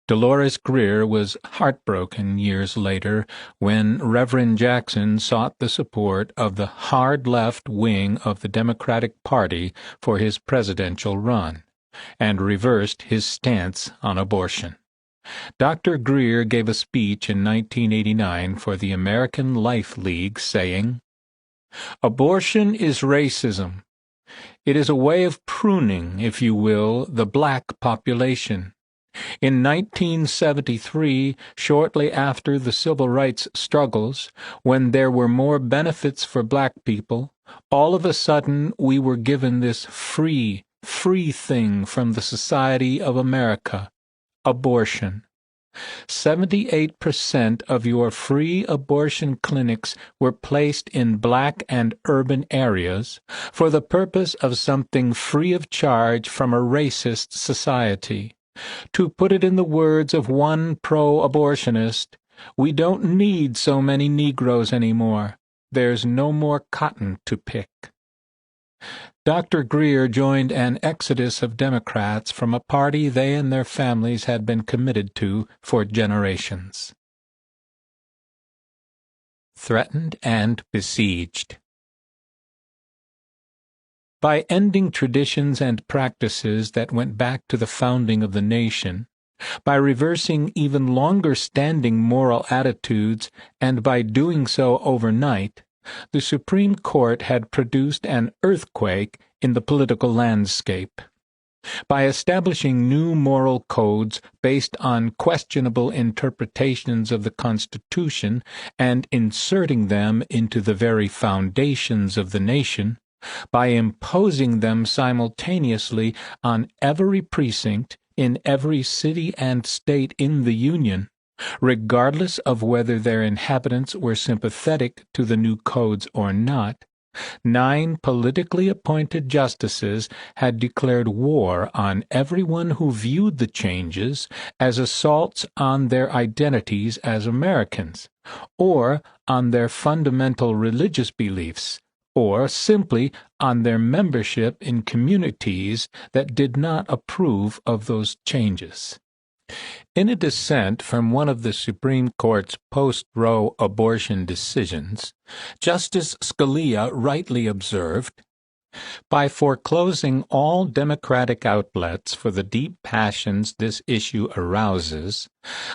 Dolores Greer was heartbroken years later when Reverend Jackson sought the support of the hard left wing of the Democratic Party for his presidential run, and reversed his stance on abortion. Dr. Greer gave a speech in 1989 for the American Life League saying, "Abortion is racism. It is a way of pruning, if you will, the black population. In 1973, shortly after the civil rights struggles, when there were more benefits for black people, all of a sudden we were given this free thing from the Society of America, abortion. 78% of your free abortion clinics were placed in black and urban areas for the purpose of something free of charge from a racist society. To put it in the words of one pro-abortionist, we don't need so many Negroes anymore. There's no more cotton to pick." Dr. Greer joined an exodus of Democrats from a party they and their families had been committed to for generations. Threatened and besieged. By ending traditions and practices that went back to the founding of the nation, by reversing even longer-standing moral attitudes, and by doing so overnight, the Supreme Court had produced an earthquake in the political landscape. By establishing new moral codes based on questionable interpretations of the Constitution and inserting them into the very foundations of the nation, by imposing them simultaneously on every precinct in every city and state in the Union, regardless of whether their inhabitants were sympathetic to the new codes or not, 9 politically appointed justices had declared war on everyone who viewed the changes as assaults on their identities as Americans, or on their fundamental religious beliefs, or simply on their membership in communities that did not approve of those changes. In a dissent from one of the Supreme Court's post-Roe abortion decisions, Justice Scalia rightly observed, "By foreclosing all democratic outlets for the deep passions this issue arouses,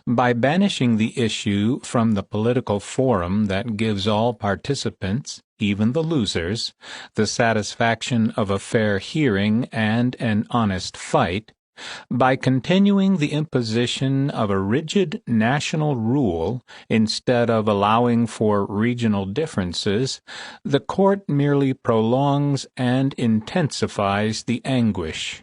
by banishing the issue from the political forum that gives all participants, even the losers, the satisfaction of a fair hearing and an honest fight, by continuing the imposition of a rigid national rule instead of allowing for regional differences, the court merely prolongs and intensifies the anguish.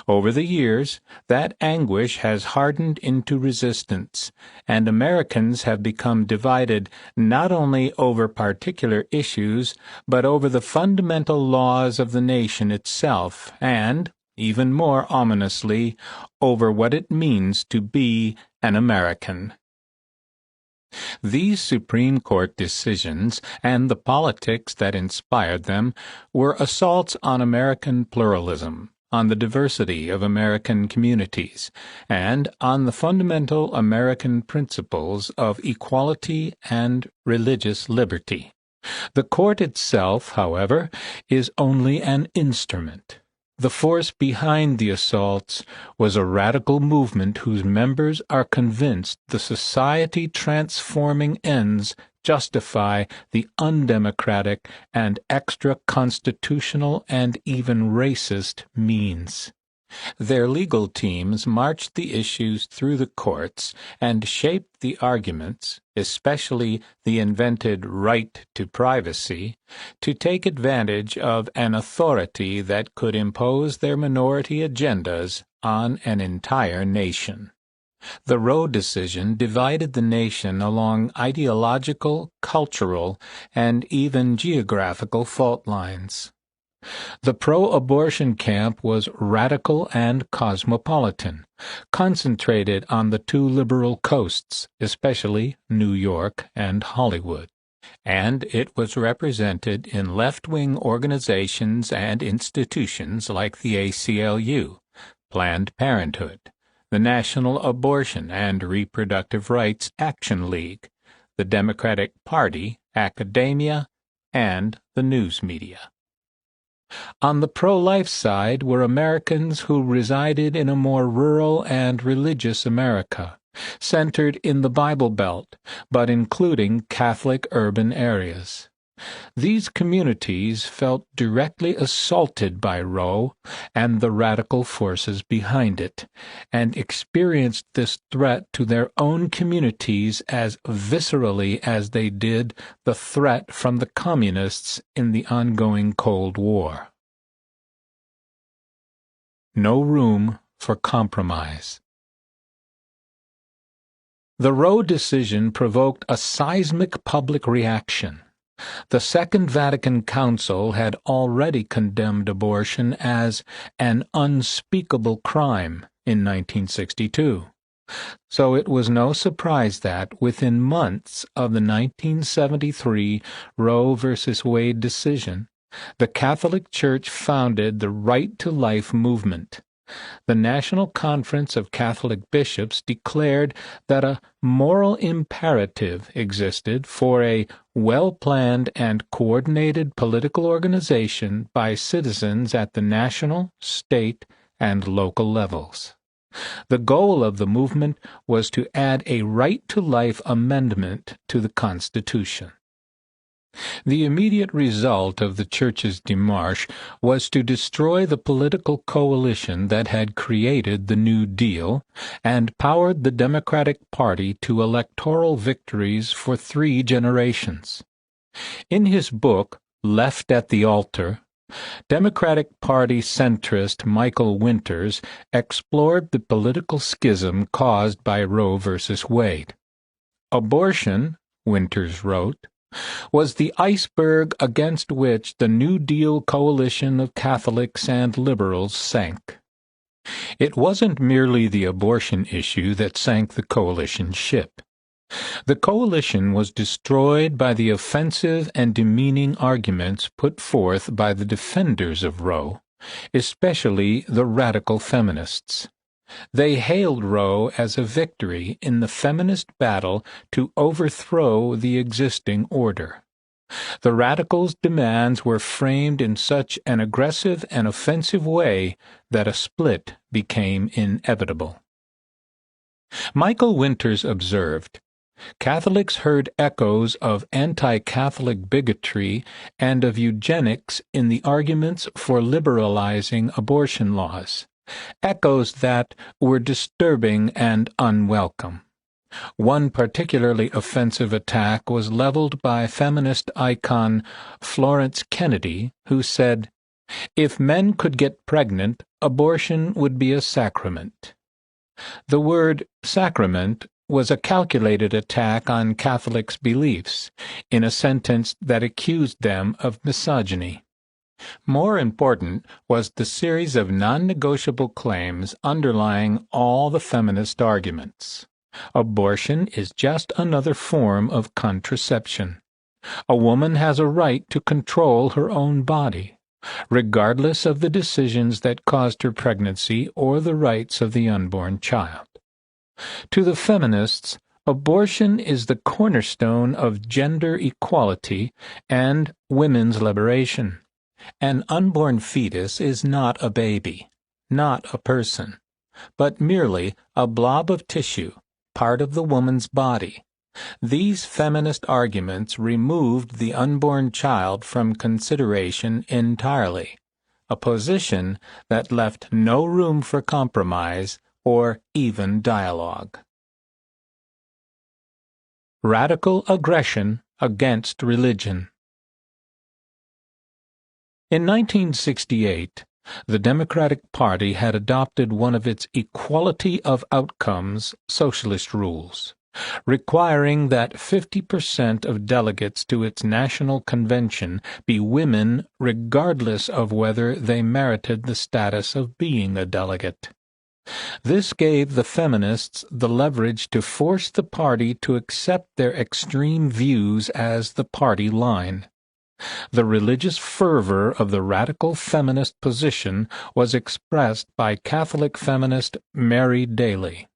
Over the years, that anguish has hardened into resistance, and Americans have become divided not only over particular issues, but over the fundamental laws of the nation itself, and, even more ominously, over what it means to be an American." These Supreme Court decisions and the politics that inspired them were assaults on American pluralism, on the diversity of American communities, and on the fundamental American principles of equality and religious liberty. The court itself, however, is only an instrument. The force behind the assaults was a radical movement whose members are convinced the society-transforming ends justify the undemocratic and extra-constitutional and even racist means. Their legal teams marched the issues through the courts and shaped the arguments, especially the invented right to privacy, to take advantage of an authority that could impose their minority agendas on an entire nation. The Roe decision divided the nation along ideological, cultural, and even geographical fault lines. The pro-abortion camp was radical and cosmopolitan, concentrated on the two liberal coasts, especially New York and Hollywood, and it was represented in left-wing organizations and institutions like the ACLU, Planned Parenthood, the National Abortion and Reproductive Rights Action League, the Democratic Party, academia, and the news media. On the pro-life side were Americans who resided in a more rural and religious America, centered in the Bible Belt, but including Catholic urban areas. These communities felt directly assaulted by Roe and the radical forces behind it, and experienced this threat to their own communities as viscerally as they did the threat from the communists in the ongoing Cold War. No room for compromise. The Roe decision provoked a seismic public reaction. The Second Vatican Council had already condemned abortion as an unspeakable crime in 1962. So it was no surprise that, within months of the 1973 Roe v. Wade decision, the Catholic Church founded the Right to Life movement. The National Conference of Catholic Bishops declared that a moral imperative existed for a well-planned and coordinated political organization by citizens at the national, state, and local levels. The goal of the movement was to add a right to life amendment to the Constitution. The immediate result of the Church's démarche was to destroy the political coalition that had created the New Deal and powered the Democratic Party to electoral victories for 3 generations. In his book, Left at the Altar, Democratic Party centrist Michael Winters explored the political schism caused by Roe v. Wade. Abortion, Winters wrote, was the iceberg against which the New Deal coalition of Catholics and liberals sank. It wasn't merely the abortion issue that sank the coalition ship. The coalition was destroyed by the offensive and demeaning arguments put forth by the defenders of Roe, especially the radical feminists. They hailed Roe as a victory in the feminist battle to overthrow the existing order. The radicals' demands were framed in such an aggressive and offensive way that a split became inevitable. Michael Winters observed, Catholics heard echoes of anti-Catholic bigotry and of eugenics in the arguments for liberalizing abortion laws, echoes that were disturbing and unwelcome. One particularly offensive attack was leveled by feminist icon Florence Kennedy, who said, "If men could get pregnant, abortion would be a sacrament." The word sacrament was a calculated attack on Catholics' beliefs, in a sentence that accused them of misogyny. More important was the series of non-negotiable claims underlying all the feminist arguments. Abortion is just another form of contraception. A woman has a right to control her own body, regardless of the decisions that caused her pregnancy or the rights of the unborn child. To the feminists, abortion is the cornerstone of gender equality and women's liberation. An unborn fetus is not a baby, not a person, but merely a blob of tissue, part of the woman's body. These feminist arguments removed the unborn child from consideration entirely, a position that left no room for compromise or even dialogue. Radical aggression against religion. In 1968, the Democratic Party had adopted one of its equality of outcomes socialist rules, requiring that 50% of delegates to its national convention be women regardless of whether they merited the status of being a delegate. This gave the feminists the leverage to force the party to accept their extreme views as the party line. The religious fervor of the radical feminist position was expressed by Catholic feminist Mary Daly.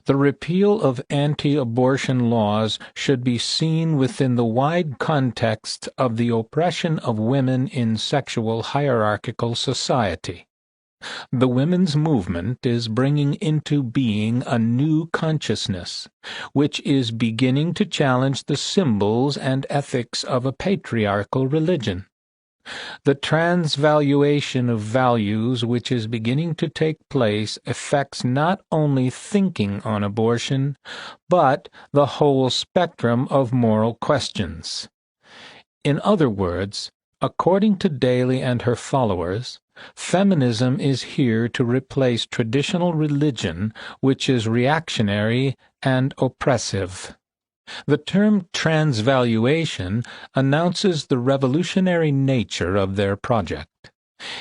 The repeal of anti-abortion laws should be seen within the wide context of the oppression of women in sexual hierarchical society. The women's movement is bringing into being a new consciousness, which is beginning to challenge the symbols and ethics of a patriarchal religion. The transvaluation of values which is beginning to take place affects not only thinking on abortion, but the whole spectrum of moral questions. In other words, according to Daly and her followers, feminism is here to replace traditional religion, which is reactionary and oppressive. The term transvaluation announces the revolutionary nature of their project.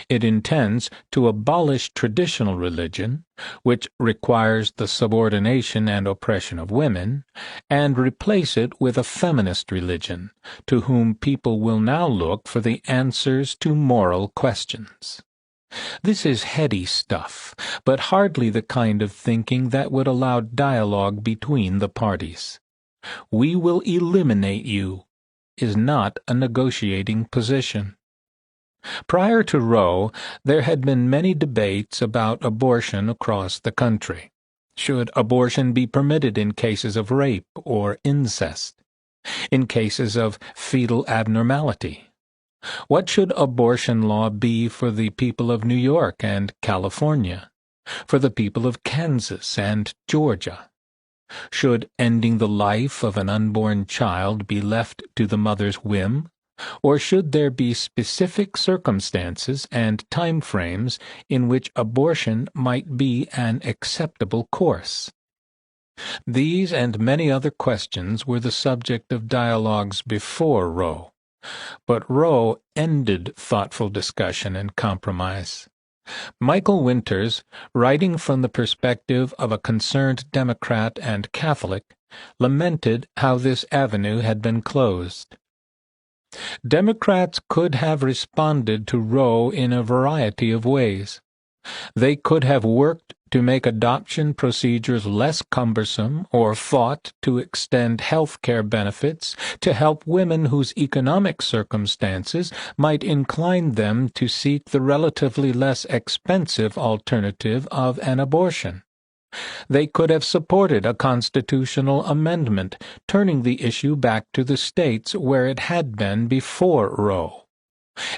It intends to abolish traditional religion, which requires the subordination and oppression of women, and replace it with a feminist religion, to whom people will now look for the answers to moral questions. This is heady stuff, but hardly the kind of thinking that would allow dialogue between the parties. "We will eliminate you" is not a negotiating position. Prior to Roe, there had been many debates about abortion across the country. Should abortion be permitted in cases of rape or incest? In cases of fetal abnormality? What should abortion law be for the people of New York and California? For the people of Kansas and Georgia? Should ending the life of an unborn child be left to the mother's whim? Or should there be specific circumstances and time frames in which abortion might be an acceptable course? These and many other questions were the subject of dialogues before Roe, but Roe ended thoughtful discussion and compromise. Michael Winters, writing from the perspective of a concerned Democrat and Catholic, lamented how this avenue had been closed. Democrats could have responded to Roe in a variety of ways. They could have worked to make adoption procedures less cumbersome or fought to extend health care benefits to help women whose economic circumstances might incline them to seek the relatively less expensive alternative of an abortion. They could have supported a constitutional amendment, turning the issue back to the states where it had been before Roe.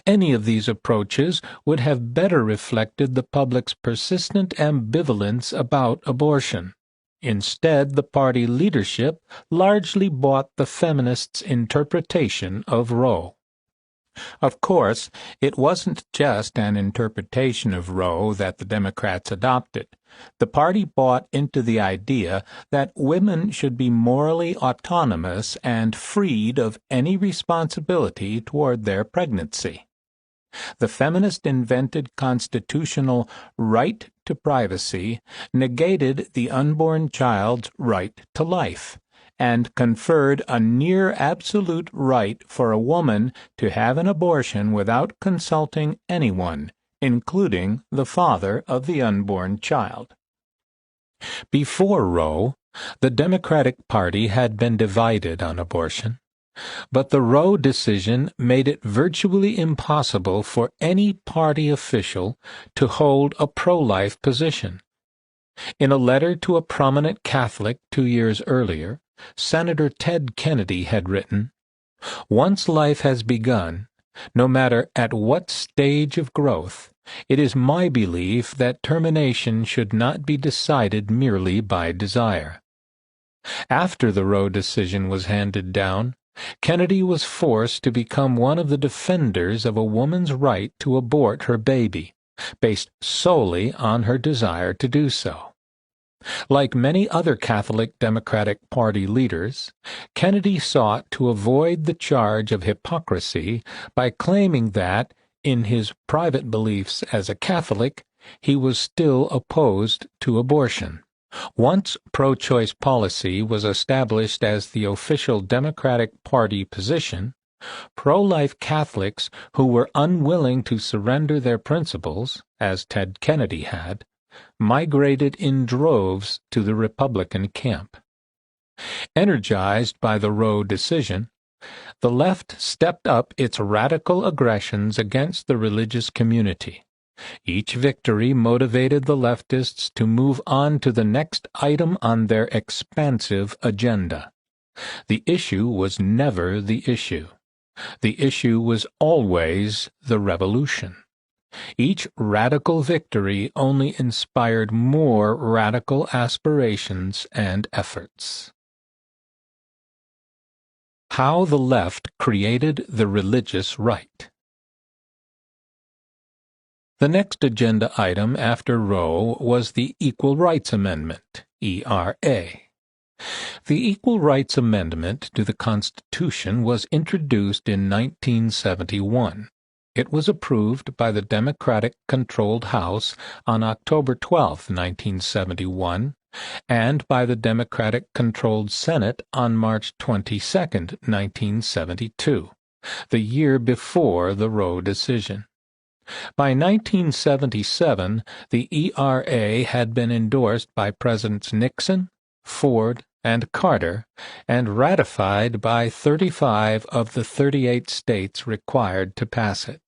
Any of these approaches would have better reflected the public's persistent ambivalence about abortion. Instead, the party leadership largely bought the feminists' interpretation of Roe. Of course, it wasn't just an interpretation of Roe that the Democrats adopted. The party bought into the idea that women should be morally autonomous and freed of any responsibility toward their pregnancy. The feminist-invented constitutional right to privacy negated the unborn child's right to life, and conferred a near-absolute right for a woman to have an abortion without consulting anyone, including the father of the unborn child. Before Roe, the Democratic Party had been divided on abortion, but the Roe decision made it virtually impossible for any party official to hold a pro-life position. In a letter to a prominent Catholic 2 years earlier, Senator Ted Kennedy had written, "Once life has begun, no matter at what stage of growth, it is my belief that termination should not be decided merely by desire." After the Roe decision was handed down, Kennedy was forced to become one of the defenders of a woman's right to abort her baby, based solely on her desire to do so. Like many other Catholic Democratic Party leaders, Kennedy sought to avoid the charge of hypocrisy by claiming that, in his private beliefs as a Catholic, he was still opposed to abortion. Once pro-choice policy was established as the official Democratic Party position, pro-life Catholics who were unwilling to surrender their principles, as Ted Kennedy had, migrated in droves to the Republican camp. Energized by the Roe decision, the left stepped up its radical aggressions against the religious community. Each victory motivated the leftists to move on to the next item on their expansive agenda. The issue was never the issue. The issue was always the revolution. Each radical victory only inspired more radical aspirations and efforts. How the left created the religious right. The next agenda item after Roe was the Equal Rights Amendment, ERA. The Equal Rights Amendment to the Constitution was introduced in 1971. It was approved by the Democratic-controlled House on October 12, 1971, and by the Democratic-controlled Senate on March 22, 1972, the year before the Roe decision. By 1977, the ERA had been endorsed by Presidents Nixon, Ford, and Carter, and ratified by 35 of the 38 states required to pass it.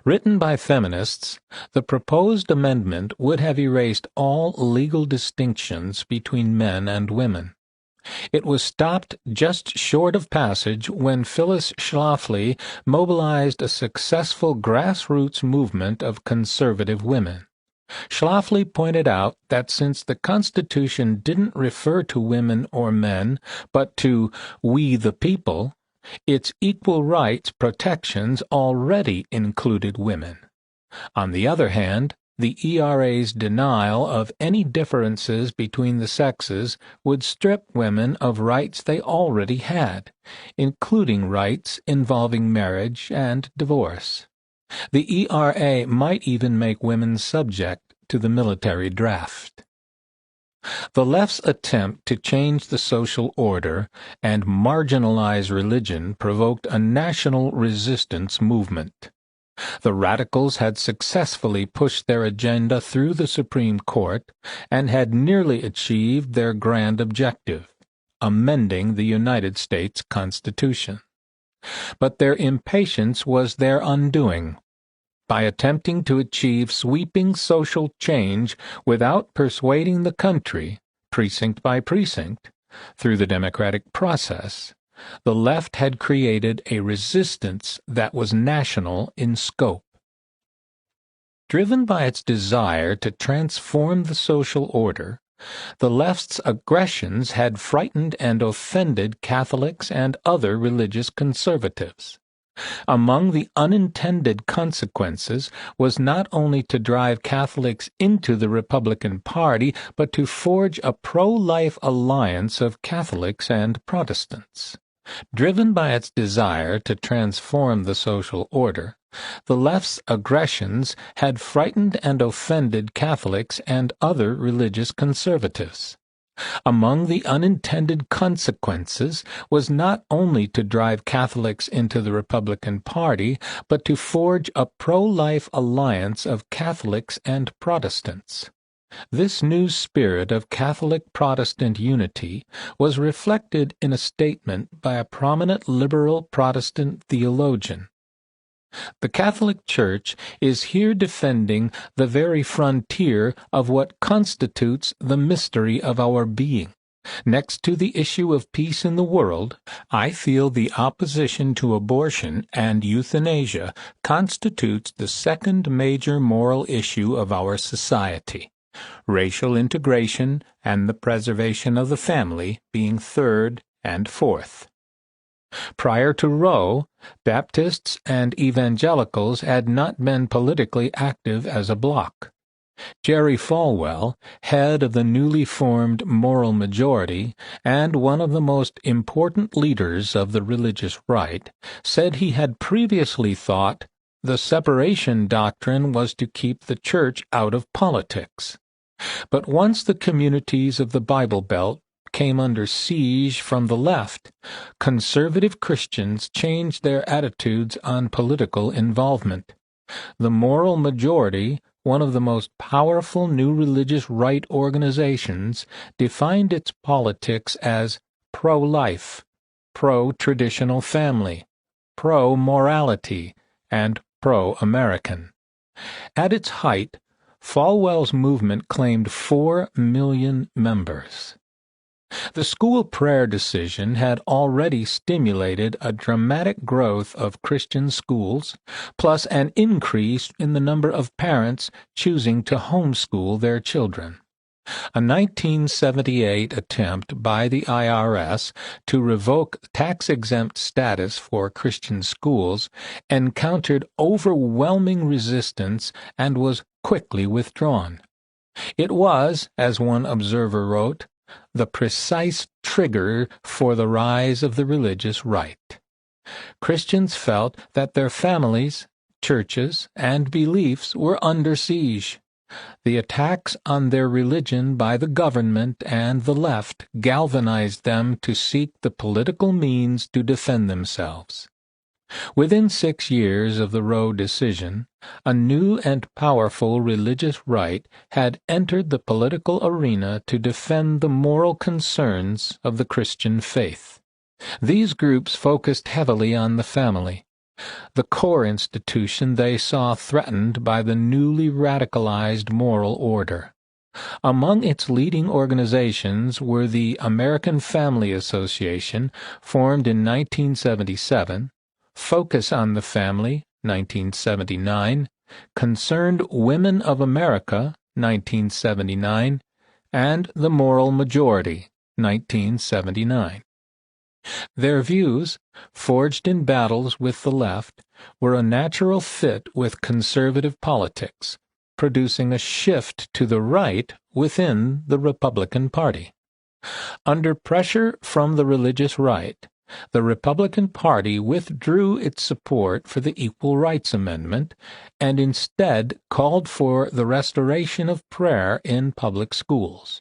Written by feminists, the proposed amendment would have erased all legal distinctions between men and women. It was stopped just short of passage when Phyllis Schlafly mobilized a successful grassroots movement of conservative women. Schlafly pointed out that since the Constitution didn't refer to women or men, but to "we the people," its equal rights protections already included women. On the other hand, the ERA's denial of any differences between the sexes would strip women of rights they already had, including rights involving marriage and divorce. The ERA might even make women subject to the military draft. The left's attempt to change the social order and marginalize religion provoked a national resistance movement. The radicals had successfully pushed their agenda through the Supreme Court and had nearly achieved their grand objective, amending the United States Constitution. But their impatience was their undoing. By attempting to achieve sweeping social change without persuading the country, precinct by precinct, through the democratic process, the left had created a resistance that was national in scope. Driven by its desire to transform the social order, the left's aggressions had frightened and offended Catholics and other religious conservatives. Among the unintended consequences was not only to drive Catholics into the Republican Party, but to forge a pro-life alliance of Catholics and Protestants. Driven by its desire to transform the social order, the left's aggressions had frightened and offended Catholics and other religious conservatives. Among the unintended consequences was not only to drive Catholics into the Republican Party, but to forge a pro-life alliance of Catholics and Protestants. This new spirit of Catholic-Protestant unity was reflected in a statement by a prominent liberal Protestant theologian. The Catholic Church is here defending the very frontier of what constitutes the mystery of our being. Next to the issue of peace in the world, I feel the opposition to abortion and euthanasia constitutes the second major moral issue of our society, racial integration and the preservation of the family being third and fourth. Prior to Roe, Baptists and evangelicals had not been politically active as a bloc. Jerry Falwell, head of the newly formed Moral Majority and one of the most important leaders of the religious right, said he had previously thought the separation doctrine was to keep the church out of politics. But once the communities of the Bible Belt came under siege from the left, conservative Christians changed their attitudes on political involvement. The Moral Majority, one of the most powerful new religious right organizations, defined its politics as pro-life, pro-traditional family, pro-morality, and pro-American. At its height, Falwell's movement claimed 4 million members. The school prayer decision had already stimulated a dramatic growth of Christian schools, plus an increase in the number of parents choosing to homeschool their children. A 1978 attempt by the IRS to revoke tax-exempt status for Christian schools encountered overwhelming resistance and was quickly withdrawn. It was, as one observer wrote, the precise trigger for the rise of the religious right. Christians felt that their families, churches, and beliefs were under siege. The attacks on their religion by the government and the left galvanized them to seek the political means to defend themselves. Within 6 years of the Roe decision, a new and powerful religious right had entered the political arena to defend the moral concerns of the Christian faith. These groups focused heavily on the family, the core institution they saw threatened by the newly radicalized moral order. Among its leading organizations were the American Family Association, formed in 1977, Focus on the Family, 1979, Concerned Women of America, 1979, and the Moral Majority, 1979. Their views, forged in battles with the left, were a natural fit with conservative politics, producing a shift to the right within the Republican Party. Under pressure from the religious right, the Republican Party withdrew its support for the Equal Rights Amendment and instead called for the restoration of prayer in public schools.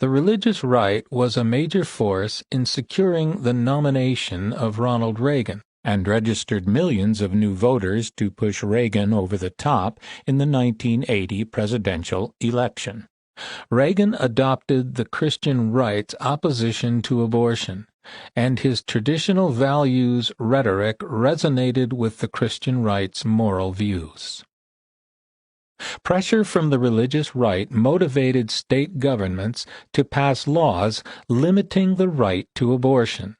The religious right was a major force in securing the nomination of Ronald Reagan. and registered millions of new voters to push Reagan over the top in the 1980 presidential election. Reagan adopted the Christian right's opposition to abortion, and his traditional values rhetoric resonated with the Christian right's moral views. Pressure from the religious right motivated state governments to pass laws limiting the right to abortion,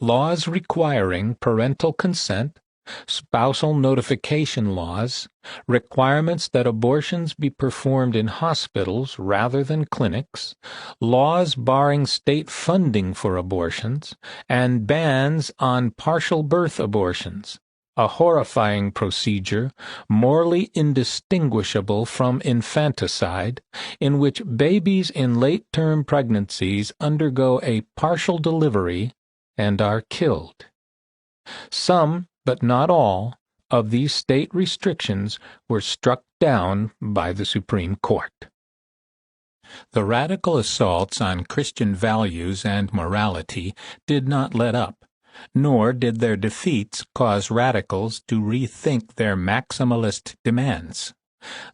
laws requiring parental consent, spousal notification laws, requirements that abortions be performed in hospitals rather than clinics, laws barring state funding for abortions, and bans on partial birth abortions, a horrifying procedure morally indistinguishable from infanticide, in which babies in late-term pregnancies undergo a partial delivery and are killed. Some, but not all, of these state restrictions were struck down by the Supreme Court. The radical assaults on Christian values and morality did not let up, nor did their defeats cause radicals to rethink their maximalist demands.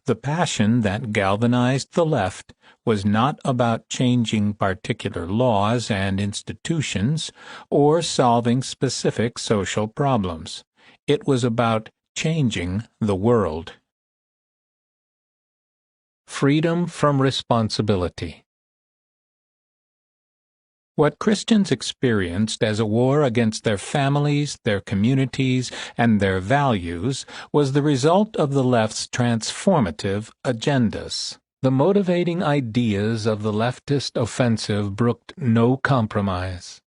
The passion that galvanized the left was not about changing particular laws and institutions or solving specific social problems. It was about changing the world. Freedom from responsibility. What Christians experienced as a war against their families, their communities, and their values was the result of the left's transformative agendas. The motivating ideas of the leftist offensive brooked no compromise.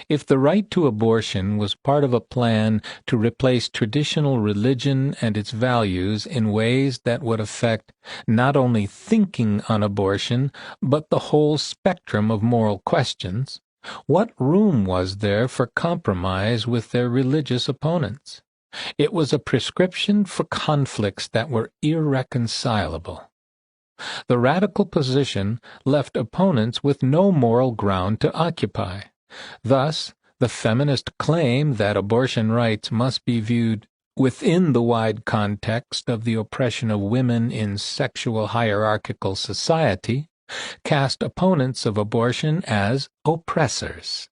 If the right to abortion was part of a plan to replace traditional religion and its values in ways that would affect not only thinking on abortion, but the whole spectrum of moral questions, what room was there for compromise with their religious opponents? It was a prescription for conflicts that were irreconcilable. The radical position left opponents with no moral ground to occupy. Thus, the feminist claim that abortion rights must be viewed within the wide context of the oppression of women in sexual hierarchical society cast opponents of abortion as oppressors.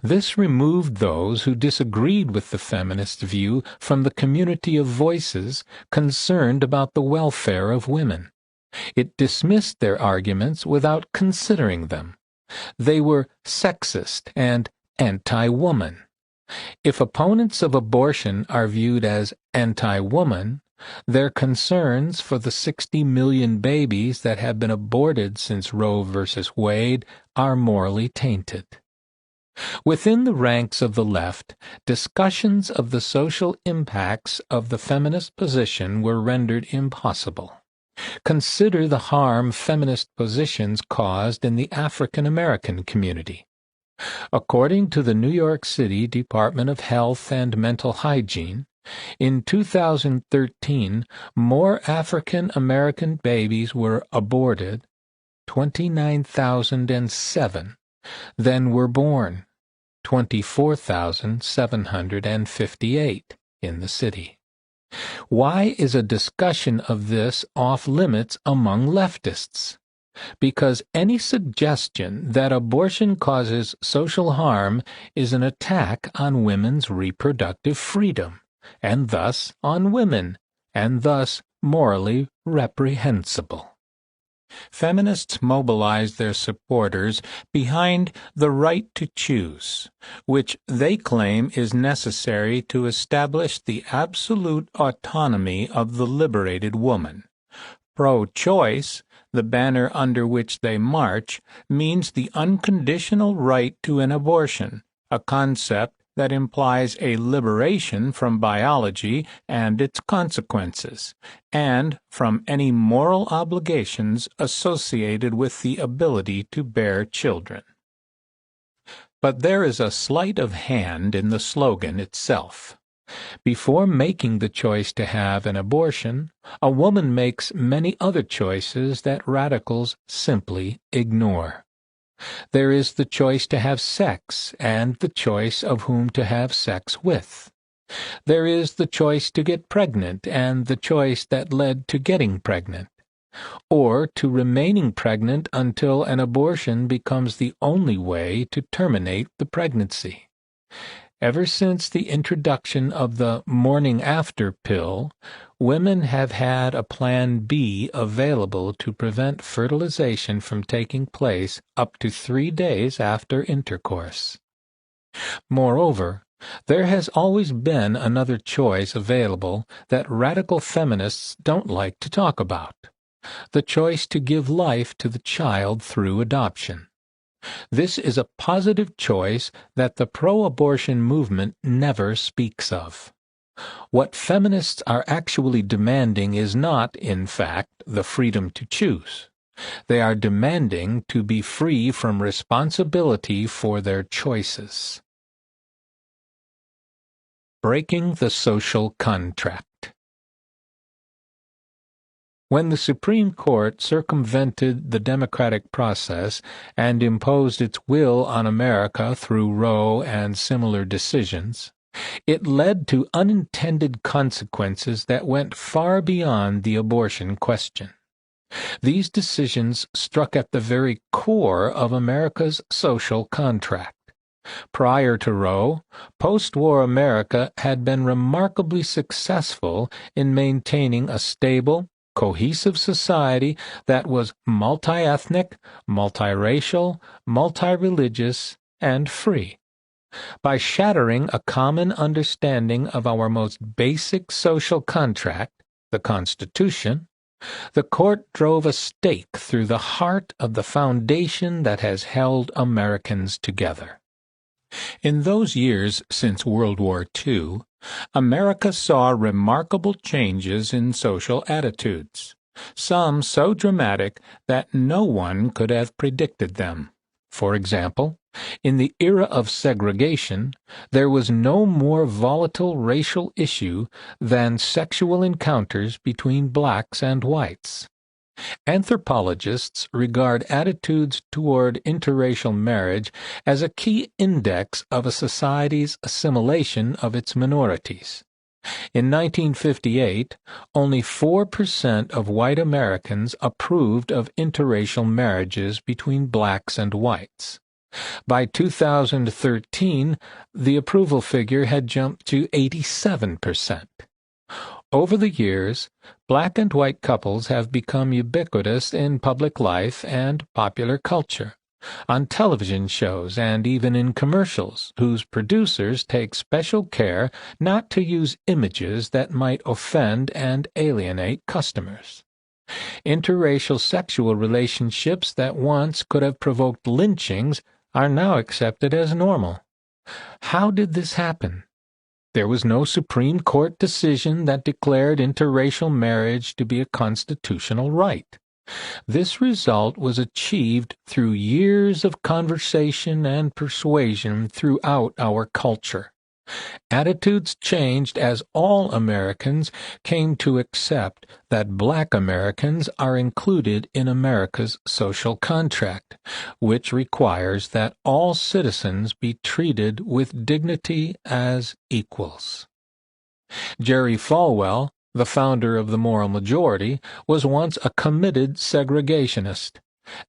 This removed those who disagreed with the feminist view from the community of voices concerned about the welfare of women. It dismissed their arguments without considering them. They were sexist and anti-woman. If opponents of abortion are viewed as anti-woman, their concerns for the 60 million babies that have been aborted since Roe v. Wade are morally tainted. Within the ranks of the left, discussions of the social impacts of the feminist position were rendered impossible. Consider the harm feminist positions caused in the African American community. According to the New York City Department of Health and Mental Hygiene, in 2013, more African American babies were aborted, 29,007, than were born, 24,758 in the city. Why is a discussion of this off limits among leftists? Because any suggestion that abortion causes social harm is an attack on women's reproductive freedom, and thus on women, and thus morally reprehensible. Feminists mobilize their supporters behind the right to choose, which they claim is necessary to establish the absolute autonomy of the liberated woman. Pro-choice, the banner under which they march, means the unconditional right to an abortion, a concept that implies a liberation from biology and its consequences, and from any moral obligations associated with the ability to bear children. But there is a sleight of hand in the slogan itself. Before making the choice to have an abortion, a woman makes many other choices that radicals simply ignore. There is the choice to have sex and the choice of whom to have sex with. There is the choice to get pregnant and the choice that led to getting pregnant, or to remaining pregnant until an abortion becomes the only way to terminate the pregnancy. Ever since the introduction of the morning after pill, women have had a Plan B available to prevent fertilization from taking place up to 3 days after intercourse. Moreover, there has always been another choice available that radical feminists don't like to talk about: the choice to give life to the child through adoption. This is a positive choice that the pro-abortion movement never speaks of. What feminists are actually demanding is not, in fact, the freedom to choose. They are demanding to be free from responsibility for their choices. Breaking the social contract. When the Supreme Court circumvented the democratic process and imposed its will on America through Roe and similar decisions, it led to unintended consequences that went far beyond the abortion question. These decisions struck at the very core of America's social contract. Prior to Roe, post-war America had been remarkably successful in maintaining a stable, cohesive society that was multi-ethnic, multiracial, multi-religious, and free. By shattering a common understanding of our most basic social contract, the Constitution, the court drove a stake through the heart of the foundation that has held Americans together. In those years since World War II, America saw remarkable changes in social attitudes, some so dramatic that no one could have predicted them. For example, in the era of segregation, there was no more volatile racial issue than sexual encounters between blacks and whites. Anthropologists regard attitudes toward interracial marriage as a key index of a society's assimilation of its minorities. In 1958, only 4% of white Americans approved of interracial marriages between blacks and whites. By 2013, the approval figure had jumped to 87%. Over the years, black and white couples have become ubiquitous in public life and popular culture, on television shows and even in commercials, whose producers take special care not to use images that might offend and alienate customers. Interracial sexual relationships that once could have provoked lynchings are now accepted as normal. How did this happen? There was no Supreme Court decision that declared interracial marriage to be a constitutional right. This result was achieved through years of conversation and persuasion throughout our culture. Attitudes changed as all Americans came to accept that black Americans are included in America's social contract, which requires that all citizens be treated with dignity as equals. Jerry Falwell, the founder of the Moral Majority, was once a committed segregationist,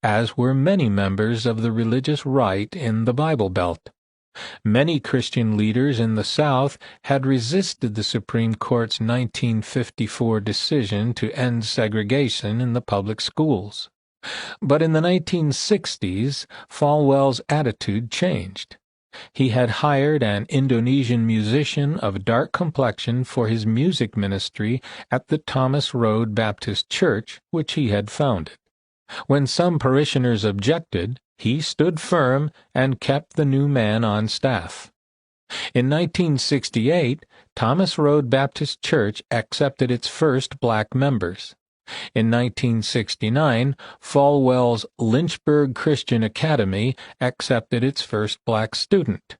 as were many members of the religious right in the Bible Belt. Many Christian leaders in the South had resisted the Supreme Court's 1954 decision to end segregation in the public schools. But in the 1960s, Falwell's attitude changed. He had hired an Indonesian musician of dark complexion for his music ministry at the Thomas Road Baptist Church, which he had founded. When some parishioners objected, he stood firm and kept the new man on staff. In 1968, Thomas Road Baptist Church accepted its first black members. In 1969, Falwell's Lynchburg Christian Academy accepted its first black student.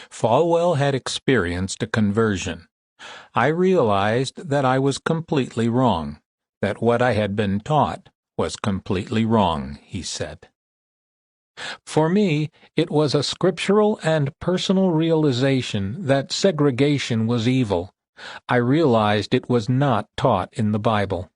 Falwell had experienced a conversion. I realized that I was completely wrong, that what I had been taught was completely wrong, he said. For me, it was a scriptural and personal realization that segregation was evil. I realized it was not taught in the Bible.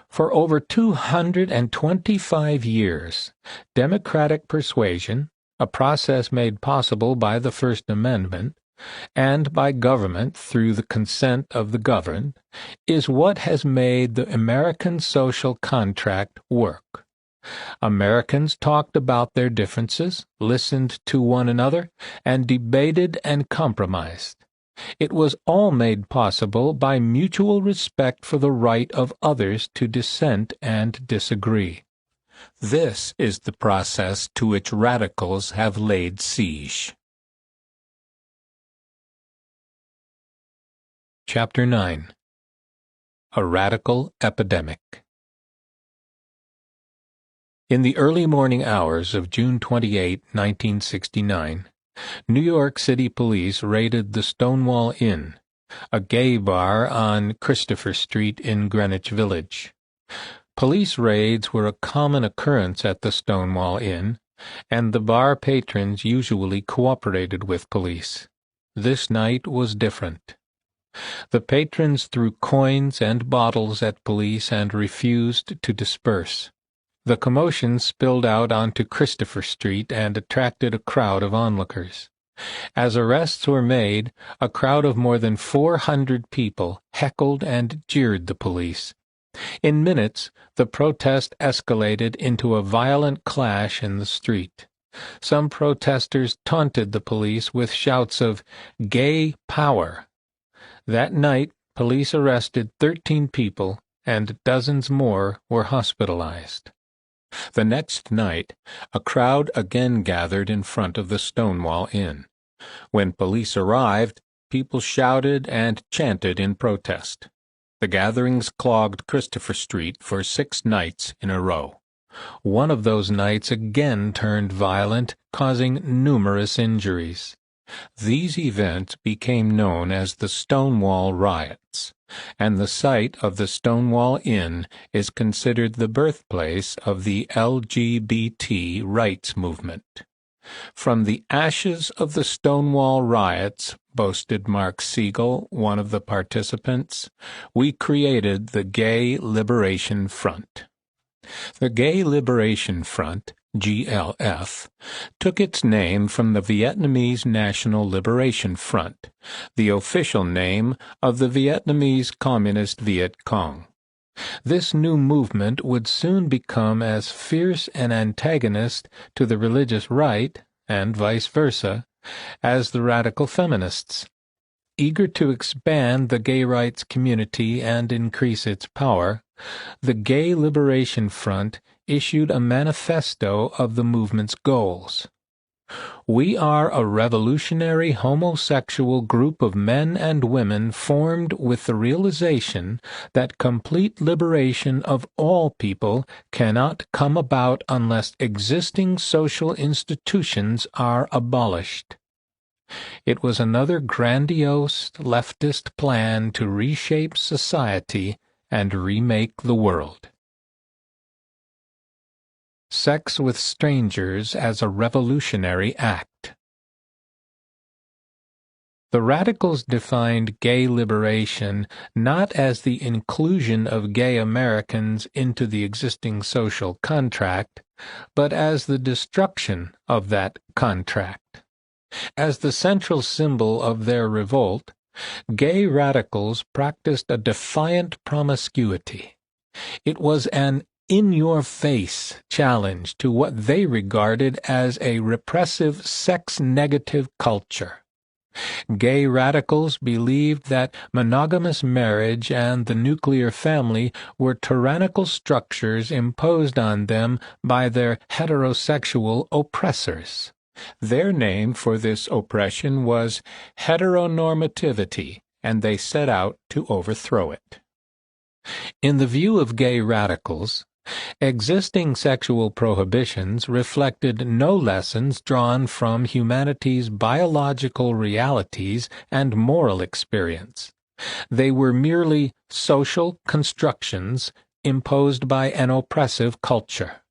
For over 225 years, democratic persuasion, a process made possible by the First Amendment, and by government through the consent of the governed, is what has made the American social contract work. Americans talked about their differences, listened to one another, and debated and compromised. It was all made possible by mutual respect for the right of others to dissent and disagree. This is the process to which radicals have laid siege. Chapter 9. A Radical Epidemic. In the early morning hours of June 28, 1969, New York City police raided the Stonewall Inn, a gay bar on Christopher Street in Greenwich Village. Police raids were a common occurrence at the Stonewall Inn, and the bar patrons usually cooperated with police. This night was different. The patrons threw coins and bottles at police and refused to disperse. The commotion spilled out onto Christopher Street and attracted a crowd of onlookers. As arrests were made, a crowd of more than 400 people heckled and jeered the police. In minutes, the protest escalated into a violent clash in the street. Some protesters taunted the police with shouts of "Gay Power." That night, police arrested 13 people, and dozens more were hospitalized. The next night, a crowd again gathered in front of the Stonewall Inn. When police arrived, people shouted and chanted in protest. The gatherings clogged Christopher Street for 6 nights in a row. One of those nights again turned violent, causing numerous injuries. These events became known as the Stonewall Riots, and the site of the Stonewall Inn is considered the birthplace of the LGBT rights movement. From the ashes of the Stonewall Riots, boasted Mark Siegel, one of the participants, we created the Gay Liberation Front. The Gay Liberation Front, GLF, took its name from the Vietnamese National Liberation Front, the official name of the Vietnamese Communist Viet Cong. This new movement would soon become as fierce an antagonist to the religious right, and vice versa, as the radical feminists. Eager to expand the gay rights community and increase its power, the Gay Liberation Front issued a manifesto of the movement's goals. We are a revolutionary homosexual group of men and women formed with the realization that complete liberation of all people cannot come about unless existing social institutions are abolished. It was another grandiose leftist plan to reshape society and remake the world. Sex with strangers as a revolutionary act. The radicals defined gay liberation not as the inclusion of gay Americans into the existing social contract, but as the destruction of that contract. As the central symbol of their revolt, gay radicals practiced a defiant promiscuity. It was an in-your-face challenge to what they regarded as a repressive sex-negative culture. Gay radicals believed that monogamous marriage and the nuclear family were tyrannical structures imposed on them by their heterosexual oppressors. Their name for this oppression was heteronormativity, and they set out to overthrow it. In the view of gay radicals, existing sexual prohibitions reflected no lessons drawn from humanity's biological realities and moral experience. They were merely social constructions imposed by an oppressive culture.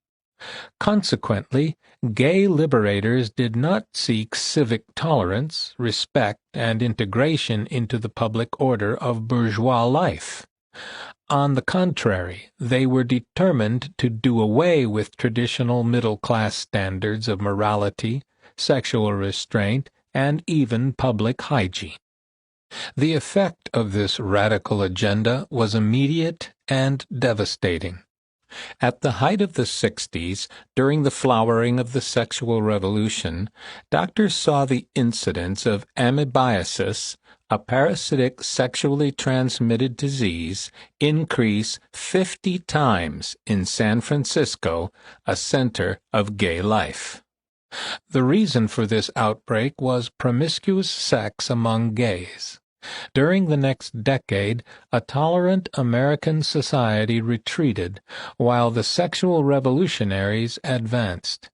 Consequently, gay liberators did not seek civic tolerance, respect, and integration into the public order of bourgeois life. On the contrary, they were determined to do away with traditional middle-class standards of morality, sexual restraint, and even public hygiene. The effect of this radical agenda was immediate and devastating. At the height of the 60s, during the flowering of the sexual revolution, doctors saw the incidence of amoebiasis, a parasitic sexually transmitted disease, increase 50 times in San Francisco, a center of gay life. The reason for this outbreak was promiscuous sex among gays. During the next decade, a tolerant American society retreated, while the sexual revolutionaries advanced.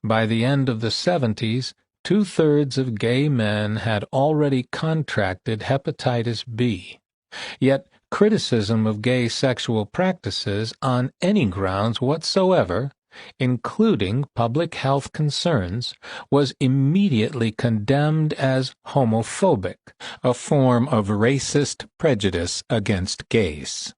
By the end of the 70s, 2/3 of gay men had already contracted hepatitis B. Yet criticism of gay sexual practices on any grounds whatsoever, including public health concerns, was immediately condemned as homophobic, a form of racist prejudice against gays.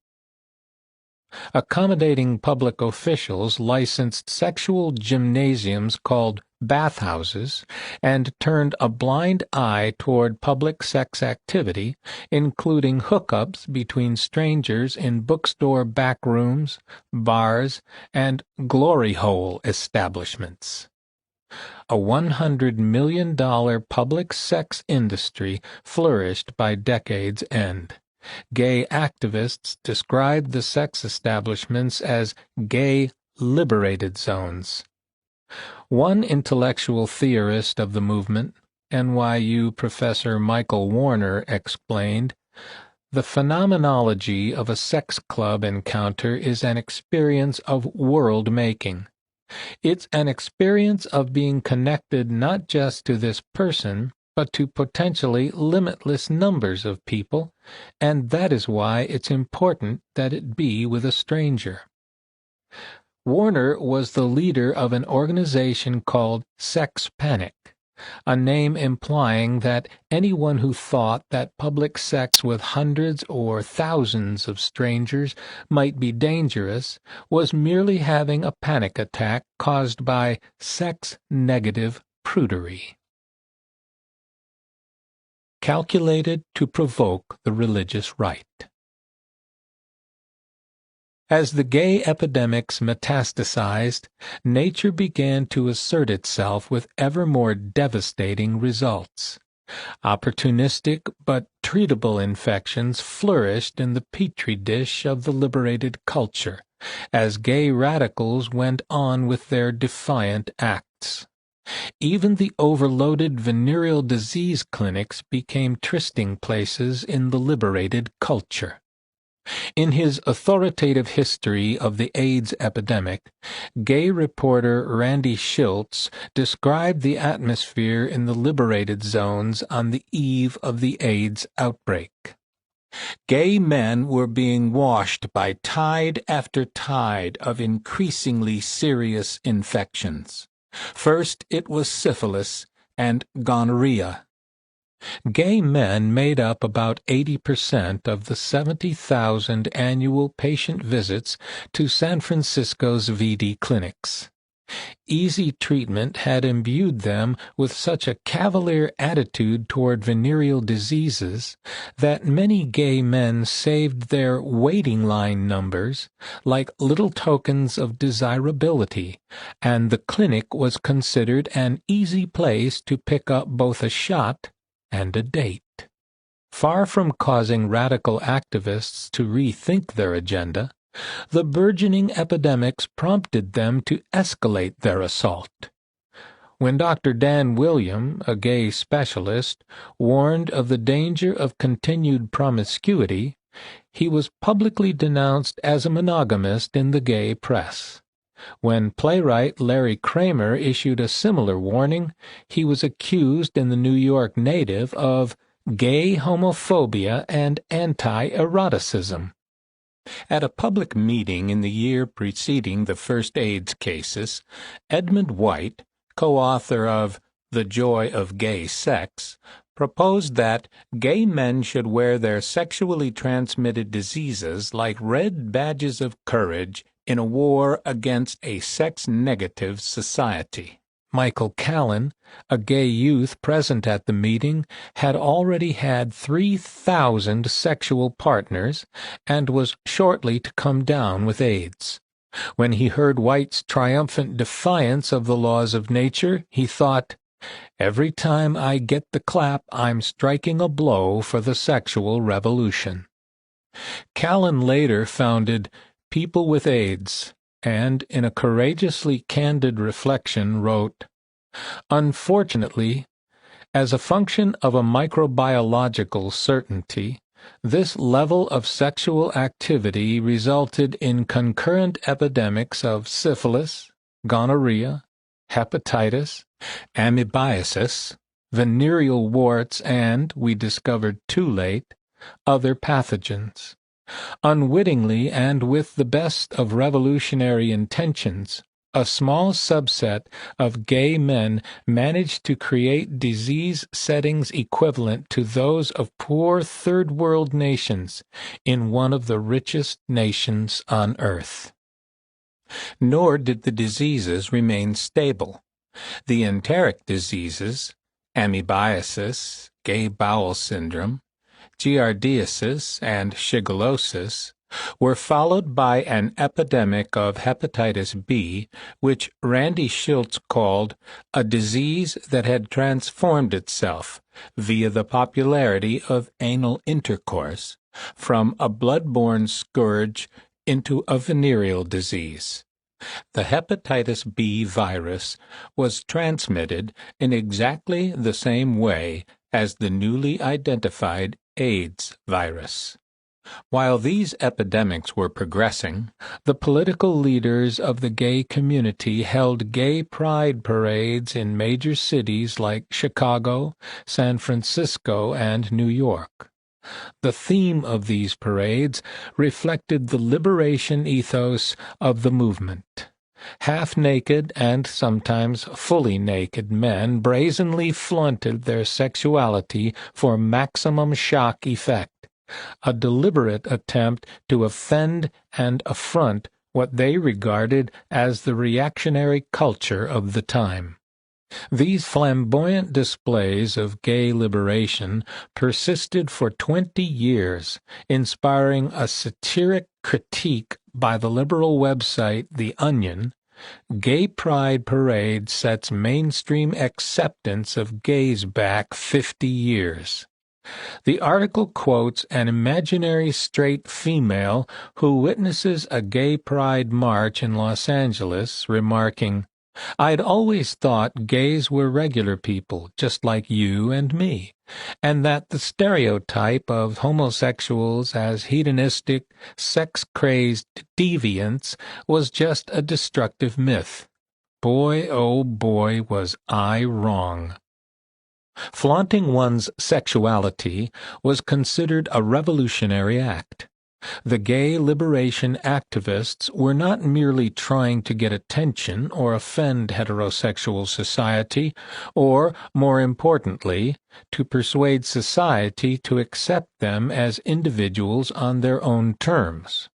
Accommodating public officials licensed sexual gymnasiums called bathhouses and turned a blind eye toward public sex activity, including hookups between strangers in bookstore back rooms, bars, and glory hole establishments. A $100 million public sex industry flourished by decade's end. Gay activists described the sex establishments as gay liberated zones. One intellectual theorist of the movement, NYU professor Michael Warner, explained, "The phenomenology of a sex club encounter is an experience of world-making. It's an experience of being connected not just to this person, but to potentially limitless numbers of people, and that is why it's important that it be with a stranger." Warner was the leader of an organization called Sex Panic, a name implying that anyone who thought that public sex with hundreds or thousands of strangers might be was merely having a panic attack caused by sex-negative prudery. Calculated to provoke the religious right. As the gay epidemics metastasized, nature began to assert itself with ever more devastating results. Opportunistic but treatable infections flourished in the petri dish of the liberated culture, as gay radicals went on with their defiant acts. Even the overloaded venereal disease clinics became trysting places in the liberated culture. In his authoritative history of the AIDS epidemic, gay reporter Randy Shilts described the atmosphere in the liberated zones on the eve of the AIDS outbreak. Gay men were being washed by tide after tide of increasingly serious infections. First it was syphilis and gonorrhea. Gay men made up about 80% of the 70,000 annual patient visits to San Francisco's VD clinics. Easy treatment had imbued them with such a cavalier attitude toward venereal diseases that many gay men saved their waiting line numbers like little tokens of desirability, and the clinic was considered an easy place to pick up both a shot and a date. Far from causing radical activists to rethink their agenda, the burgeoning epidemics prompted them to escalate their assault. When Dr. Dan William, a gay specialist, warned of the danger of continued promiscuity, he was publicly denounced as a monogamist in the gay press. When playwright Larry Kramer issued a similar warning, he was accused in the New York Native of gay homophobia and anti-eroticism. At a public meeting in the year preceding the first AIDS cases, Edmund White, co-author of The Joy of Gay Sex, proposed that gay men should wear their sexually transmitted diseases like red badges of courage in a war against a sex-negative society. Michael Callan, a gay youth present at the meeting, had already had 3,000 sexual partners and was shortly to come down with AIDS. When he heard White's triumphant defiance of the laws of nature, he thought, "Every time I get the clap, I'm striking a blow for the sexual revolution." Callan later founded People with AIDS, and in a courageously candid reflection wrote, "Unfortunately, as a function of a microbiological certainty, this level of sexual activity resulted in concurrent epidemics of syphilis, gonorrhea, hepatitis, amoebiasis, venereal warts, and, we discovered too late, other pathogens. Unwittingly and with the best of revolutionary intentions, a small subset of gay men managed to create disease settings equivalent to those of poor third-world nations in one of the richest nations on earth." Nor did the diseases remain stable. The enteric diseases, amoebiasis, gay bowel syndrome, giardiasis, and shigellosis, were followed by an epidemic of hepatitis B, which Randy Schultz called a disease that had transformed itself, via the popularity of anal intercourse, from a blood-borne scourge into a venereal disease. The hepatitis B virus was transmitted in exactly the same way as the newly identified AIDS virus. While these epidemics were progressing, the political leaders of the gay community held gay pride parades in major cities like Chicago, San Francisco, and New York. The theme of these parades reflected the liberation ethos of the movement. Half-naked and sometimes fully naked men brazenly flaunted their sexuality for maximum shock effect, a deliberate attempt to offend and affront what they regarded as the reactionary culture of the time. These flamboyant displays of gay liberation persisted for 20 years, inspiring a satiric critique by the liberal website The Onion. Gay Pride Parade sets mainstream acceptance of gays back 50 years. The article quotes an imaginary straight female who witnesses a gay pride march in Los Angeles, remarking, "I'd always thought gays were regular people, just like you and me, and that the stereotype of homosexuals as hedonistic, sex-crazed deviants was just a destructive myth. Boy, oh boy, was I wrong." Flaunting one's sexuality was considered a revolutionary act. The gay liberation activists were not merely trying to get attention or offend heterosexual society, or, more importantly, to persuade society to accept them as individuals on their own terms.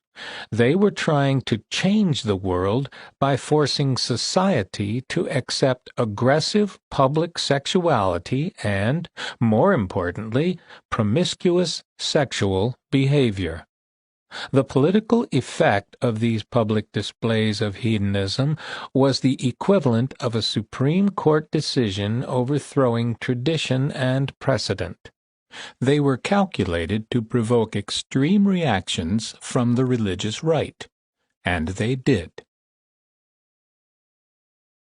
They were trying to change the world by forcing society to accept aggressive public sexuality and, more importantly, promiscuous sexual behavior. The political effect of these public displays of hedonism was the equivalent of a Supreme Court decision overthrowing tradition and precedent. They were calculated to provoke extreme reactions from the religious right, and they did.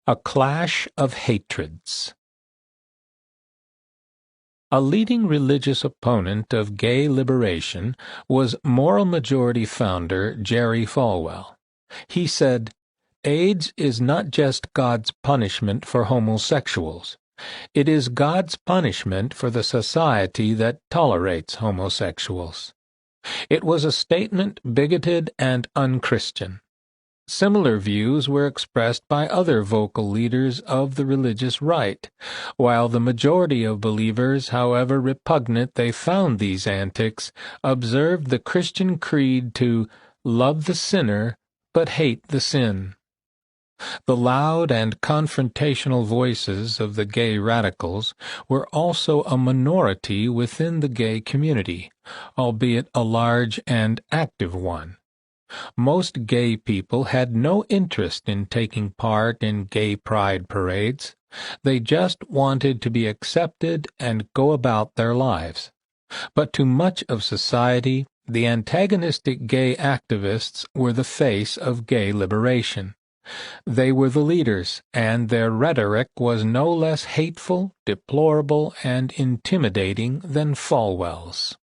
A clash of hatreds. A leading religious opponent of gay liberation was Moral Majority founder Jerry Falwell. He said, "AIDS is not just God's punishment for homosexuals. It is God's punishment for the society that tolerates homosexuals." It was a statement bigoted and unchristian. Similar views were expressed by other vocal leaders of the religious right, while the majority of believers, however repugnant they found these antics, observed the Christian creed to love the sinner but hate the sin. The loud and confrontational voices of the gay radicals were also a minority within the gay community, albeit a large and active one. Most gay people had no interest in taking part in gay pride parades. They just wanted to be accepted and go about their lives. But to much of society, the antagonistic gay activists were the face of gay liberation. They were the leaders, and their rhetoric was no less hateful, deplorable, and intimidating than Falwell's.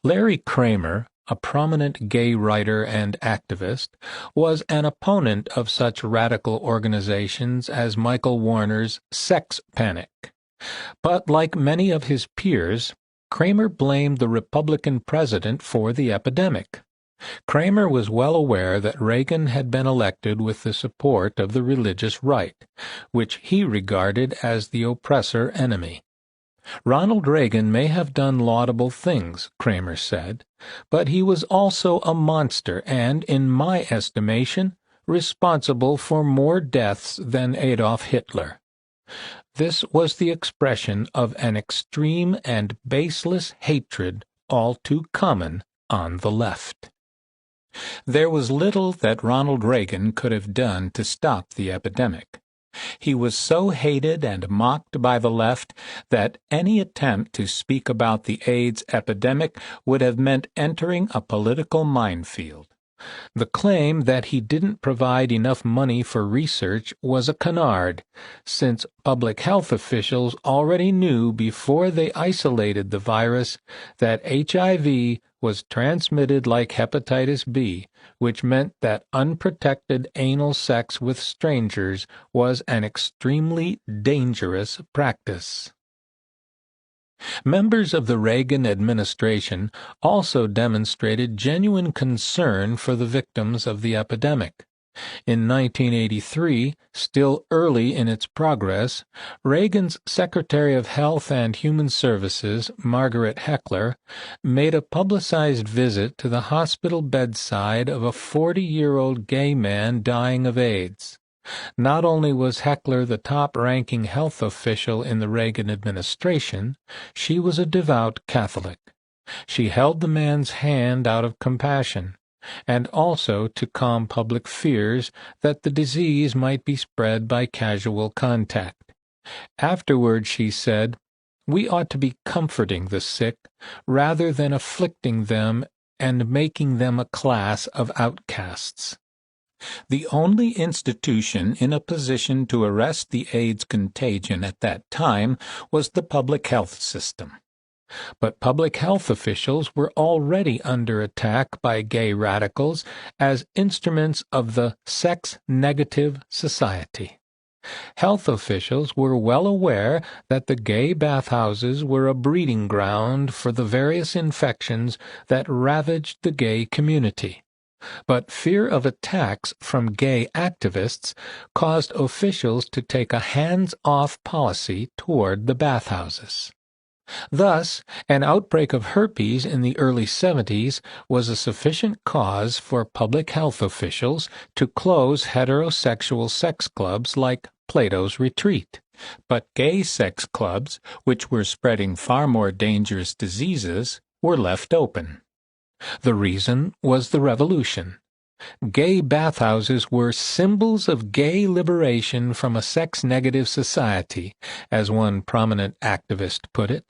Larry Kramer, a prominent gay writer and activist, was an opponent of such radical organizations as Michael Warner's Sex Panic. But like many of his peers, Kramer blamed the Republican president for the epidemic. Kramer was well aware that Reagan had been elected with the support of the religious right, which he regarded as the oppressor enemy. Ronald Reagan may have done laudable things, Kramer said, but he was also a monster and, in my estimation, responsible for more deaths than Adolf Hitler. This was the expression of an extreme and baseless hatred all too common on the left. There was little that Ronald Reagan could have done to stop the epidemic. He was so hated and mocked by the left that any attempt to speak about the AIDS epidemic would have meant entering a political minefield. The claim that he didn't provide enough money for research was a canard, since public health officials already knew before they isolated the virus that HIV was transmitted like hepatitis B, which meant that unprotected anal sex with strangers was an extremely dangerous practice. Members of the Reagan administration also demonstrated genuine concern for the victims of the epidemic. In 1983, still early in its progress, Reagan's Secretary of Health and Human Services, Margaret Heckler, made a publicized visit to the hospital bedside of a 40-year-old gay man dying of AIDS. Not only was Heckler the top-ranking health official in the Reagan administration, she was a devout Catholic. She held the man's hand out of compassion, and also to calm public fears that the disease might be spread by casual contact. Afterward she said, "We ought to be comforting the sick rather than afflicting them and making them a class of outcasts." The only institution in a position to arrest the AIDS contagion at that time was the public health system. But public health officials were already under attack by gay radicals as instruments of the sex-negative society. Health officials were well aware that the gay bathhouses were a breeding ground for the various infections that ravaged the gay community. But fear of attacks from gay activists caused officials to take a hands-off policy toward the bathhouses. Thus, an outbreak of herpes in the early 70s was a sufficient cause for public health officials to close heterosexual sex clubs like Plato's Retreat. But gay sex clubs, which were spreading far more dangerous diseases, were left open. The reason was the revolution. Gay bathhouses were symbols of gay liberation from a sex-negative society, as one prominent activist put it.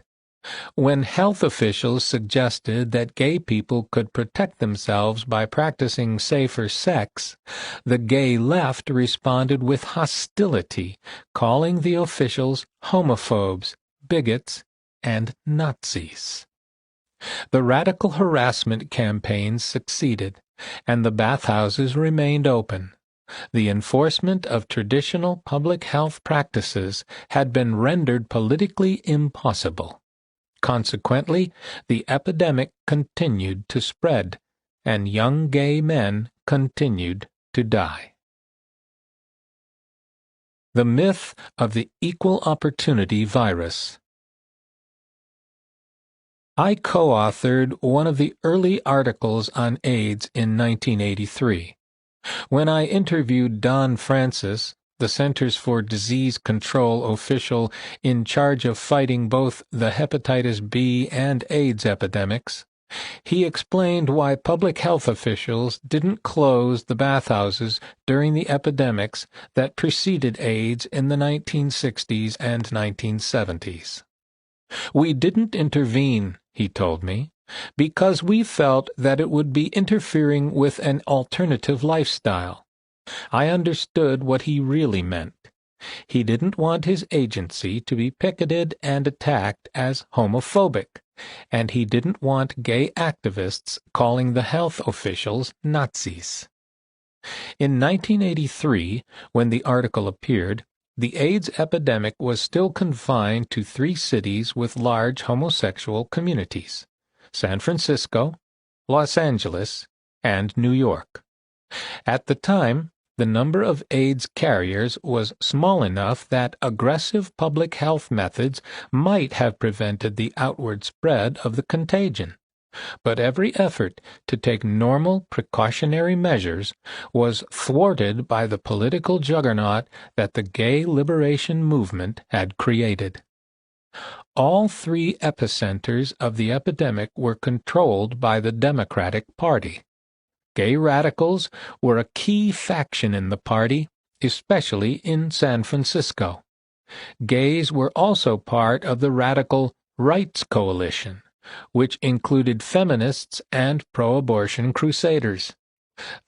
When health officials suggested that gay people could protect themselves by practicing safer sex, the gay left responded with hostility, calling the officials homophobes, bigots, and Nazis. The radical harassment campaigns succeeded, and the bathhouses remained open. The enforcement of traditional public health practices had been rendered politically impossible. Consequently, the epidemic continued to spread, and young gay men continued to die. The myth of the equal opportunity virus. I co-authored one of the early articles on AIDS in 1983. When I interviewed Don Francis, the Centers for Disease Control official in charge of fighting both the hepatitis B and AIDS epidemics, he explained why public health officials didn't close the bathhouses during the epidemics that preceded AIDS in the 1960s and 1970s. We didn't intervene, he told me, because we felt that it would be interfering with an alternative lifestyle. I understood what he really meant. He didn't want his agency to be picketed and attacked as homophobic, and he didn't want gay activists calling the health officials Nazis. In 1983, when the article appeared, the AIDS epidemic was still confined to 3 cities with large homosexual communities: San Francisco, Los Angeles, and New York. At the time, the number of AIDS carriers was small enough that aggressive public health methods might have prevented the outward spread of the contagion. But every effort to take normal precautionary measures was thwarted by the political juggernaut that the gay liberation movement had created. All 3 epicenters of the epidemic were controlled by the Democratic Party. Gay radicals were a key faction in the party, especially in San Francisco. Gays were also part of the radical rights coalition, which included feminists and pro-abortion crusaders.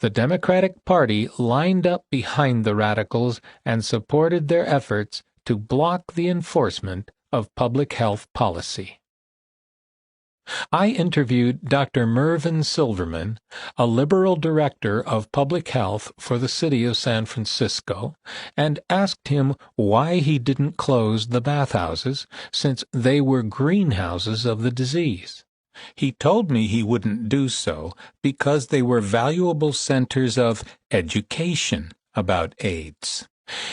The Democratic Party lined up behind the radicals and supported their efforts to block the enforcement of public health policy. I interviewed Dr. Mervyn Silverman, a liberal director of public health for the city of San Francisco, and asked him why he didn't close the bathhouses, since they were greenhouses of the disease. He told me he wouldn't do so because they were valuable centers of education about AIDS.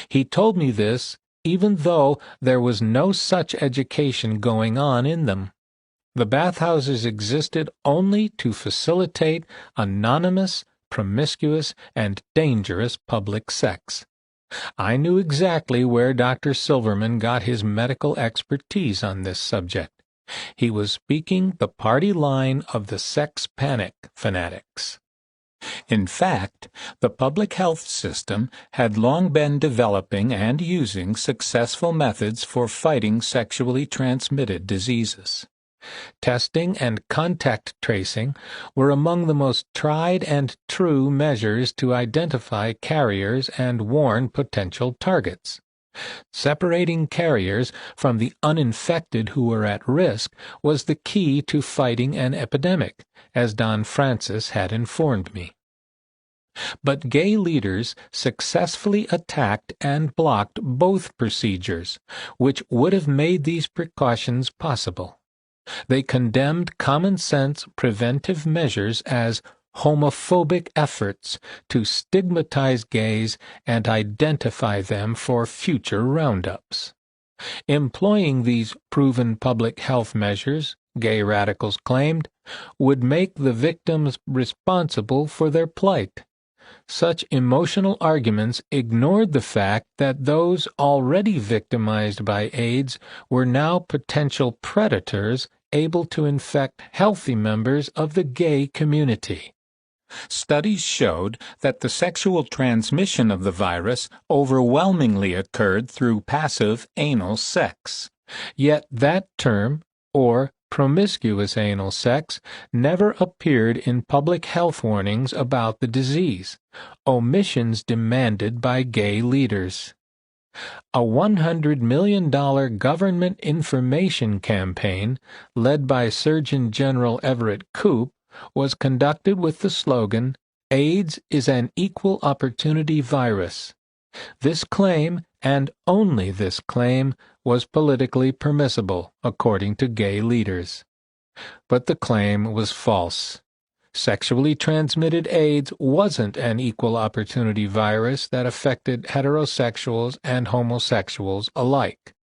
He told me this even though there was no such education going on in them. The bathhouses existed only to facilitate anonymous, promiscuous, and dangerous public sex. I knew exactly where Dr. Silverman got his medical expertise on this subject. He was speaking the party line of the sex panic fanatics. In fact, the public health system had long been developing and using successful methods for fighting sexually transmitted diseases. Testing and contact tracing were among the most tried and true measures to identify carriers and warn potential targets. Separating carriers from the uninfected who were at risk was the key to fighting an epidemic, as Don Francis had informed me. But gay leaders successfully attacked and blocked both procedures, which would have made these precautions possible. They condemned common-sense preventive measures as homophobic efforts to stigmatize gays and identify them for future roundups. Employing these proven public health measures, gay radicals claimed, would make the victims responsible for their plight. Such emotional arguments ignored the fact that those already victimized by AIDS were now potential predators able to infect healthy members of the gay community. Studies showed that the sexual transmission of the virus overwhelmingly occurred through passive anal sex. Yet that term, or promiscuous anal sex, never appeared in public health warnings about the disease, omissions demanded by gay leaders. A $100 million government information campaign, led by Surgeon General Everett Koop, was conducted with the slogan, "AIDS is an equal opportunity virus." This claim, and only this claim, was politically permissible, according to gay leaders. But the claim was false. Sexually transmitted AIDS wasn't an equal opportunity virus that affected heterosexuals and homosexuals alike.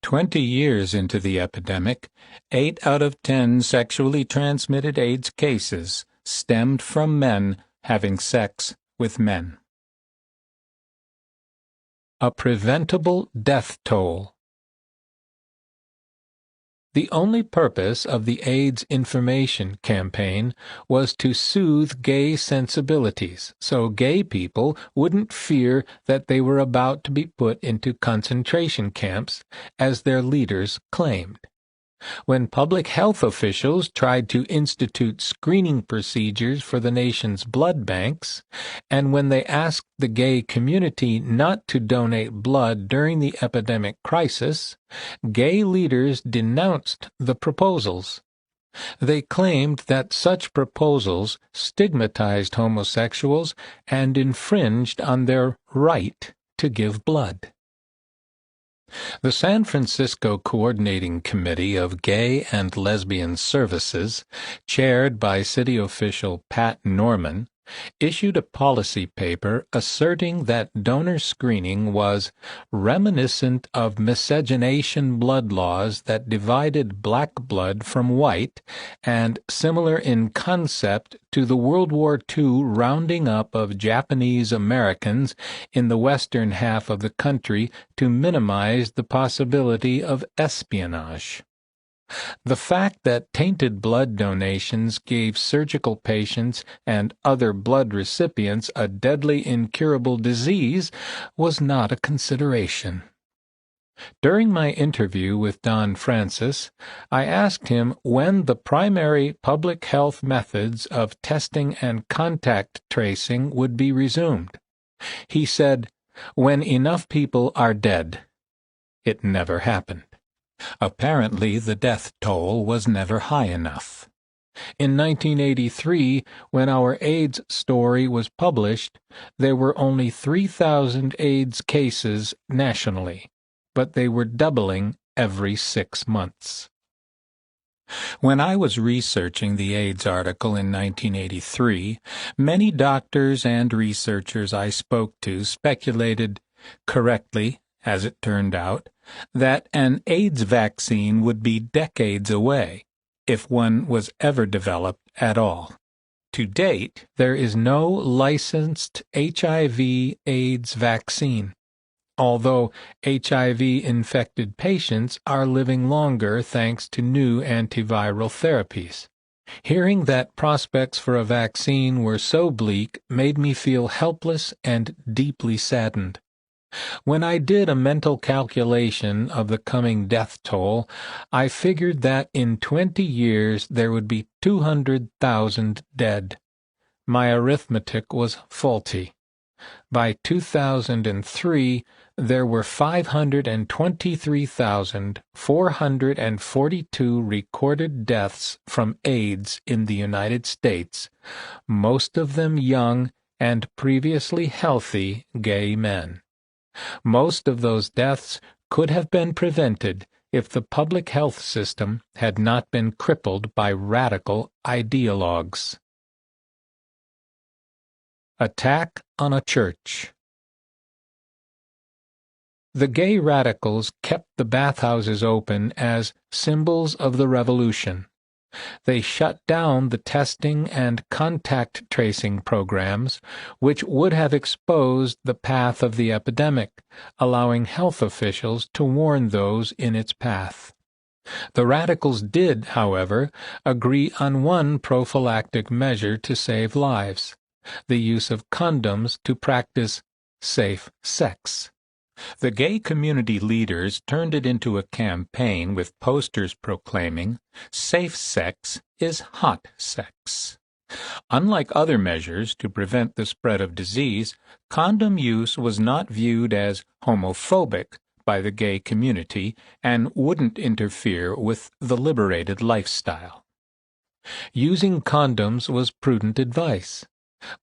20 years into the epidemic, 8 out of 10 sexually transmitted AIDS cases stemmed from men having sex with men. A preventable death toll. The only purpose of the AIDS information campaign was to soothe gay sensibilities, so gay people wouldn't fear that they were about to be put into concentration camps, as their leaders claimed. When public health officials tried to institute screening procedures for the nation's blood banks, and when they asked the gay community not to donate blood during the epidemic crisis, gay leaders denounced the proposals. They claimed that such proposals stigmatized homosexuals and infringed on their right to give blood. The San Francisco Coordinating Committee of Gay and Lesbian Services, chaired by city official Pat Norman, issued a policy paper asserting that donor screening was reminiscent of miscegenation blood laws that divided black blood from white and similar in concept to the World War II rounding up of Japanese Americans in the western half of the country to minimize the possibility of espionage. The fact that tainted blood donations gave surgical patients and other blood recipients a deadly incurable disease was not a consideration. During my interview with Don Francis, I asked him when the primary public health methods of testing and contact tracing would be resumed. He said, "When enough people are dead." It never happened. Apparently, the death toll was never high enough. In 1983, when our AIDS story was published, there were only 3,000 AIDS cases nationally, but they were doubling every 6 months. When I was researching the AIDS article in 1983, many doctors and researchers I spoke to speculated, correctly, as it turned out, that an AIDS vaccine would be decades away, if one was ever developed at all. To date, there is no licensed HIV/AIDS vaccine, although HIV-infected patients are living longer thanks to new antiviral therapies. Hearing that prospects for a vaccine were so bleak made me feel helpless and deeply saddened. When I did a mental calculation of the coming death toll, I figured that in 20 years there would be 200,000 dead. My arithmetic was faulty. By 2003, there were 523,442 recorded deaths from AIDS in the United States, most of them young and previously healthy gay men. Most of those deaths could have been prevented if the public health system had not been crippled by radical ideologues. Attack on a church. The gay radicals kept the bathhouses open as symbols of the revolution. They shut down the testing and contact tracing programs, which would have exposed the path of the epidemic, allowing health officials to warn those in its path. The radicals did, however, agree on one prophylactic measure to save lives: the use of condoms to practice safe sex. The gay community leaders turned it into a campaign with posters proclaiming, "Safe sex is hot sex." Unlike other measures to prevent the spread of disease, condom use was not viewed as homophobic by the gay community and wouldn't interfere with the liberated lifestyle. Using condoms was prudent advice,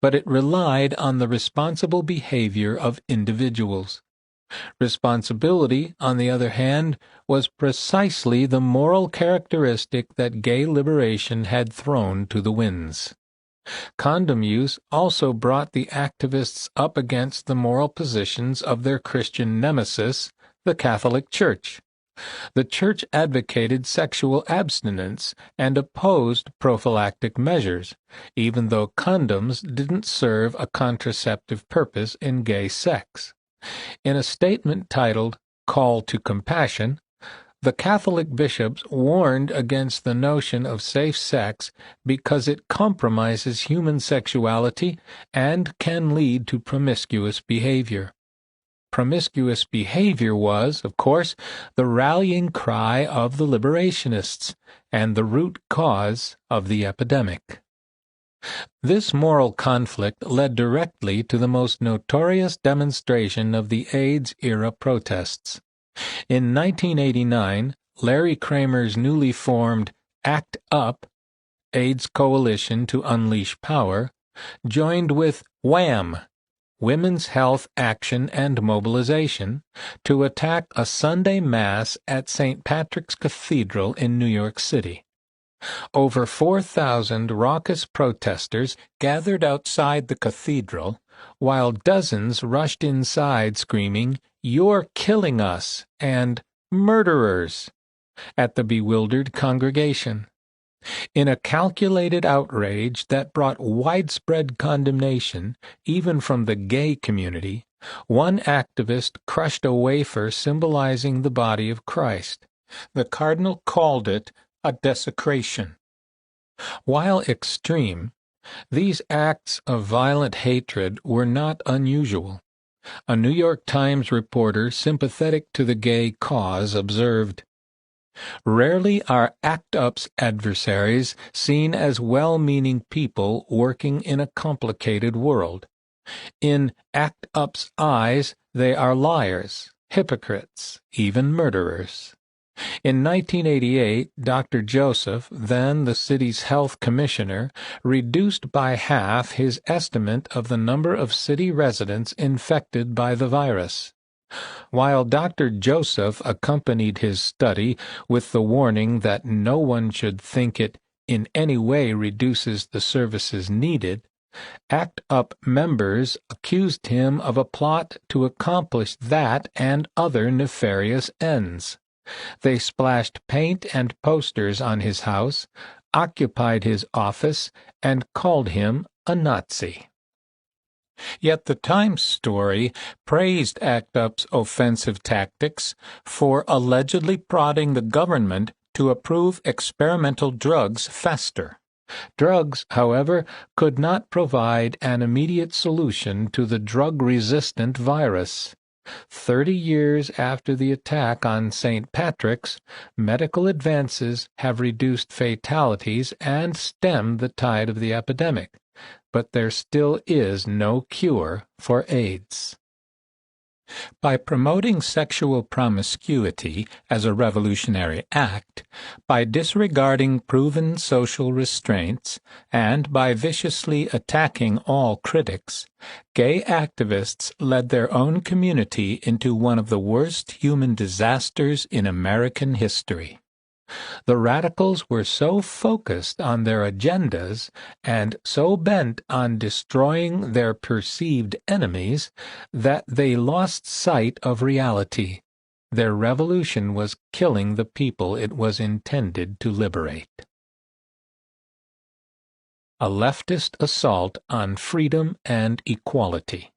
but it relied on the responsible behavior of individuals. Responsibility, on the other hand, was precisely the moral characteristic that gay liberation had thrown to the winds. Condom use also brought the activists up against the moral positions of their Christian nemesis, the Catholic Church. The Church advocated sexual abstinence and opposed prophylactic measures, even though condoms didn't serve a contraceptive purpose in gay sex. In a statement titled Call to Compassion, the Catholic bishops warned against the notion of safe sex because it compromises human sexuality and can lead to promiscuous behavior. Promiscuous behavior was, of course, the rallying cry of the liberationists and the root cause of the epidemic. This moral conflict led directly to the most notorious demonstration of the AIDS-era protests. In 1989, Larry Kramer's newly formed ACT UP, AIDS Coalition to Unleash Power, joined with WHAM, Women's Health Action and Mobilization, to attack a Sunday Mass at St. Patrick's Cathedral in New York City. Over 4,000 raucous protesters gathered outside the cathedral, while dozens rushed inside screaming, "You're killing us!" and "Murderers!" at the bewildered congregation. In a calculated outrage that brought widespread condemnation, even from the gay community, one activist crushed a wafer symbolizing the body of Christ. The cardinal called it a desecration. While extreme, these acts of violent hatred were not unusual. A New York Times reporter sympathetic to the gay cause observed, "Rarely are ACT UP's adversaries seen as well-meaning people working in a complicated world. In ACT UP's eyes, they are liars, hypocrites, even murderers." In 1988, Dr. Joseph, then the city's health commissioner, reduced by half his estimate of the number of city residents infected by the virus. While Dr. Joseph accompanied his study with the warning that no one should think it in any way reduces the services needed, ACT UP members accused him of a plot to accomplish that and other nefarious ends. They splashed paint and posters on his house, occupied his office, and called him a Nazi. Yet the Times story praised ACT UP's offensive tactics for allegedly prodding the government to approve experimental drugs faster. Drugs, however, could not provide an immediate solution to the drug-resistant virus. 30 years after the attack on St. Patrick's, medical advances have reduced fatalities and stemmed the tide of the epidemic, but there still is no cure for AIDS. By promoting sexual promiscuity as a revolutionary act, by disregarding proven social restraints, and by viciously attacking all critics, gay activists led their own community into one of the worst human disasters in American history. The radicals were so focused on their agendas and so bent on destroying their perceived enemies that they lost sight of reality. Their revolution was killing the people it was intended to liberate. A leftist assault on freedom and equality.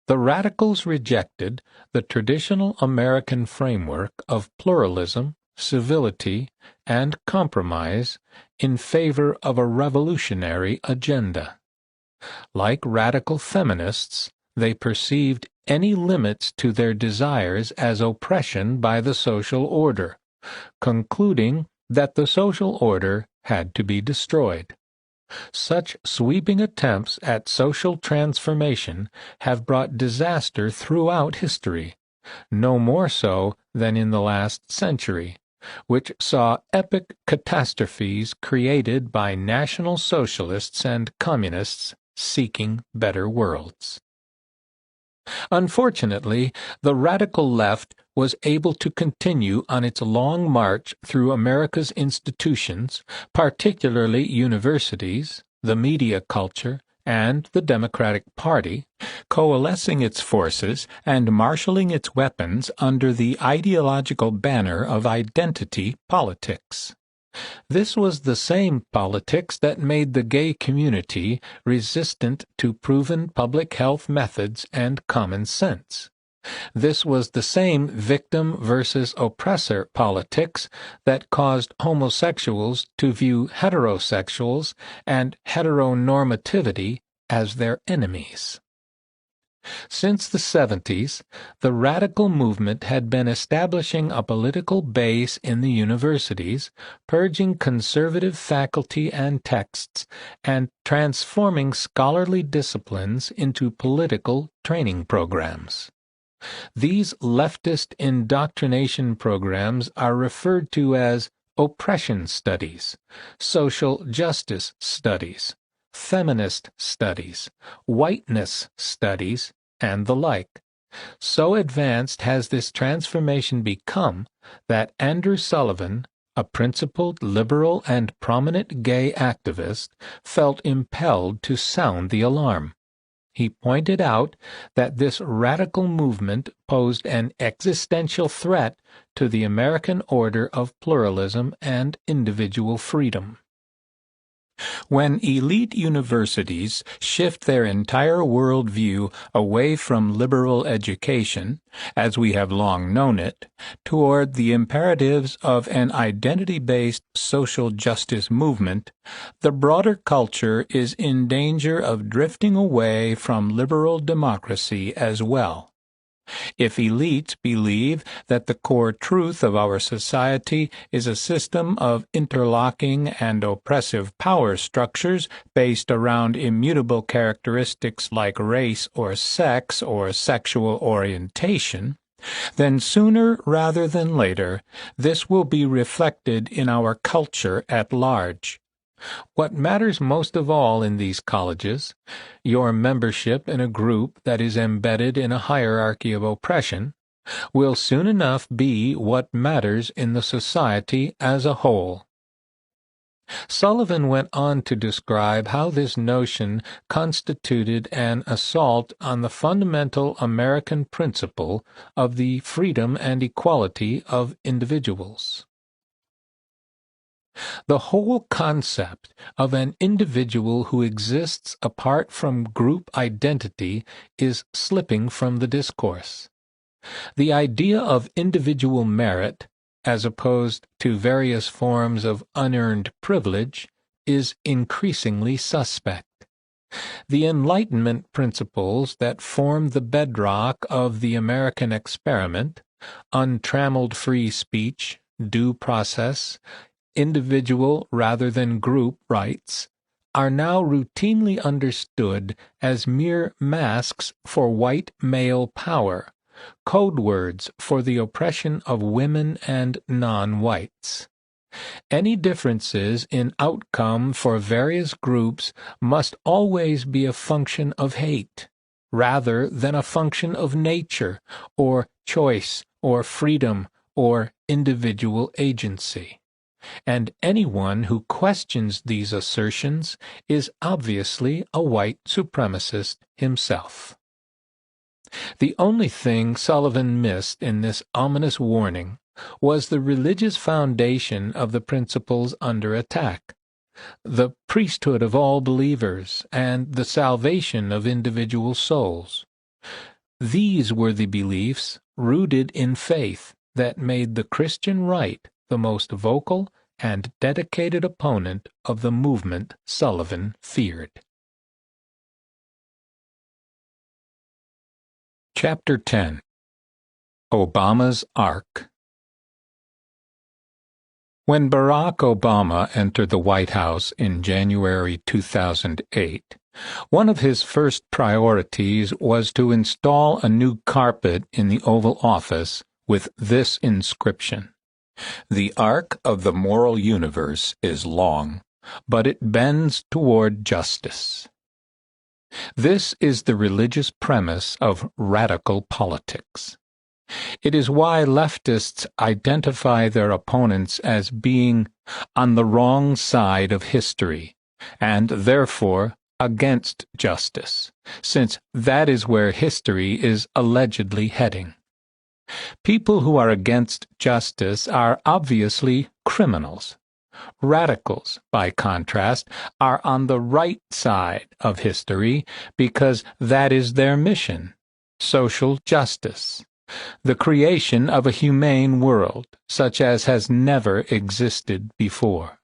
The radicals rejected the traditional American framework of pluralism, civility, and compromise in favor of a revolutionary agenda. Like radical feminists, they perceived any limits to their desires as oppression by the social order, concluding that the social order had to be destroyed. Such sweeping attempts at social transformation have brought disaster throughout history, no more so than in the last century, which saw epic catastrophes created by National Socialists and Communists seeking better worlds. Unfortunately, the radical left was able to continue on its long march through America's institutions, particularly universities, the media culture, and the Democratic Party, coalescing its forces and marshaling its weapons under the ideological banner of identity politics. This was the same politics that made the gay community resistant to proven public health methods and common sense. This was the same victim versus oppressor politics that caused homosexuals to view heterosexuals and heteronormativity as their enemies. Since the 70s, the radical movement had been establishing a political base in the universities, purging conservative faculty and texts, and transforming scholarly disciplines into political training programs. These leftist indoctrination programs are referred to as oppression studies, social justice studies, feminist studies, whiteness studies, and the like. So advanced has this transformation become that Andrew Sullivan, a principled liberal and prominent gay activist, felt impelled to sound the alarm. He pointed out that this radical movement posed an existential threat to the American order of pluralism and individual freedom. When elite universities shift their entire worldview away from liberal education, as we have long known it, toward the imperatives of an identity-based social justice movement, the broader culture is in danger of drifting away from liberal democracy as well. If elites believe that the core truth of our society is a system of interlocking and oppressive power structures based around immutable characteristics like race or sexual orientation, then sooner rather than later this will be reflected in our culture at large. What matters most of all in these colleges, your membership in a group that is embedded in a hierarchy of oppression, will soon enough be what matters in the society as a whole. Sullivan went on to describe how this notion constituted an assault on the fundamental American principle of the freedom and equality of individuals. The whole concept of an individual who exists apart from group identity is slipping from the discourse. The idea of individual merit, as opposed to various forms of unearned privilege, is increasingly suspect. The Enlightenment principles that form the bedrock of the American experiment, untrammeled free speech, due process, individual rather than group rights, are now routinely understood as mere masks for white male power, code words for the oppression of women and non-whites. Any differences in outcome for various groups must always be a function of hate, rather than a function of nature, or choice, or freedom, or individual agency. And anyone who questions these assertions is obviously a white supremacist himself. The only thing Sullivan missed in this ominous warning was the religious foundation of the principles under attack, the priesthood of all believers, and the salvation of individual souls. These were the beliefs, rooted in faith, that made the Christian right the most vocal and dedicated opponent of the movement Sullivan feared. Chapter 10. Obama's Ark. When Barack Obama entered the White House in January 2008, one of his first priorities was to install a new carpet in the Oval Office with this inscription: "The arc of the moral universe is long, but it bends toward justice." This is the religious premise of radical politics. It is why leftists identify their opponents as being on the wrong side of history, and therefore against justice, since that is where history is allegedly heading. People who are against justice are obviously criminals. Radicals, by contrast, are on the right side of history because that is their mission: social justice, the creation of a humane world, such as has never existed before.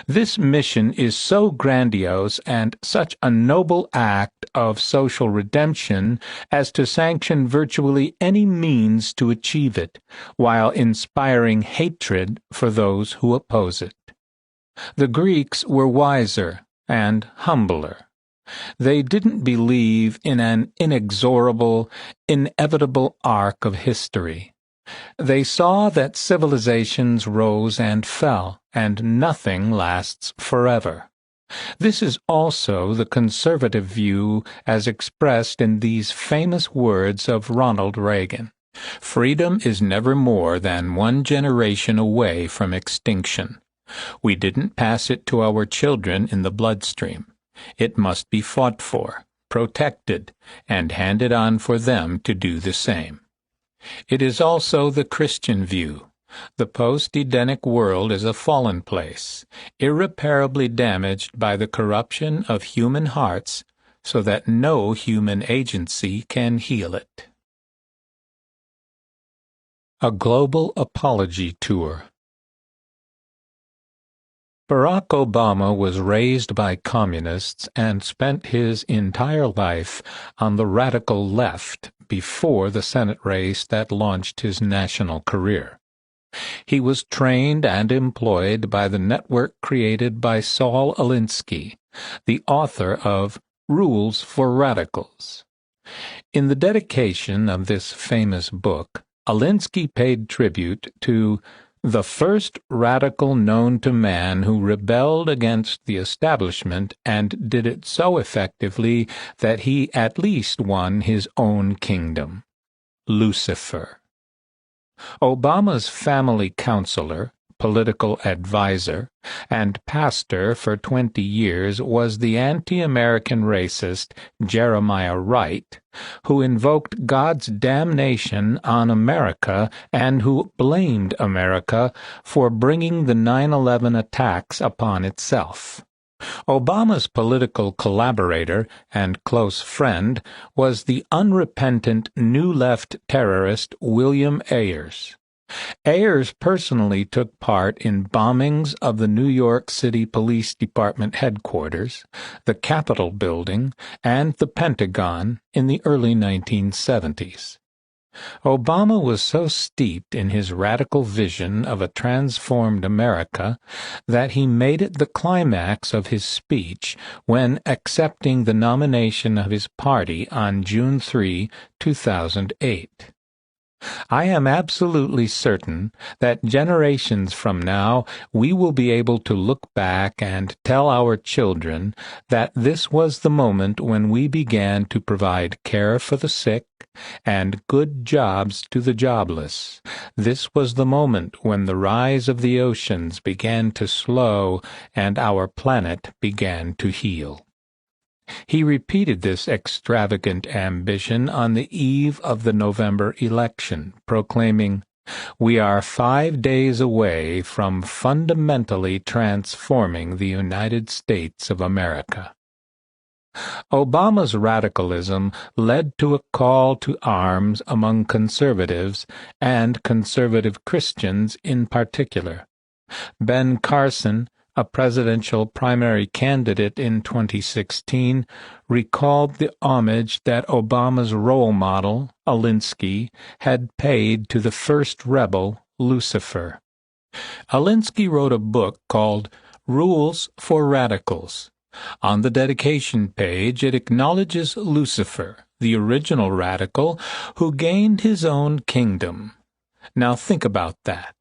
This mission is so grandiose and such a noble act of social redemption as to sanction virtually any means to achieve it, while inspiring hatred for those who oppose it. The Greeks were wiser and humbler. They didn't believe in an inexorable, inevitable arc of history. They saw that civilizations rose and fell, and nothing lasts forever. This is also the conservative view as expressed in these famous words of Ronald Reagan: "Freedom is never more than one generation away from extinction. We didn't pass it to our children in the bloodstream. It must be fought for, protected, and handed on for them to do the same." It is also the Christian view. The post-Edenic world is a fallen place, irreparably damaged by the corruption of human hearts, so that no human agency can heal it. A Global Apology Tour. Barack Obama was raised by communists and spent his entire life on the radical left before the Senate race that launched his national career. He was trained and employed by the network created by Saul Alinsky, the author of Rules for Radicals. In the dedication of this famous book, Alinsky paid tribute to the first radical known to man who rebelled against the establishment and did it so effectively that he at least won his own kingdom: Lucifer. Obama's family counselor, political advisor, and pastor for 20 years was the anti-American racist Jeremiah Wright, who invoked God's damnation on America and who blamed America for bringing the 9/11 attacks upon itself. Obama's political collaborator and close friend was the unrepentant New Left terrorist William Ayers. Ayers personally took part in bombings of the New York City Police Department headquarters, the Capitol building, and the Pentagon in the early 1970s. Obama was so steeped in his radical vision of a transformed America that he made it the climax of his speech when accepting the nomination of his party on June 3, 2008. I am absolutely certain that generations from now we will be able to look back and tell our children that this was the moment when we began to provide care for the sick and good jobs to the jobless. This was the moment when the rise of the oceans began to slow and our planet began to heal. He repeated this extravagant ambition on the eve of the November election, proclaiming, "We are 5 days away from fundamentally transforming the United States of America." Obama's radicalism led to a call to arms among conservatives and conservative Christians in particular. Ben Carson, a presidential primary candidate in 2016, recalled the homage that Obama's role model, Alinsky, had paid to the first rebel, Lucifer. Alinsky wrote a book called Rules for Radicals. On the dedication page, it acknowledges Lucifer, the original radical, who gained his own kingdom. Now think about that.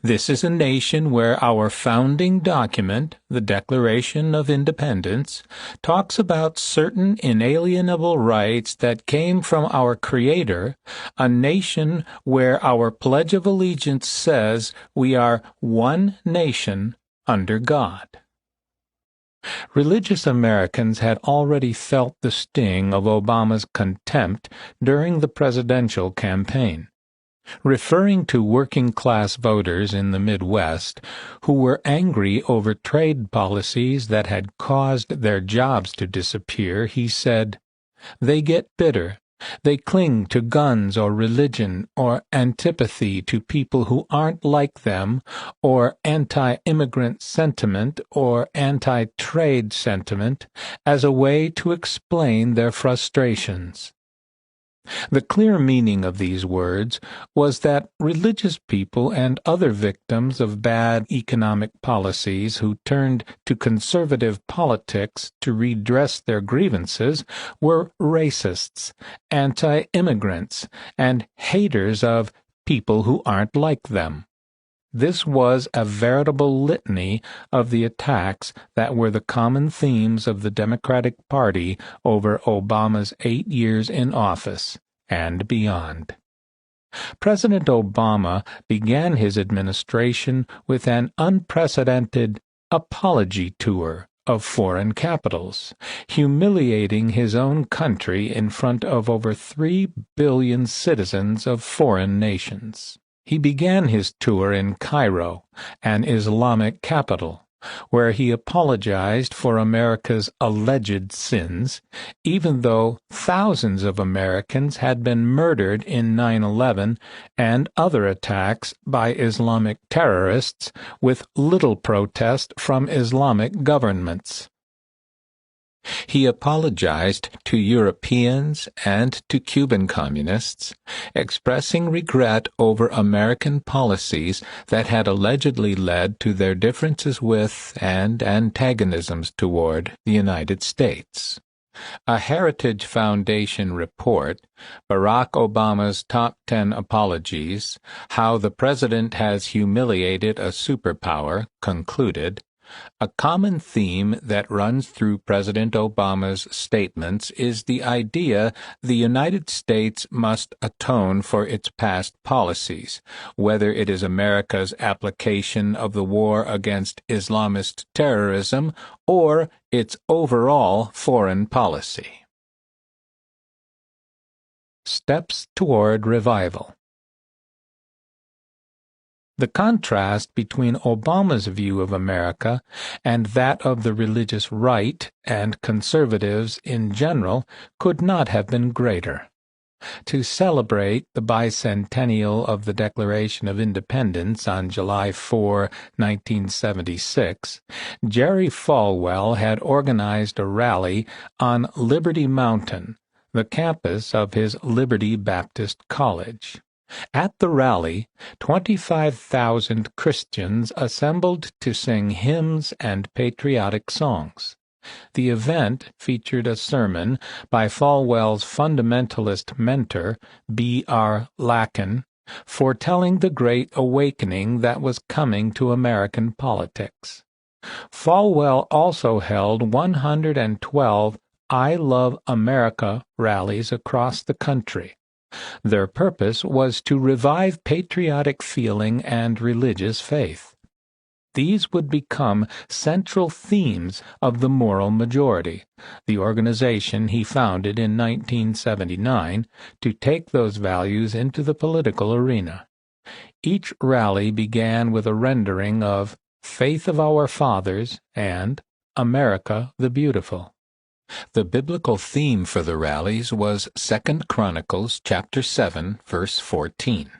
This is a nation where our founding document, the Declaration of Independence, talks about certain inalienable rights that came from our Creator, a nation where our Pledge of Allegiance says we are one nation under God. Religious Americans had already felt the sting of Obama's contempt during the presidential campaign. Referring to working-class voters in the Midwest who were angry over trade policies that had caused their jobs to disappear, he said, "They get bitter. They cling to guns or religion or antipathy to people who aren't like them, or anti-immigrant sentiment or anti-trade sentiment as a way to explain their frustrations." The clear meaning of these words was that religious people and other victims of bad economic policies who turned to conservative politics to redress their grievances were racists, anti-immigrants, and haters of people who aren't like them. This was a veritable litany of the attacks that were the common themes of the Democratic Party over Obama's 8 years in office and beyond. President Obama began his administration with an unprecedented apology tour of foreign capitals, humiliating his own country in front of over 3 billion citizens of foreign nations. He began his tour in Cairo, an Islamic capital, where he apologized for America's alleged sins, even though thousands of Americans had been murdered in 9/11 and other attacks by Islamic terrorists with little protest from Islamic governments. He apologized to Europeans and to Cuban communists, expressing regret over American policies that had allegedly led to their differences with and antagonisms toward the United States. A Heritage Foundation report, Barack Obama's Top 10 Apologies, How the President Has Humiliated a Superpower, concluded, "A common theme that runs through President Obama's statements is the idea the United States must atone for its past policies, whether it is America's application of the war against Islamist terrorism or its overall foreign policy." Steps toward revival. The contrast between Obama's view of America and that of the religious right and conservatives in general could not have been greater. To celebrate the bicentennial of the Declaration of Independence on July 4, 1976, Jerry Falwell had organized a rally on Liberty Mountain, the campus of his Liberty Baptist College. At the rally, 25,000 Christians assembled to sing hymns and patriotic songs. The event featured a sermon by Falwell's fundamentalist mentor, B.R. Lakin, foretelling the Great Awakening that was coming to American politics. Falwell also held 112 I Love America rallies across the country. Their purpose was to revive patriotic feeling and religious faith. These would become central themes of the Moral Majority, the organization he founded in 1979 to take those values into the political arena. Each rally began with a rendering of Faith of Our Fathers and America the Beautiful. The biblical theme for the rallies was 2 Chronicles chapter 7, verse 14.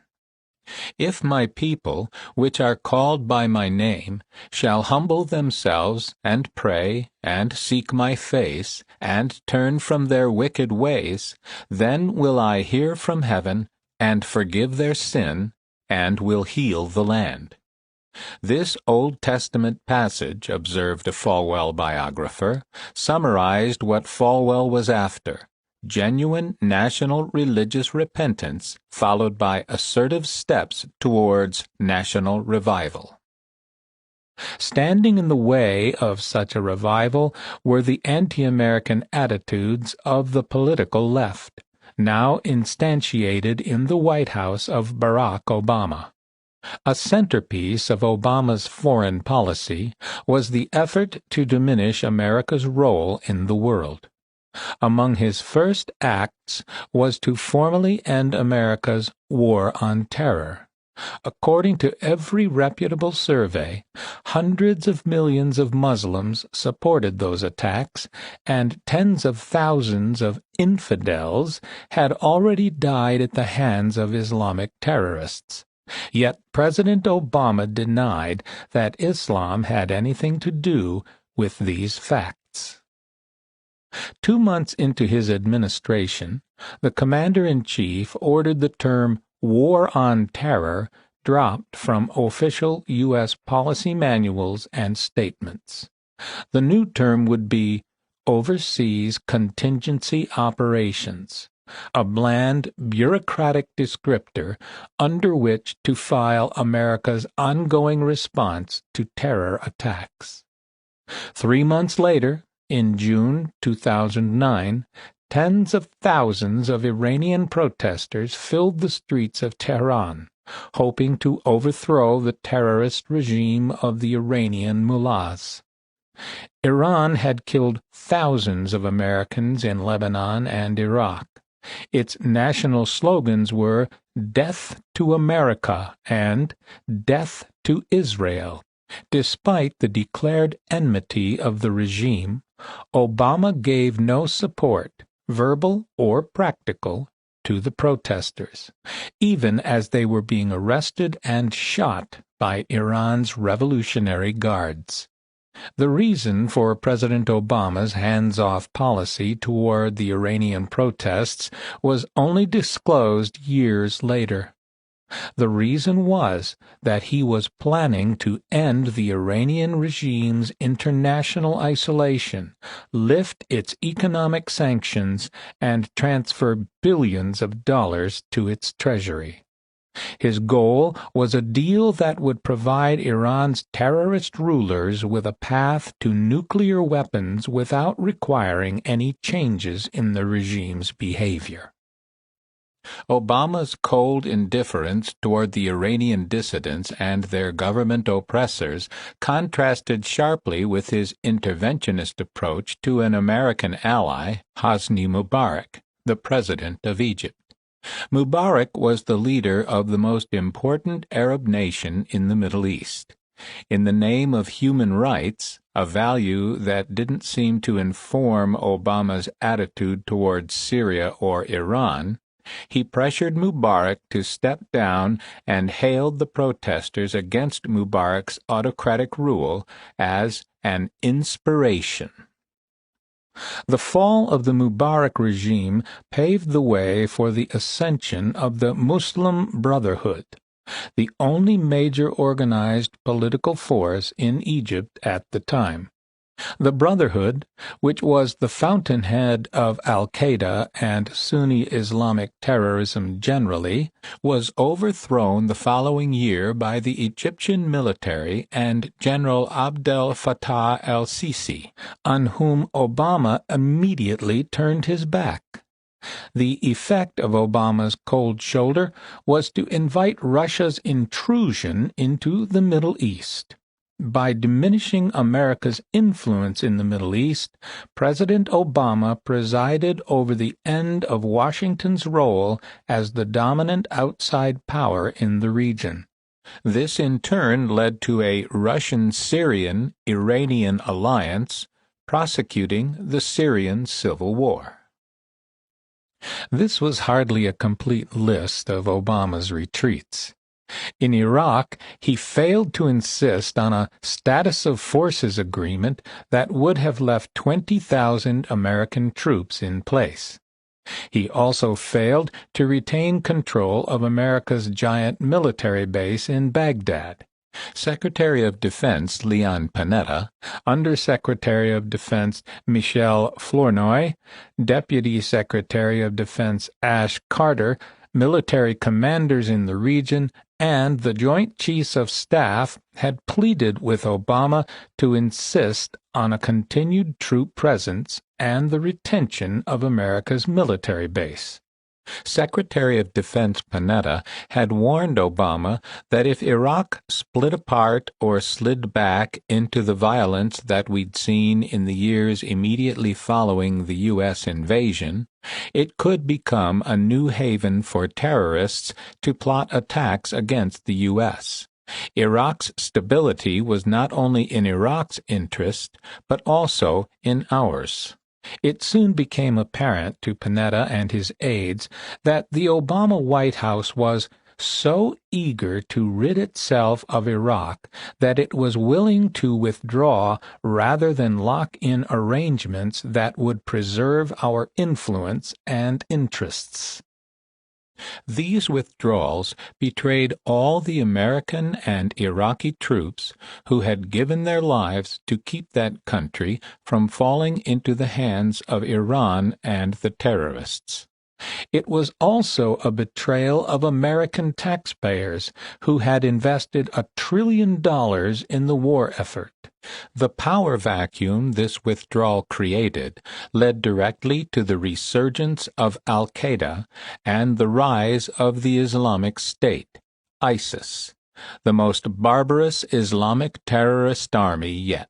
"If my people, which are called by my name, shall humble themselves, and pray, and seek my face, and turn from their wicked ways, then will I hear from heaven, and forgive their sin, and will heal the land." This Old Testament passage, observed a Falwell biographer, summarized what Falwell was after, genuine national religious repentance followed by assertive steps towards national revival. Standing in the way of such a revival were the anti-American attitudes of the political left, now instantiated in the White House of Barack Obama. A centerpiece of Obama's foreign policy was the effort to diminish America's role in the world. Among his first acts was to formally end America's war on terror. According to every reputable survey, hundreds of millions of Muslims supported those attacks, and tens of thousands of infidels had already died at the hands of Islamic terrorists. Yet President Obama denied that Islam had anything to do with these facts. 2 months into his administration, the Commander-in-Chief ordered the term War on Terror dropped from official U.S. policy manuals and statements. The new term would be Overseas Contingency Operations, a bland, bureaucratic descriptor under which to file America's ongoing response to terror attacks. 3 months later, in June 2009, tens of thousands of Iranian protesters filled the streets of Tehran, hoping to overthrow the terrorist regime of the Iranian mullahs. Iran had killed thousands of Americans in Lebanon and Iraq. Its national slogans were "Death to America" and "Death to Israel." Despite the declared enmity of the regime, Obama gave no support, verbal or practical, to the protesters, even as they were being arrested and shot by Iran's Revolutionary Guards. The reason for President Obama's hands-off policy toward the Iranian protests was only disclosed years later. The reason was that he was planning to end the Iranian regime's international isolation, lift its economic sanctions, and transfer billions of dollars to its treasury. His goal was a deal that would provide Iran's terrorist rulers with a path to nuclear weapons without requiring any changes in the regime's behavior. Obama's cold indifference toward the Iranian dissidents and their government oppressors contrasted sharply with his interventionist approach to an American ally, Hosni Mubarak, the president of Egypt. Mubarak was the leader of the most important Arab nation in the Middle East. In the name of human rights, a value that didn't seem to inform Obama's attitude towards Syria or Iran, he pressured Mubarak to step down and hailed the protesters against Mubarak's autocratic rule as an inspiration. The fall of the Mubarak regime paved the way for the ascension of the Muslim Brotherhood, the only major organized political force in Egypt at the time. The Brotherhood, which was the fountainhead of al-Qaeda and Sunni Islamic terrorism generally, was overthrown the following year by the Egyptian military and General Abdel Fattah el-Sisi, on whom Obama immediately turned his back. The effect of Obama's cold shoulder was to invite Russia's intrusion into the Middle East. By diminishing America's influence in the Middle East, President Obama presided over the end of Washington's role as the dominant outside power in the region. This in turn led to a Russian-Syrian-Iranian alliance, prosecuting the Syrian civil war. This was hardly a complete list of Obama's retreats. In Iraq, he failed to insist on a status of forces agreement that would have left 20,000 American troops in place. He also failed to retain control of America's giant military base in Baghdad. Secretary of Defense Leon Panetta, Undersecretary of Defense Michel Flournoy, Deputy Secretary of Defense Ash Carter, military commanders in the region, and the Joint Chiefs of Staff had pleaded with Obama to insist on a continued troop presence and the retention of America's military base. Secretary of Defense Panetta had warned Obama that if Iraq split apart or slid back into the violence that we'd seen in the years immediately following the U.S. invasion, it could become a new haven for terrorists to plot attacks against the U.S. Iraq's stability was not only in Iraq's interest, but also in ours. It soon became apparent to Panetta and his aides that the Obama White House was so eager to rid itself of Iraq that it was willing to withdraw rather than lock in arrangements that would preserve our influence and interests. These withdrawals betrayed all the American and Iraqi troops who had given their lives to keep that country from falling into the hands of Iran and the terrorists. It was also a betrayal of American taxpayers who had invested $1 trillion in the war effort. The power vacuum this withdrawal created led directly to the resurgence of al-Qaeda and the rise of the Islamic State, ISIS, the most barbarous Islamic terrorist army yet.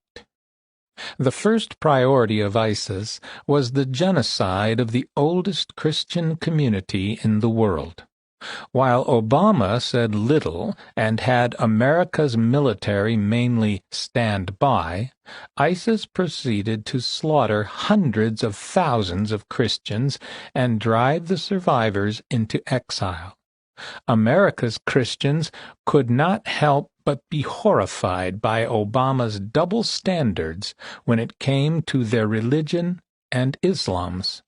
The first priority of ISIS was the genocide of the oldest Christian community in the world. While Obama said little and had America's military mainly stand by, ISIS proceeded to slaughter hundreds of thousands of Christians and drive the survivors into exile. America's Christians could not help but be horrified by Obama's double standards when it came to their religion and Islam's.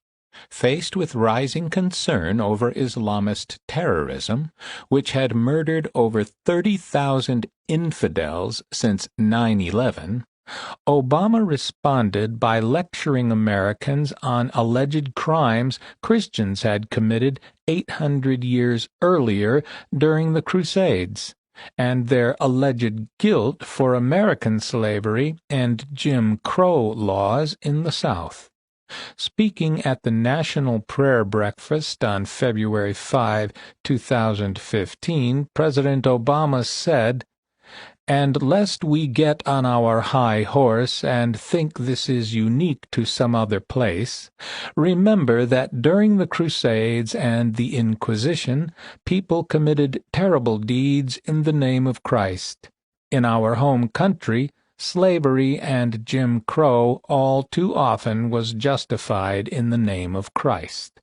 Faced with rising concern over Islamist terrorism, which had murdered over 30,000 infidels since 9/11, Obama responded by lecturing Americans on alleged crimes Christians had committed 800 years earlier during the Crusades, and their alleged guilt for American slavery and Jim Crow laws in the South. Speaking at the National Prayer Breakfast on February 5, 2015, President Obama said, "And lest we get on our high horse and think this is unique to some other place, remember that during the Crusades and the Inquisition, people committed terrible deeds in the name of Christ. In our home country, slavery and Jim Crow all too often was justified in the name of Christ."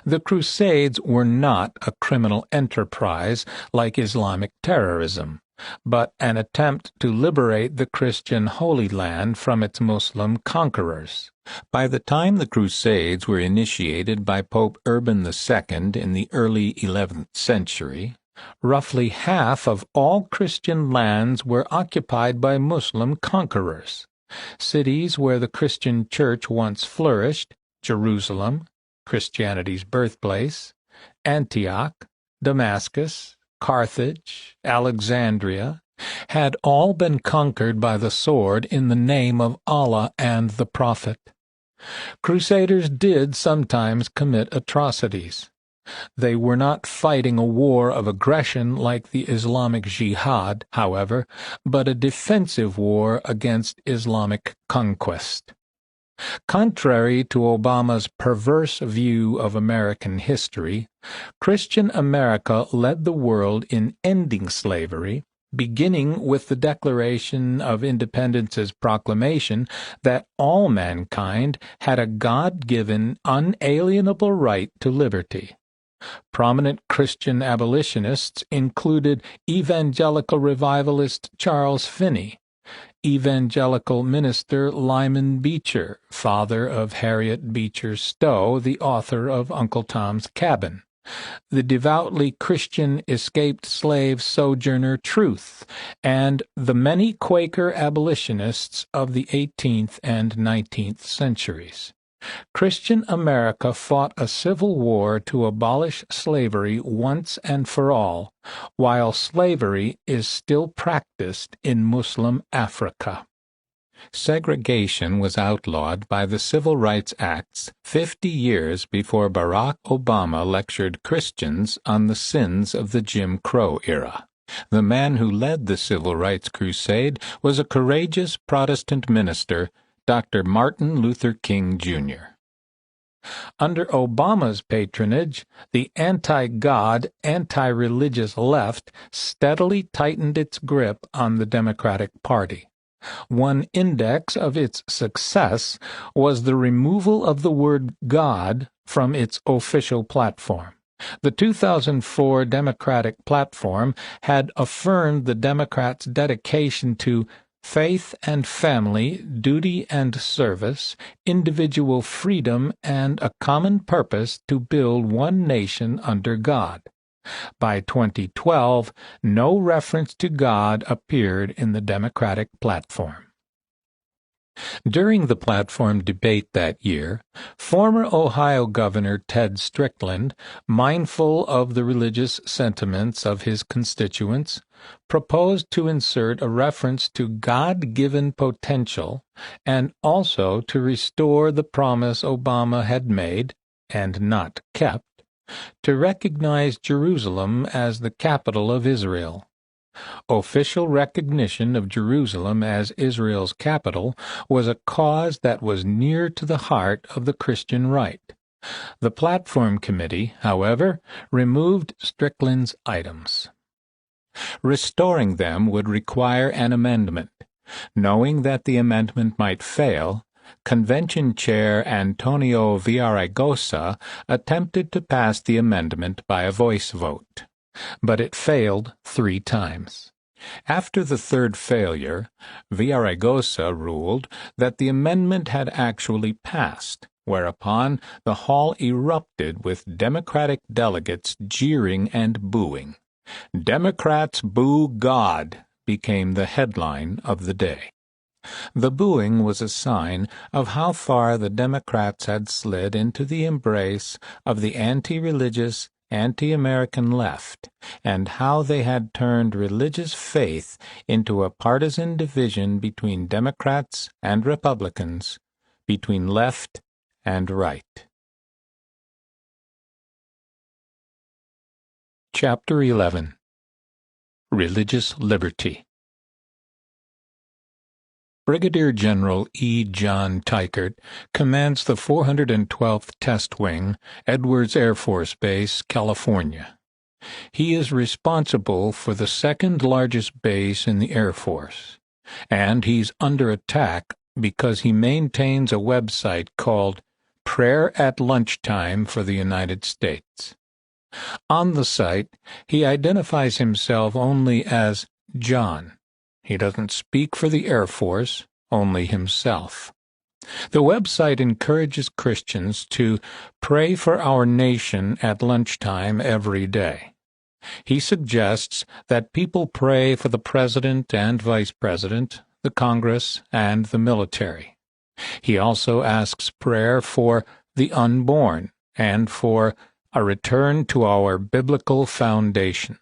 The Crusades were not a criminal enterprise like Islamic terrorism, but an attempt to liberate the Christian Holy Land from its Muslim conquerors. By the time the Crusades were initiated by Pope Urban II in the early 11th century, roughly half of all Christian lands were occupied by Muslim conquerors. Cities where the Christian Church once flourished, Jerusalem, Christianity's birthplace, Antioch, Damascus, Carthage, Alexandria, had all been conquered by the sword in the name of Allah and the Prophet. Crusaders did sometimes commit atrocities. They were not fighting a war of aggression like the Islamic Jihad, however, but a defensive war against Islamic conquest. Contrary to Obama's perverse view of American history, Christian America led the world in ending slavery, beginning with the Declaration of Independence's proclamation that all mankind had a God-given, unalienable right to liberty. Prominent Christian abolitionists included evangelical revivalist Charles Finney, evangelical minister Lyman Beecher, father of Harriet Beecher Stowe, the author of Uncle Tom's Cabin, the devoutly Christian escaped slave sojourner Truth, and the many Quaker abolitionists of the 18th and 19th centuries. Christian America fought a civil war to abolish slavery once and for all, while slavery is still practiced in Muslim Africa. Segregation was outlawed by the Civil Rights Acts 50 years before Barack Obama lectured Christians on the sins of the Jim Crow era. The man who led the Civil Rights Crusade was a courageous Protestant minister, Dr. Martin Luther King, Jr. Under Obama's patronage, the anti-God, anti-religious left steadily tightened its grip on the Democratic Party. One index of its success was the removal of the word God from its official platform. The 2004 Democratic platform had affirmed the Democrats' dedication to faith and family, duty and service, individual freedom, and a common purpose to build one nation under God. By 2012, no reference to God appeared in the Democratic platform. During the platform debate that year, former Ohio Governor Ted Strickland, mindful of the religious sentiments of his constituents, proposed to insert a reference to God-given potential and also to restore the promise Obama had made, and not kept, to recognize Jerusalem as the capital of Israel. Official recognition of Jerusalem as Israel's capital was a cause that was near to the heart of the Christian right. The Platform Committee, however, removed Strickland's items. Restoring them would require an amendment. Knowing that the amendment might fail, Convention Chair Antonio Villaraigosa attempted to pass the amendment by a voice vote, but it failed 3 times. After the third failure, Villaraigosa ruled that the amendment had actually passed, whereupon the hall erupted with Democratic delegates jeering and booing. "Democrats boo God" became the headline of the day. The booing was a sign of how far the Democrats had slid into the embrace of the anti-religious, anti-American left, and how they had turned religious faith into a partisan division between Democrats and Republicans, between left and right. Chapter 11. Religious Liberty. Brigadier General E. John Teichert commands the 412th Test Wing, Edwards Air Force Base, California. He is responsible for the second-largest base in the Air Force, and he's under attack because he maintains a website called Prayer at Lunchtime for the United States. On the site, he identifies himself only as John. He doesn't speak for the Air Force, only himself. The website encourages Christians to pray for our nation at lunchtime every day. He suggests that people pray for the President and Vice President, the Congress, and the military. He also asks prayer for the unborn and for a return to our biblical foundation.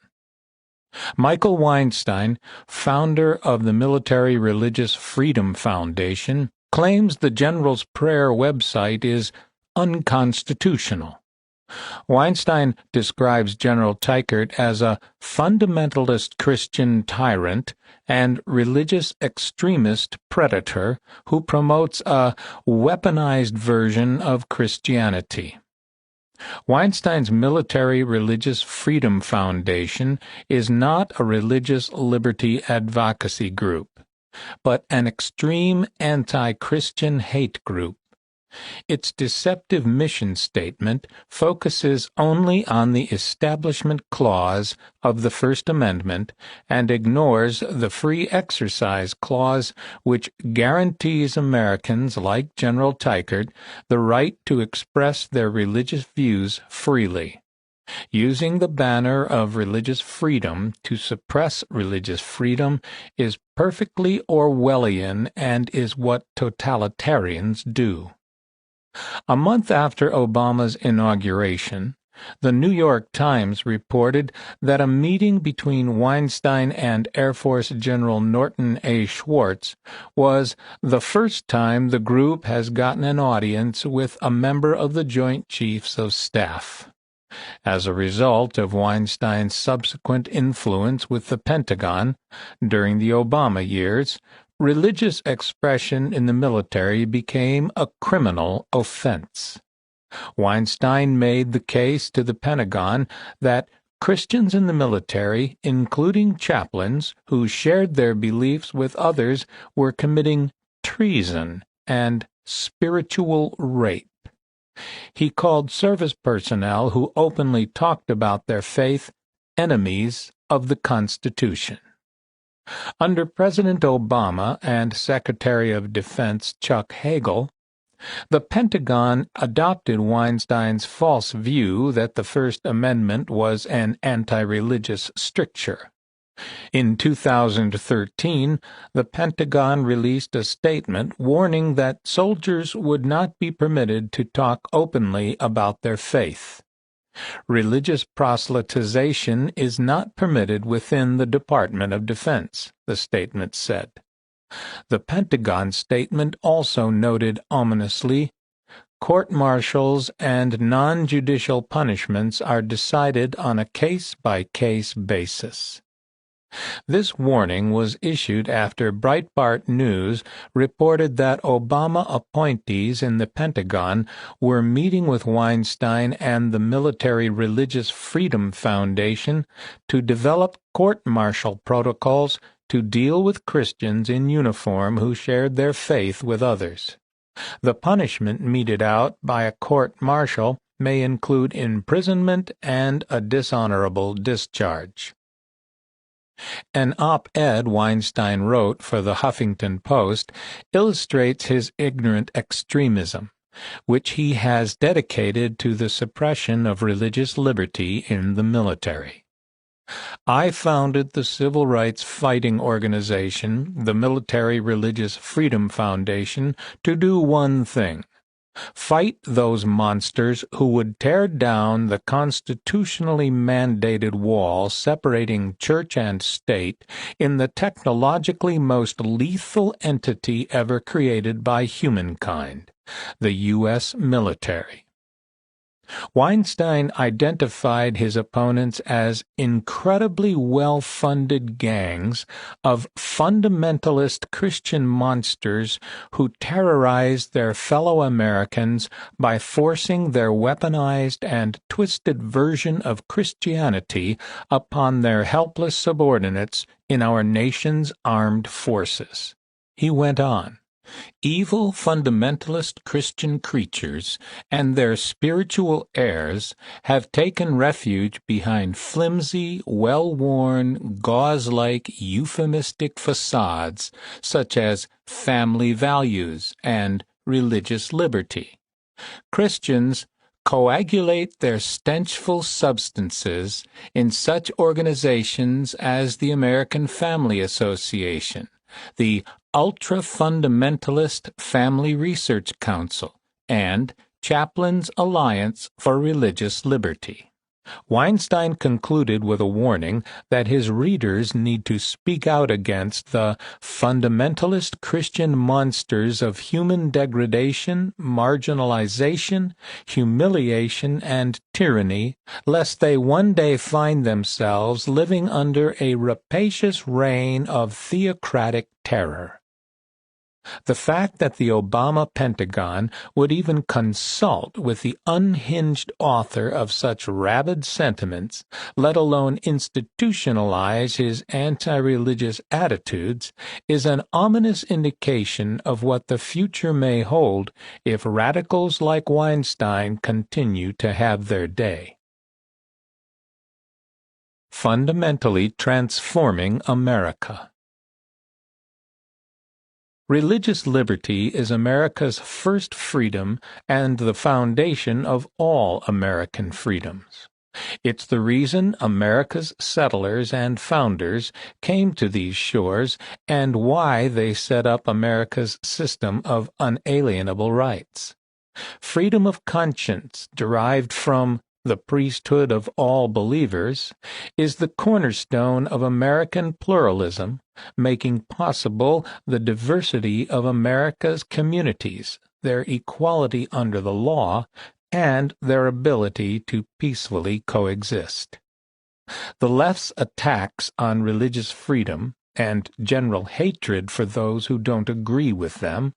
Michael Weinstein, founder of the Military Religious Freedom Foundation, claims the General's Prayer website is unconstitutional. Weinstein describes General Teichert as a fundamentalist Christian tyrant and religious extremist predator who promotes a weaponized version of Christianity. Weinstein's Military Religious Freedom Foundation is not a religious liberty advocacy group, but an extreme anti-Christian hate group. Its deceptive mission statement focuses only on the Establishment Clause of the First Amendment and ignores the Free Exercise Clause, which guarantees Americans like General Teichert the right to express their religious views freely. Using the banner of religious freedom to suppress religious freedom is perfectly Orwellian and is what totalitarians do. A month after Obama's inauguration, the New York Times reported that a meeting between Weinstein and Air Force General Norton A. Schwartz was the first time the group has gotten an audience with a member of the Joint Chiefs of Staff. As a result of Weinstein's subsequent influence with the Pentagon during the Obama years, religious expression in the military became a criminal offense. Weinstein made the case to the Pentagon that Christians in the military, including chaplains who shared their beliefs with others, were committing treason and spiritual rape. He called service personnel who openly talked about their faith enemies of the Constitution. Under President Obama and Secretary of Defense Chuck Hagel, the Pentagon adopted Weinstein's false view that the First Amendment was an anti-religious stricture. In 2013, the Pentagon released a statement warning that soldiers would not be permitted to talk openly about their faith. Religious proselytization is not permitted within the Department of Defense, the statement said. The Pentagon statement also noted ominously, court-martials and non-judicial punishments are decided on a case-by-case basis. This warning was issued after Breitbart News reported that Obama appointees in the Pentagon were meeting with Weinstein and the Military Religious Freedom Foundation to develop court-martial protocols to deal with Christians in uniform who shared their faith with others. The punishment meted out by a court-martial may include imprisonment and a dishonorable discharge. An op-ed Weinstein wrote for the Huffington Post illustrates his ignorant extremism, which he has dedicated to the suppression of religious liberty in the military. I founded the civil rights fighting organization, the Military Religious Freedom Foundation, to do one thing: fight those monsters who would tear down the constitutionally mandated wall separating church and state in the technologically most lethal entity ever created by humankind, the U.S. military. Weinstein identified his opponents as incredibly well-funded gangs of fundamentalist Christian monsters who terrorized their fellow Americans by forcing their weaponized and twisted version of Christianity upon their helpless subordinates in our nation's armed forces. He went on. Evil fundamentalist Christian creatures and their spiritual heirs have taken refuge behind flimsy, well-worn, gauze-like euphemistic facades such as family values and religious liberty. Christians coagulate their stenchful substances in such organizations as the American Family Association, the Ultra-Fundamentalist Family Research Council, and Chaplains Alliance for Religious Liberty. Weinstein concluded with a warning that his readers need to speak out against the fundamentalist Christian monsters of human degradation, marginalization, humiliation, and tyranny, lest they one day find themselves living under a rapacious reign of theocratic terror. The fact that the Obama Pentagon would even consult with the unhinged author of such rabid sentiments, let alone institutionalize his anti-religious attitudes, is an ominous indication of what the future may hold if radicals like Weinstein continue to have their day. Fundamentally transforming America. Religious liberty is America's first freedom and the foundation of all American freedoms. It's the reason America's settlers and founders came to these shores and why they set up America's system of unalienable rights. Freedom of conscience, derived from the priesthood of all believers, is the cornerstone of American pluralism, making possible the diversity of America's communities, their equality under the law, and their ability to peacefully coexist. The left's attacks on religious freedom and general hatred for those who don't agree with them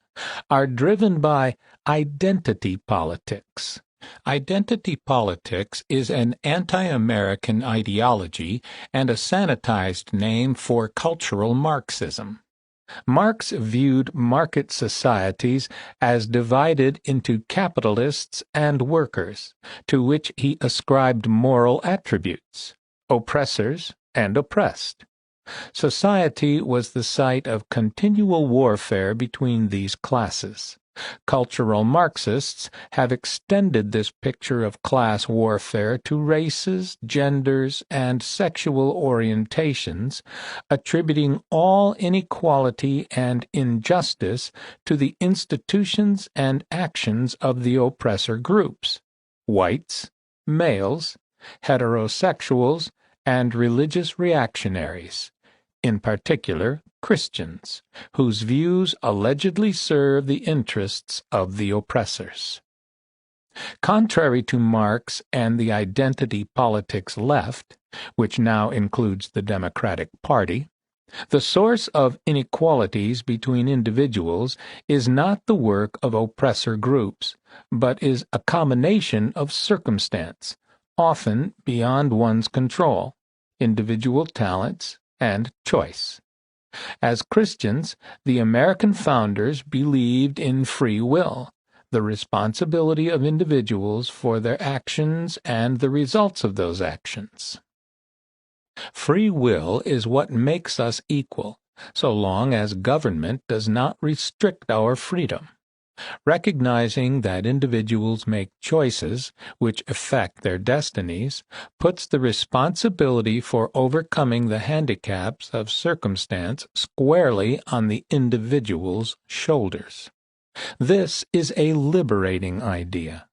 are driven by identity politics. Identity politics is an anti-American ideology and a sanitized name for cultural Marxism. Marx viewed market societies as divided into capitalists and workers, to which he ascribed moral attributes, oppressors and oppressed. Society was the site of continual warfare between these classes. Cultural Marxists have extended this picture of class warfare to races, genders, and sexual orientations, attributing all inequality and injustice to the institutions and actions of the oppressor groups, whites, males, heterosexuals, and religious reactionaries, in particular Christians, whose views allegedly serve the interests of the oppressors. Contrary to Marx and the identity politics left, which now includes the Democratic Party, the source of inequalities between individuals is not the work of oppressor groups, but is a combination of circumstance, often beyond one's control, individual talents, and choice. As Christians, the American founders believed in free will, the responsibility of individuals for their actions and the results of those actions. Free will is what makes us equal, so long as government does not restrict our freedom. Recognizing that individuals make choices which affect their destinies puts the responsibility for overcoming the handicaps of circumstance squarely on the individual's shoulders. This is a liberating idea.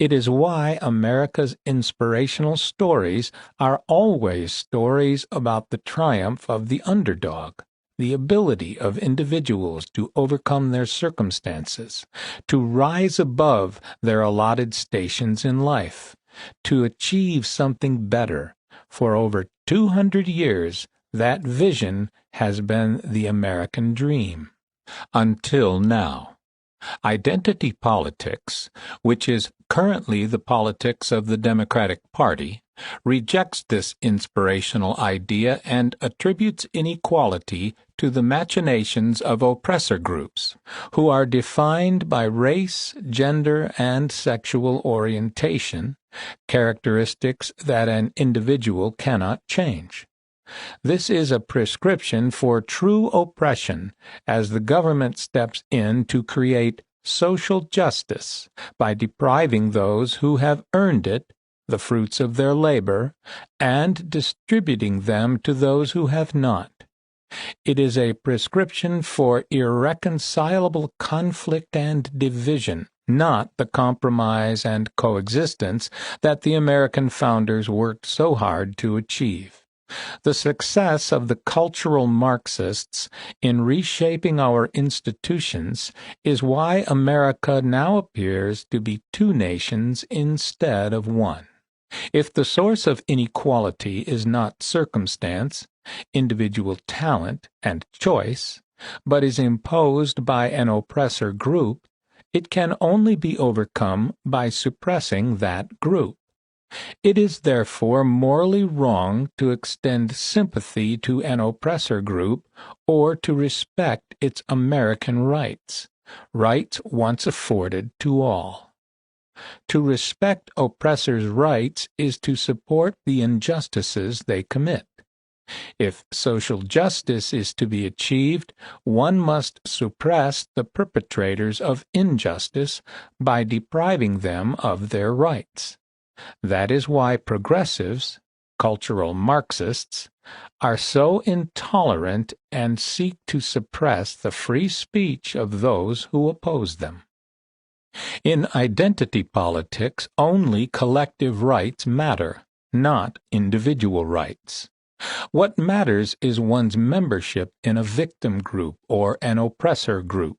It is why America's inspirational stories are always stories about the triumph of the underdog, the ability of individuals to overcome their circumstances, to rise above their allotted stations in life, to achieve something better. For over 200 years, that vision has been the American dream. Until now. Identity politics, which is currently the politics of the Democratic Party, rejects this inspirational idea and attributes inequality to the machinations of oppressor groups, who are defined by race, gender, and sexual orientation, characteristics that an individual cannot change. This is a prescription for true oppression as the government steps in to create social justice by depriving those who have earned it, the fruits of their labor, and distributing them to those who have not. It is a prescription for irreconcilable conflict and division, not the compromise and coexistence that the American founders worked so hard to achieve. The success of the cultural Marxists in reshaping our institutions is why America now appears to be two nations instead of one. If the source of inequality is not circumstance, individual talent, and choice, but is imposed by an oppressor group, it can only be overcome by suppressing that group. It is therefore morally wrong to extend sympathy to an oppressor group or to respect its American rights, rights once afforded to all. To respect oppressors' rights is to support the injustices they commit. If social justice is to be achieved, one must suppress the perpetrators of injustice by depriving them of their rights. That is why progressives, cultural Marxists, are so intolerant and seek to suppress the free speech of those who oppose them. In identity politics, only collective rights matter, not individual rights. What matters is one's membership in a victim group or an oppressor group.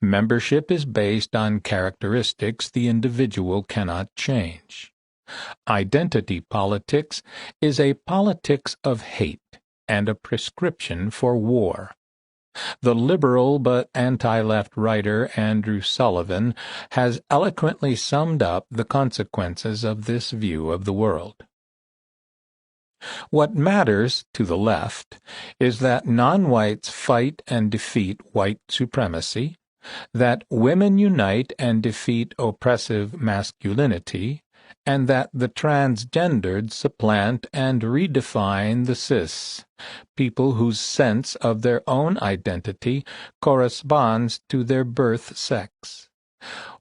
Membership is based on characteristics the individual cannot change. Identity politics is a politics of hate and a prescription for war. The liberal but anti-left writer Andrew Sullivan has eloquently summed up the consequences of this view of the world. What matters to the left is that non-whites fight and defeat white supremacy, that women unite and defeat oppressive masculinity, and that the transgendered supplant and redefine the cis, people whose sense of their own identity corresponds to their birth sex.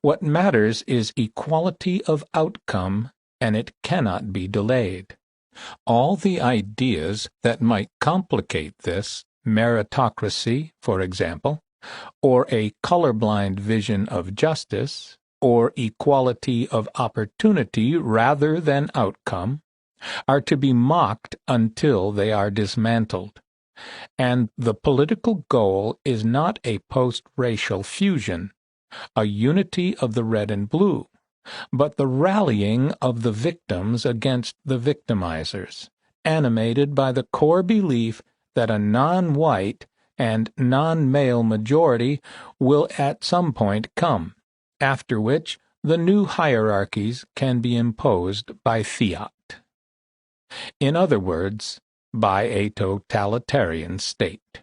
What matters is equality of outcome, and it cannot be delayed. All the ideas that might complicate this, meritocracy, for example, or a colorblind vision of justice, or equality of opportunity rather than outcome, are to be mocked until they are dismantled. And the political goal is not a post-racial fusion, a unity of the red and blue, but the rallying of the victims against the victimizers, animated by the core belief that a non-white and non-male majority will at some point come, after which the new hierarchies can be imposed by fiat. In other words, by a totalitarian state.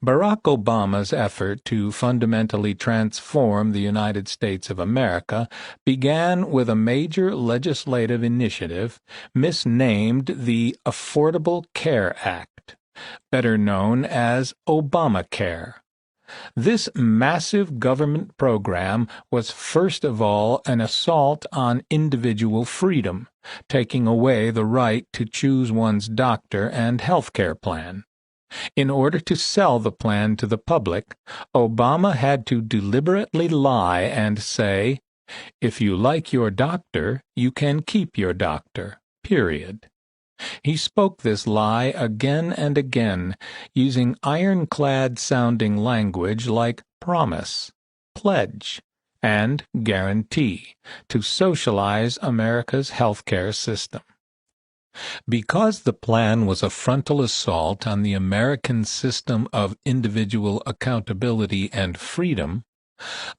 Barack Obama's effort to fundamentally transform the United States of America began with a major legislative initiative misnamed the Affordable Care Act, better known as Obamacare. This massive government program was first of all an assault on individual freedom, taking away the right to choose one's doctor and health care plan. In order to sell the plan to the public, Obama had to deliberately lie and say, "If you like your doctor, you can keep your doctor, period." He spoke this lie again and again, using ironclad-sounding language like promise, pledge, and guarantee to socialize America's healthcare system. Because the plan was a frontal assault on the American system of individual accountability and freedom,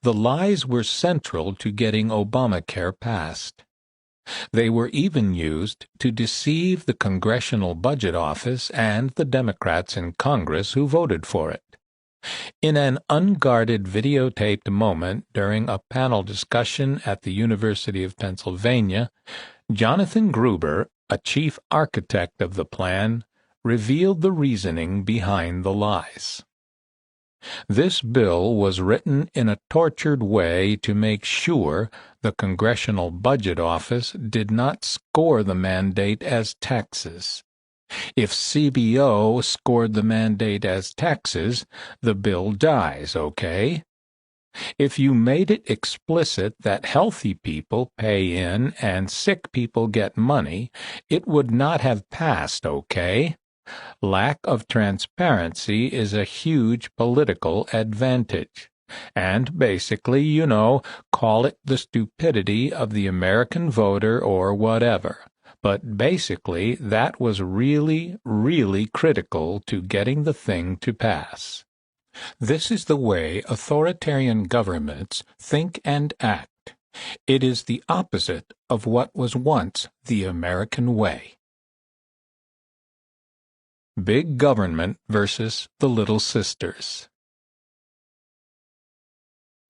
the lies were central to getting Obamacare passed. They were even used to deceive the Congressional Budget Office and the Democrats in Congress who voted for it. In an unguarded videotaped moment during a panel discussion at the University of Pennsylvania, Jonathan Gruber, a chief architect of the plan, revealed the reasoning behind the lies. This bill was written in a tortured way to make sure the Congressional Budget Office did not score the mandate as taxes. If CBO scored the mandate as taxes, the bill dies, okay? If you made it explicit that healthy people pay in and sick people get money, it would not have passed, okay? Lack of transparency is a huge political advantage. And basically, call it the stupidity of the American voter or whatever. But basically, that was really, really critical to getting the thing to pass. This is the way authoritarian governments think and act. It is the opposite of what was once the American way. Big Government versus the Little Sisters.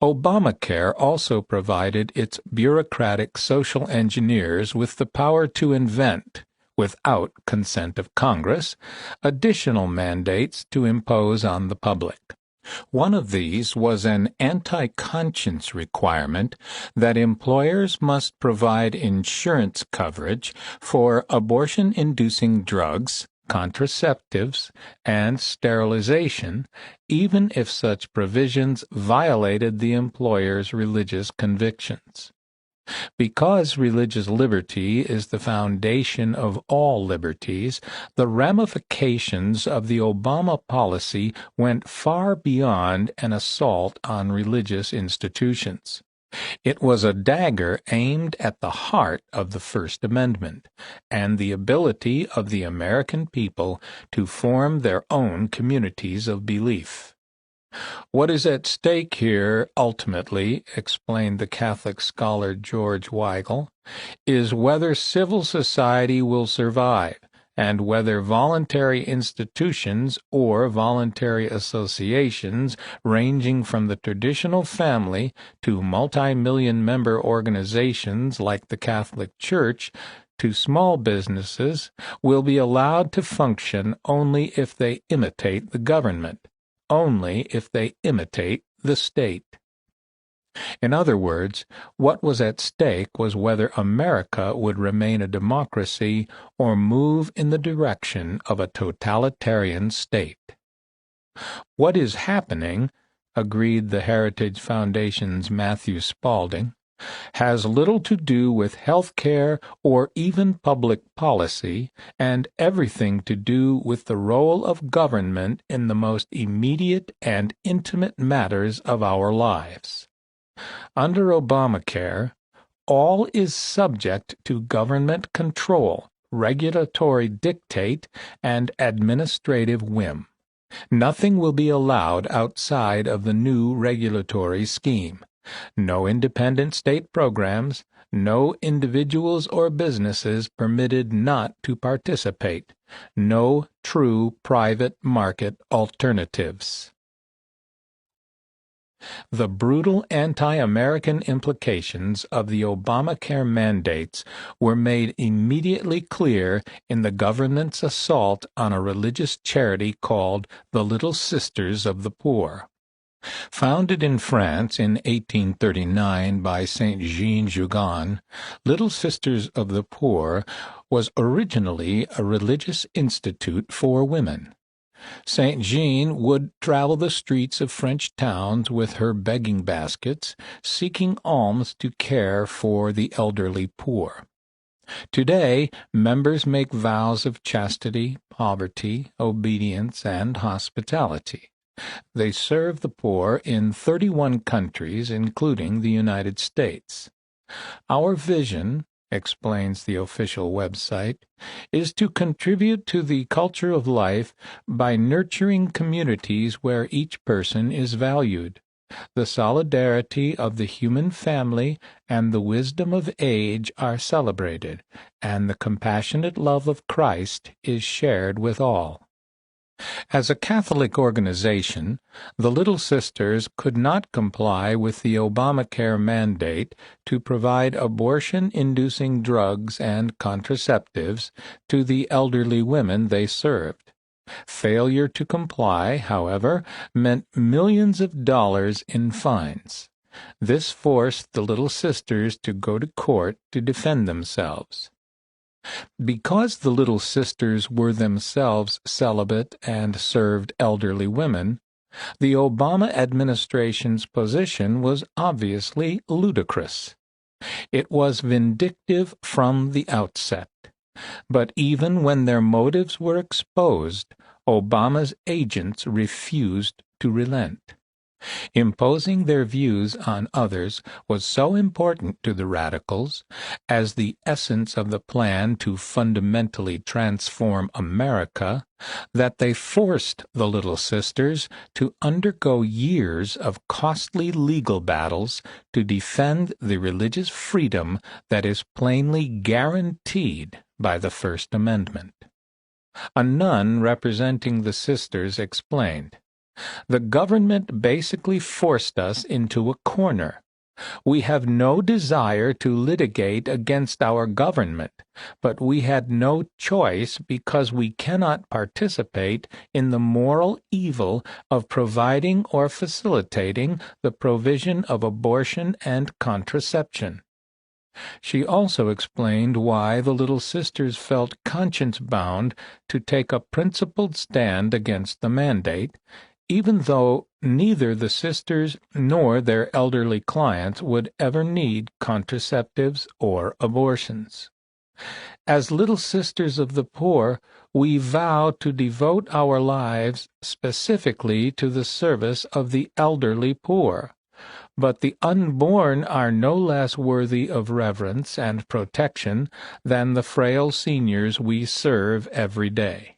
Obamacare also provided its bureaucratic social engineers with the power to invent, without consent of Congress, additional mandates to impose on the public. One of these was an anti-conscience requirement that employers must provide insurance coverage for abortion-inducing drugs, contraceptives, and sterilization, even if such provisions violated the employer's religious convictions. Because religious liberty is the foundation of all liberties, the ramifications of the Obama policy went far beyond an assault on religious institutions. It was a dagger aimed at the heart of the First Amendment and the ability of the American people to form their own communities of belief. What is at stake here, ultimately, explained the Catholic scholar George Weigel, is whether civil society will survive and whether voluntary institutions or voluntary associations ranging from the traditional family to multi-million member organizations like the Catholic Church to small businesses will be allowed to function only if they imitate the government. Only if they imitate the state. In other words, what was at stake was whether America would remain a democracy or move in the direction of a totalitarian state. What is happening, agreed the Heritage Foundation's Matthew Spalding, has little to do with health care or even public policy, and everything to do with the role of government in the most immediate and intimate matters of our lives. Under Obamacare, all is subject to government control, regulatory dictate, and administrative whim. Nothing will be allowed outside of the new regulatory scheme. No independent state programs, no individuals or businesses permitted not to participate, no true private market alternatives. The brutal anti-American implications of the Obamacare mandates were made immediately clear in the government's assault on a religious charity called the Little Sisters of the Poor. Founded in France in 1839 by Saint Jean Jugan, Little Sisters of the Poor was originally a religious institute for women. Saint Jean would travel the streets of French towns with her begging baskets, seeking alms to care for the elderly poor. Today, members make vows of chastity, poverty, obedience, and hospitality. They serve the poor in 31 countries, including the United States. Our vision, explains the official website, is to contribute to the culture of life by nurturing communities where each person is valued. The solidarity of the human family and the wisdom of age are celebrated, and the compassionate love of Christ is shared with all. As a Catholic organization, the Little Sisters could not comply with the Obamacare mandate to provide abortion-inducing drugs and contraceptives to the elderly women they served. Failure to comply, however, meant millions of dollars in fines. This forced the Little Sisters to go to court to defend themselves. Because the Little Sisters were themselves celibate and served elderly women, the Obama administration's position was obviously ludicrous. It was vindictive from the outset. But even when their motives were exposed, Obama's agents refused to relent. Imposing their views on others was so important to the radicals, as the essence of the plan to fundamentally transform America, that they forced the Little Sisters to undergo years of costly legal battles to defend the religious freedom that is plainly guaranteed by the First Amendment. A nun representing the sisters explained, "The government basically forced us into a corner. We have no desire to litigate against our government, but we had no choice because we cannot participate in the moral evil of providing or facilitating the provision of abortion and contraception. She also explained why the Little Sisters felt conscience-bound to take a principled stand against the mandate, even though neither the sisters nor their elderly clients would ever need contraceptives or abortions. As Little Sisters of the Poor, we vow to devote our lives specifically to the service of the elderly poor. But the unborn are no less worthy of reverence and protection than the frail seniors we serve every day.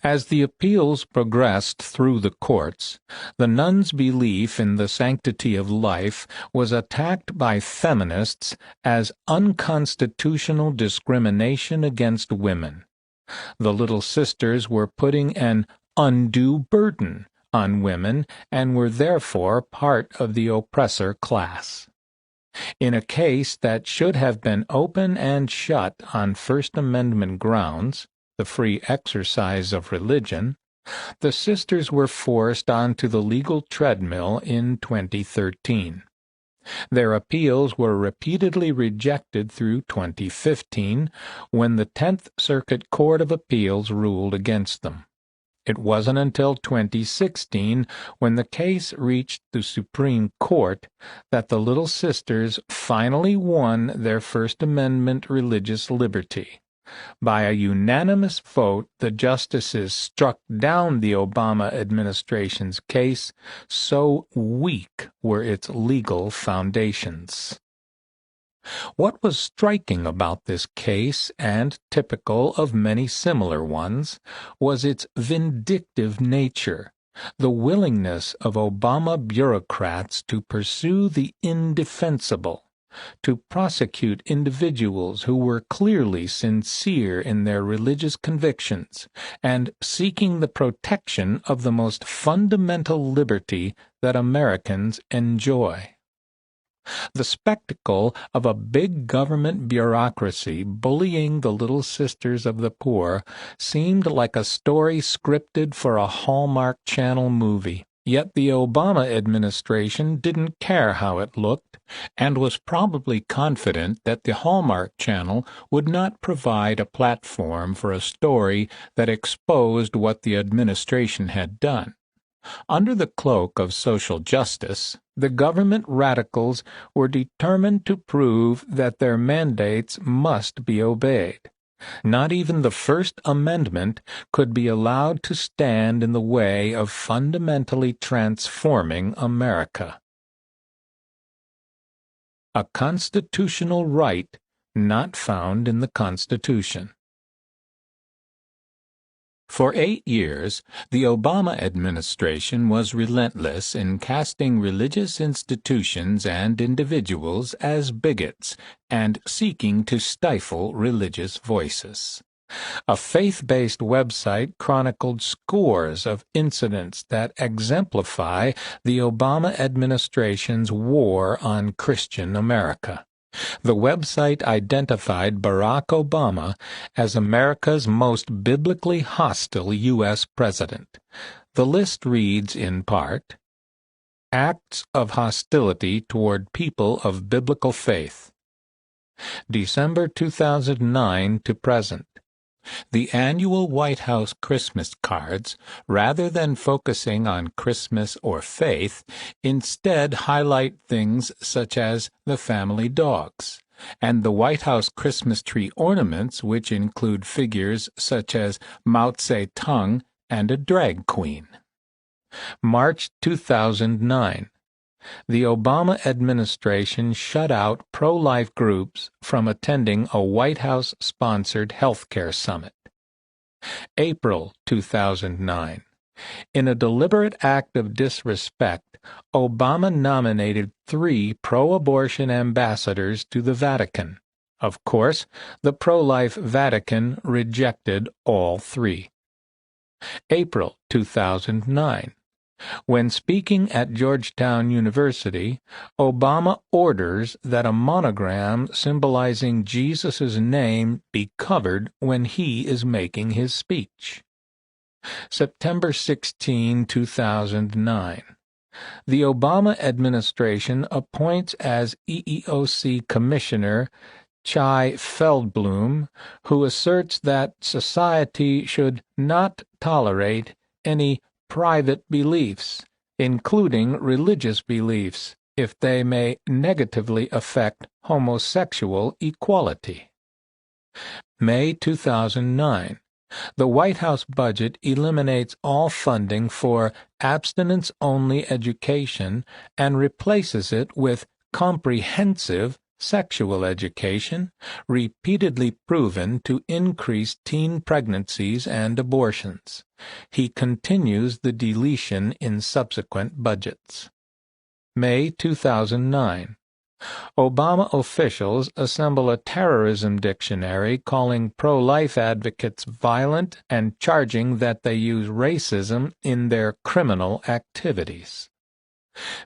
As the appeals progressed through the courts, the nuns' belief in the sanctity of life was attacked by feminists as unconstitutional discrimination against women. The Little Sisters were putting an undue burden on women and were therefore part of the oppressor class. In a case that should have been open and shut on First Amendment grounds, the free exercise of religion, the sisters were forced onto the legal treadmill in 2013. Their appeals were repeatedly rejected through 2015, when the 10th Circuit Court of Appeals ruled against them. It wasn't until 2016, when the case reached the Supreme Court, that the Little Sisters finally won their First Amendment religious liberty. By a unanimous vote, the justices struck down the Obama administration's case, so weak were its legal foundations. What was striking about this case, and typical of many similar ones, was its vindictive nature, the willingness of Obama bureaucrats to pursue the indefensible, to prosecute individuals who were clearly sincere in their religious convictions and seeking the protection of the most fundamental liberty that Americans enjoy. The spectacle of a big government bureaucracy bullying the Little Sisters of the Poor seemed like a story scripted for a Hallmark Channel movie. Yet the Obama administration didn't care how it looked, and was probably confident that the Hallmark Channel would not provide a platform for a story that exposed what the administration had done. Under the cloak of social justice, the government radicals were determined to prove that their mandates must be obeyed. Not even the First Amendment could be allowed to stand in the way of fundamentally transforming America. A constitutional right not found in the Constitution. For 8 years, the Obama administration was relentless in casting religious institutions and individuals as bigots and seeking to stifle religious voices. A faith-based website chronicled scores of incidents that exemplify the Obama administration's war on Christian America. The website identified Barack Obama as America's most biblically hostile U.S. president. The list reads in part, Acts of hostility toward people of biblical faith. December 2009 to present. The annual White House Christmas cards, rather than focusing on Christmas or faith, instead highlight things such as the family dogs, and the White House Christmas tree ornaments, which include figures such as Mao Zedong and a drag queen. March 2009. The Obama administration shut out pro-life groups from attending a White House-sponsored healthcare summit. April 2009. In a deliberate act of disrespect, Obama nominated 3 pro-abortion ambassadors to the Vatican. Of course, the pro-life Vatican rejected all 3. April 2009. When speaking at Georgetown University, Obama orders that a monogram symbolizing Jesus' name be covered when he is making his speech. September 16, 2009. The Obama administration appoints as EEOC Commissioner Chai Feldblum, who asserts that society should not tolerate any private beliefs, including religious beliefs, if they may negatively affect homosexual equality. May 2009. The White House budget eliminates all funding for abstinence-only education and replaces it with comprehensive sexual education, repeatedly proven to increase teen pregnancies and abortions. He continues the deletion in subsequent budgets. May 2009. Obama officials assemble a terrorism dictionary calling pro-life advocates violent and charging that they use racism in their criminal activities.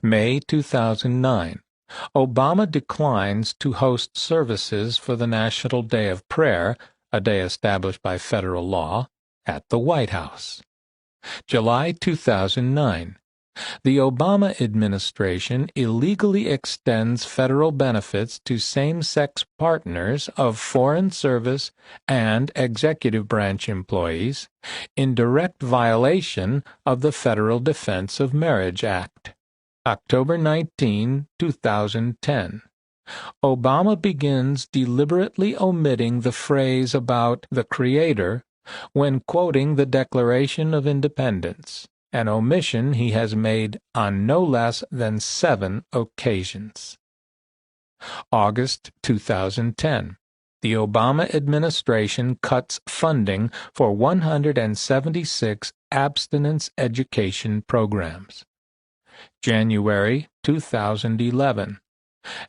May 2009. Obama declines to host services for the National Day of Prayer, a day established by federal law, at the White House. July 2009. The Obama administration illegally extends federal benefits to same-sex partners of foreign service and executive branch employees in direct violation of the Federal Defense of Marriage Act. October 19, 2010. Obama begins deliberately omitting the phrase about the Creator when quoting the Declaration of Independence, an omission he has made on no less than 7 occasions. August 2010. The Obama administration cuts funding for 176 abstinence education programs. January 2011.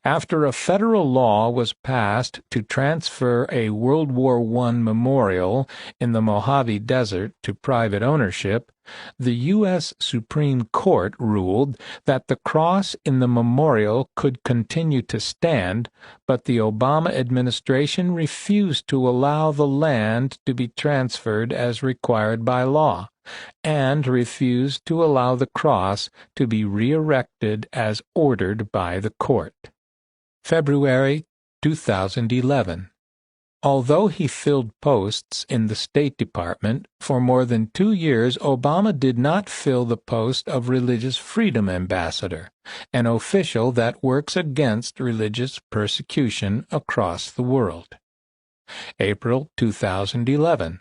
After a federal law was passed to transfer a World War I memorial in the Mojave Desert to private ownership, the U.S. Supreme Court ruled that the cross in the memorial could continue to stand, but the Obama administration refused to allow the land to be transferred as required by law, and refused to allow the cross to be re-erected as ordered by the court. February 2011. Although he filled posts in the State Department, for more than 2 years Obama did not fill the post of Religious Freedom Ambassador, an official that works against religious persecution across the world. April 2011.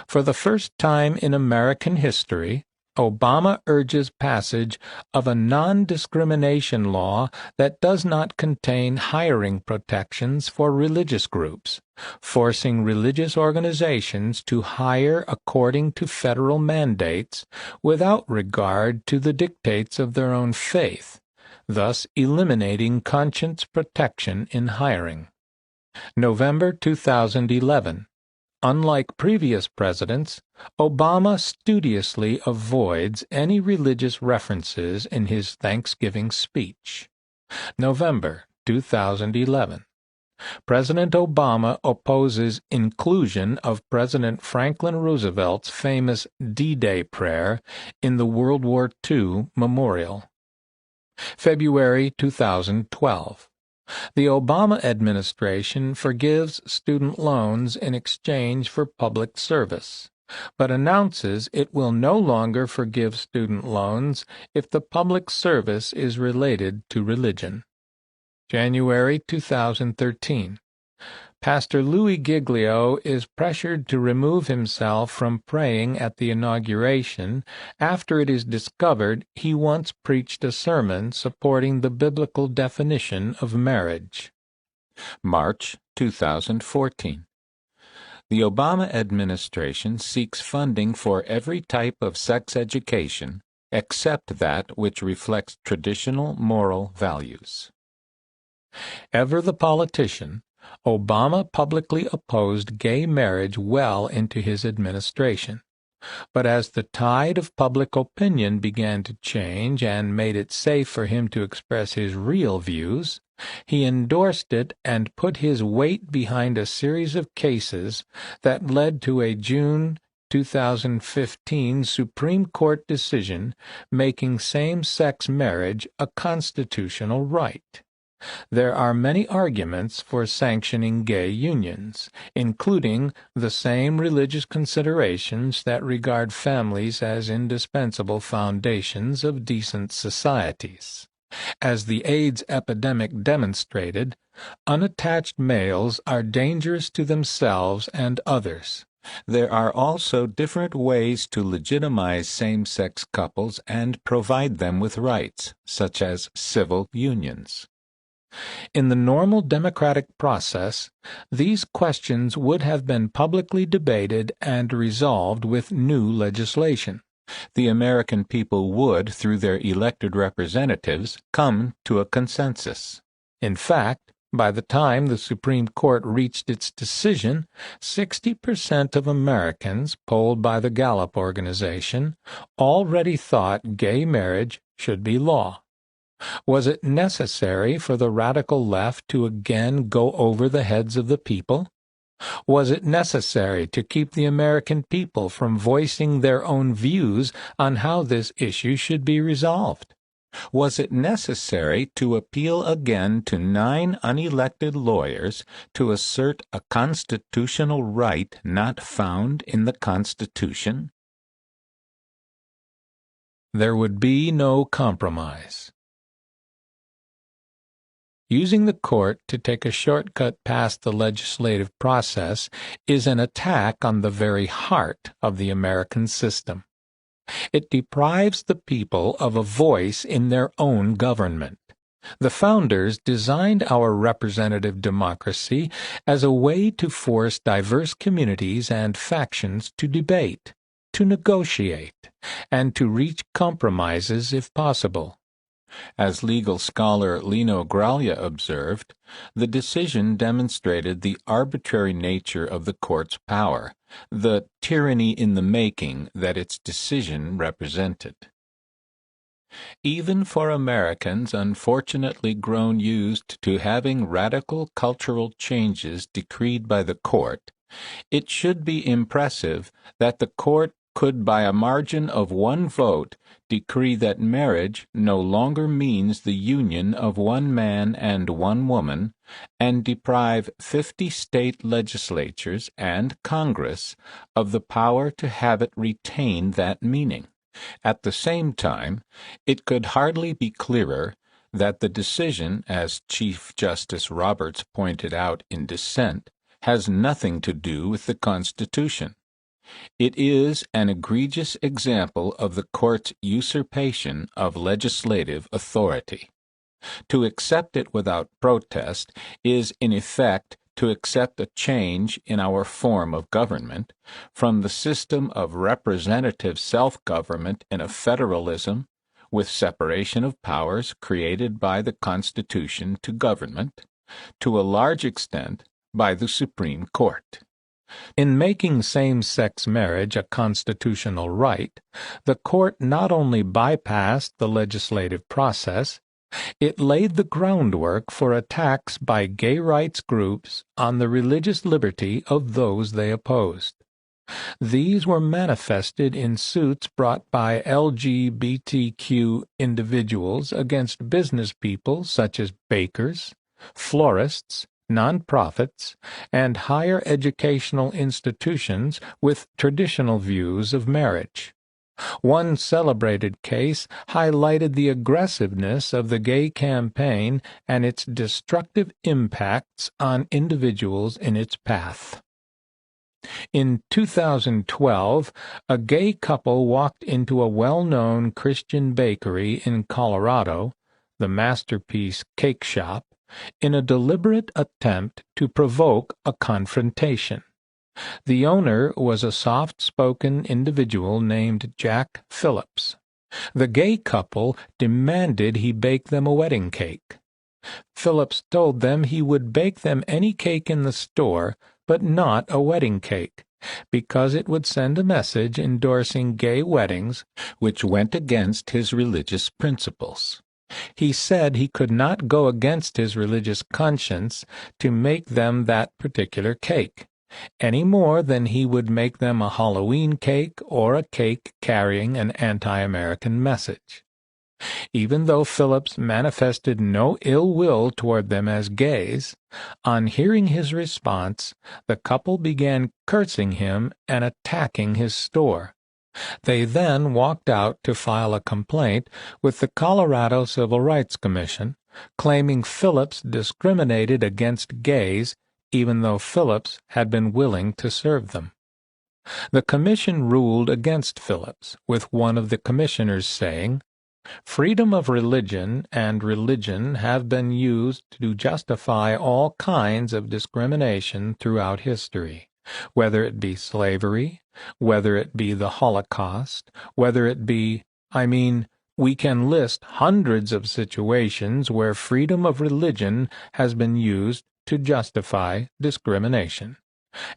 For the first time in American history, Obama urges passage of a non-discrimination law that does not contain hiring protections for religious groups, forcing religious organizations to hire according to federal mandates without regard to the dictates of their own faith, thus eliminating conscience protection in hiring. November 2011. Unlike previous presidents, Obama studiously avoids any religious references in his Thanksgiving speech. November 2011. President Obama opposes inclusion of President Franklin Roosevelt's famous D-Day prayer in the World War II memorial. February 2012. The Obama administration forgives student loans in exchange for public service, but announces it will no longer forgive student loans if the public service is related to religion. January 2013. Pastor Louis Giglio is pressured to remove himself from praying at the inauguration after it is discovered he once preached a sermon supporting the biblical definition of marriage. March 2014. The Obama administration seeks funding for every type of sex education except that which reflects traditional moral values. Ever the politician, Obama publicly opposed gay marriage well into his administration. But as the tide of public opinion began to change and made it safe for him to express his real views, he endorsed it and put his weight behind a series of cases that led to a June 2015 Supreme Court decision making same-sex marriage a constitutional right. There are many arguments for sanctioning gay unions, including the same religious considerations that regard families as indispensable foundations of decent societies. As the AIDS epidemic demonstrated, unattached males are dangerous to themselves and others. There are also different ways to legitimize same-sex couples and provide them with rights, such as civil unions. In the normal democratic process, these questions would have been publicly debated and resolved with new legislation. The American people would, through their elected representatives, come to a consensus. In fact, by the time the Supreme Court reached its decision, 60% of Americans, polled by the Gallup organization, already thought gay marriage should be law. Was it necessary for the radical left to again go over the heads of the people? Was it necessary to keep the American people from voicing their own views on how this issue should be resolved? Was it necessary to appeal again to 9 unelected lawyers to assert a constitutional right not found in the Constitution? There would be no compromise. Using the court to take a shortcut past the legislative process is an attack on the very heart of the American system. It deprives the people of a voice in their own government. The founders designed our representative democracy as a way to force diverse communities and factions to debate, to negotiate, and to reach compromises if possible. As legal scholar Lino Graglia observed, the decision demonstrated the arbitrary nature of the court's power, the tyranny in the making that its decision represented. Even for Americans unfortunately grown used to having radical cultural changes decreed by the court, it should be impressive that the court could by a margin of 1 vote decree that marriage no longer means the union of 1 man and 1 woman, and deprive 50 state legislatures and Congress of the power to have it retain that meaning. At the same time, it could hardly be clearer that the decision, as Chief Justice Roberts pointed out in dissent, has nothing to do with the Constitution. It is an egregious example of the court's usurpation of legislative authority. To accept it without protest is, in effect, to accept a change in our form of government from the system of representative self-government in a federalism with separation of powers created by the Constitution to government, to a large extent by the Supreme Court. In making same-sex marriage a constitutional right, the court not only bypassed the legislative process, it laid the groundwork for attacks by gay rights groups on the religious liberty of those they opposed. These were manifested in suits brought by LGBTQ individuals against business people such as bakers, florists, nonprofits, and higher educational institutions with traditional views of marriage. One celebrated case highlighted the aggressiveness of the gay campaign and its destructive impacts on individuals in its path. In 2012, a gay couple walked into a well-known Christian bakery in Colorado, the Masterpiece Cake Shop, in a deliberate attempt to provoke a confrontation. The owner was a soft-spoken individual named Jack Phillips. The gay couple demanded he bake them a wedding cake. Phillips told them he would bake them any cake in the store, but not a wedding cake, because it would send a message endorsing gay weddings which went against his religious principles. He said he could not go against his religious conscience to make them that particular cake, any more than he would make them a Halloween cake or a cake carrying an anti-American message. Even though Phillips manifested no ill will toward them as gays, on hearing his response, the couple began cursing him and attacking his store. They then walked out to file a complaint with the Colorado Civil Rights Commission, claiming Phillips discriminated against gays even though Phillips had been willing to serve them. The commission ruled against Phillips, with one of the commissioners saying, "Freedom of religion and religion have been used to justify all kinds of discrimination throughout history, whether it be slavery, whether it be the Holocaust, whether it be, we can list hundreds of situations where freedom of religion has been used to justify discrimination.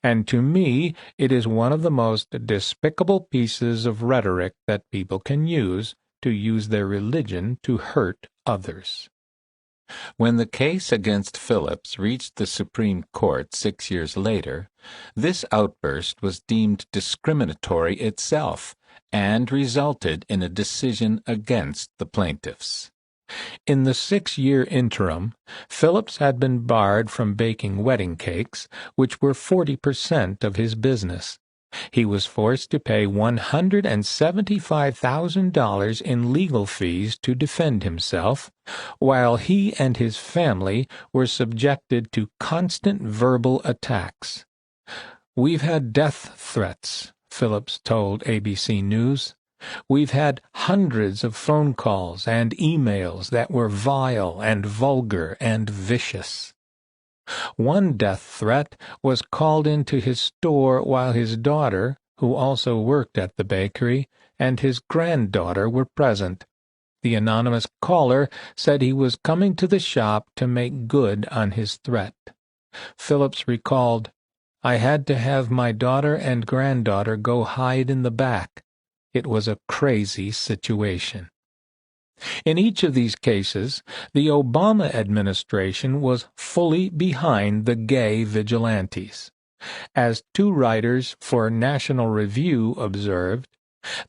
And to me, it is one of the most despicable pieces of rhetoric that people can use their religion to hurt others." When the case against Phillips reached the Supreme Court 6 years later, this outburst was deemed discriminatory itself and resulted in a decision against the plaintiffs. In the 6-year interim, Phillips had been barred from baking wedding cakes, which were 40% of his business. He was forced to pay $175,000 in legal fees to defend himself, while he and his family were subjected to constant verbal attacks. "We've had death threats," Phillips told ABC News. "We've had hundreds of phone calls and emails that were vile and vulgar and vicious." One death threat was called into his store while his daughter, who also worked at the bakery, and his granddaughter were present. The anonymous caller said he was coming to the shop to make good on his threat. Phillips recalled, "I had to have my daughter and granddaughter go hide in the back. It was a crazy situation." In each of these cases, the Obama administration was fully behind the gay vigilantes. As two writers for National Review observed,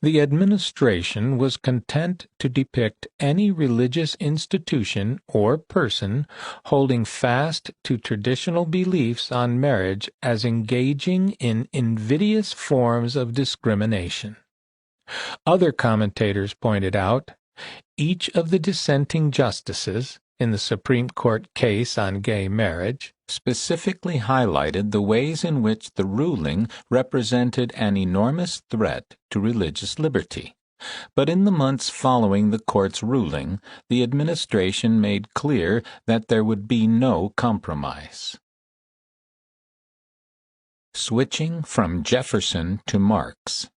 the administration was content to depict any religious institution or person holding fast to traditional beliefs on marriage as engaging in invidious forms of discrimination. Other commentators pointed out, each of the dissenting justices in the Supreme Court case on gay marriage specifically highlighted the ways in which the ruling represented an enormous threat to religious liberty. But in the months following the court's ruling, the administration made clear that there would be no compromise. Switching from Jefferson to Marx.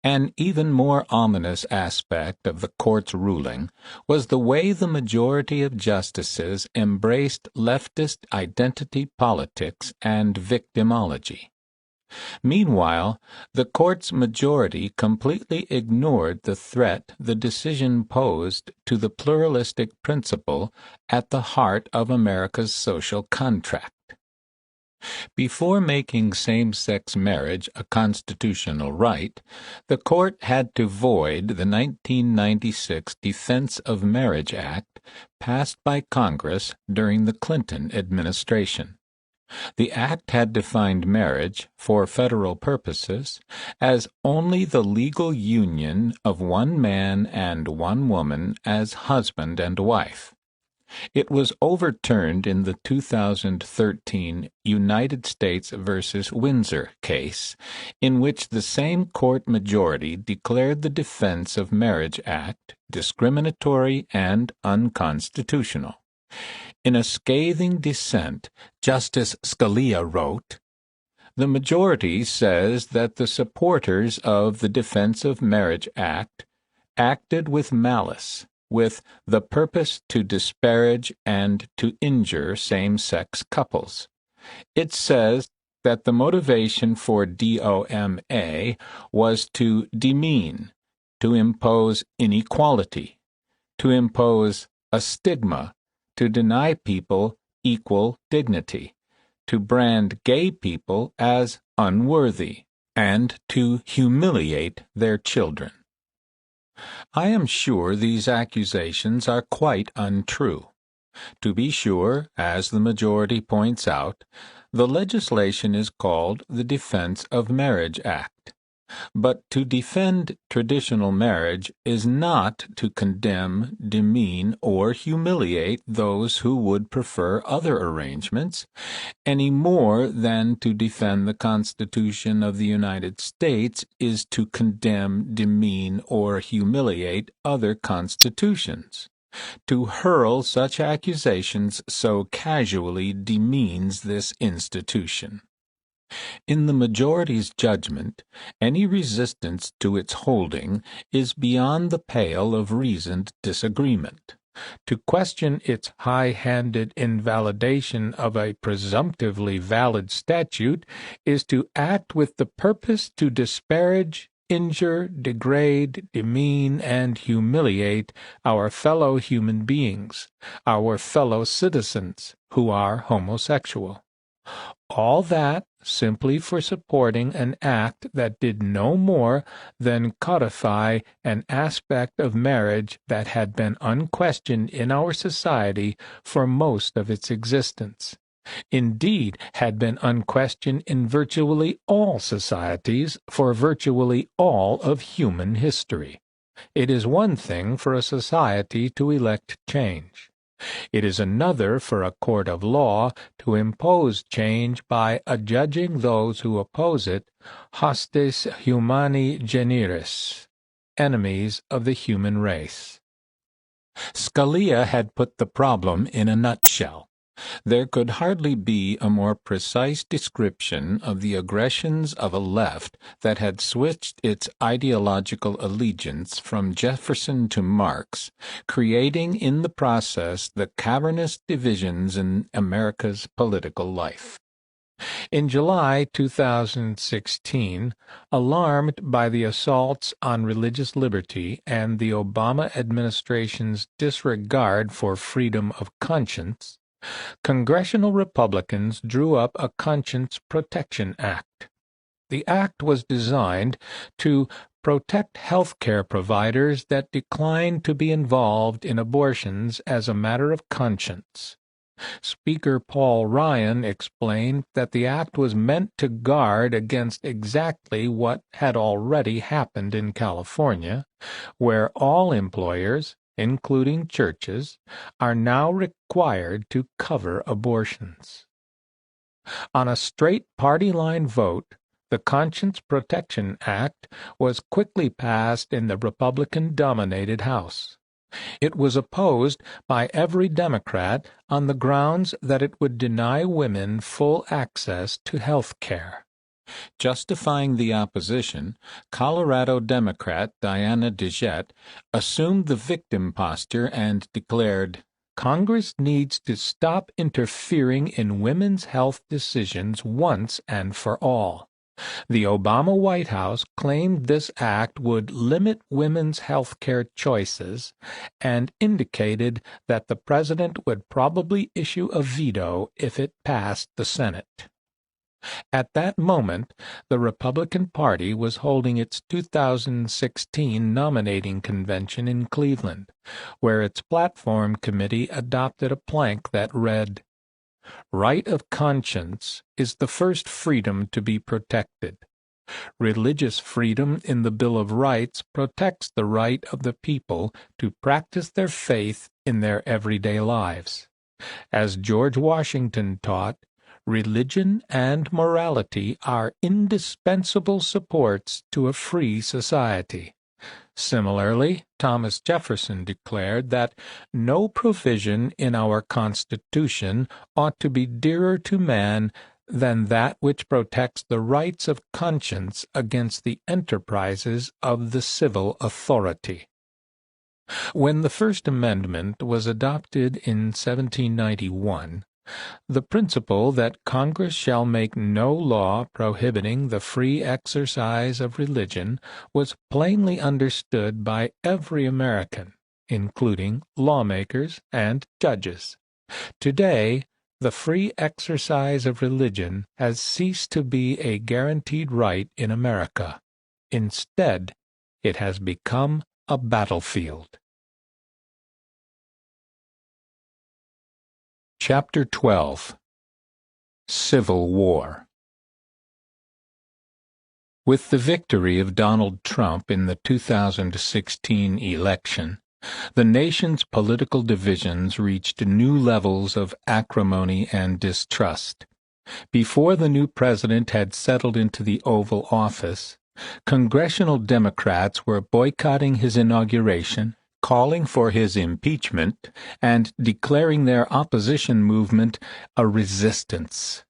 An even more ominous aspect of the court's ruling was the way the majority of justices embraced leftist identity politics and victimology. Meanwhile, the court's majority completely ignored the threat the decision posed to the pluralistic principle at the heart of America's social contract. Before making same-sex marriage a constitutional right, the court had to void the 1996 Defense of Marriage Act passed by Congress during the Clinton administration. The act had defined marriage, for federal purposes, as only the legal union of one man and one woman as husband and wife. It was overturned in the 2013 United States v. Windsor case, in which the same court majority declared the Defense of Marriage Act discriminatory and unconstitutional. In a scathing dissent, Justice Scalia wrote, "The majority says that the supporters of the Defense of Marriage Act acted with malice, with the purpose to disparage and to injure same-sex couples. It says that the motivation for DOMA was to demean, to impose inequality, to impose a stigma, to deny people equal dignity, to brand gay people as unworthy, and to humiliate their children. I am sure these accusations are quite untrue. To be sure, as the majority points out, the legislation is called the Defense of Marriage Act. But to defend traditional marriage is not to condemn, demean, or humiliate those who would prefer other arrangements, any more than to defend the Constitution of the United States is to condemn, demean, or humiliate other constitutions. To hurl such accusations so casually demeans this institution. In the majority's judgment, any resistance to its holding is beyond the pale of reasoned disagreement. To question its high-handed invalidation of a presumptively valid statute is to act with the purpose to disparage, injure, degrade, demean, and humiliate our fellow human beings, our fellow citizens who are homosexual. All that simply for supporting an act that did no more than codify an aspect of marriage that had been unquestioned in our society for most of its existence. Indeed, had been unquestioned in virtually all societies for virtually all of human history. It is one thing for a society to elect change. It is another for a court of law to impose change by adjudging those who oppose it hostes humani generis, enemies of the human race. Scalia had put the problem in a nutshell. There could hardly be a more precise description of the aggressions of a left that had switched its ideological allegiance from Jefferson to Marx, creating in the process the cavernous divisions in America's political life. In July 2016, alarmed by the assaults on religious liberty and the Obama administration's disregard for freedom of conscience, Congressional Republicans drew up a Conscience Protection Act. The act was designed to protect health care providers that declined to be involved in abortions as a matter of conscience. Speaker Paul Ryan explained that the act was meant to guard against exactly what had already happened in California, where all employers, including churches, are now required to cover abortions. On a straight party line vote, the Conscience Protection Act was quickly passed in the Republican-dominated House. It was opposed by every Democrat on the grounds that it would deny women full access to health care. Justifying the opposition, Colorado Democrat Diana DeJette assumed the victim posture and declared, "Congress needs to stop interfering in women's health decisions once and for all." The Obama White House claimed this act would limit women's health care choices and indicated that the president would probably issue a veto if it passed the Senate. At that moment, the Republican Party was holding its 2016 nominating convention in Cleveland, where its platform committee adopted a plank that read, "Right of conscience is the first freedom to be protected. Religious freedom in the Bill of Rights protects the right of the people to practice their faith in their everyday lives. As George Washington taught, religion and morality are indispensable supports to a free society." Similarly, Thomas Jefferson declared that no provision in our Constitution ought to be dearer to man than that which protects the rights of conscience against the enterprises of the civil authority. When the First Amendment was adopted in 1791, The principle that Congress shall make no law prohibiting the free exercise of religion was plainly understood by every American, including lawmakers and judges. Today, the free exercise of religion has ceased to be a guaranteed right in America. Instead, it has become a battlefield. Chapter 12. Civil War. With the victory of Donald Trump in the 2016 election, the nation's political divisions reached new levels of acrimony and distrust. Before the new president had settled into the Oval Office, congressional Democrats were boycotting his inauguration, calling for his impeachment, and declaring their opposition movement a resistance.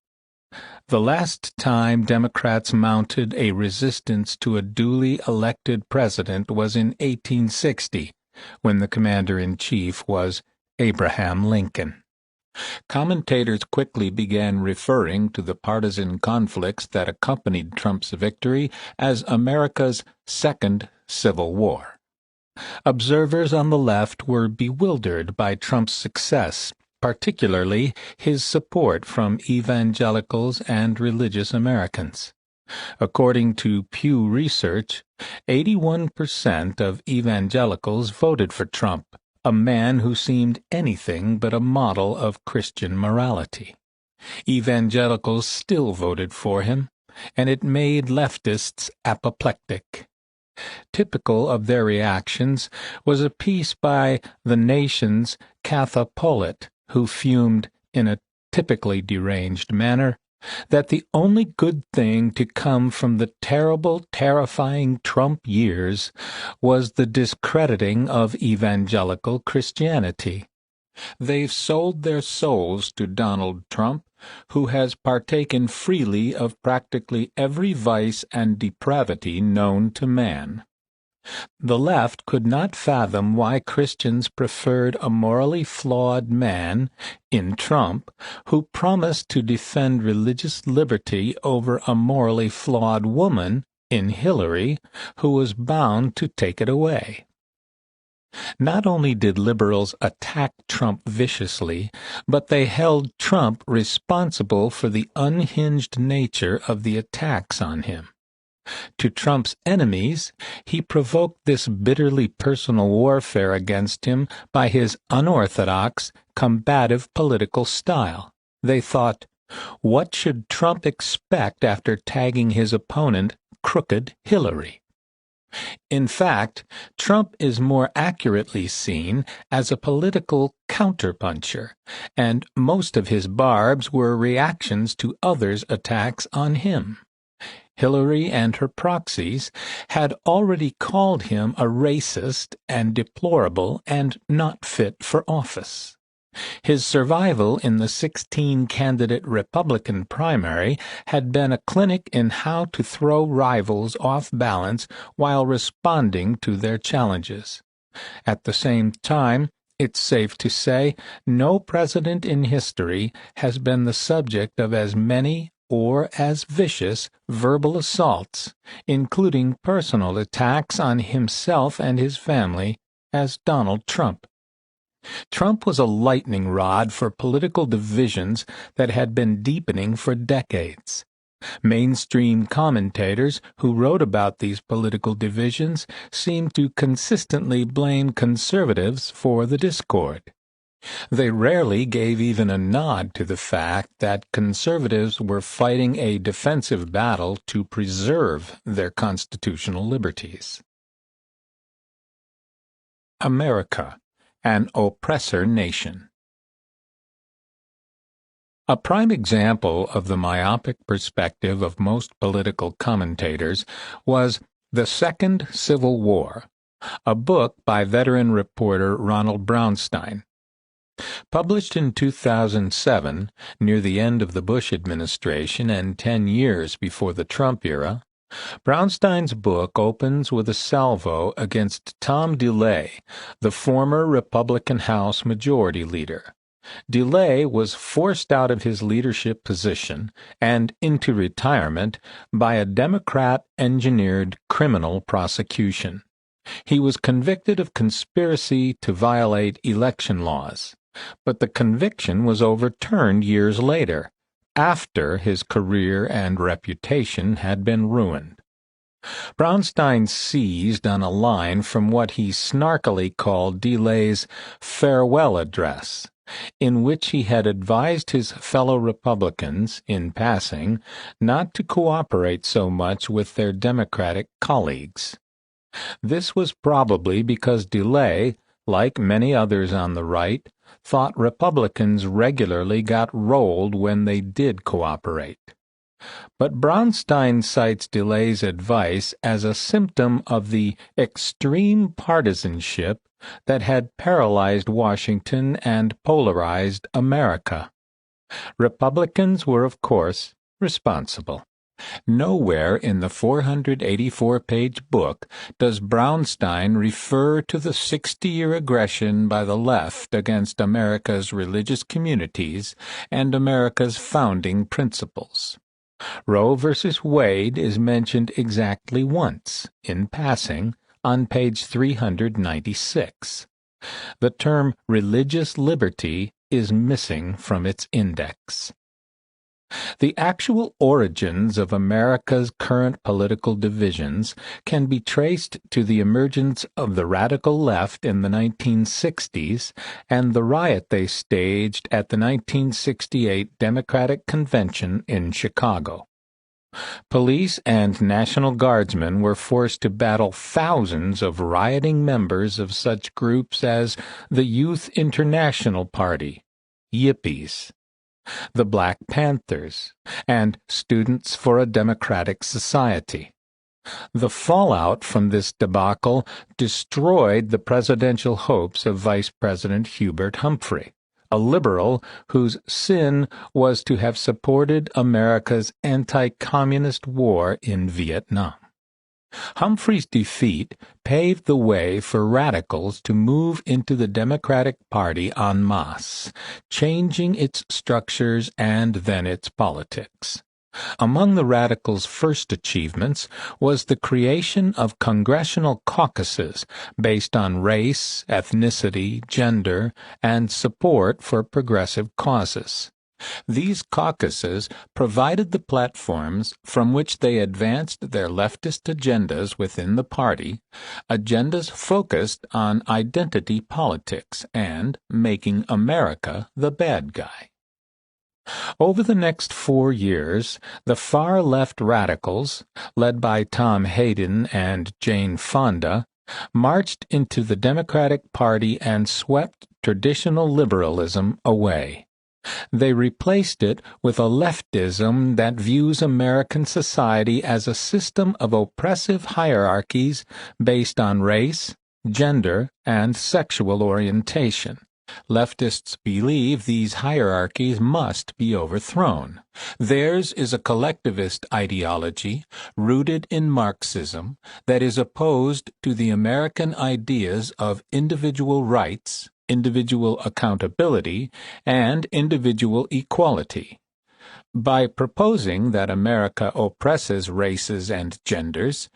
The last time Democrats mounted a resistance to a duly elected president was in 1860, when the commander-in-chief was Abraham Lincoln. Commentators quickly began referring to the partisan conflicts that accompanied Trump's victory as America's Second Civil War. Observers on the left were bewildered by Trump's success, particularly his support from evangelicals and religious Americans. According to Pew Research, 81% of evangelicals voted for Trump, a man who seemed anything but a model of Christian morality. Evangelicals still voted for him, and it made leftists apoplectic. Typical of their reactions was a piece by the Nation's Katha Pollitt, who fumed in a typically deranged manner that the only good thing to come from the terrible, terrifying Trump years was the discrediting of evangelical Christianity. They've sold their souls to Donald Trump, who has partaken freely of practically every vice and depravity known to man. The left could not fathom why Christians preferred a morally flawed man, in Trump, who promised to defend religious liberty over a morally flawed woman, in Hillary, who was bound to take it away. Not only did liberals attack Trump viciously, but they held Trump responsible for the unhinged nature of the attacks on him. To Trump's enemies, he provoked this bitterly personal warfare against him by his unorthodox, combative political style. They thought, what should Trump expect after tagging his opponent, Crooked Hillary? In fact, Trump is more accurately seen as a political counterpuncher, and most of his barbs were reactions to others' attacks on him. Hillary and her proxies had already called him a racist and deplorable and not fit for office. His survival in the 16-candidate Republican primary had been a clinic in how to throw rivals off balance while responding to their challenges. At the same time, it's safe to say no president in history has been the subject of as many or as vicious verbal assaults, including personal attacks on himself and his family, as Donald Trump. Trump was a lightning rod for political divisions that had been deepening for decades. Mainstream commentators who wrote about these political divisions seemed to consistently blame conservatives for the discord. They rarely gave even a nod to the fact that conservatives were fighting a defensive battle to preserve their constitutional liberties. America, an oppressor nation. A prime example of the myopic perspective of most political commentators was The Second Civil War, a book by veteran reporter Ronald Brownstein. Published in 2007, near the end of the Bush administration and 10 years before the Trump era, Brownstein's book opens with a salvo against Tom DeLay, the former Republican House Majority Leader. DeLay was forced out of his leadership position and into retirement by a Democrat-engineered criminal prosecution. He was convicted of conspiracy to violate election laws, but the conviction was overturned years later, after his career and reputation had been ruined. Brownstein seized on a line from what he snarkily called DeLay's farewell address, in which he had advised his fellow Republicans, in passing, not to cooperate so much with their Democratic colleagues. This was probably because DeLay, like many others on the right, thought Republicans regularly got rolled when they did cooperate. But Brownstein cites DeLay's advice as a symptom of the extreme partisanship that had paralyzed Washington and polarized America. Republicans were, of course, responsible. Nowhere in the 484-page book does Brownstein refer to the 60-year aggression by the left against America's religious communities and America's founding principles. Roe v. Wade is mentioned exactly once, in passing, on page 396. The term religious liberty is missing from its index. The actual origins of America's current political divisions can be traced to the emergence of the radical left in the 1960s and the riot they staged at the 1968 Democratic Convention in Chicago. Police and National Guardsmen were forced to battle thousands of rioting members of such groups as the Youth International Party, Yippies, the Black Panthers, and Students for a Democratic Society. The fallout from this debacle destroyed the presidential hopes of Vice President Hubert Humphrey, a liberal whose sin was to have supported America's anti-communist war in Vietnam. Humphrey's defeat paved the way for radicals to move into the Democratic Party en masse, changing its structures and then its politics. Among the radicals' first achievements was the creation of congressional caucuses based on race, ethnicity, gender, and support for progressive causes. These caucuses provided the platforms from which they advanced their leftist agendas within the party, agendas focused on identity politics and making America the bad guy. Over the next 4 years, the far-left radicals, led by Tom Hayden and Jane Fonda, marched into the Democratic Party and swept traditional liberalism away. They replaced it with a leftism that views American society as a system of oppressive hierarchies based on race, gender, and sexual orientation. Leftists believe these hierarchies must be overthrown. Theirs is a collectivist ideology rooted in Marxism that is opposed to the American ideas of individual rights, individual accountability, and individual equality. By proposing that America oppresses races and genders,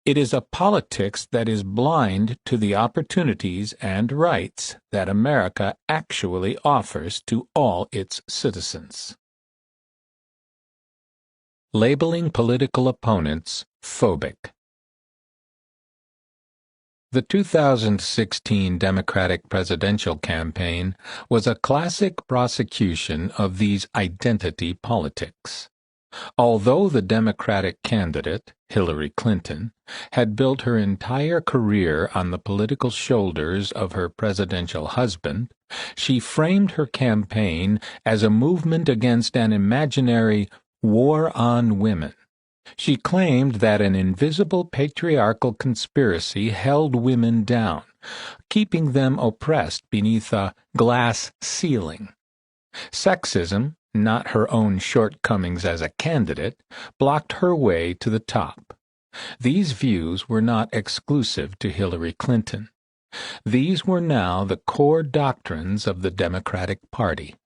it is a politics that is blind to the opportunities and rights that America actually offers to all its citizens. Labeling political opponents phobic. The 2016 Democratic presidential campaign was a classic prosecution of these identity politics. Although the Democratic candidate, Hillary Clinton, had built her entire career on the political shoulders of her presidential husband, she framed her campaign as a movement against an imaginary war on women. She claimed that an invisible patriarchal conspiracy held women down, keeping them oppressed beneath a glass ceiling. Sexism, not her own shortcomings as a candidate, blocked her way to the top. These views were not exclusive to Hillary Clinton. These were now the core doctrines of the Democratic Party.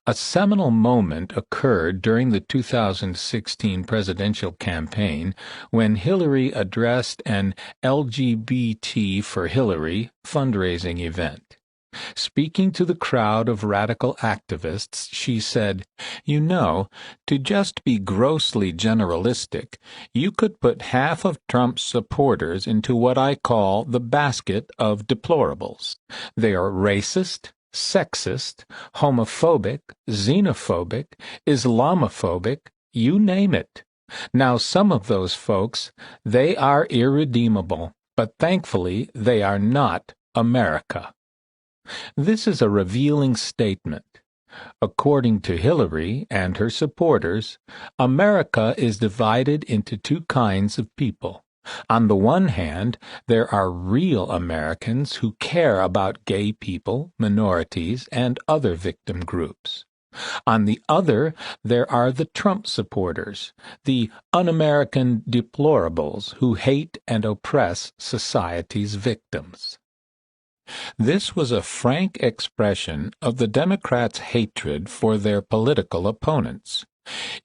A seminal moment occurred during the 2016 presidential campaign when Hillary addressed an LGBT for Hillary fundraising event. Speaking to the crowd of radical activists, she said, "You know, to just be grossly generalistic, you could put half of Trump's supporters into what I call the basket of deplorables. They are racist, sexist, homophobic, xenophobic, Islamophobic, you name it. Now some of those folks, they are irredeemable, but thankfully they are not America." This is a revealing statement. According to Hillary and her supporters, America is divided into two kinds of people. On the one hand, there are real Americans who care about gay people, minorities, and other victim groups. On the other, there are the Trump supporters, the un-American deplorables who hate and oppress society's victims. This was a frank expression of the Democrats' hatred for their political opponents.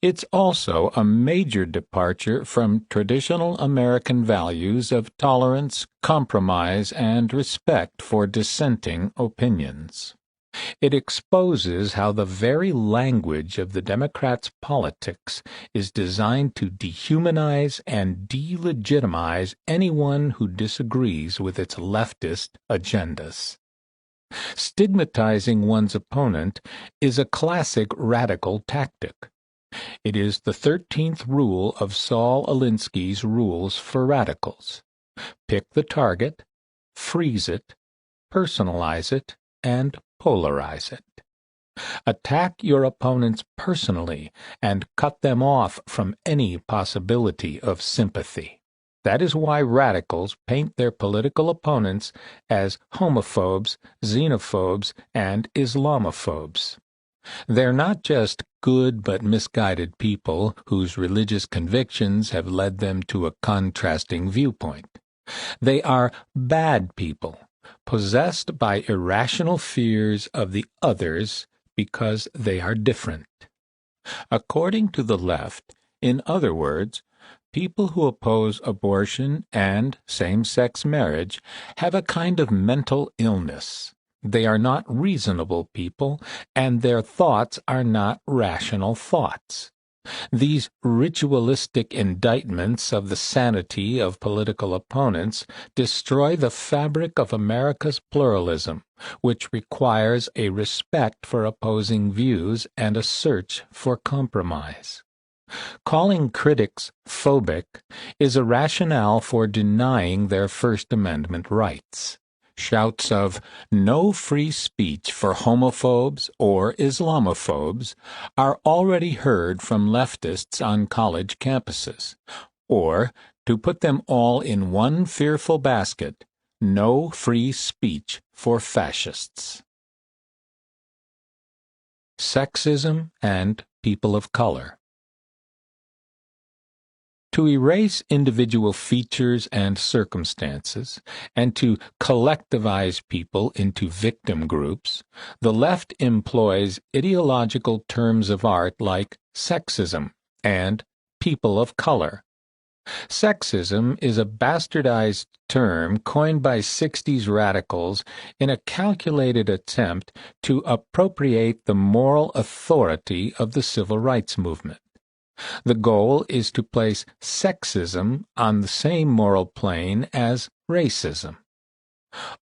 It's also a major departure from traditional American values of tolerance, compromise, and respect for dissenting opinions. It exposes how the very language of the Democrats' politics is designed to dehumanize and delegitimize anyone who disagrees with its leftist agendas. Stigmatizing one's opponent is a classic radical tactic. It is the 13th rule of Saul Alinsky's Rules for Radicals. Pick the target, freeze it, personalize it, and polarize it. Attack your opponents personally and cut them off from any possibility of sympathy. That is why radicals paint their political opponents as homophobes, xenophobes, and Islamophobes. They're not just good but misguided people whose religious convictions have led them to a contrasting viewpoint. They are bad people, possessed by irrational fears of the others because they are different. According to the left, in other words, people who oppose abortion and same-sex marriage have a kind of mental illness. They are not reasonable people, and their thoughts are not rational thoughts. These ritualistic indictments of the sanity of political opponents destroy the fabric of America's pluralism, which requires a respect for opposing views and a search for compromise. Calling critics phobic is a rationale for denying their First Amendment rights. Shouts of "no free speech for homophobes or Islamophobes" are already heard from leftists on college campuses. Or, to put them all in one fearful basket, no free speech for fascists. Sexism and people of color. To erase individual features and circumstances, and to collectivize people into victim groups, the left employs ideological terms of art like sexism and people of color. Sexism is a bastardized term coined by 60s radicals in a calculated attempt to appropriate the moral authority of the civil rights movement. The goal is to place sexism on the same moral plane as racism.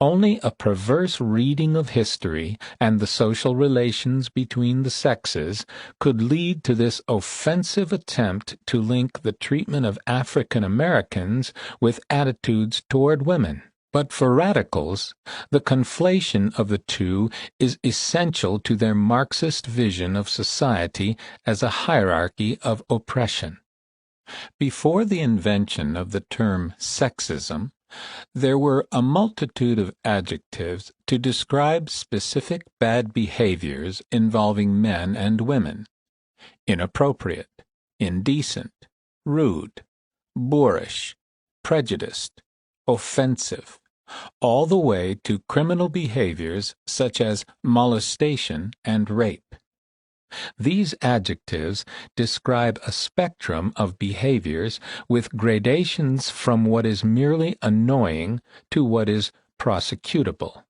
Only a perverse reading of history and the social relations between the sexes could lead to this offensive attempt to link the treatment of African Americans with attitudes toward women. But for radicals, the conflation of the two is essential to their Marxist vision of society as a hierarchy of oppression. Before the invention of the term sexism, there were a multitude of adjectives to describe specific bad behaviors involving men and women: inappropriate, indecent, rude, boorish, prejudiced, offensive, all the way to criminal behaviors such as molestation and rape. These adjectives describe a spectrum of behaviors with gradations from what is merely annoying to what is prosecutable.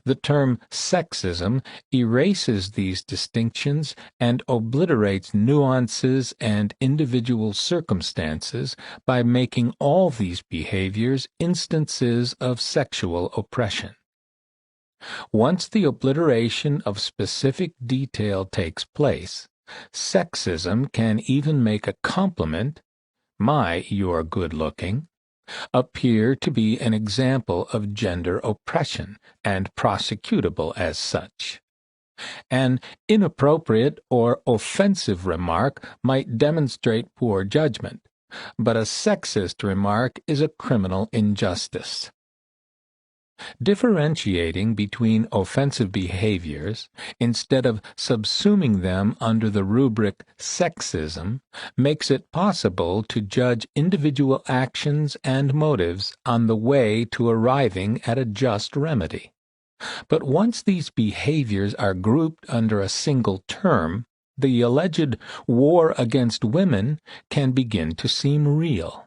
The term sexism erases these distinctions and obliterates nuances and individual circumstances by making all these behaviors instances of sexual oppression. Once the obliteration of specific detail takes place, sexism can even make a compliment, "My, you're good-looking," appear to be an example of gender oppression and prosecutable as such. An inappropriate or offensive remark might demonstrate poor judgment, but a sexist remark is a criminal injustice. Differentiating between offensive behaviors, instead of subsuming them under the rubric sexism, makes it possible to judge individual actions and motives on the way to arriving at a just remedy. But once these behaviors are grouped under a single term, the alleged war against women can begin to seem real.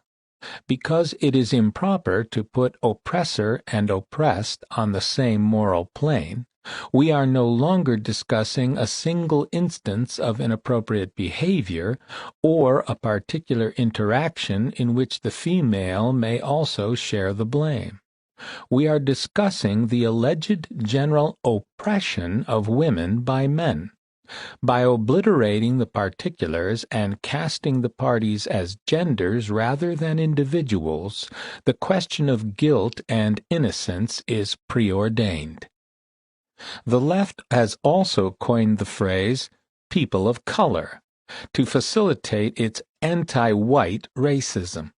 Because it is improper to put oppressor and oppressed on the same moral plane, we are no longer discussing a single instance of inappropriate behavior or a particular interaction in which the female may also share the blame. We are discussing the alleged general oppression of women by men. By obliterating the particulars and casting the parties as genders rather than individuals, the question of guilt and innocence is preordained. The left has also coined the phrase "people of color" to facilitate its anti-white racism.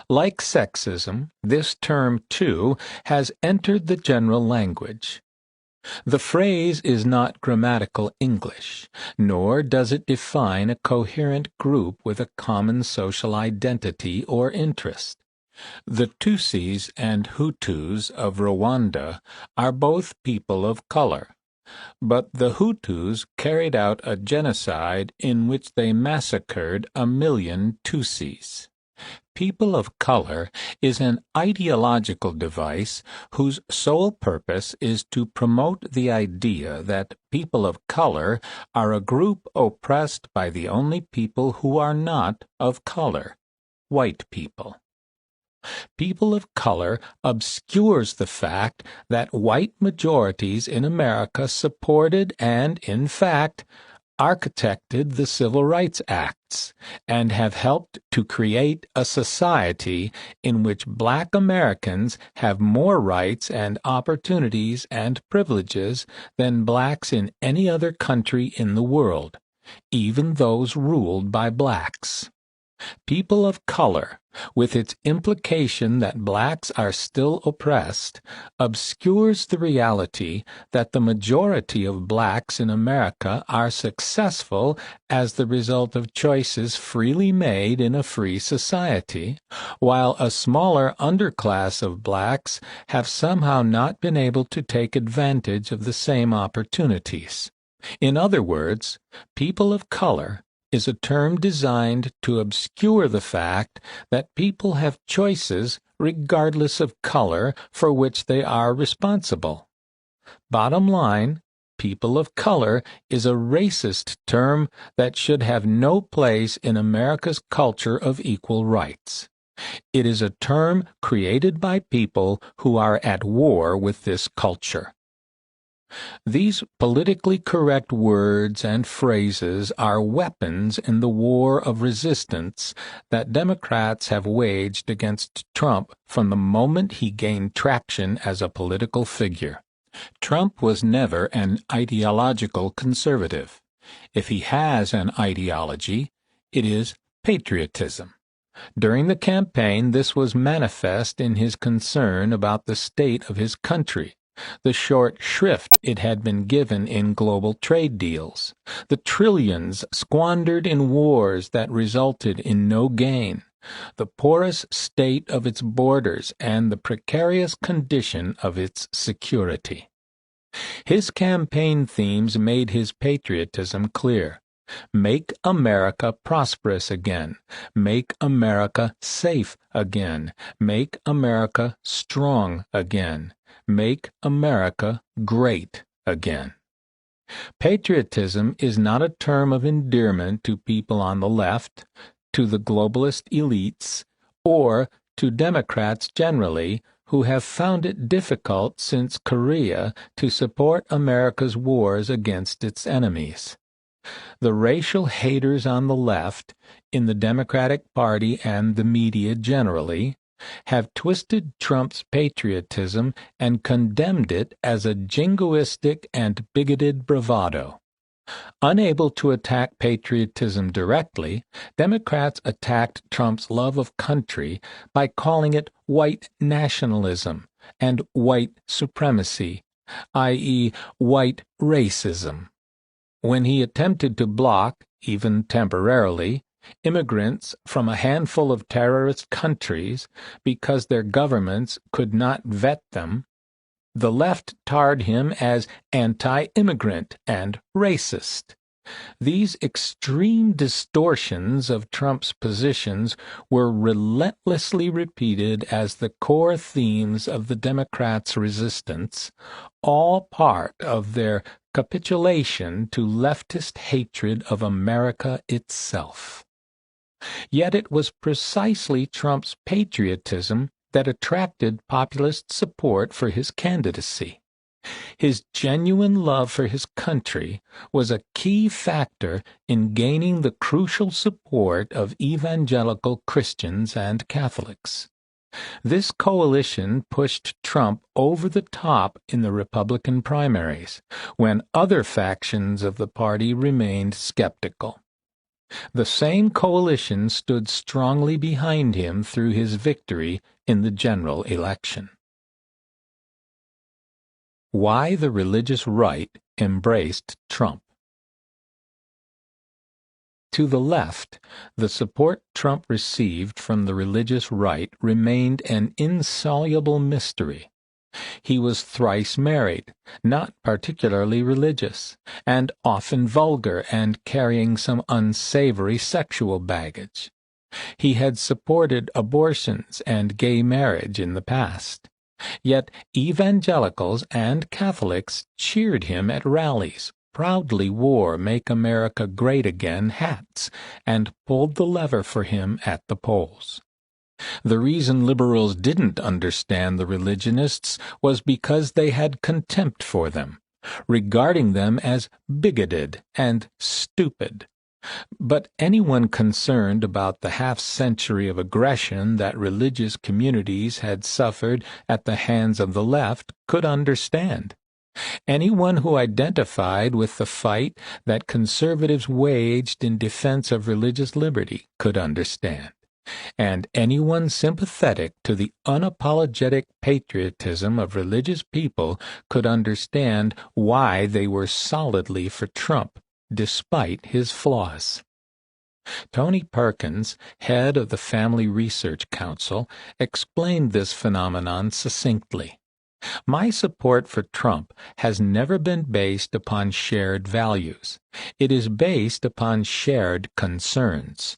Like sexism, this term, too, has entered the general language. The phrase is not grammatical English, nor does it define a coherent group with a common social identity or interest. The Tutsis and Hutus of Rwanda are both people of color, but the Hutus carried out a genocide in which they massacred 1 million Tutsis. People of color is an ideological device whose sole purpose is to promote the idea that people of color are a group oppressed by the only people who are not of color, white people. People of color obscures the fact that white majorities in America supported and, in fact, architected the Civil Rights Acts and have helped to create a society in which black Americans have more rights and opportunities and privileges than blacks in any other country in the world, even those ruled by blacks. People of color, with its implication that blacks are still oppressed, obscures the reality that the majority of blacks in America are successful as the result of choices freely made in a free society, while a smaller underclass of blacks have somehow not been able to take advantage of the same opportunities. In other words, people of color is a term designed to obscure the fact that people have choices regardless of color for which they are responsible. Bottom line, people of color is a racist term that should have no place in America's culture of equal rights. It is a term created by people who are at war with this culture. These politically correct words and phrases are weapons in the war of resistance that Democrats have waged against Trump from the moment he gained traction as a political figure. Trump was never an ideological conservative. If he has an ideology, it is patriotism. During the campaign, this was manifest in his concern about the state of his country, the short shrift it had been given in global trade deals, the trillions squandered in wars that resulted in no gain, the porous state of its borders, and the precarious condition of its security. His campaign themes made his patriotism clear. Make America prosperous again. Make America safe again. Make America strong again. Make America great again. Patriotism is not a term of endearment to people on the left, to the globalist elites, or to Democrats generally, who have found it difficult since Korea to support America's wars against its enemies. The racial haters on the left, in the Democratic Party and the media generally, have twisted Trump's patriotism and condemned it as a jingoistic and bigoted bravado. Unable to attack patriotism directly, Democrats attacked Trump's love of country by calling it white nationalism and white supremacy, i.e., white racism. When he attempted to block, even temporarily, immigrants from a handful of terrorist countries because their governments could not vet them, the left tarred him as anti-immigrant and racist. These extreme distortions of Trump's positions were relentlessly repeated as the core themes of the Democrats' resistance, all part of their capitulation to leftist hatred of America itself. Yet it was precisely Trump's patriotism that attracted populist support for his candidacy. His genuine love for his country was a key factor in gaining the crucial support of evangelical Christians and Catholics. This coalition pushed Trump over the top in the Republican primaries, when other factions of the party remained skeptical. The same coalition stood strongly behind him through his victory in the general election. Why the religious right embraced Trump. To the left, the support Trump received from the religious right remained an insoluble mystery. He was thrice married, not particularly religious, and often vulgar and carrying some unsavory sexual baggage. He had supported abortions and gay marriage in the past. Yet evangelicals and Catholics cheered him at rallies, proudly wore Make America Great Again hats, and pulled the lever for him at the polls. The reason liberals didn't understand the religionists was because they had contempt for them, regarding them as bigoted and stupid. But anyone concerned about the half-century of aggression that religious communities had suffered at the hands of the left could understand. Anyone who identified with the fight that conservatives waged in defense of religious liberty could understand. And anyone sympathetic to the unapologetic patriotism of religious people could understand why they were solidly for Trump, despite his flaws. Tony Perkins, head of the Family Research Council, explained this phenomenon succinctly. My support for Trump has never been based upon shared values. It is based upon shared concerns.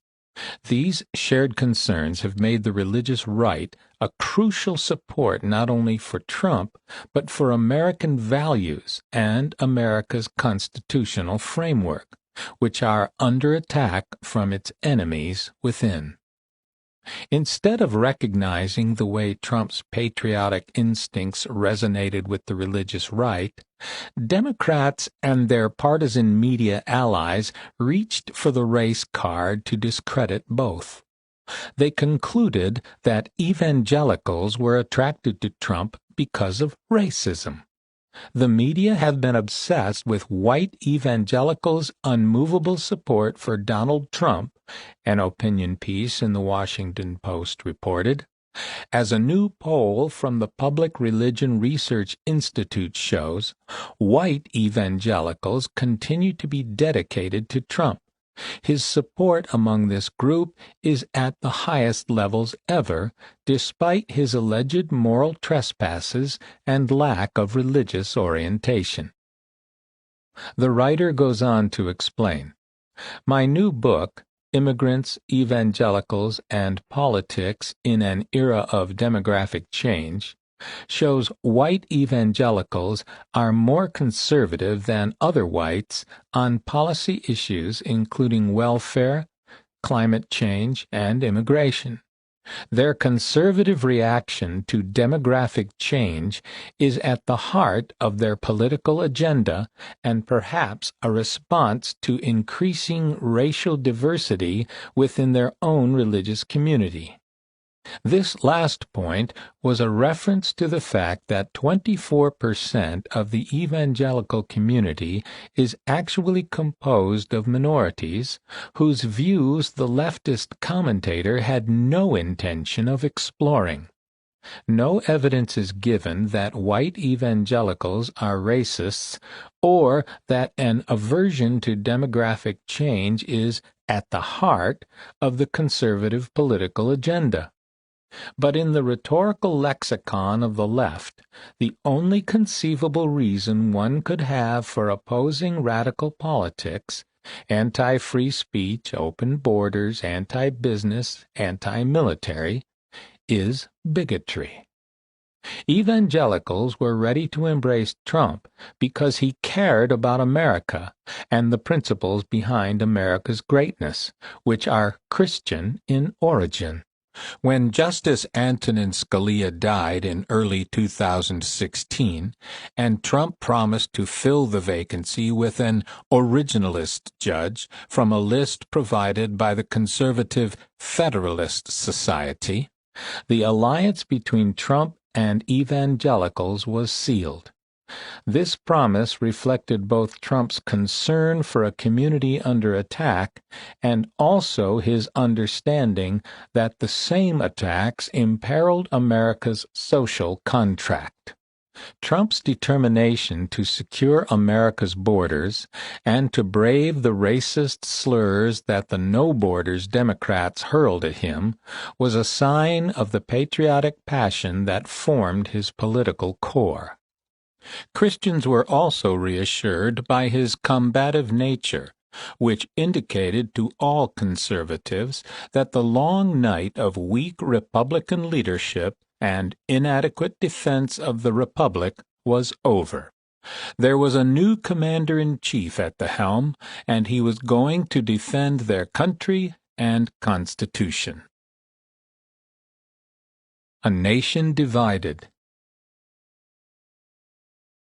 These shared concerns have made the religious right a crucial support not only for Trump, but for American values and America's constitutional framework, which are under attack from its enemies within. Instead of recognizing the way Trump's patriotic instincts resonated with the religious right, Democrats and their partisan media allies reached for the race card to discredit both. They concluded that evangelicals were attracted to Trump because of racism. The media have been obsessed with white evangelicals' unmovable support for Donald Trump, an opinion piece in the Washington Post reported. As a new poll from the Public Religion Research Institute shows, white evangelicals continue to be dedicated to Trump, His support among this group is at the highest levels ever, despite his alleged moral trespasses and lack of religious orientation. The writer goes on to explain, "My new book, Immigrants, Evangelicals, and Politics in an Era of Demographic Change, shows white evangelicals are more conservative than other whites on policy issues including welfare, climate change, and immigration. Their conservative reaction to demographic change is at the heart of their political agenda and perhaps a response to increasing racial diversity within their own religious community." This last point was a reference to the fact that 24% of the evangelical community is actually composed of minorities whose views the leftist commentator had no intention of exploring. No evidence is given that white evangelicals are racists or that an aversion to demographic change is at the heart of the conservative political agenda. But in the rhetorical lexicon of the left, the only conceivable reason one could have for opposing radical politics, anti-free speech, open borders, anti-business, anti-military, is bigotry. Evangelicals were ready to embrace Trump because he cared about America and the principles behind America's greatness, which are Christian in origin. When Justice Antonin Scalia died in early 2016, and Trump promised to fill the vacancy with an originalist judge from a list provided by the conservative Federalist Society, the alliance between Trump and evangelicals was sealed. This promise reflected both Trump's concern for a community under attack and also his understanding that the same attacks imperiled America's social contract. Trump's determination to secure America's borders and to brave the racist slurs that the No Borders Democrats hurled at him was a sign of the patriotic passion that formed his political core. Christians were also reassured by his combative nature, which indicated to all conservatives that the long night of weak Republican leadership and inadequate defense of the Republic was over. There was a new commander-in-chief at the helm, and he was going to defend their country and Constitution. A nation divided.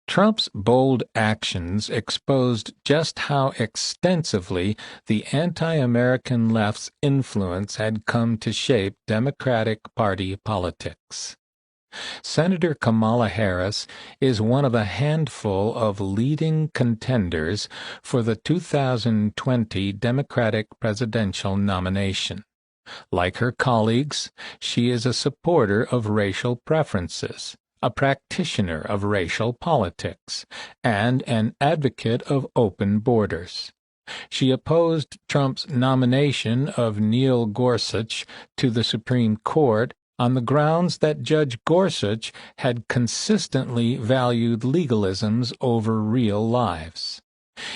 Trump's bold actions exposed just how extensively the anti-American left's influence had come to shape Democratic Party politics. Senator Kamala Harris is one of a handful of leading contenders for the 2020 Democratic presidential nomination. Like her colleagues, she is a supporter of racial preferences, a practitioner of racial politics, and an advocate of open borders. She opposed Trump's nomination of Neil Gorsuch to the Supreme Court on the grounds that Judge Gorsuch had consistently valued legalisms over real lives.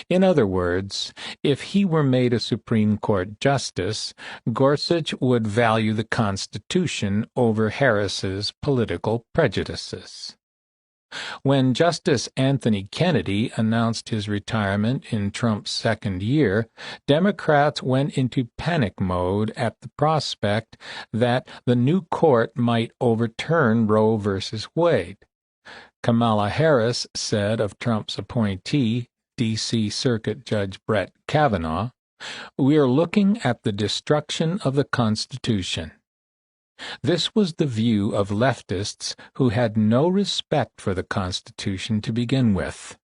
In other words, if he were made a Supreme Court justice, Gorsuch would value the Constitution over Harris's political prejudices. When Justice Anthony Kennedy announced his retirement in Trump's second year, Democrats went into panic mode at the prospect that the new court might overturn Roe v. Wade. Kamala Harris said of Trump's appointee, D.C. Circuit Judge Brett Kavanaugh, "We are looking at the destruction of the Constitution." This was the view of leftists who had no respect for the Constitution to begin with.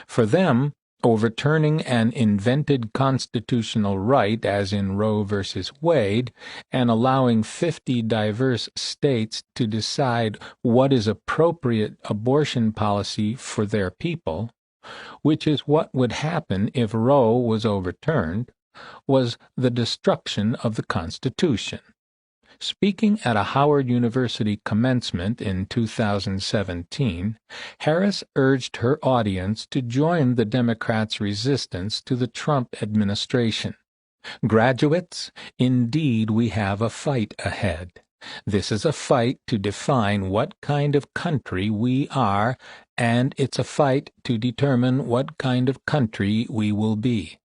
For them, overturning an invented constitutional right, as in Roe v. Wade, and allowing 50 diverse states to decide what is appropriate abortion policy for their people, which is what would happen if Roe was overturned, was the destruction of the Constitution. Speaking at a Howard University commencement in 2017, Harris urged her audience to join the Democrats' resistance to the Trump administration. Graduates, indeed we have a fight ahead. This is a fight to define what kind of country we are, and it's a fight to determine what kind of country we will be.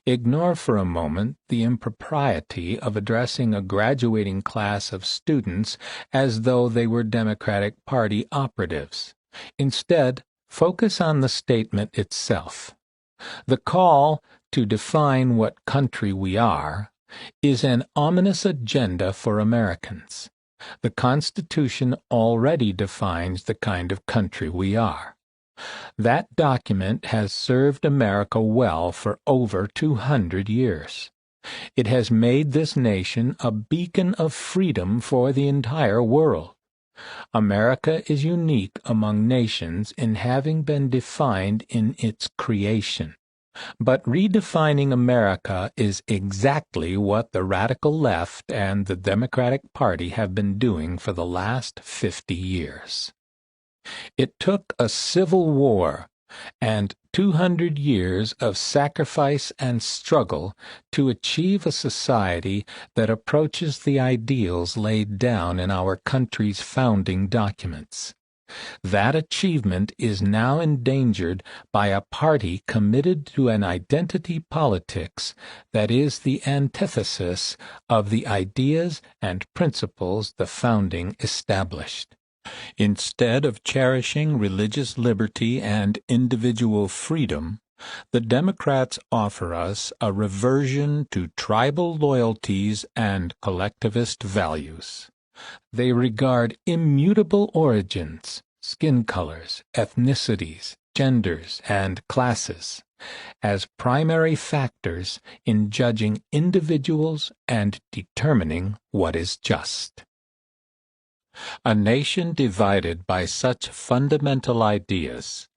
Ignore for a moment the impropriety of addressing a graduating class of students as though they were Democratic Party operatives. Instead, focus on the statement itself. The call to define what country we are is an ominous agenda for Americans. The Constitution already defines the kind of country we are. That document has served America well for over 200 years. It has made this nation a beacon of freedom for the entire world. America is unique among nations in having been defined in its creation. But redefining America is exactly what the radical left and the Democratic Party have been doing for the last 50 years. It took a civil war and 200 years of sacrifice and struggle to achieve a society that approaches the ideals laid down in our country's founding documents. That achievement is now endangered by a party committed to an identity politics that is the antithesis of the ideas and principles the founding established. Instead of cherishing religious liberty and individual freedom, the Democrats offer us a reversion to tribal loyalties and collectivist values. They regard immutable origins, skin colors, ethnicities, genders, and classes as primary factors in judging individuals and determining what is just. A nation divided by such fundamental ideas,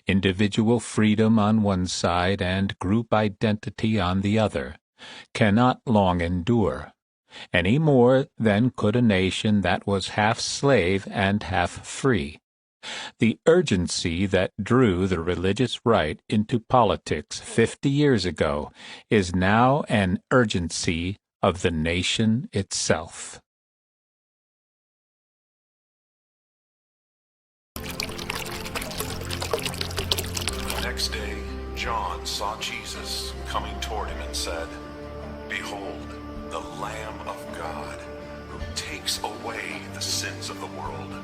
individual freedom on one side and group identity on the other, cannot long endure, any more than could a nation that was half slave and half free. The urgency that drew the religious right into politics 50 years ago is now an urgency of the nation itself. The next day, John saw Jesus coming toward him and said, "Behold, the Lamb of God, who takes away the sins of the world."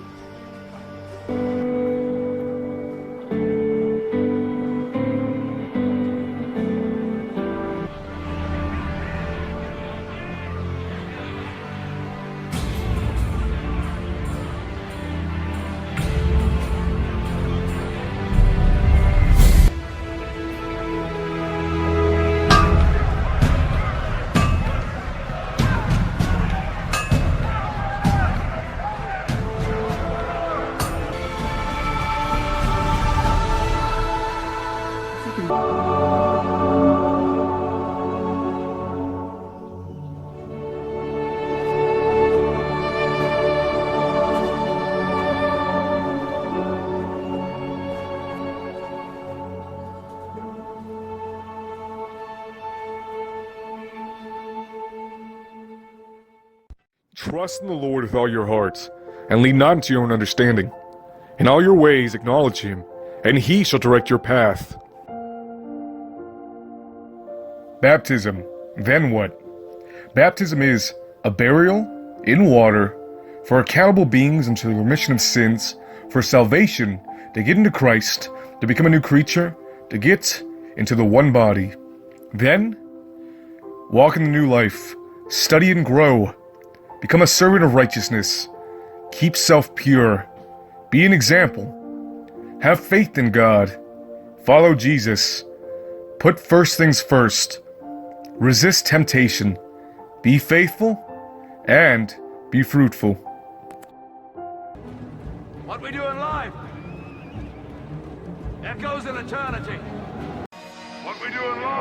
Trust in the Lord with all your heart, and lean not into your own understanding. In all your ways acknowledge him, and he shall direct your path. Baptism, then what? Baptism is a burial in water for accountable beings unto the remission of sins, for salvation, to get into Christ, to become a new creature, to get into the one body. Then, walk in the new life, study and grow, become a servant of righteousness, keep self pure, be an example, have faith in God, follow Jesus, put first things first, resist temptation, be faithful, and be fruitful. What we do in life echoes in eternity. What we do in life